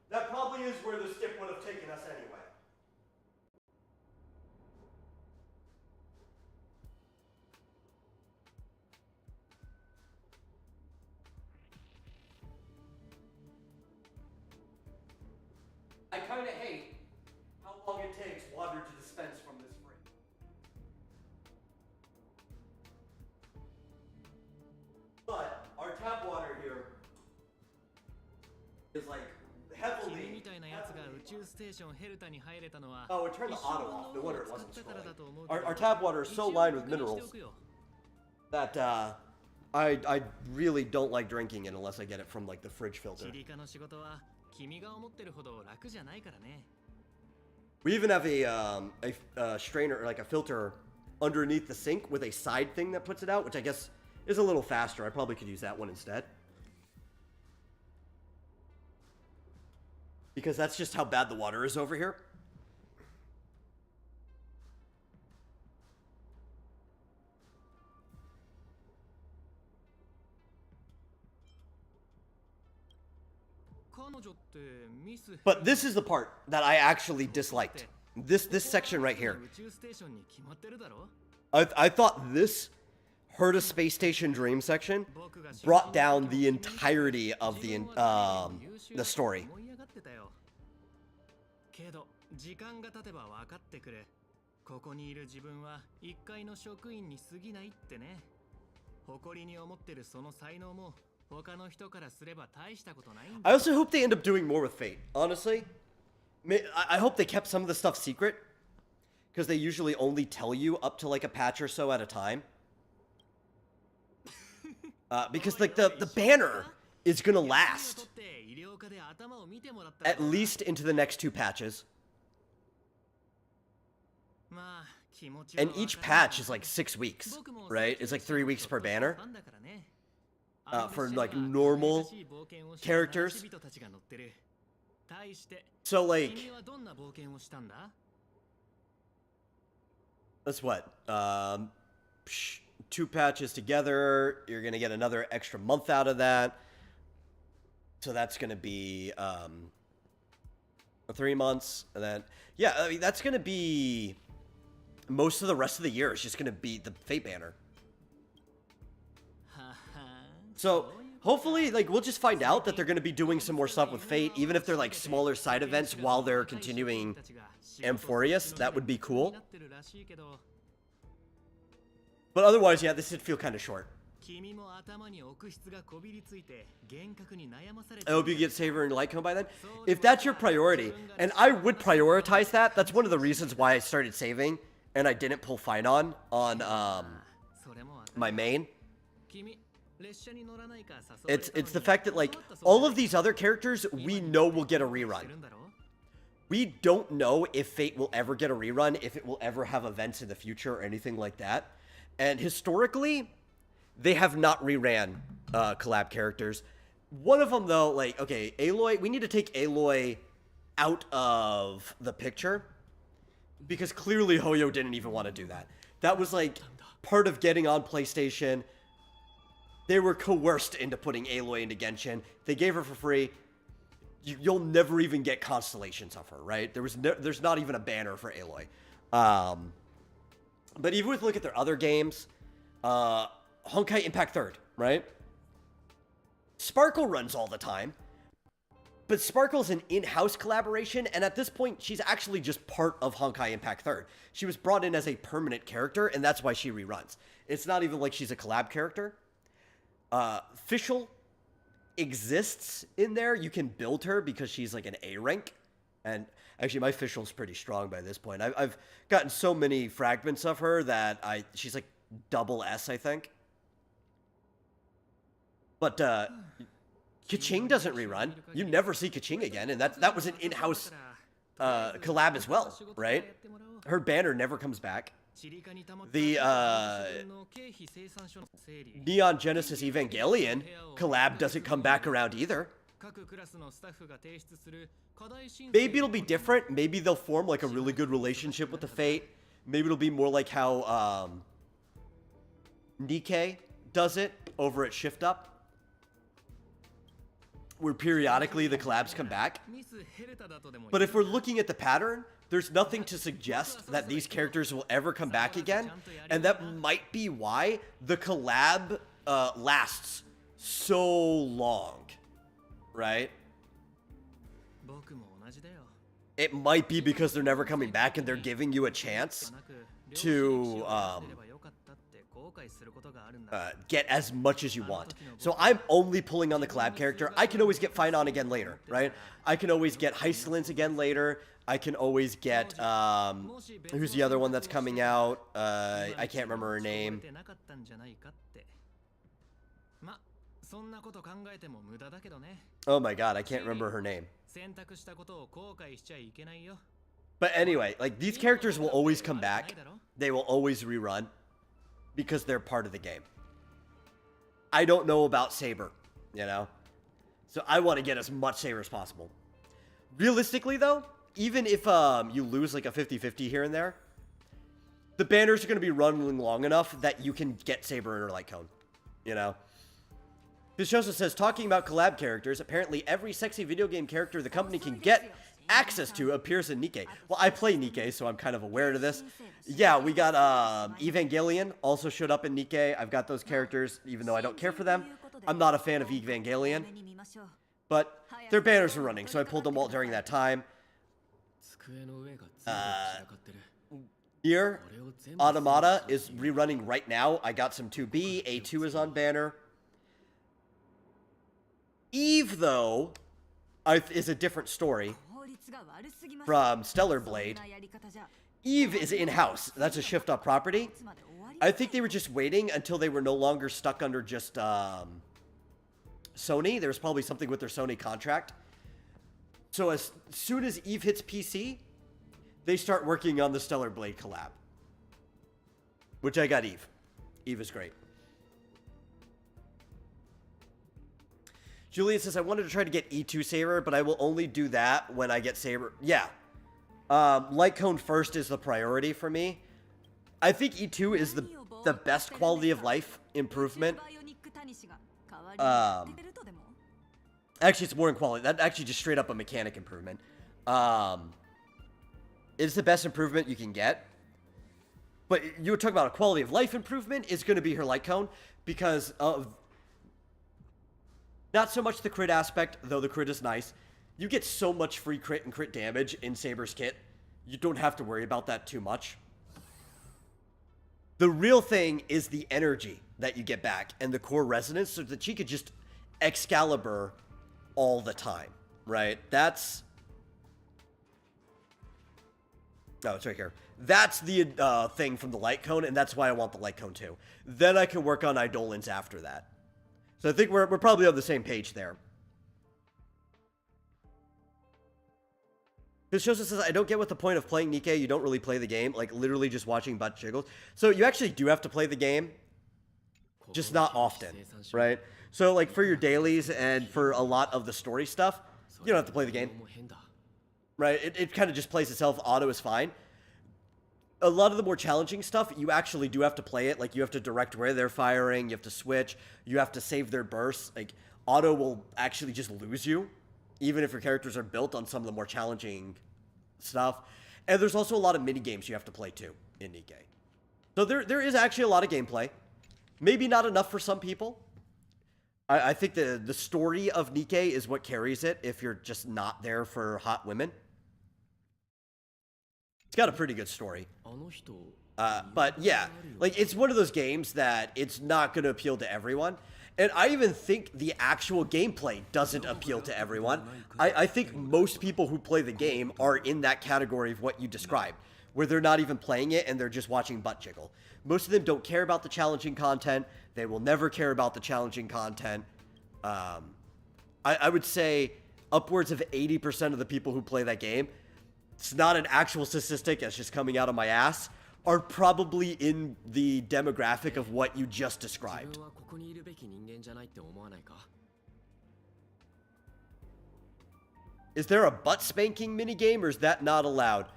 That probably is where the skip would have taken us anyway. I kind of hate how long it takes water to dispense from this spring. But our tap water here is like heavily... Oh, it turned the auto off. No wonder it wasn't scrolling. Our tap water is so lined with minerals that I really don't like drinking it unless I get it from like the fridge filter. We even have a strainer, like a filter underneath the sink with a side thing that puts it out, which I guess is a little faster. I probably could use that one instead. Because that's just how bad the water is over here. But this is the part that I actually disliked. This section right here. I thought this Herta Space Station Dream section brought down the entirety of the story. けど時間が経てば分かってくる。ここにいる自分は一階の職員に過ぎないってね。誇りに思ってるその才能も他の人からすれば大したことないんだ。I also hope they end up doing more with Fate. Honestly, I hope they kept some of the stuff secret, because they usually only tell you up to like a patch or so at a time. Because like the banner is gonna last at least into the next 2 patches. And each patch is like 6 weeks, right? It's like 3 weeks per banner. For like normal characters. So like, that's what? 2 patches together, you're gonna get another extra month out of that. So that's gonna be 3 months, and then yeah, I mean that's gonna be most of the rest of the year. It's just gonna be the Fate banner. So hopefully, like, we'll just find out that they're gonna be doing some more stuff with Fate, even if they're like smaller side events while they're continuing Amphorius. That would be cool. But otherwise, yeah, this did feel kind of short. I hope you get Saber and Light Cone by then. If that's your priority, and I would prioritize that, that's one of the reasons why I started saving, and I didn't pull Finon on my main. It's the fact that, like, all of these other characters, we know will get a rerun. We don't know if Fate will ever get a rerun, if it will ever have events in the future or anything like that. And historically, they have not reran collab characters. One of them, though, like, okay, Aloy, we need to take Aloy out of the picture. Because clearly Hoyo didn't even want to do that. That was, like, part of getting on PlayStation. They were coerced into putting Aloy into Genshin. They gave her for free. You'll never even get constellations of her, right? There's not even a banner for Aloy. But even with look at their other games, Honkai Impact 3rd, right? Sparkle runs all the time, but Sparkle's an in-house collaboration, and at this point, she's actually just part of Honkai Impact 3rd. She was brought in as a permanent character, and that's why she reruns. It's not even like she's a collab character. Fischl exists in there. You can build her because she's like an A rank, and actually my Fischl's pretty strong by this point. I've gotten so many fragments of her that she's like double S, I think. But Kaching doesn't rerun. You never see Kaching again, and that was an in-house collab as well, right? Her banner never comes back. The Neon Genesis Evangelion collab doesn't come back around either. Maybe it'll be different. Maybe they'll form like a really good relationship with the Fate. Maybe it'll be more like how Nikkei does it over at Shift Up, where periodically the collabs come back. But if we're looking at the pattern, there's nothing to suggest that these characters will ever come back again, and that might be why the collab lasts so long, right? It might be because they're never coming back and they're giving you a chance to get as much as you want. So I'm only pulling on the collab character. I can always get Finon again later, right? I can always get Hysolence again later. I can always get, who's the other one that's coming out? I can't remember her name. Oh my god, I can't remember her name. But anyway, like, these characters will always come back. They will always rerun because they're part of the game. I don't know about Saber, you know? So I want to get as much Saber as possible. Realistically, though, even if you lose like a 50-50 here and there, the banners are going to be running long enough that you can get Saber in her light cone, you know? This also says, talking about collab characters, apparently every sexy video game character the company can get access to appears in Nikke. Well, I play Nikke, so I'm kind of aware of this. Yeah, we got Evangelion also showed up in Nikke. I've got those characters, even though I don't care for them. I'm not a fan of Evangelion, but their banners are running, so I pulled them all during that time. Here, Automata is rerunning right now. I got some 2B. A2 is on banner. Eve, though, is a different story from Stellar Blade. Eve is in-house. That's a shift-up property. I think they were just waiting until they were no longer stuck under just Sony. There was probably something with their Sony contract. So as soon as Eve hits PC, they start working on the Stellar Blade collab. Which I got Eve. Eve is great. Julian says, I wanted to try to get E2 Saber, but I will only do that when I get Saber. Yeah. Light Cone first is the priority for me. I think E2 is the best quality of life improvement. Actually, it's more in quality. That's actually just straight up a mechanic improvement. It's the best improvement you can get. But you were talking about a quality of life improvement is going to be her Light Cone because of... Not so much the crit aspect, though the crit is nice. You get so much free crit and crit damage in Saber's kit. You don't have to worry about that too much. The real thing is the energy that you get back and the core resonance so that she could just Excalibur all the time, right? That's... Oh, it's right here. That's the thing from the Light Cone, and that's why I want the Light Cone too. Then I can work on Eidolons after that. So I think we're probably on the same page there. This shows us, I don't get what the point of playing Nikke. You don't really play the game, like literally just watching butt jiggles. So you actually do have to play the game, just not often, right? So like for your dailies and for a lot of the story stuff, you don't have to play the game, right? It kind of just plays itself. Auto is fine. A lot of the more challenging stuff, you actually do have to play it. Like, you have to direct where they're firing. You have to switch. You have to save their bursts. Like, auto will actually just lose you, even if your characters are built on some of the more challenging stuff. And there's also a lot of mini-games you have to play, too, in Nikke. So there is actually a lot of gameplay. Maybe not enough for some people. I think the story of Nikke is what carries it if you're just not there for hot women. It's got a pretty good story. But yeah, like it's one of those games that it's not going to appeal to everyone. And I even think the actual gameplay doesn't appeal to everyone. I think most people who play the game are in that category of what you described, where they're not even playing it and they're just watching butt jiggle. Most of them don't care about the challenging content. They will never care about the challenging content. I would say upwards of 80% of the people who play that game, it's not an actual statistic, it's just coming out of my ass, are probably in the demographic of what you just described. Is there a butt spanking minigame, or is that not allowed?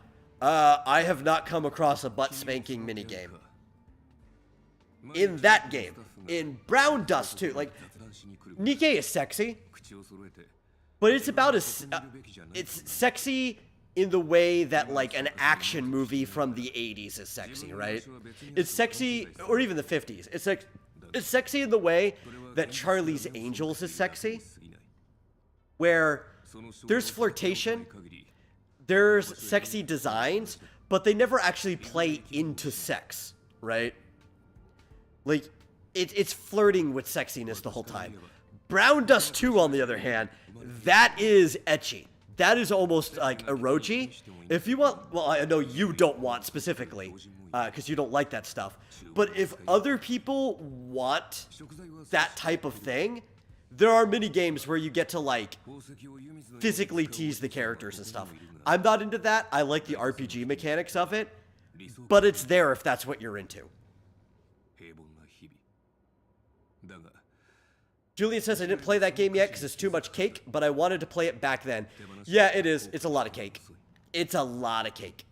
I have not come across a butt spanking minigame. In that game. In Brown Dust, too. Like, Nikke is sexy, but it's about as... it's sexy in the way that, like, an action movie from the 80s is sexy, right? It's sexy, or even the 50s. It's sexy in the way that Charlie's Angels is sexy, where there's flirtation, there's sexy designs, but they never actually play into sex, right? Like, it's flirting with sexiness the whole time. Brown Dust 2, on the other hand, that is ecchi. That is almost like eroji. If you want, well, I know you don't want specifically, because you don't like that stuff. But if other people want that type of thing, there are mini games where you get to, like, physically tease the characters and stuff. I'm not into that. I like the RPG mechanics of it, but it's there if that's what you're into. Julian says, I didn't play that game yet because it's too much cake, but I wanted to play it back then. Yeah, it is. It's a lot of cake. It's a lot of cake.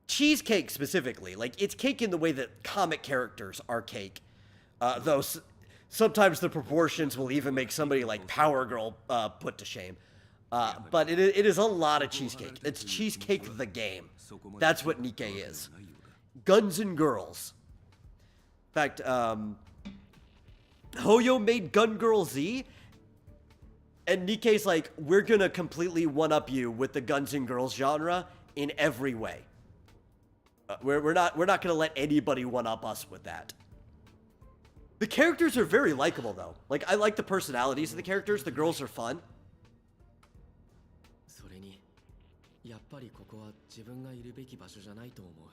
Cheesecake specifically. Like, it's cake in the way that comic characters are cake. Though sometimes the proportions will even make somebody like Power Girl put to shame. But it is a lot of cheesecake. It's Cheesecake the game. That's what Nikkei is. Guns and girls. In fact, Hoyo made Gun Girl Z, and Nikkei's like, we're gonna completely one-up you with the Guns and Girls genre in every way. We're not gonna let anybody one-up us with that. The characters are very likable, though. Like, I like the personalities of the characters. The girls are fun.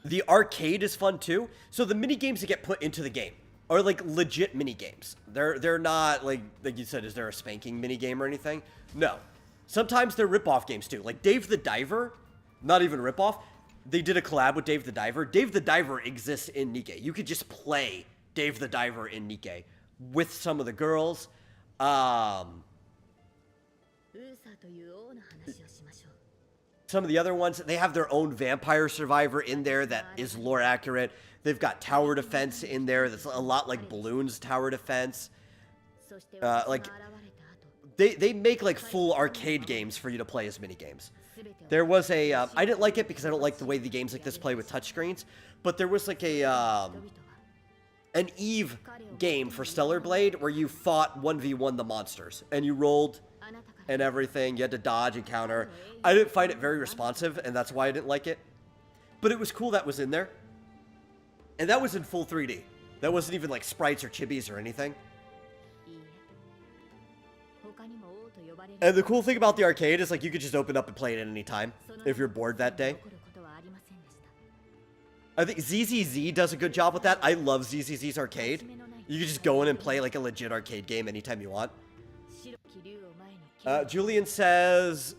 The arcade is fun, too. So the mini-games that get put into the game are, like, legit mini-games. They're not, like you said, is there a spanking mini-game or anything? No. Sometimes they're rip-off games, too. Like, Dave the Diver, not even rip-off. They did a collab with Dave the Diver. Dave the Diver exists in Nikkei. You could just play Dave the Diver in Nikkei with some of the girls. Some of the other ones, they have their own Vampire Survivor in there that is lore accurate. They've got tower defense in there that's a lot like Balloon's tower defense. Like, they make like full arcade games for you to play as mini games. There was a, I didn't like it because I don't like the way the games like this play with touchscreens, but there was like a, an Eve game for Stellar Blade where you fought 1v1 the monsters and you rolled and everything. You had to dodge and counter. I didn't find it very responsive, and that's why I didn't like it. But it was cool that was in there. And that was in full 3D. That wasn't even like sprites or chibis or anything. And the cool thing about the arcade is like you could just open up and play it at any time if you're bored that day. I think ZZZ does a good job with that. I love ZZZ's arcade. You can just go in and play like a legit arcade game anytime you want. Julian says,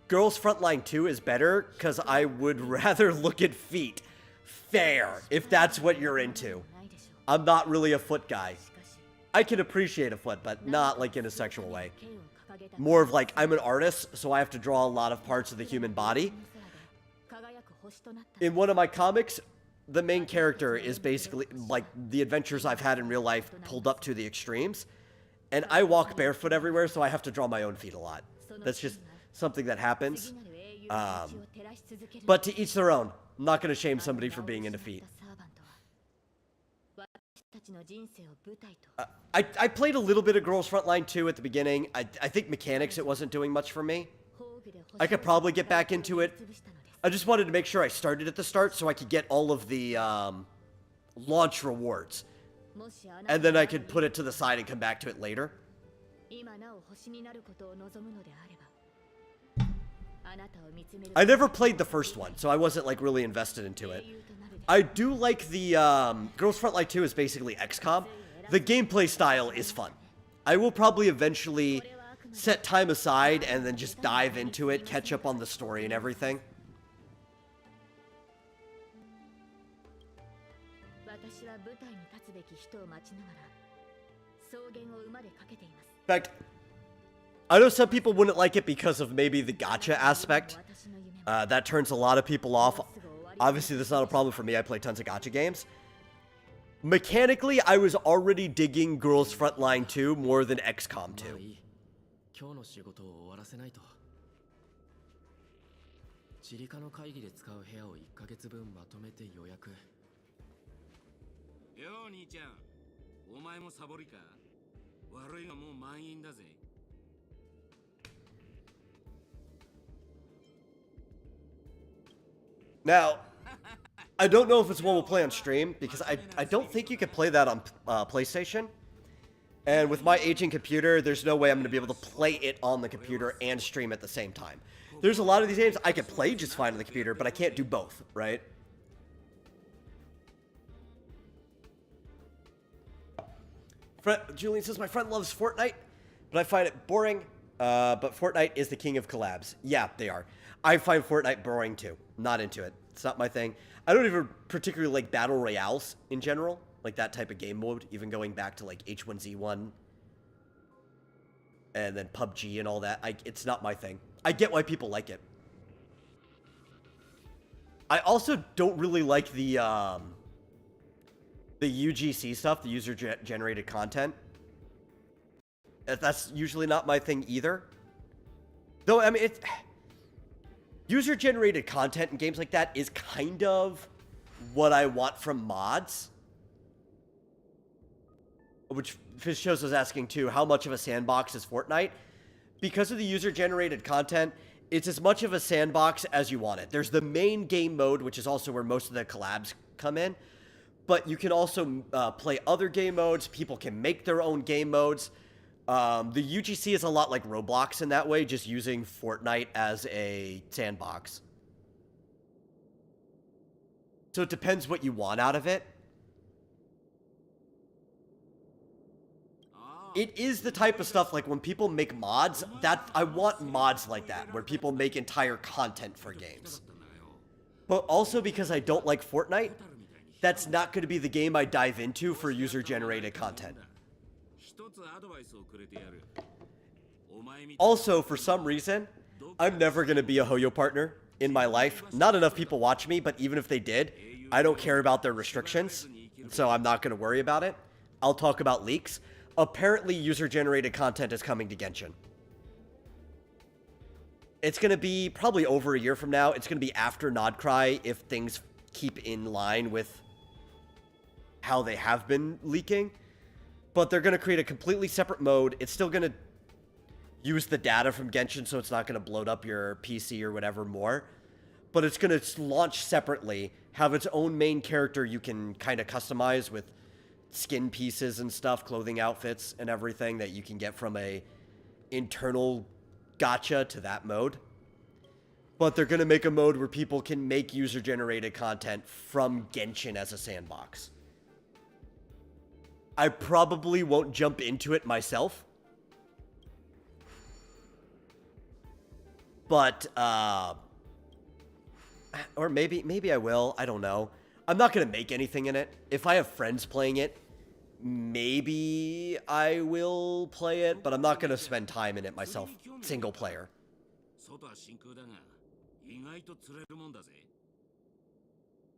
Girls Frontline 2 is better because I would rather look at feet. Fair, if that's what you're into. I'm not really a foot guy. I can appreciate a foot, but not like in a sexual way. More of like, I'm an artist, so I have to draw a lot of parts of the human body. In one of my comics, the main character is basically like the adventures I've had in real life pulled up to the extremes. And I walk barefoot everywhere, so I have to draw my own feet a lot. That's just something that happens. But to each their own. I'm not going to shame somebody for being into feet. I played a little bit of Girls Frontline 2 at the beginning. I think mechanics, it wasn't doing much for me. I could probably get back into it. I just wanted to make sure I started at the start so I could get all of the launch rewards. And then I could put it to the side and come back to it later. I never played the first one, so I wasn't like really invested into it. I do like the Girls Frontline 2 is basically XCOM. The gameplay style is fun. I will probably eventually set time aside and then just dive into it, catch up on the story and everything. In fact, I know some people wouldn't like it because of maybe the gacha aspect. That turns a lot of people off. Obviously, that's not a problem for me. I play tons of gacha games. Mechanically, I was already digging Girls Frontline 2 more than XCOM 2. Now, I don't know if it's one we'll play on stream, because I don't think you can play that on PlayStation. And with my aging computer, there's no way I'm going to be able to play it on the computer and stream at the same time. There's a lot of these games I can play just fine on the computer, but I can't do both, right? Julian says, my friend loves Fortnite, but I find it boring. But Fortnite is the king of collabs. Yeah, they are. I find Fortnite boring too. Not into it. It's not my thing. I don't even particularly like battle royales in general. like that type of game mode, even going back to like H1Z1 and then PUBG and all that. It's not my thing. I get why people like it. I also don't really like the UGC stuff, the user-generated content. That's usually not my thing either. Though, I mean, it's... User-generated content in games like that is kind of what I want from mods. Which Fish Shows was asking too, how much of a sandbox is Fortnite? Because of the user-generated content, it's as much of a sandbox as you want it. There's the main game mode, which is also where most of the collabs come in. But you can also play other game modes. People can make their own game modes. The UGC is a lot like Roblox in that way, just using Fortnite as a sandbox. So it depends what you want out of it. It is the type of stuff, like when people make mods, that I want mods like that, where people make entire content for games. But also because I don't like Fortnite, that's not going to be the game I dive into for user-generated content. Also, for some reason, I'm never going to be a Hoyo partner in my life. Not enough people watch me, but even if they did, I don't care about their restrictions, so I'm not going to worry about it. I'll talk about leaks. Apparently, user-generated content is coming to Genshin. It's going to be probably over a year from now. It's going to be after Nodcry if things keep in line with how they have been leaking. But they're going to create a completely separate mode. It's still going to use the data from Genshin, so it's not going to bloat up your PC or whatever more. But it's going to launch separately, have its own main character you can kind of customize with skin pieces and stuff, clothing outfits and everything that you can get from a internal gacha to that mode. But they're going to make a mode where people can make user-generated content from Genshin as a sandbox. I probably won't jump into it myself. But, or maybe I will. I don't know. I'm not going to make anything in it. If I have friends playing it, maybe I will play it, but I'm not going to spend time in it myself, single player.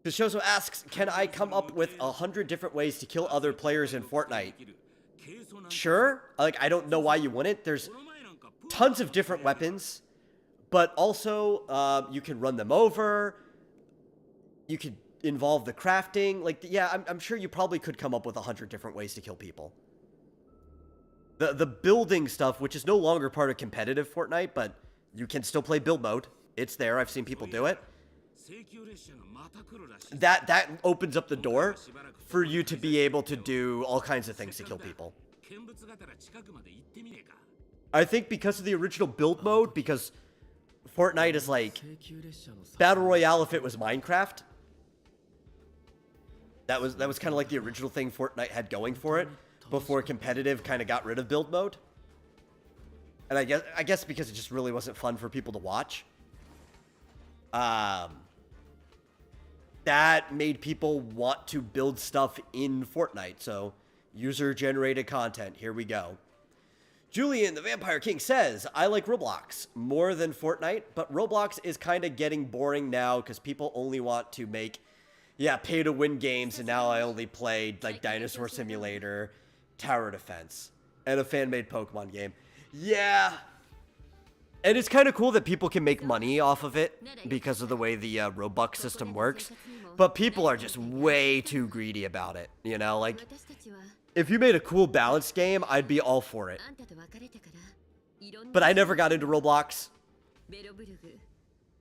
Bishoso asks, can I come up with 100 different ways to kill other players in Fortnite? Sure. Like, I don't know why you wouldn't. There's tons of different weapons, but also you can run them over. You could involve the crafting. Like, yeah, I'm sure you probably could come up with 100 different ways to kill people. The building stuff, which is no longer part of competitive Fortnite, but you can still play build mode. It's there. I've seen people do it. That opens up the door for you to be able to do all kinds of things to kill people. I think because of the original build mode, because Fortnite is like Battle Royale if it was Minecraft. That was kind of like the original thing Fortnite had going for it before competitive kind of got rid of build mode. And I guess because it just really wasn't fun for people to watch. That made people want to build stuff in Fortnite. So, user-generated content. Here we go. Julian, the Vampire King, says, I like Roblox more than Fortnite, but Roblox is kind of getting boring now because people only want to make, pay-to-win games, and now I only play, like, Dinosaur Simulator, Tower Defense, and a fan-made Pokemon game. Yeah. And it's kind of cool that people can make money off of it because of the way the Robux system works. But people are just way too greedy about it, you know? Like, if you made a cool balanced game, I'd be all for it. But I never got into Roblox.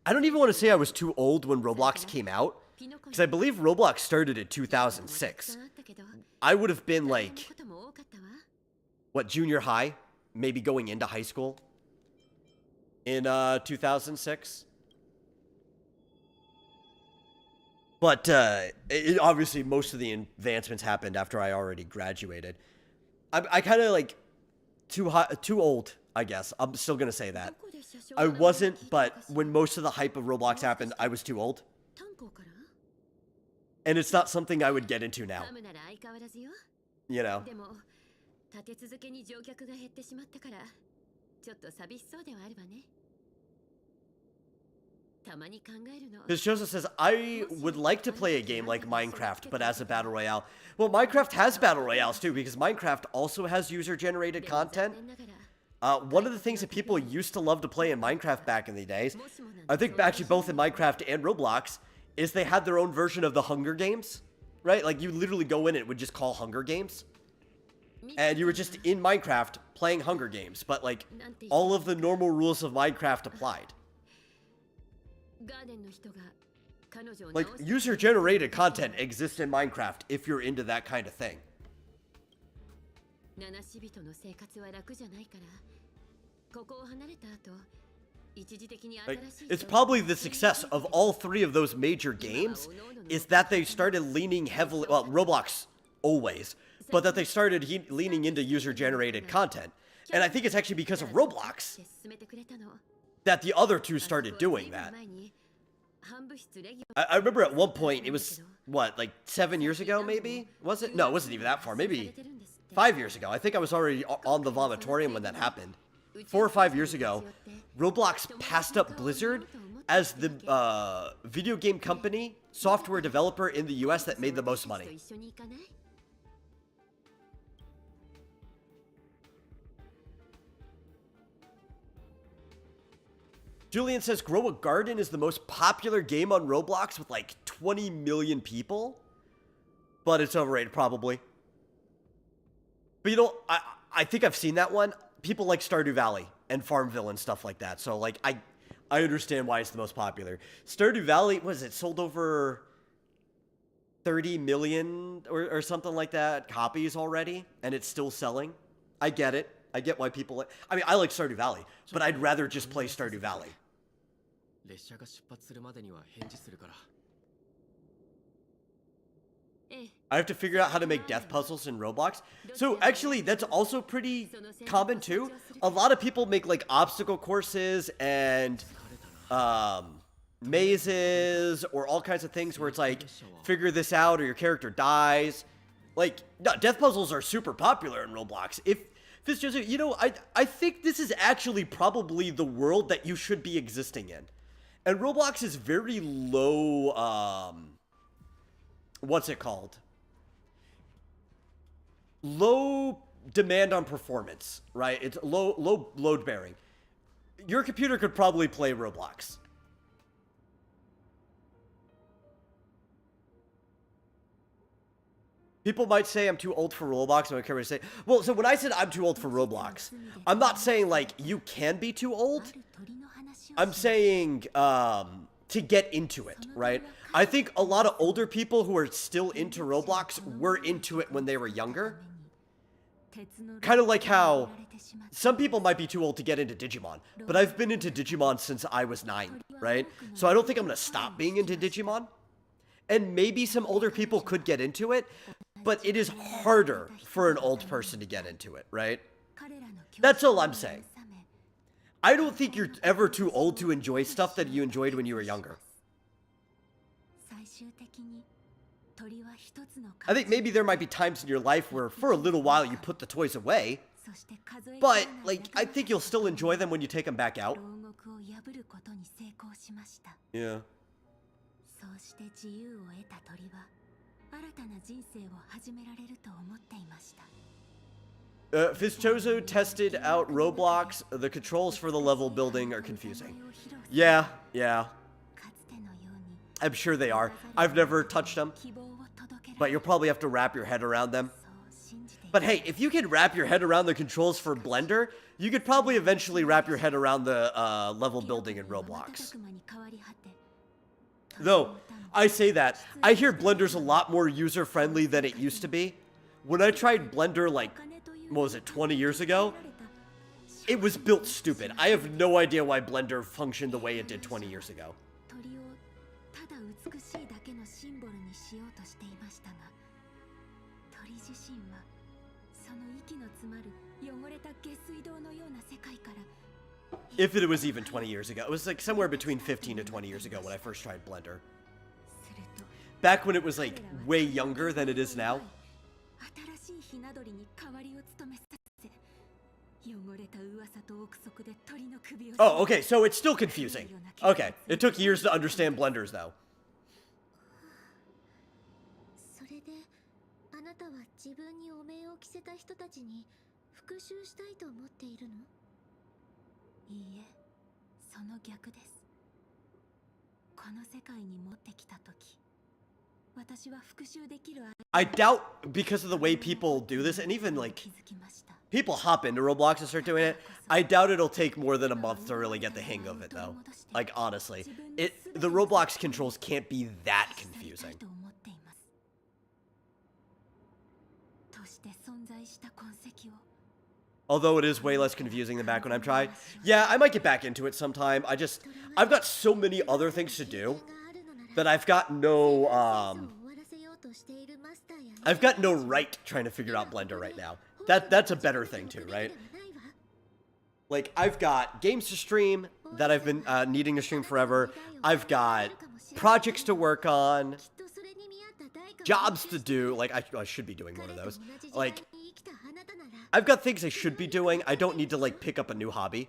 I don't even want to say I was too old when Roblox came out, because I believe Roblox started in 2006. I would have been like, what, junior high? Maybe going into high school in 2006. But obviously most of the advancements happened after I already graduated. I kind of like too old, I guess. I'm still going to say that. I wasn't, but when most of the hype of Roblox happened, I was too old. And it's not something I would get into now. 噛むなら相変わらずよ。 You know. でも立て続けに乗客が減ってしまったからちょっと寂しそうではあるわね。たまに考えるの。 Because Joseph says, I would like to play a game like Minecraft, but as a battle royale. Well, Minecraft has battle royales too, because Minecraft also has user-generated content. One of the things that people used to love to play in Minecraft back in the days, I think actually both in Minecraft and Roblox, is they had their own version of the Hunger Games, right? Like, you literally go in and it would just call Hunger Games. And you were just in Minecraft playing Hunger Games, but, like, all of the normal rules of Minecraft applied. Like, user-generated content exists in Minecraft if you're into that kind of thing. Like, it's probably the success of all three of those major games is that they started leaning heavily, well, Roblox always, but that they started leaning into user-generated content. And I think it's actually because of Roblox that the other two started doing that. I remember at one point, it was, what, like 7 years ago, maybe? Was it? No, it wasn't even that far. Maybe 5 years ago. I think I was already on the vomitorium when that happened. 4 or 5 years ago, Roblox passed up Blizzard as the video game company, software developer in the US that made the most money. Julian says, Grow a Garden is the most popular game on Roblox with like 20 million people. But it's overrated, probably. But you know, I think I've seen that one. People like Stardew Valley and Farmville and stuff like that. So, like, I understand why it's the most popular. Stardew Valley, what is it, sold over 30 million or something like that copies already, and it's still selling. I get it. I get why people like... I mean, I like Stardew Valley, but I'd rather just play Stardew Valley. I have to figure out how to make death puzzles in Roblox. So actually, that's also pretty common too. A lot of people make like obstacle courses and mazes or all kinds of things where it's like, figure this out or your character dies. Like, no, death puzzles are super popular in Roblox. If this just, you know, I think this is actually probably the world that you should be existing in. And Roblox is very low, what's it called? Low demand on performance, right? It's low load bearing. Your computer could probably play Roblox. People might say I'm too old for Roblox. I don't care what to say. Well, so when I said I'm too old for Roblox, I'm not saying like you can be too old. I'm saying to get into it, right? I think a lot of older people who are still into Roblox were into it when they were younger. Kind of like how some people might be too old to get into Digimon, but I've been into Digimon since I was 9, right? So I don't think I'm going to stop being into Digimon. And maybe some older people could get into it, but it is harder for an old person to get into it, right? That's all I'm saying. I don't think you're ever too old to enjoy stuff that you enjoyed when you were younger. I think maybe there might be times in your life where for a little while you put the toys away, but like I think you'll still enjoy them when you take them back out. Yeah. Fizchozo tested out Roblox. The controls for the level building are confusing. Yeah. I'm sure they are. I've never touched them. But you'll probably have to wrap your head around them. But hey, if you can wrap your head around the controls for Blender, you could probably eventually wrap your head around the level building in Roblox. Though, I say that, I hear Blender's a lot more user-friendly than it used to be. When I tried Blender, like, what was it, 20 years ago? It was built stupid. I have no idea why Blender functioned the way it did 20 years ago. If it was even 20 years ago. It was like somewhere between 15 to 20 years ago when I first tried Blender. back when it was like way younger than it is now. Oh, okay, so it's still confusing. Okay, it took years to understand blenders though. それであなたは自分に汚名を着せた人たちに復讐したいと思っているの？いいえ、その逆です。この世界に持ってきた時、私は復讐できる。 I doubt, because of the way people do this, and even like people hop into Roblox and start doing it, I doubt it'll take more than a month to really get the hang of it though. Like honestly, the Roblox controls can't be that confusing. Although it is way less confusing than back when I've tried. Yeah, I might get back into it sometime. I've got so many other things to do that I've got no right trying to figure out Blender right now. That's a better thing too, right? Like, I've got games to stream that I've been needing to stream forever. I've got projects to work on, jobs to do. Like, I should be doing more of those. Like, I've got things I should be doing. I don't need to, like, pick up a new hobby.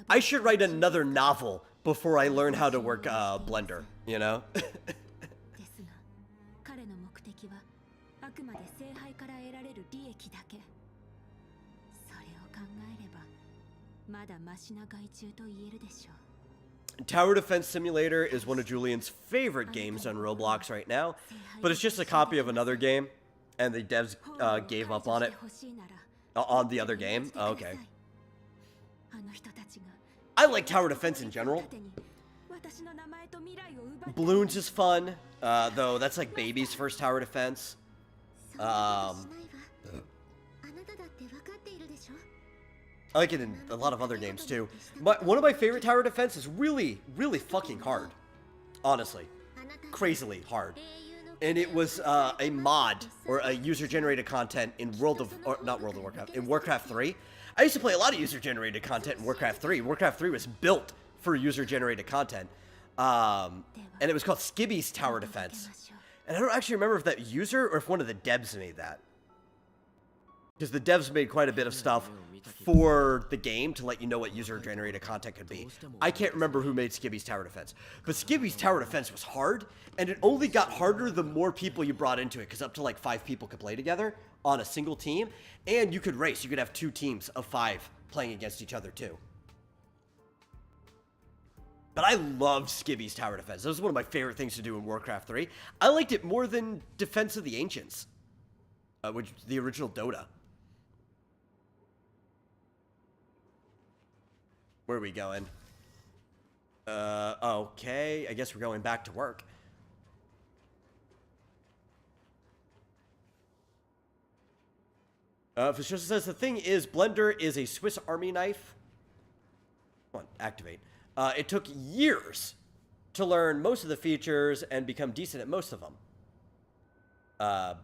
I should write another novel before I learn how to work Blender, you know? Tower Defense Simulator is one of Julian's favorite games on Roblox right now, but it's just a copy of another game, and the devs gave up on it. On the other game? Oh, okay. I like Tower Defense in general. Balloons is fun, though that's like Baby's first Tower Defense. I like it in a lot of other games too. One of my favorite Tower Defense is really, really fucking hard. Honestly. Crazily hard. And it was a mod, or a user-generated content in in Warcraft 3. I used to play a lot of user-generated content in Warcraft 3. Warcraft 3 was built for user-generated content. And it was called Skibby's Tower Defense. And I don't actually remember if that user or if one of the devs made that. Because the devs made quite a bit of stuff for the game to let you know what user-generated content could be. I can't remember who made Skibby's Tower Defense. But Skibby's Tower Defense was hard, and it only got harder the more people you brought into it, because up to like 5 people could play together on a single team, and you could race. You could have 2 teams of 5 playing against each other too. But I loved Skibby's Tower Defense. That was one of my favorite things to do in Warcraft 3. I liked it more than Defense of the Ancients, which the original Dota. Where are we going? Okay. I guess we're going back to work. Fisher says, the thing is, Blender is a Swiss Army knife. Come on, activate. It took years to learn most of the features and become decent at most of them. But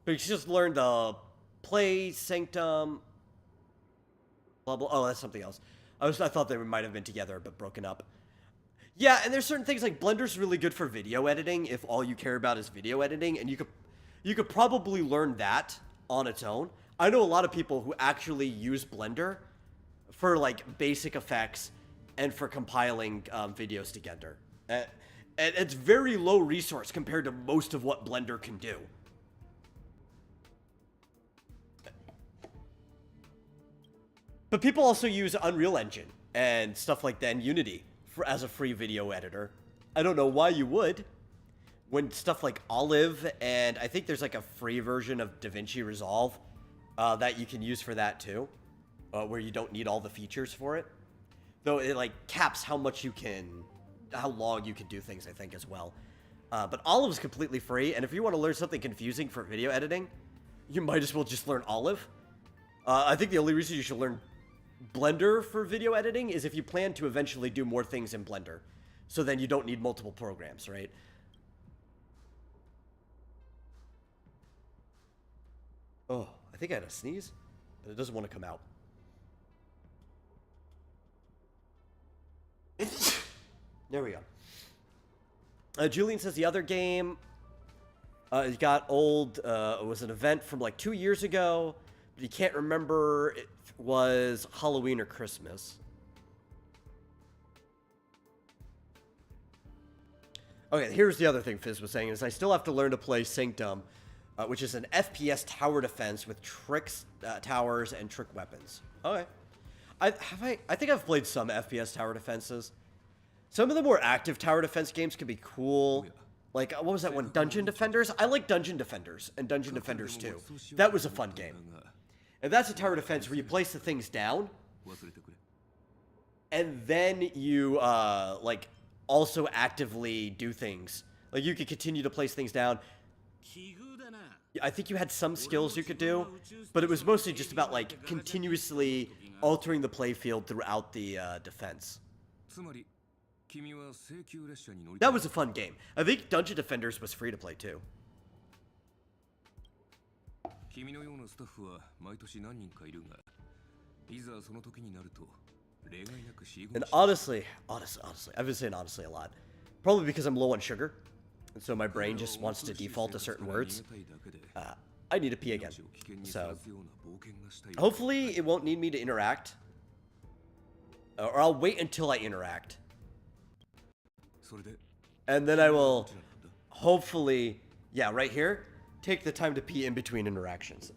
you just learned the play, sanctum, blah, blah. Oh, that's something else. I thought they might have been together, but broken up. Yeah, and there's certain things like Blender's really good for video editing if all you care about is video editing, and you could probably learn that on its own. I know a lot of people who actually use Blender for like basic effects and for compiling videos together. And it's very low resource compared to most of what Blender can do. But people also use Unreal Engine and stuff like that, and Unity as a free video editor. I don't know why you would. When stuff like Olive, and I think there's like a free version of DaVinci Resolve that you can use for that too, where you don't need all the features for it. Though it like caps how long you can do things, I think, as well. But Olive is completely free, and if you want to learn something confusing for video editing, you might as well just learn Olive. I think the only reason you should learn Blender for video editing is if you plan to eventually do more things in Blender. So then you don't need multiple programs, right? Oh, I think I had a sneeze, but it doesn't want to come out. There we go. Julian says the other game it got old. It was an event from like 2 years ago, but he can't remember if it was Halloween or Christmas. Okay, here's the other thing Fizz was saying, is I still have to learn to play Sanctum, which is an FPS tower defense with tricks, towers, and trick weapons. Okay. I think I've played some FPS tower defenses. Some of the more active tower defense games can be cool. Like, what was that one? Dungeon Defenders? I like Dungeon Defenders and Dungeon Defenders 2. That was a fun game. And that's a tower defense where you place the things down, and then you, like, also actively do things. Like, you could continue to place things down. I think you had some skills you could do, but it was mostly just about, like, continuously altering the playfield throughout the defense. That was a fun game. I think Dungeon Defenders was free to play too. And honestly, I've been saying honestly a lot. Probably because I'm low on sugar, and so my brain just wants to default to certain words. I need to pee again. So hopefully it won't need me to interact. Or I'll wait until I interact. And then I will hopefully, yeah, right here, take the time to pee in between interactions.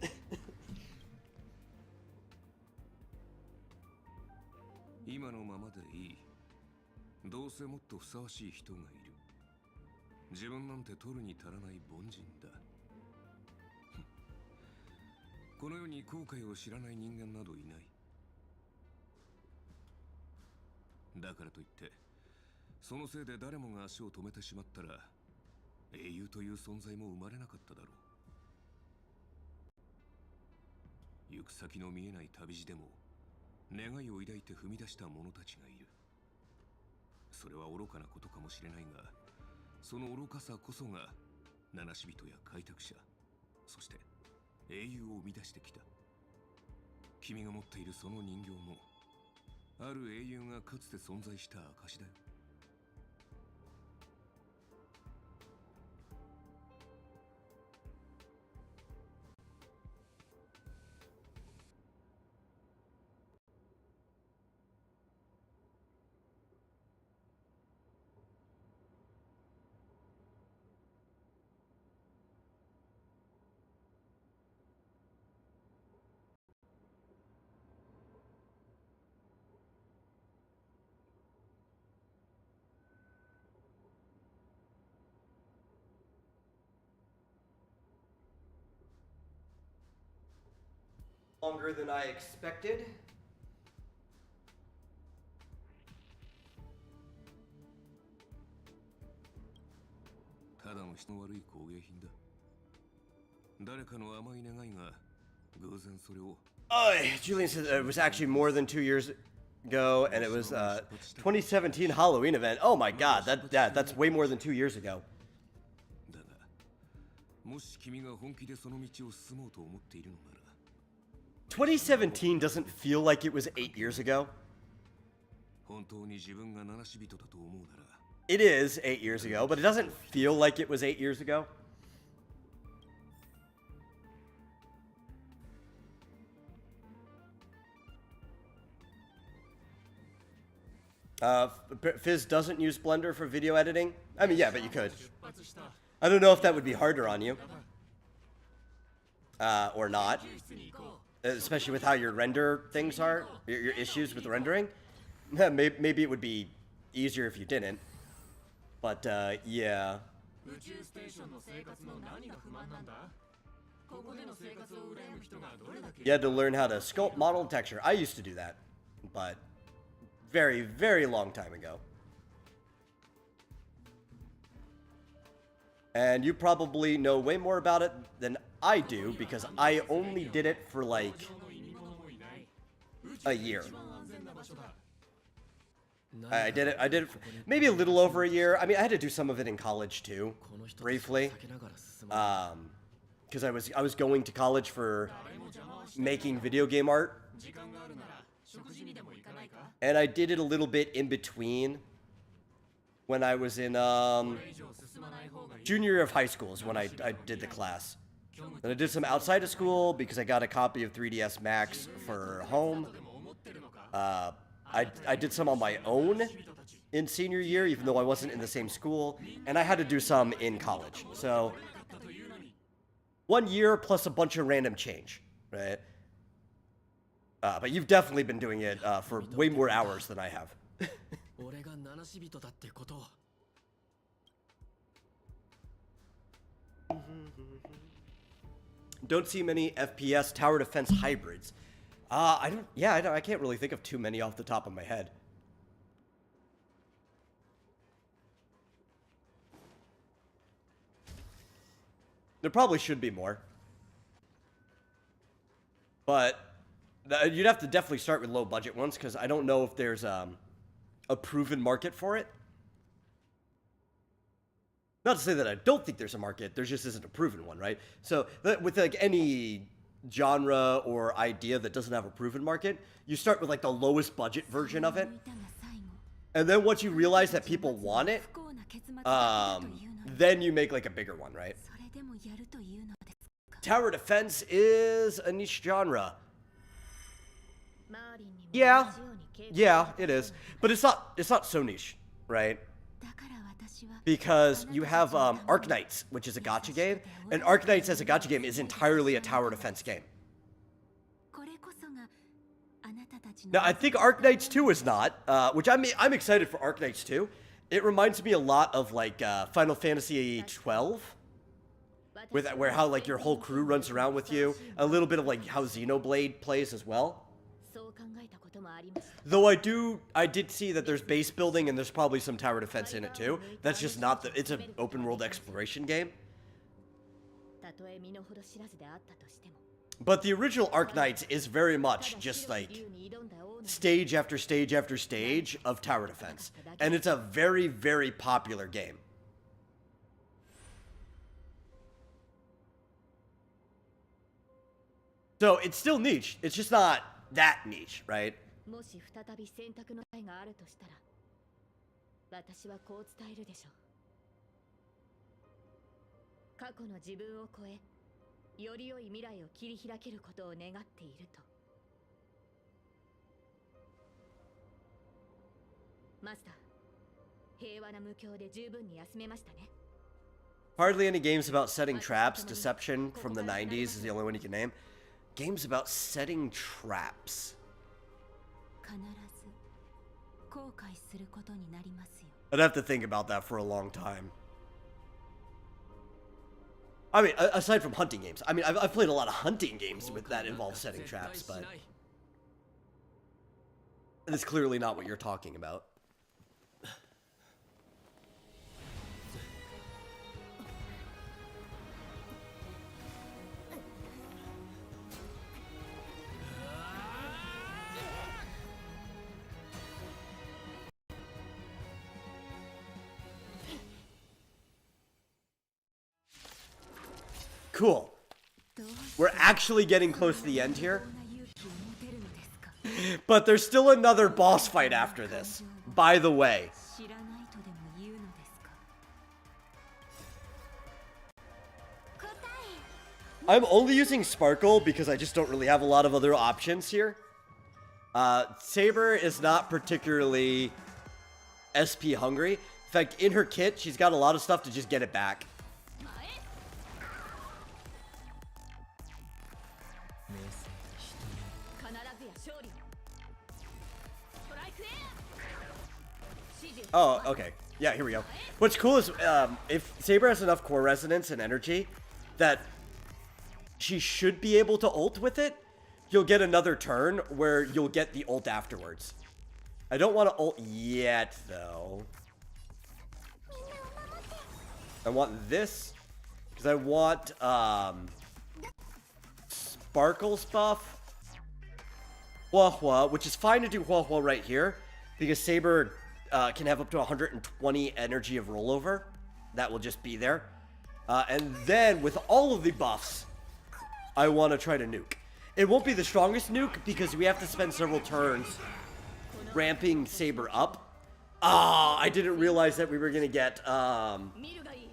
Longer than I expected. Julian said it was actually more than 2 years ago, and it was 2017 Halloween event. Oh my god, that's way more than 2 years ago. 2017 doesn't feel like it was 8 years ago. It is 8 years ago, but it doesn't feel like it was 8 years ago. Fizz doesn't use Blender for video editing. I mean, yeah, but you could. I don't know if that would be harder on you. Or not. Especially with how your render things are, your issues with rendering. Maybe it would be easier if you didn't. But, yeah. You had to learn how to sculpt, model, and texture. I used to do that, but very, very long time ago. And you probably know way more about it than I do, because I only did it for like a year. I did it for maybe a little over a year. I mean, I had to do some of it in college too, briefly, because I was going to college for making video game art, and I did it a little bit in between. when I was in junior year of high school is when I did the class. And I did some outside of school because I got a copy of 3DS Max for home. I did some on my own in senior year, even though I wasn't in the same school, and I had to do some in college. So 1 year plus a bunch of random change, right? But you've definitely been doing it for way more hours than I have. Don't see many FPS tower defense hybrids. I can't really think of too many off the top of my head. There probably should be more. But you'd have to definitely start with low budget ones, because I don't know if there's a proven market for it. Not to say that I don't think there's a market, there just isn't a proven one, right? So with like any genre or idea that doesn't have a proven market, you start with like the lowest budget version of it. And then once you realize that people want it, then you make like a bigger one, right? Tower defense is a niche genre. Yeah, it is. But it's not so niche, right? Because you have Arknights, which is a gacha game, and Arknights as a gacha game is entirely a tower defense game. Now, I think Arknights 2 is not, which I'm excited for Arknights 2. It reminds me a lot of like Final Fantasy 12, where how like your whole crew runs around with you. A little bit of like how Xenoblade plays as well. Though I did see that there's base building and there's probably some tower defense in it too. That's just not it's an open world exploration game. But the original Arknights is very much just like stage after stage after stage of tower defense. And it's a very, very popular game. So it's still niche. It's just not that niche, right? Hardly any games about setting traps. Deception from the 90s is the only one you can name. Games about setting traps. I'd have to think about that for a long time. I mean, aside from hunting games. I mean, I've played a lot of hunting games that involve setting traps, but that's clearly not what you're talking about. Cool. We're actually getting close to the end here. But there's still another boss fight after this, by the way. I'm only using Sparkle because I just don't really have a lot of other options here. Saber is not particularly SP hungry. In fact, in her kit, she's got a lot of stuff to just get it back. Oh, okay. Yeah, here we go. What's cool is if Saber has enough core resonance and energy that she should be able to ult with it, you'll get another turn where you'll get the ult afterwards. I don't want to ult yet, though. I want this because I want Sparkle's buff. Hua Hua, which is fine to do Hua Hua right here because Saber can have up to 120 energy of rollover. That will just be there. And then with all of the buffs, I want to try to nuke. It won't be the strongest nuke because we have to spend several turns ramping Saber up. Ah, I didn't realize that we were gonna get 見るがいい。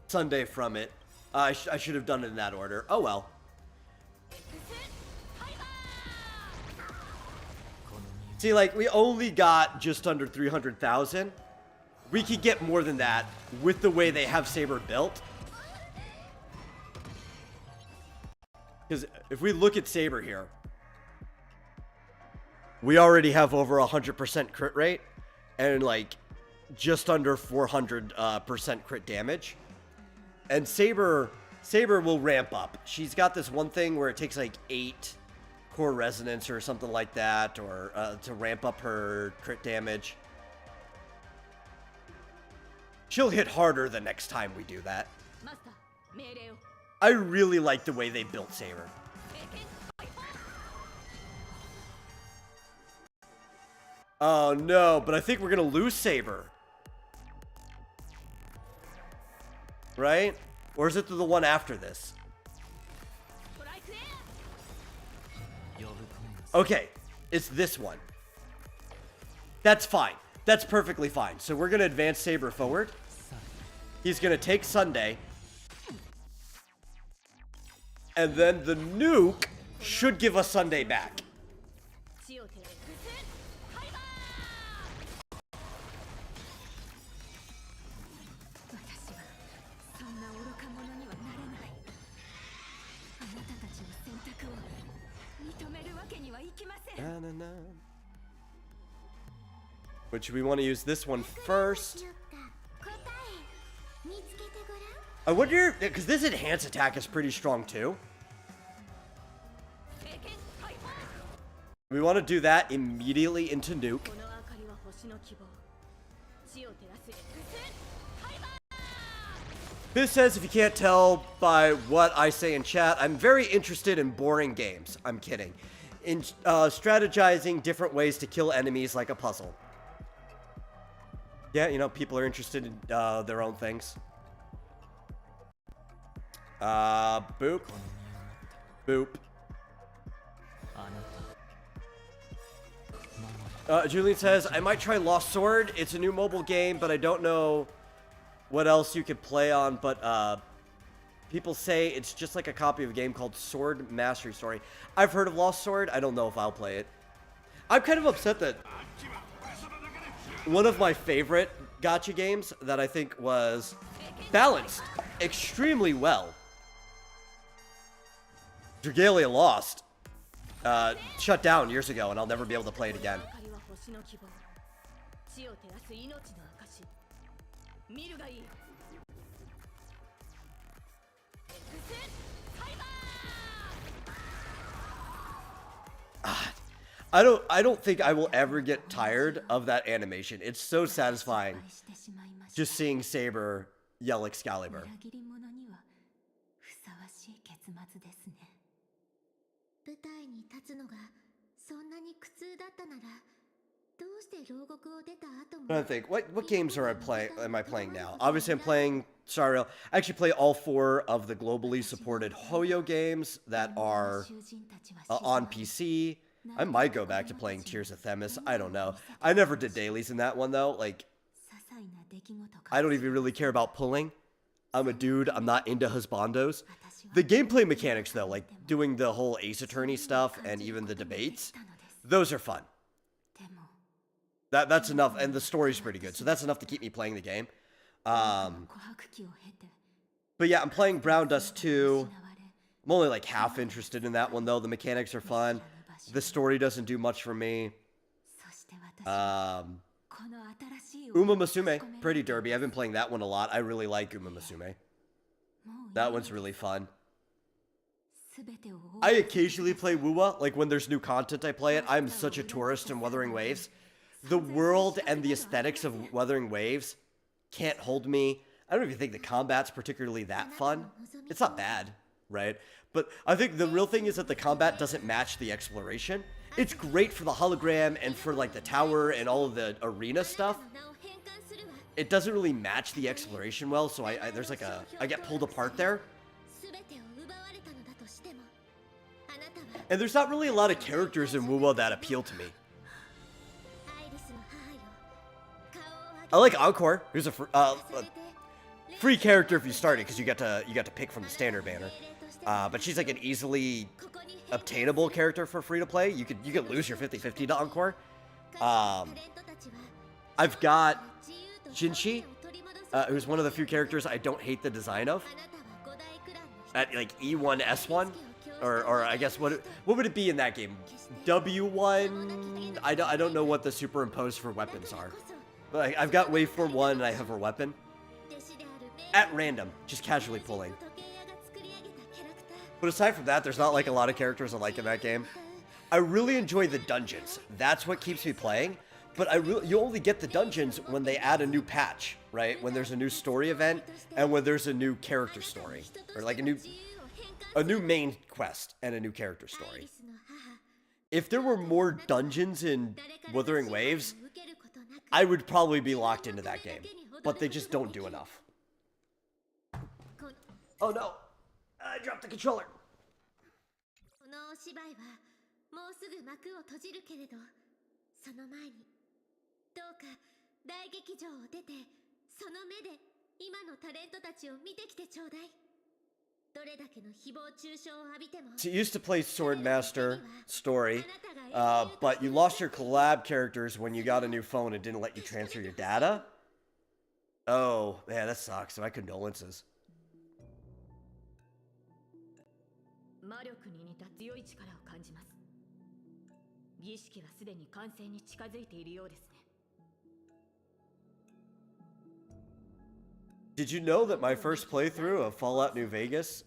Sunday from it. I should have done it in that order. Oh well. See, like, we only got just under 300,000. We could get more than that with the way they have Saber built. Because if we look at Saber here, we already have over 100% crit rate and like just under 400% crit damage. And Saber will ramp up. She's got this one thing where it takes like 8 core resonance or something like that, or to ramp up her crit damage. She'll hit harder the next time we do that. マスター、命令を。 I really like the way they built Saber. Oh no, but I think we're gonna lose Saber. Right? Or is it the one after this? Okay, it's this one. That's fine. That's perfectly fine. So we're gonna advance Saber forward. He's gonna take Sunday. And then the nuke should give us Sunday back. 血を照らす。 私はそんな愚か者にはなれない。あなたたちの選択を認めるわけにはいきません。 Na, na, na. Which we want to use this one first. I wonder, because this enhanced attack is pretty strong too. We want to do that immediately into nuke. この明かりは星の希望。血を照らす。 This says, if you can't tell by what I say in chat, I'm very interested in boring games. I'm kidding. In strategizing different ways to kill enemies like a puzzle. Yeah, you know, people are interested in their own things. Boop. Boop. Julian says, I might try Lost Sword. It's a new mobile game, but I don't know what else you could play on. But people say it's just like a copy of a game called Sword Mastery Story. I've heard of Lost Sword. I don't know if I'll play it. I'm kind of upset that one of my favorite gacha games that I think was balanced extremely well, Dragalia Lost, shut down years ago, and I'll never be able to play it again. 明かりは星の希望。血を照らす命の証。見るがいい。 I don't think I will ever get tired of that animation. It's so satisfying してしまいました。 just seeing Saber yell Excalibur. 裏切り者にはふさわしい結末ですね。舞台に立つのがそんなに苦痛だったなら、どうして牢獄を出た後も。 I'm trying to think, what games am I playing now? Obviously, I'm playing Star Rail. I actually play all 4 of the globally supported Hoyo games that are on PC. I might go back to playing Tears of Themis. I don't know. I never did dailies in that one, though. Like, 些細な出来事 I don't even really care about pulling. I'm a dude. I'm not into husbandos. The gameplay mechanics, though, like doing the whole Ace Attorney stuff and even the debates, those are fun. でも That's enough, and the story's pretty good, so that's enough to keep me playing the game. 琥珀期を経て But yeah, I'm playing Brown Dust 2. 失われ I'm only like half interested in that one, though. The mechanics are fun. The story doesn't do much for me. そして私は この新しい Uma Musume, pretty derby. I've been playing that one a lot. I really like Uma Musume. もう That one's really fun. 全てを I occasionally play Wuwa, like when there's new content I play it. I'm such a tourist in Wuthering Waves. The world and the aesthetics of Wuthering Waves can't hold me. I don't even think the combat's particularly that fun. It's not bad, right? But I think the real thing is that the combat doesn't match the exploration. It's great for the hologram and for like the tower and all of the arena stuff. 名を変換するわ。 It doesn't really match the exploration well, so there's like I get pulled apart there. 全てを奪われたのだとしても、あなたは And there's not really a lot of characters in Wuwa that appeal to me. アイリスの母よ。I like Encore. Here's a free character if you start it because you get to pick from the standard banner. But she's like an easily obtainable character for free to play. You could lose your 50-50 to Encore. I've got Jinshi, who's one of the few characters I don't hate the design of. At like E1 S1, or I guess what would it be in that game? W1. I don't know what the superimposed for weapons are. But I've got waveform 1 and I have her weapon. At random, just casually pulling. But aside from that, there's not like a lot of characters I like in that game. I really enjoy the dungeons. That's what keeps me playing. But you only get the dungeons when they add a new patch, right? When there's a new story event and when there's a new character story, or like a new main quest and a new character story. If there were more dungeons in Wuthering Waves, I would probably be locked into that game. But they just don't do enough. Oh no! I dropped the controller! このお芝居はもうすぐ幕を閉じるけれど、その前にどうか大劇場を出てその目で今のタレントたちを見てきてちょうだい。どれだけの誹謗中傷を浴びても。So you used to play Swordmaster story, but you lost your collab characters when you got a new phone and didn't let you transfer your data? Oh, man, that sucks. My condolences. 魔力に似た強い力を感じます。儀式はすでに完成に近づいているようですね。Did you know that my first playthrough of Fallout New Vegas,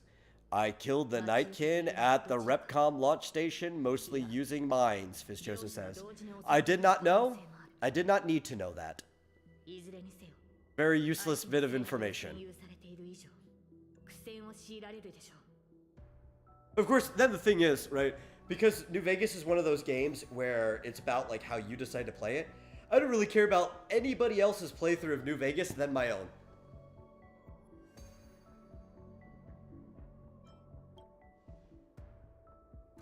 I killed the Nightkin at the Repcom launch station, mostly using mines, Fizchosa says. I did not know. I did not need to know that. Very useless bit of information. Of course, then the thing is, right, because New Vegas is one of those games where it's about like how you decide to play it, I don't really care about anybody else's playthrough of New Vegas than my own.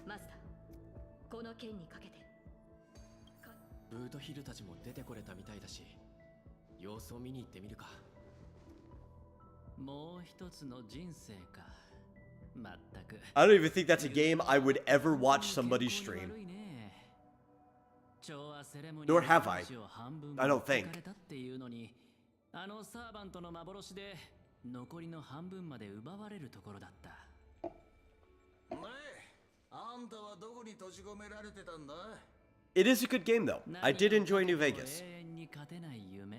Master, この件にかけて。ブートヒルたちも出てこれたみたいだし、様子を見に行ってみるか。もう一つの人生か。I don't even think that's a game I would ever watch somebody stream. Nor have I. I don't think. あのサーバントの幻で残りの半分まで奪われるところだった。ねえ、あんたはどこに閉じ込められてたんだ? It is a good game though. I did enjoy New Vegas. 永遠に勝てない夢。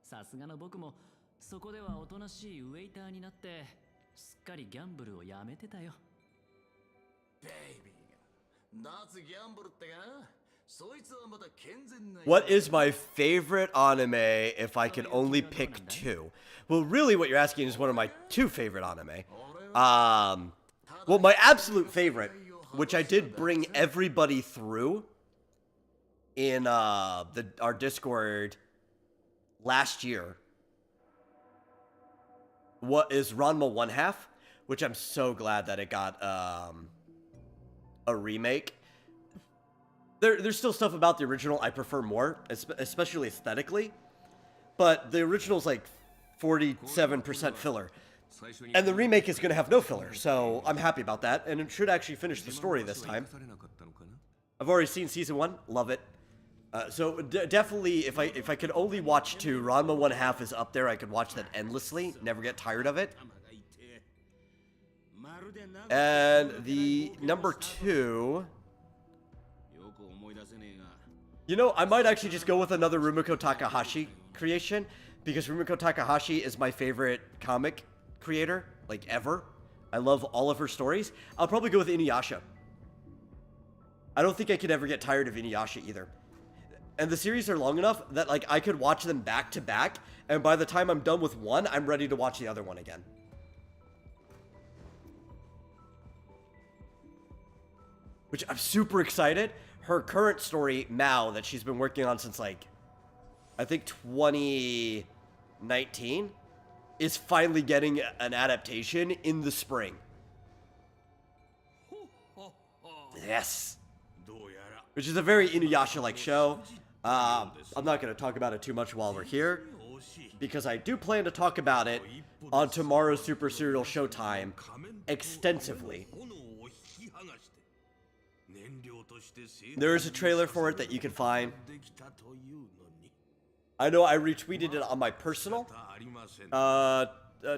さすがの僕もそこではおとなしいウェイターになって。すっかりギャンブルをやめてたよ。ベイビーが脱ギャンブルってか、そいつはまた健全な。What is my favorite anime if I could only pick two? Well, really what you're asking is one of my two favorite anime. Well, my absolute favorite, which I did bring everybody through in our Discord last year. What is Ranma 1/2, which I'm so glad that it got a remake. There's still stuff about the original I prefer more, especially aesthetically, but the original's like 47% filler, and the remake is going to have no filler, so I'm happy about that, and it should actually finish the story this time. I've already seen season 1, love it. So definitely, if I could only watch two, Ranma 1/2 is up there. I could watch that endlessly, never get tired of it. And the number 2, you know, I might actually just go with another Rumiko Takahashi creation, because Rumiko Takahashi is my favorite comic creator, like ever. I love all of her stories. I'll probably go with Inuyasha. I don't think I could ever get tired of Inuyasha either. And the series are long enough that like I could watch them back to back, and by the time I'm done with one, I'm ready to watch the other one again. Which I'm super excited. Her current story, Mao, that she's been working on since like, I think 2019, is finally getting an adaptation in the spring. Yes. Which is a very Inuyasha-like show. I'm not going to talk about it too much while we're here, because I do plan to talk about it on tomorrow's Super Serial Showtime extensively. There is a trailer for it that you can find. I know I retweeted it on my personal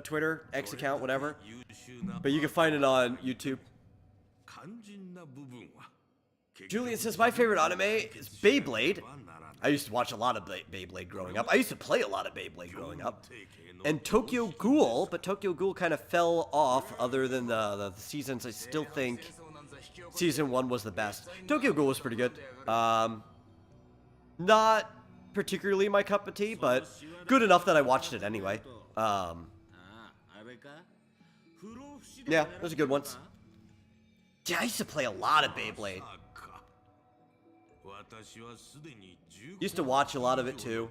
Twitter, X account, whatever, but you can find it on YouTube. Julian says, my favorite anime is Beyblade. I used to watch a lot of Beyblade growing up. I used to play a lot of Beyblade growing up. And Tokyo Ghoul, but Tokyo Ghoul kind of fell off other than the seasons. I still think season 1 was the best. Tokyo Ghoul was pretty good. Not particularly my cup of tea, but good enough that I watched it anyway. Yeah, those are good ones. Yeah, I used to play a lot of Beyblade. Used to watch a lot of it too.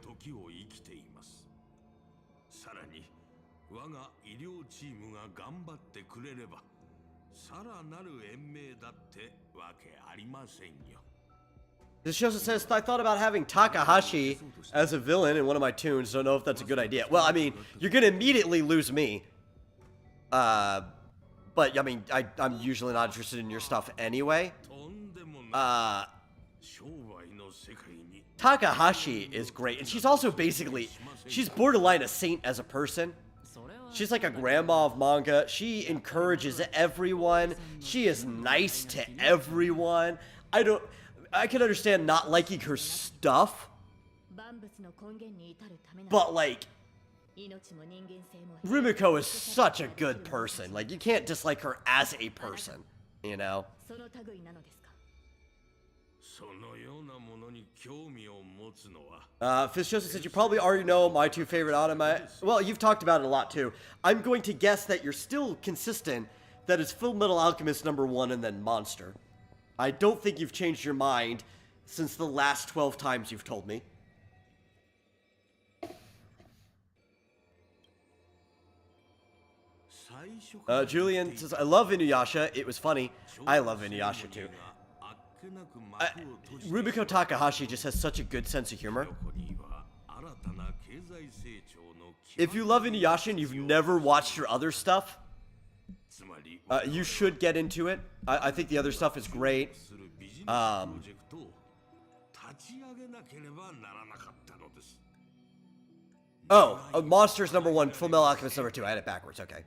This show says, I thought about having Takahashi as a villain in one of my tunes. Don't know if that's a good idea. Well, I mean, you're going to immediately lose me. But, I mean, I'm usually not interested in your stuff anyway. Takahashi is great. And she's also basically, she's borderline a saint as a person. She's like a grandma of manga. She encourages everyone. She is nice to everyone. I can understand not liking her stuff, but like, Rumiko is such a good person. Like, you can't dislike her as a person, you know? Fizz Joseph said, you probably already know my 2 favorite anime. Well, you've talked about it a lot too. I'm going to guess that you're still consistent that it's Full Metal Alchemist #1 and then Monster. I don't think you've changed your mind since the last 12 times you've told me. Julian says, I love Inuyasha. It was funny. I love Inuyasha too. Rumiko Takahashi just has such a good sense of humor. If you love Inuyasha and you've never watched her other stuff, you should get into it. I think the other stuff is great. Monsters #1, Full Metal Alchemist #2. I had it backwards. Okay.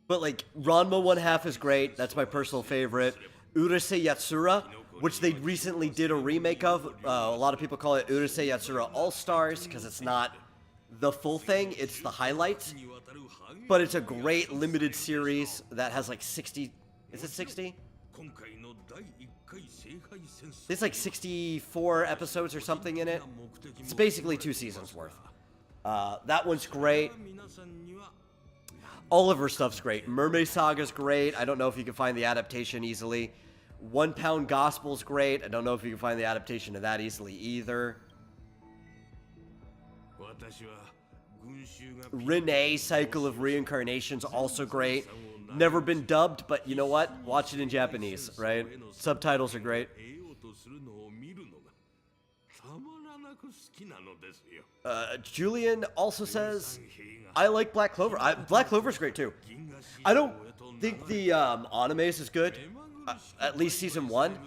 But like, Ranma 1/2 is great. That's my personal favorite. Urusei Yatsura, which they recently did a remake of. A lot of people call it Urusei Yatsura All-Stars because it's not the full thing. It's the highlights. But it's a great limited series that has like 60... Is it 60? It's like 64 episodes or something in it. It's basically 2 seasons worth. That one's great. All of her stuff's great. Mermaid Saga's great. I don't know if you can find the adaptation easily. 1 Pound Gospel's great. I don't know if you can find the adaptation of that easily either. Renee, Cycle of Reincarnation's also great. Never been dubbed, but you know what? Watch it in Japanese, right? Subtitles are great. Julian also says, I like Black Clover. Black Clover's great too. I don't think the anime is as good. At least season 1.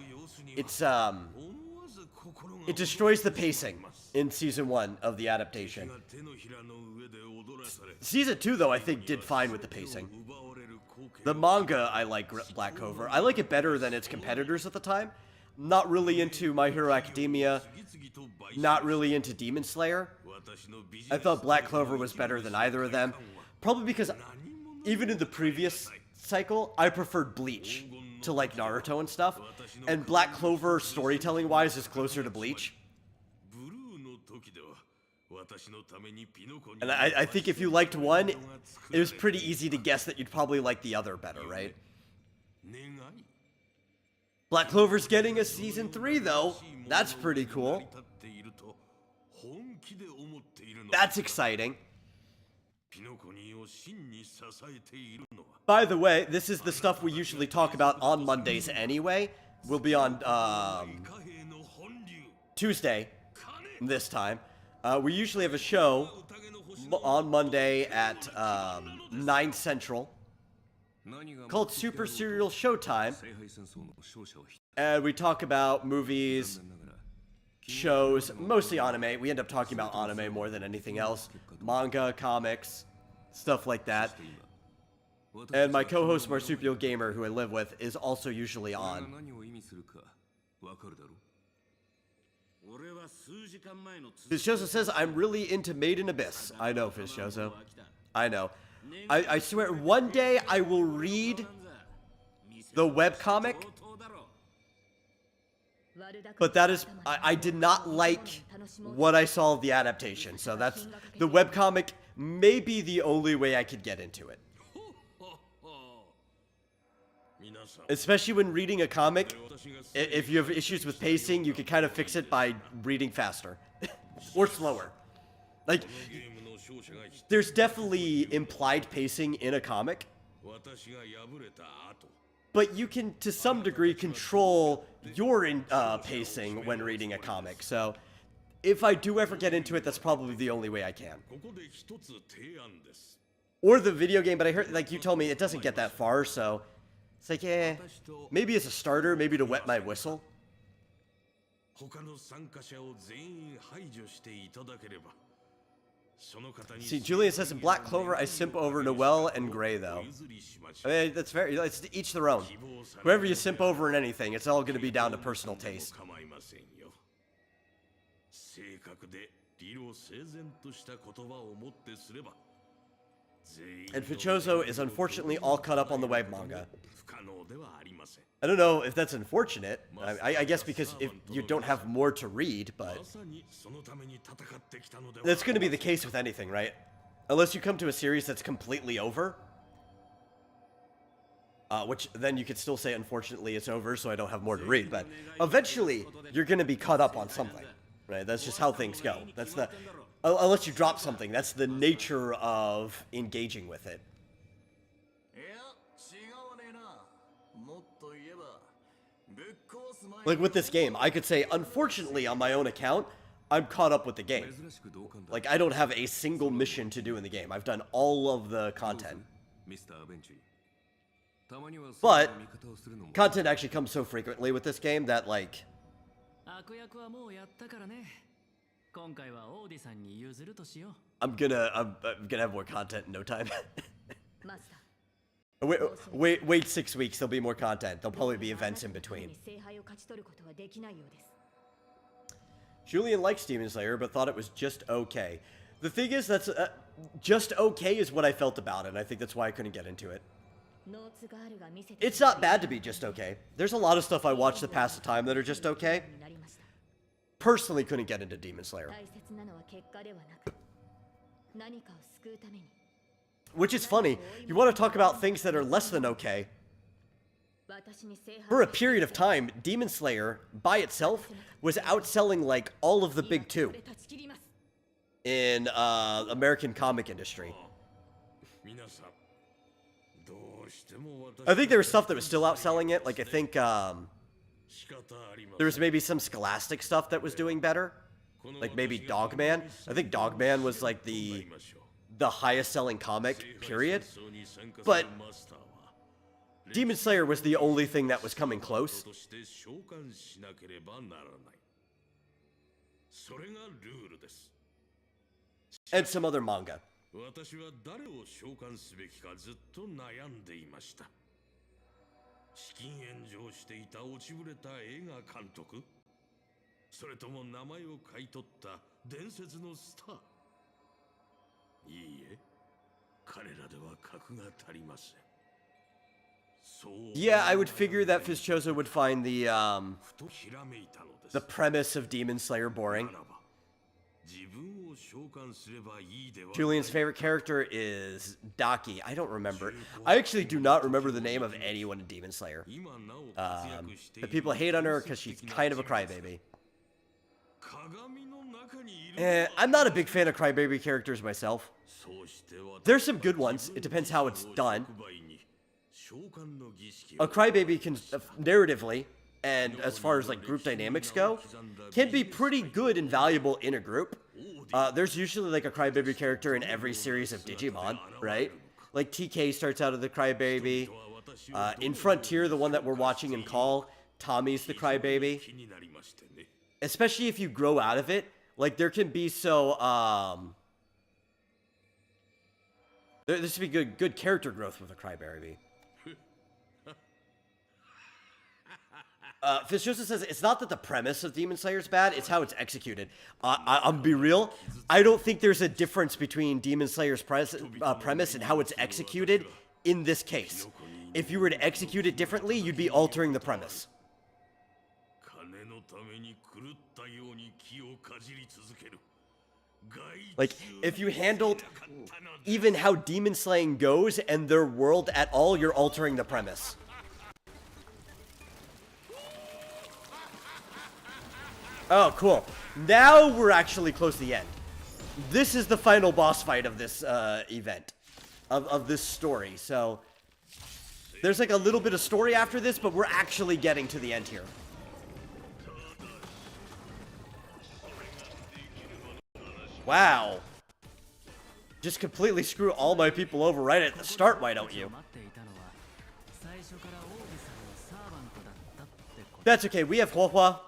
It destroys the pacing in season 1 of the adaptation. Season 2, though, I think did fine with the pacing. The manga, I like Black Clover. I like it better than its competitors at the time. Not really into My Hero Academia. Not really into Demon Slayer. I thought Black Clover was better than either of them. Probably because even in the previous cycle, I preferred Bleach to like Naruto and stuff. And Black Clover, storytelling-wise, is closer to Bleach. And I think if you liked one, it was pretty easy to guess that you'd probably like the other better, right? Black Clover's getting a season 3, though. That's pretty cool. That's exciting. By the way, this is the stuff we usually talk about on Mondays anyway. will be on Tuesday this time. We usually have a show on Monday at 9 Central called Super Serial Showtime. And we talk about movies, shows, mostly anime. We end up talking about anime more than anything else. Manga, comics, stuff like that. And my co-host Marsupial Gamer, who I live with, is also usually on. Fizzoso says, I'm really into Made in Abyss. I know, Fizzoso. I know. I swear, one day I will read the webcomic. But that is, I did not like what I saw of the adaptation. So that's, the webcomic may be the only way I could get into it. Especially when reading a comic, if you have issues with pacing, you can kind of fix it by reading faster. Or slower. Like, there's definitely implied pacing in a comic. But you can, to some degree, control your pacing when reading a comic. So, if I do ever get into it, that's probably the only way I can. Or the video game, but I heard, like you told me, it doesn't get that far, so... It's like, yeah, maybe as a starter, maybe to wet my whistle. See, Julian says in Black Clover, I simp over Noelle and Gray, though. I mean, that's very, it's to each their own. Whoever you simp over in anything, it's all going to be down to personal taste. And Fizzoso is unfortunately all caught up on the web manga. I don't know if that's unfortunate. I guess because if you don't have more to read, but... That's going to be the case with anything, right? Unless you come to a series that's completely over. Which then you could still say, unfortunately, it's over, so I don't have more to read. But eventually, you're going to be caught up on something. Right? That's just how things go. That's the... Unless you drop something, that's the nature of engaging with it. Like with this game, I could say, unfortunately, on my own account, I'm caught up with the game. Like, I don't have a single mission to do in the game. I've done all of the content. But, content actually comes so frequently with this game that, like... I'm gonna have more content in no time. Wait 6 weeks, there'll be more content. There'll probably be events in between. Julian likes Demon Slayer, but thought it was just okay. The thing is, that's just okay is what I felt about it, and I think that's why I couldn't get into it. It's not bad to be just okay. There's a lot of stuff I watch to pass the time that are just okay. Personally couldn't get into Demon Slayer. Which is funny. You want to talk about things that are less than okay. For a period of time, Demon Slayer, by itself, was outselling, like, all of the big two in American comic industry. I think there was stuff that was still outselling it. Like, I think, there was maybe some Scholastic stuff that was doing better. Like, maybe Dogman. I think Dogman was, like, the highest selling comic, period. But Demon Slayer was the only thing that was coming close. And some other manga. Yeah, I would figure that Fizzoso would find the premise of Demon Slayer boring. Julian's favorite character is Daki. I don't remember. I actually do not remember the name of anyone in Demon Slayer. But people hate on her because she's kind of a crybaby. I'm not a big fan of crybaby characters myself. There's some good ones. It depends how it's done. A crybaby can, narratively, and as far as like group dynamics go, can be pretty good and valuable in a group. There's usually like a crybaby character in every series of Digimon, right? Like TK starts out as the crybaby. In Frontier, the one that we're watching in Call, Tommy's the crybaby. Especially if you grow out of it, like there can be there should be good character growth with a crybaby. Fishosa says, it's not that the premise of Demon Slayer is bad, it's how it's executed. I'll be real, I don't think there's a difference between Demon Slayer's premise and how it's executed in this case. If you were to execute it differently, you'd be altering the premise. Like, if you handled even how demon slaying goes and their world at all, you're altering the premise. Oh, cool. Now we're actually close to the end. This is the final boss fight of this event, of this story. So there's like a little bit of story after this, but we're actually getting to the end here. Wow. Just completely screw all my people over right at the start, why don't you? That's okay, we have Huohua.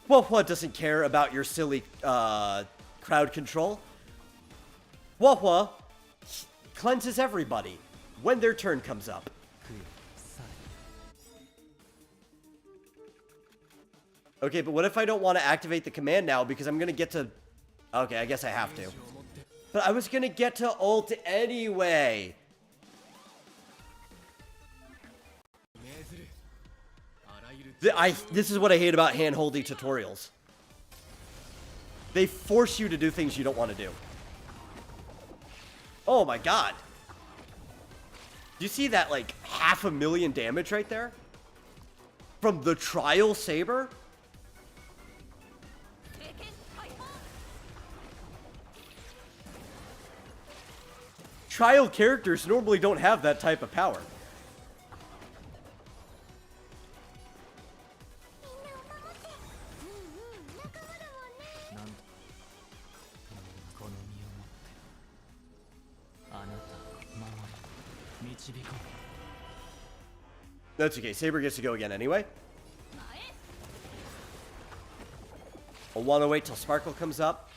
Huohua doesn't care about your silly crowd control. Huohua cleanses everybody when their turn comes up. Okay, but what if I don't want to activate the command now because I'm going to get to... Okay, I guess I have to. But I was going to get to ult anyway. This is what I hate about hand-holding tutorials. They force you to do things you don't want to do. Oh my god. Do you see that, like, 500,000 damage right there? From the Trial Saber? Trial characters normally don't have that type of power. That's okay, Saber gets to go again anyway. I'll want to wait till Sparkle comes up.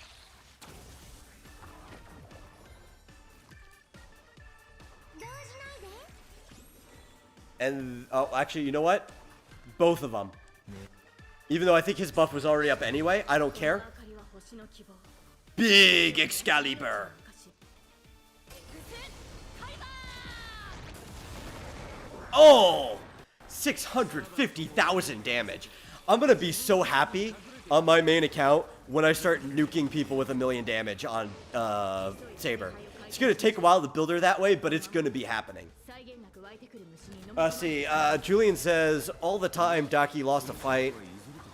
And, oh, actually, you know what? Both of them. Even though I think his buff was already up anyway, I don't care. Big Excalibur! Oh! 650,000 damage. I'm gonna be so happy on my main account when I start nuking people with 1,000,000 damage on Saber. It's gonna take a while to build her that way, but it's gonna be happening. See, Julian says, all the time Daki lost a fight,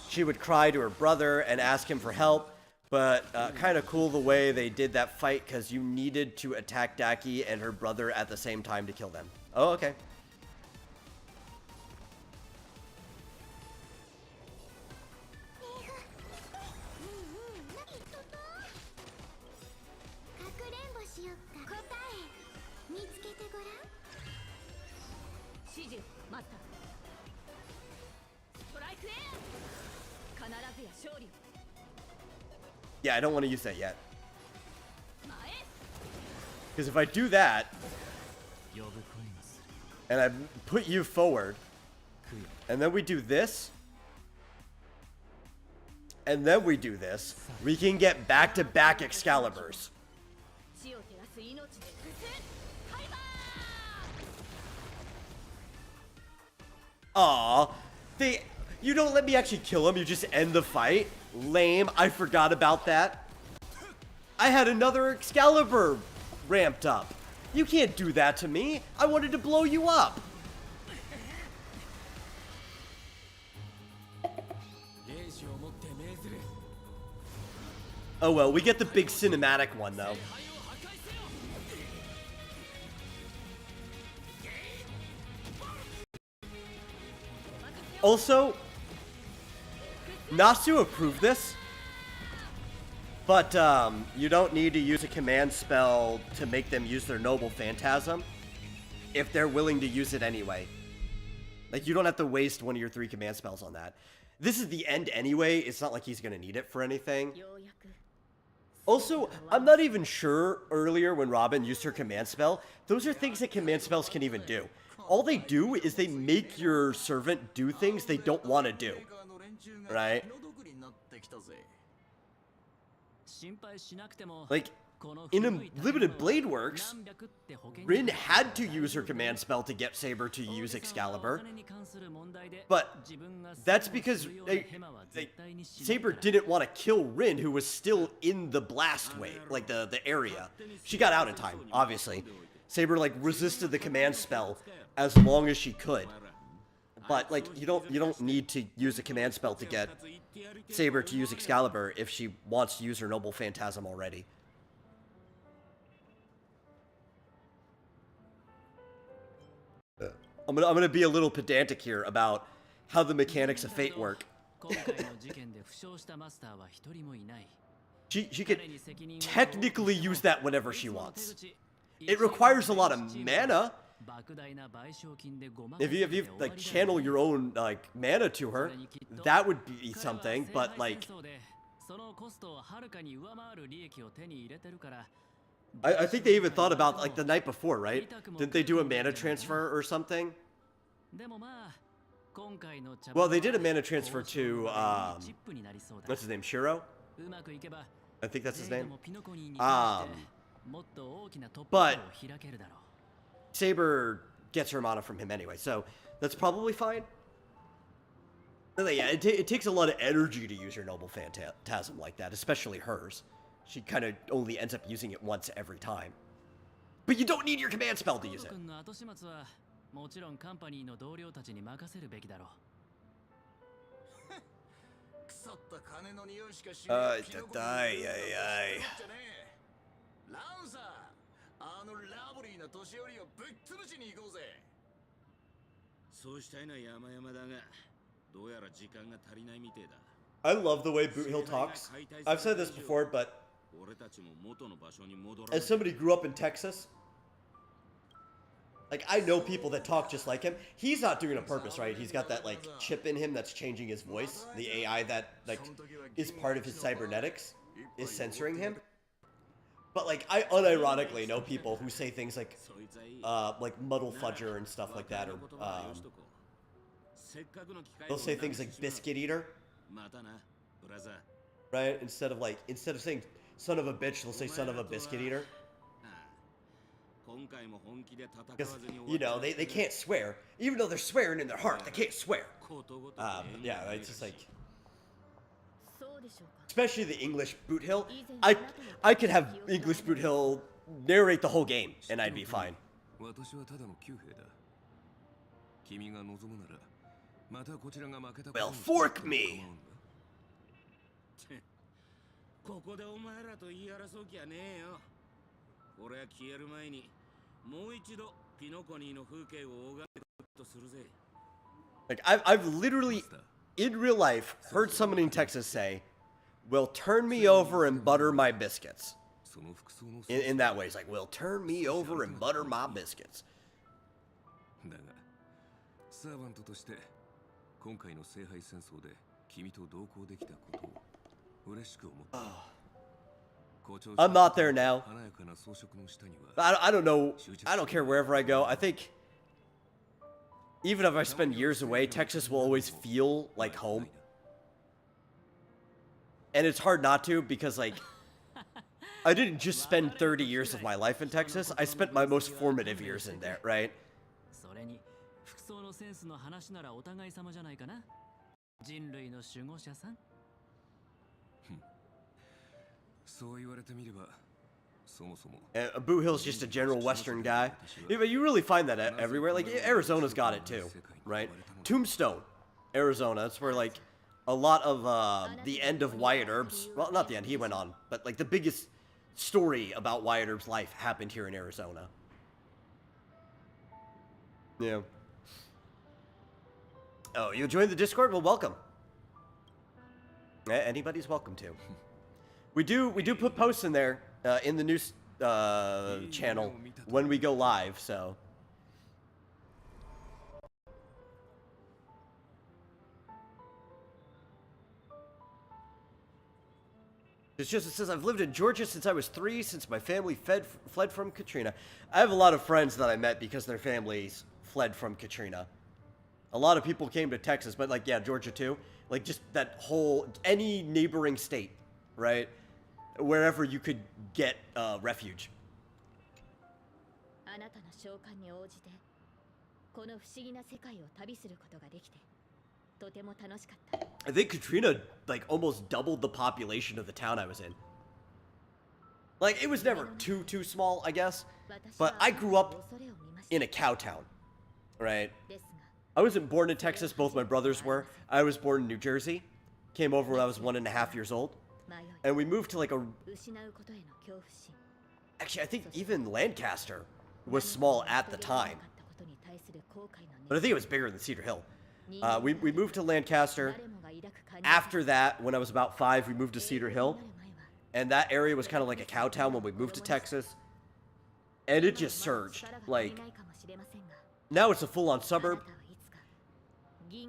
she would cry to her brother and ask him for help, but kind of cool the way they did that fight because you needed to attack Daki and her brother at the same time to kill them. Oh, okay. Yeah, I don't want to use that yet. Because if I do that, and I put you forward, and then we do this, and then we do this, we can get back-to-back Excaliburs. Aw, you don't let me actually kill him, you just end the fight? Lame, I forgot about that. I had another Excalibur ramped up. You can't do that to me. I wanted to blow you up. Oh well, we get the big cinematic one though. Also, Nasu approved this, but you don't need to use a command spell to make them use their Noble Phantasm if they're willing to use it anyway. Like, you don't have to waste one of your 3 command spells on that. This is the end anyway. It's not like he's going to need it for anything. Also, I'm not even sure earlier when Robin used her command spell, those are things that command spells can even do. All they do is they make your servant do things they don't want to do. Right? Like, in a limited Blade Works, Rin had to use her command spell to get Saber to use Excalibur, but that's because Saber didn't want to kill Rin, who was still in the blast wave, like the area. She got out in time, obviously. Saber like resisted the command spell as long as she could, but like you don't need to use a command spell to get Saber to use Excalibur if she wants to use her Noble Phantasm already. I'm gonna be a little pedantic here about how the mechanics of Fate work. She could technically use that whenever she wants. It requires a lot of mana. If you like channel your own like mana to her, that would be something. But like, I think they even thought about like the night before, right? Didn't they do a mana transfer or something? Well, they did a mana transfer to what's his name, Shiro? I think that's his name. But Saber gets her mana from him anyway, so that's probably fine. But yeah, it takes a lot of energy to use your Noble Phantasm like that, especially hers. She kind of only ends up using it once every time. But you don't need your command spell to use it. I love the way Boot Hill talks. I've said this before, but as somebody who grew up in Texas, like, I know people that talk just like him. He's not doing it on purpose, right? He's got that, like, chip in him that's changing his voice. The AI that, like, is part of his cybernetics is censoring him. But, like, I unironically know people who say things like Muddle Fudger and stuff like that, or, they'll say things like Biscuit Eater. Right? Instead of saying son of a bitch, they'll say son of a biscuit eater. Because, you know, they can't swear. Even though they're swearing in their heart, they can't swear. Yeah, it's just like... Especially the English Boot Hill. I could have English Boot Hill narrate the whole game, and I'd be fine. Well, fork me! Like, I've literally, in real life, heard someone in Texas say, "Well, turn me over and butter my biscuits." In that way, it's like, "Well, turn me over and butter my biscuits." I'm not there now. I don't know. I don't care wherever I go. I think even if I spend years away, Texas will always feel like home. And it's hard not to because, like, I didn't just spend 30 years of my life in Texas. I spent my most formative years in there, right? And Boot Hill's just a general Western guy. Yeah, but you really find that everywhere. Like, Arizona's got it too, right? Tombstone, Arizona. That's where, like, a lot of the end of Wyatt Earp's... Well, not the end, he went on. But, like, the biggest story about Wyatt Earp's life happened here in Arizona. Yeah. Oh, you joined the Discord? Well, welcome. Anybody's welcome to. We do put posts in there in the news channel when we go live, so. It's just, it says, I've lived in Georgia since I was 3, since my family fled from Katrina. I have a lot of friends that I met because their families fled from Katrina. A lot of people came to Texas, but like, yeah, Georgia too. Like just that whole, any neighboring state, right? Wherever you could get refuge. あなたの召喚に応じてこの不思議な世界を旅することができてとても楽しかった。 I think Katrina like almost doubled the population of the town I was in. Like it was never too small, I guess. But I grew up in a cow town, right? I wasn't born in Texas, both my brothers were. I was born in New Jersey. Came over when I was 1.5 years old. And we moved to like a... Actually, I think even Lancaster was small at the time. But I think it was bigger than Cedar Hill. We moved to Lancaster. After that, when I was about 5, we moved to Cedar Hill. And that area was kind of like a cow town when we moved to Texas. And it just surged. Like, now it's a full-on suburb.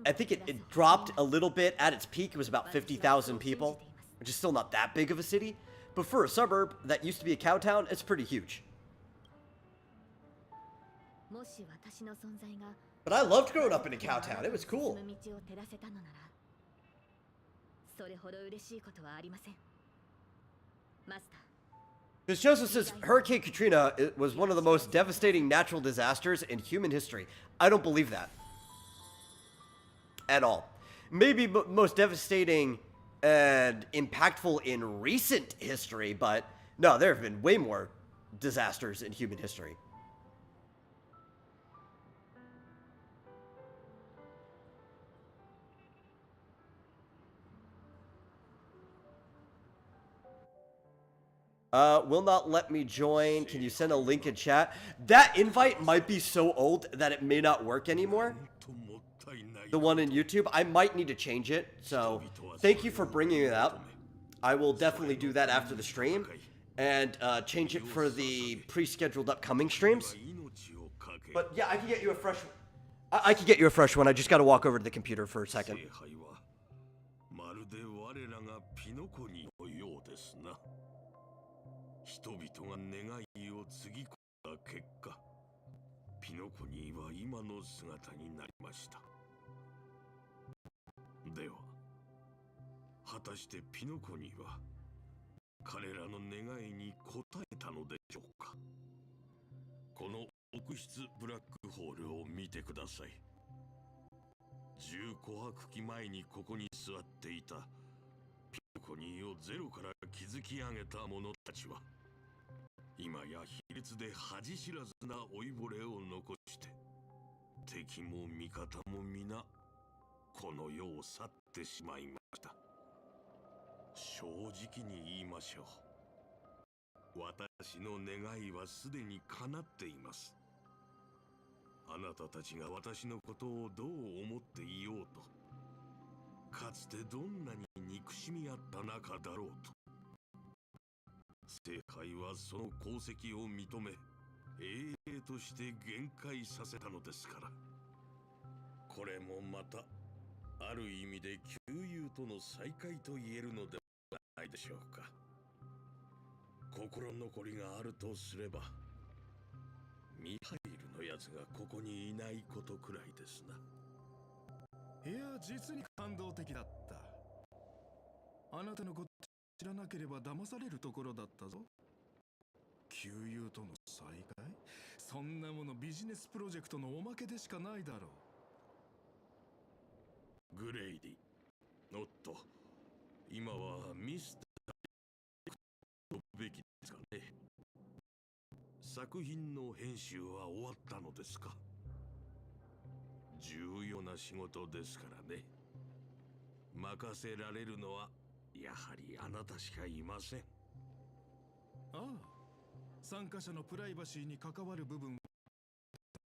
I think it dropped a little bit. At its peak, it was about 50,000 people, which is still not that big of a city. But for a suburb that used to be a cow town, it's pretty huge. But I loved growing up in a cow town. It was cool. Because Joseph says Hurricane Katrina was one of the most devastating natural disasters in human history. I don't believe that. At all. Maybe most devastating and impactful in recent history, but no, there have been way more disasters in human history. Will not let me join. Can you send a link in chat? That invite might be so old that it may not work anymore. The one in YouTube. I might need to change it. So thank you for bringing it up. I will definitely do that after the stream. And change it for the pre-scheduled upcoming streams. But yeah, I can get you a fresh... I can get you a fresh one. I just got to walk over to the computer for a second.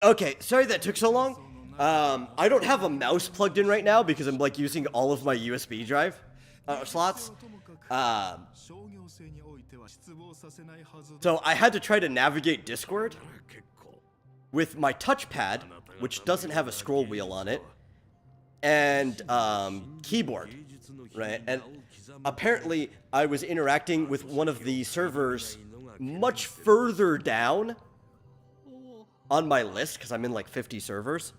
Okay, sorry that took so long. I don't have a mouse plugged in right now because I'm like using all of my USB drive. slots. So I had to try to navigate Discord with my touchpad, which doesn't have a scroll wheel on it, and keyboard, right? And apparently I was interacting with one of the servers much further down on my list, because I'm in like 50 servers.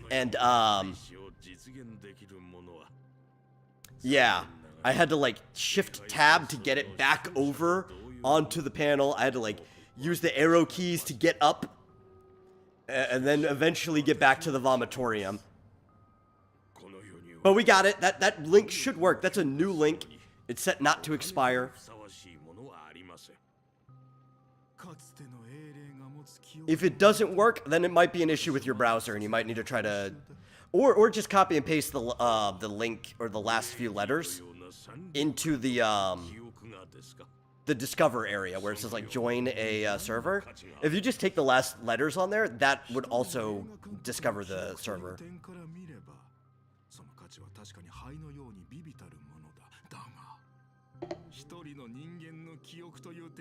And yeah, I had to like shift tab to get it back over onto the panel. I had to like use the arrow keys to get up, and then eventually get back to the vomitorium. But we got it. That link should work. That's a new link. It's set not to expire. If it doesn't work, then it might be an issue with your browser, and you might need to try to, or just copy and paste the link or the last few letters into the discover area where it says like join a server. If you just take the last letters on there, that would also discover the server.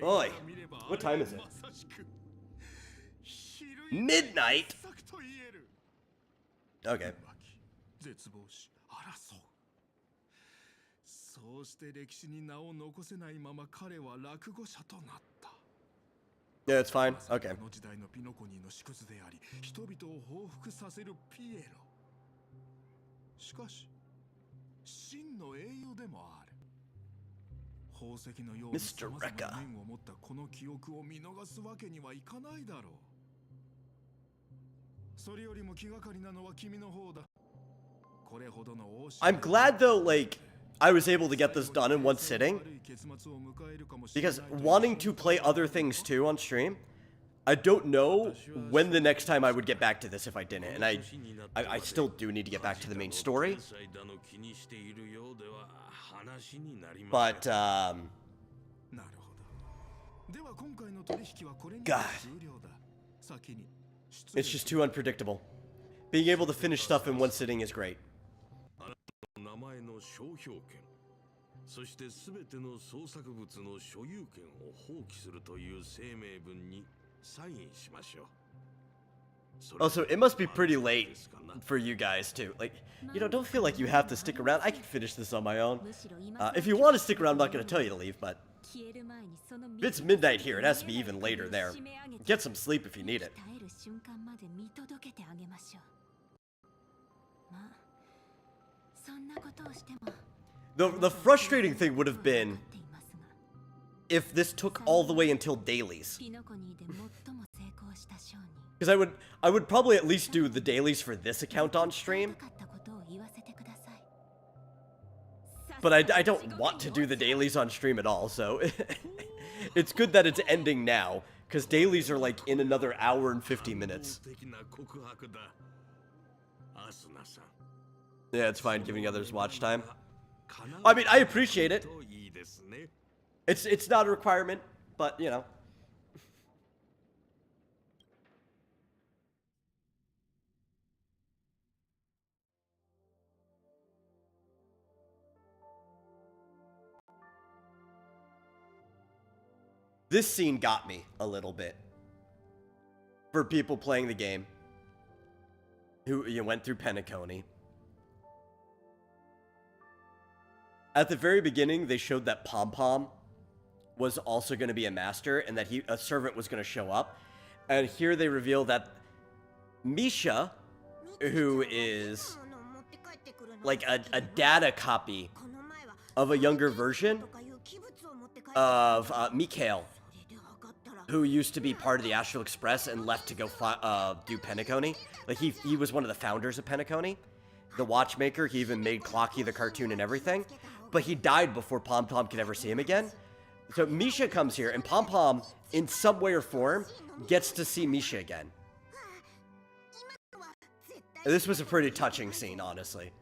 Oi, what time is it? Midnight? Okay. Yeah, it's fine. Okay. Mr. Rekka. I'm glad though, like, I was able to get this done in one sitting, because wanting to play other things too on stream, I don't know when the next time I would get back to this if I didn't, and I still do need to get back to the main story. But, God. It's just too unpredictable. Being able to finish stuff in one sitting is great. Also, it must be pretty late for you guys too. Like, you know, don't feel like you have to stick around. I can finish this on my own. If you want to stick around, I'm not going to tell you to leave, but if it's midnight here, it has to be even later there. Get some sleep if you need it. The frustrating thing would have been if this took all the way until dailies. Because I would probably at least do the dailies for this account on stream. But I don't want to do the dailies on stream at all, so it's good that it's ending now, because dailies are like in another hour and 50 minutes. Yeah, it's fine giving others watch time. I mean, I appreciate it. It's not a requirement, but you know. This scene got me a little bit. For people playing the game who went through Penacony. At the very beginning, they showed that Pom Pom was also going to be a master and that a servant was going to show up. And here they reveal that Misha, who is like a data copy of a younger version of Mikhail, who used to be part of the Astral Express and left to go do Penacony. Like, he was one of the founders of Penacony. The watchmaker, he even made Clocky the cartoon and everything. But he died before Pom Pom could ever see him again. So Misha comes here, and Pom Pom, in some way or form, gets to see Misha again. This was a pretty touching scene, honestly.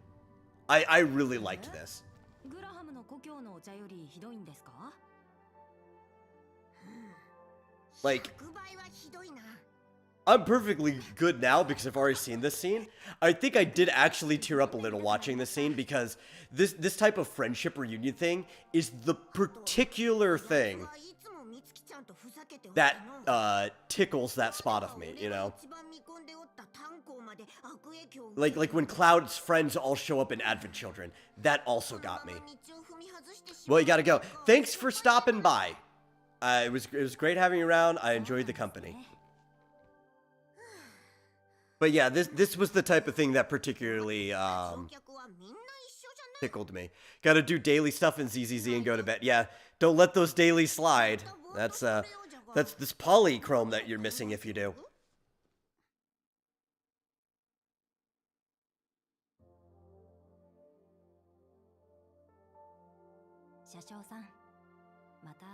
I really liked this. Like, I'm perfectly good now because I've already seen this scene. I think I did actually tear up a little watching this scene because this type of friendship reunion thing is the particular thing that tickles that spot of me, you know? Like when Cloud's friends all show up in Advent Children. That also got me. Well, you gotta go. Thanks for stopping by. It was great having you around. I enjoyed the company. But yeah, this was the type of thing that particularly tickled me. Gotta do daily stuff in ZZZ and go to bed. Yeah, don't let those dailies slide. That's this polychrome that you're missing if you do. 車掌さん、また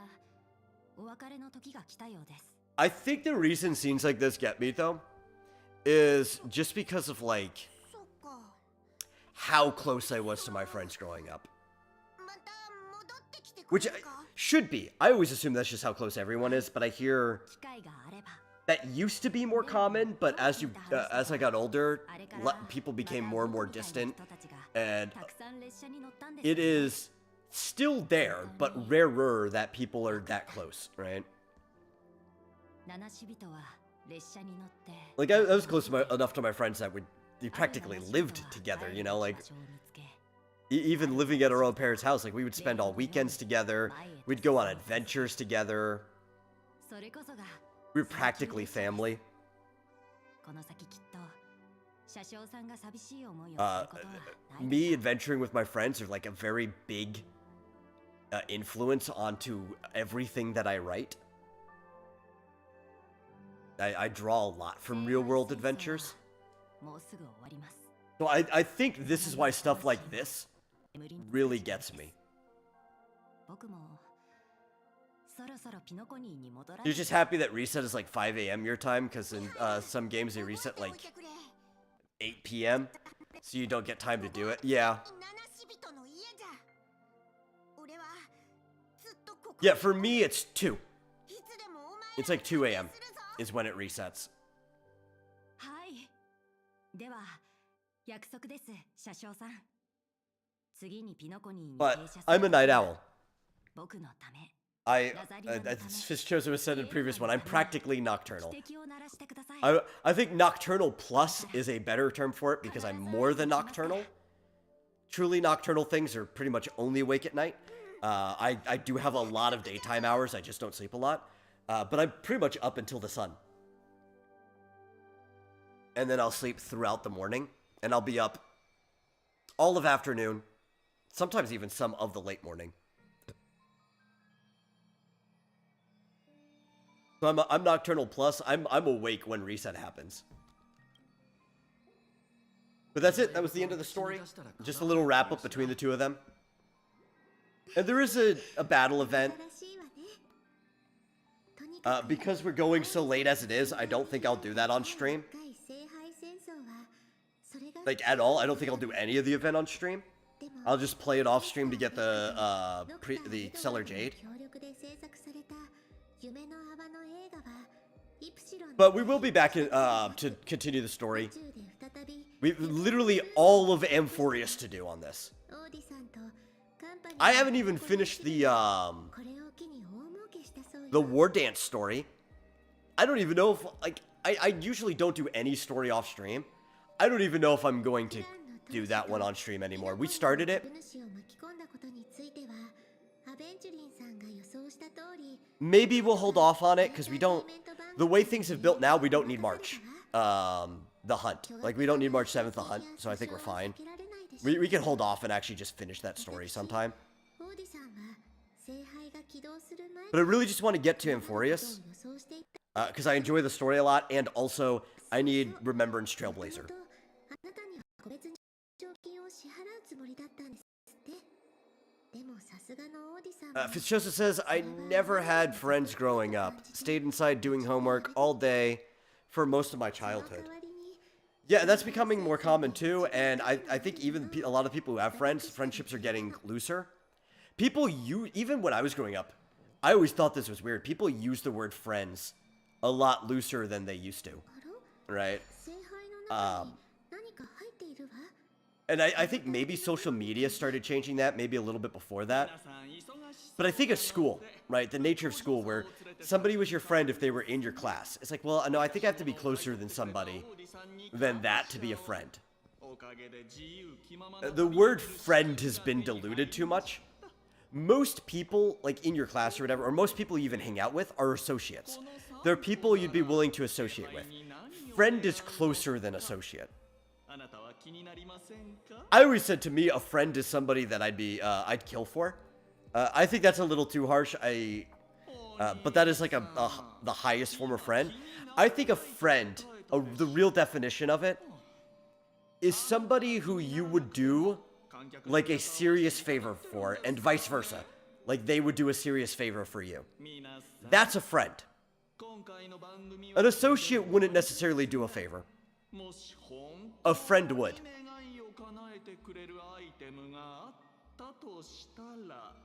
お別れの時が来たようです。I think the reason scenes like this get me though is just because of like how close I was to my friends growing up. Which should be. I always assume that's just how close everyone is, but I hear that used to be more common, but as I got older, people became more and more distant, and it is still there, but rarer that people are that close, right? Like I was close enough to my friends that we practically lived together, you know, like even living at our own parents' house, like we would spend all weekends together, we'd go on adventures together. We were practically family. Me adventuring with my friends are like a very big influence onto everything that I write. I draw a lot from real-world adventures. So I think this is why stuff like this really gets me. You're just happy that reset is like 5 a.m. your time, because in some games they reset like 8 p.m. so you don't get time to do it. Yeah. Yeah, for me it's 2. It's like 2 a.m. is when it resets. But I'm a night owl. As Joseph said in the previous one, I'm practically nocturnal. I think nocturnal plus is a better term for it because I'm more than nocturnal. Truly nocturnal things are pretty much only awake at night. I do have a lot of daytime hours, I just don't sleep a lot. But I'm pretty much up until the sun. And then I'll sleep throughout the morning, and I'll be up all of afternoon, sometimes even some of the late morning. So I'm nocturnal plus. I'm awake when reset happens. But that's it. That was the end of the story. Just a little wrap up between the two of them. And there is a battle event. Because we're going so late as it is, I don't think I'll do that on stream. Like, at all. I don't think I'll do any of the event on stream. I'll just play it off stream to get the Stellar Jade. But we will be back to continue the story. We've literally all of Amphorius to do on this. I haven't even finished the War Dance story. I don't even know if, like, I usually don't do any story off stream. I don't even know if I'm going to do that one on stream anymore. We started it. Maybe we'll hold off on it, because we don't, the way things have built now, we don't need March. The hunt. Like, we don't need March 7th, the hunt, so I think we're fine. We can hold off and actually just finish that story sometime. But I really just want to get to Amphorius, because I enjoy the story a lot, and also, I need Remembrance Trailblazer. Fitzjoseph says, I never had friends growing up. Stayed inside doing homework all day for most of my childhood. Yeah, that's becoming more common too, and I think even a lot of people who have friends, friendships are getting looser. People even when I was growing up, I always thought this was weird. People use the word friends a lot looser than they used to. right? 聖杯の中に何か入っているわ。 And I think maybe social media started changing that, maybe a little bit before that. But I think of school, right? The nature of school, where somebody was your friend if they were in your class. It's like, well, no, I think I have to be closer than somebody than that to be a friend. The word friend has been diluted too much. Most people, like in your class or whatever, or most people you even hang out with, are associates. They're people you'd be willing to associate with. Friend is closer than associate. I always said, to me, a friend is somebody that I'd kill for. I think that's a little too harsh. But that is like the highest form of friend. I think a friend, the real definition of it, is somebody who you would do like a serious favor for, and vice versa. Like they would do a serious favor for you. That's a friend. An associate wouldn't necessarily do a favor. A friend would.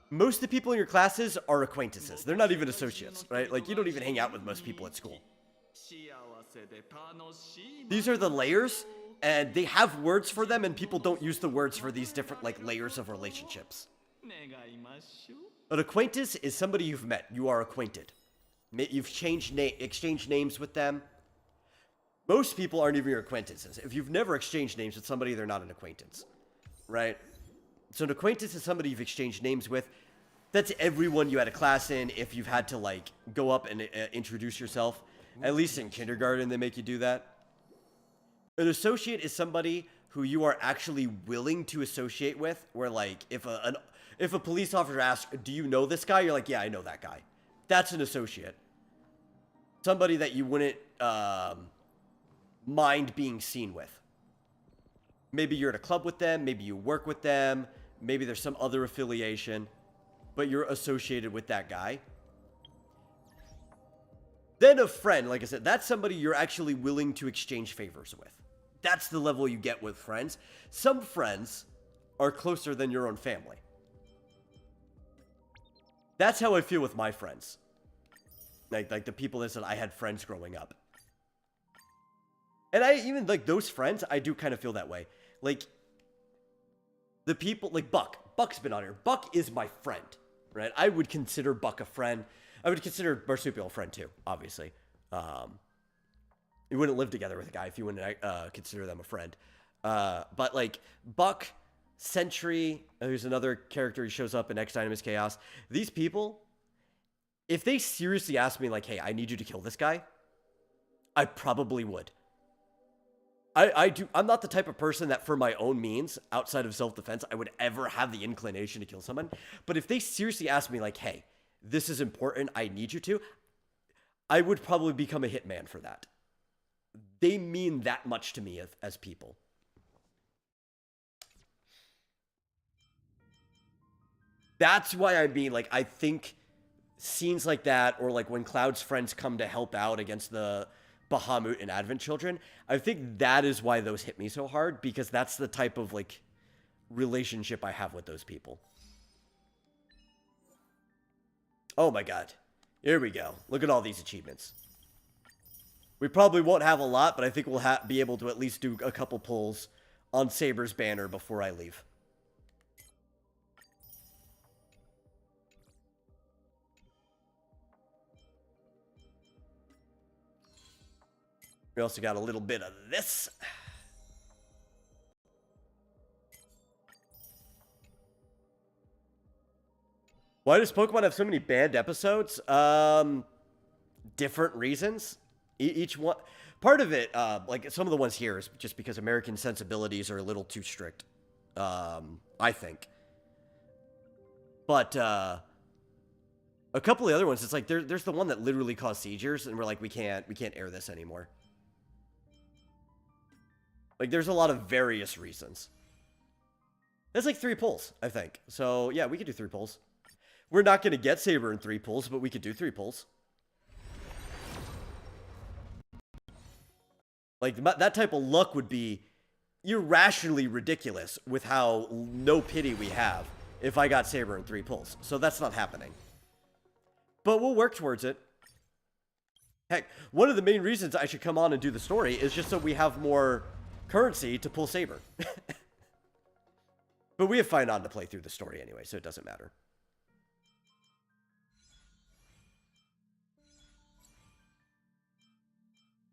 Most of the people in your classes are acquaintances. They're not even associates, right? Like, you don't even hang out with most people at school. These are the layers, and they have words for them, and people don't use the words for these different, like, layers of relationships. An acquaintance is somebody you've met. You are acquainted. You've exchanged names with them. Most people aren't even your acquaintances. If you've never exchanged names with somebody, they're not an acquaintance, right? So an acquaintance is somebody you've exchanged names with. That's everyone you had a class in. If you've had to, like, go up and introduce yourself, at least in kindergarten, they make you do that. An associate is somebody who you are actually willing to associate with, where, like, if a police officer asks, do you know this guy? You're like, yeah, I know that guy. That's an associate. Somebody that you wouldn't mind being seen with. Maybe you're at a club with them, maybe you work with them, maybe there's some other affiliation, but you're associated with that guy. Then a friend, like I said, that's somebody you're actually willing to exchange favors with. That's the level you get with friends. Some friends are closer than your own family. That's how I feel with my friends. Like the people that said I had friends growing up. And I even, like, those friends, I do kind of feel that way. Like, the people, like Buck. Buck's been on here. Buck is my friend, right? I would consider Buck a friend. I would consider Marsupial a friend, too, obviously. You wouldn't live together with a guy if you wouldn't consider them a friend. But, like, Buck, Sentry, who's another character who shows up in X Dynamis Chaos. These people, if they seriously asked me, like, hey, I need you to kill this guy, I probably would. I'm not the type of person that for my own means, outside of self-defense, I would ever have the inclination to kill someone. But if they seriously ask me, like, hey, this is important, I need you to, I would probably become a hitman for that. They mean that much to me as people. That's why I mean, like, I think scenes like that, or like when Cloud's friends come to help out against the Bahamut and Advent Children, I think that is why those hit me so hard, because that's the type of, like, relationship I have with those people. Oh my god. Here we go. Look at all these achievements. We probably won't have a lot, but I think we'll be able to at least do a couple pulls on Saber's banner before I leave. We also got a little bit of this. Why does Pokemon have so many banned episodes? Different reasons. Each one. Part of it, like some of the ones here, is just because American sensibilities are a little too strict. I think. But a couple of the other ones, it's like there's the one that literally caused seizures, and we're like, we can't air this anymore. Like, there's a lot of various reasons. That's like 3 pulls, I think. So, yeah, we could do 3 pulls. We're not going to get Saber in 3 pulls, but we could do 3 pulls. Like, that type of luck would be irrationally ridiculous with how no pity we have if I got Saber in 3 pulls. So that's not happening. But we'll work towards it. Heck, one of the main reasons I should come on and do the story is just so we have more currency to pull Saber. But we have fine on to play through the story anyway, so it doesn't matter.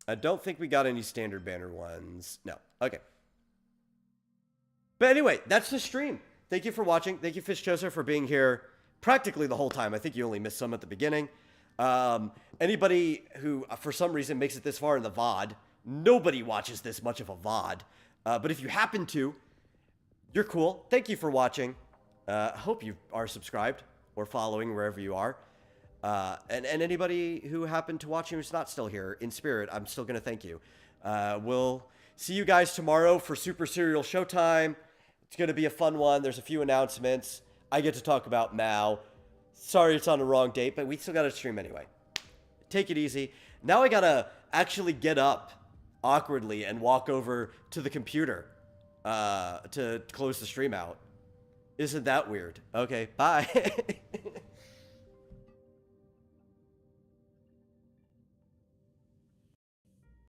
I don't think we got any standard banner ones. No. Okay. But anyway, that's the stream. Thank you for watching. Thank you, Fish Joseph, for being here practically the whole time. I think you only missed some at the beginning. Anybody who, for some reason, makes it this far in the VOD, nobody watches this much of a VOD. But if you happen to, you're cool. Thank you for watching. I hope you are subscribed or following wherever you are. And anybody who happened to watch who's not still here, in spirit, I'm still going to thank you. We'll see you guys tomorrow for Super Serial Showtime. It's going to be a fun one. There's a few announcements. I get to talk about Mao. Sorry it's on the wrong date, but we still got to stream anyway. Take it easy. Now I got to actually get up awkwardly and walk over to the computer to close the stream out. Isn't that weird? Okay, bye.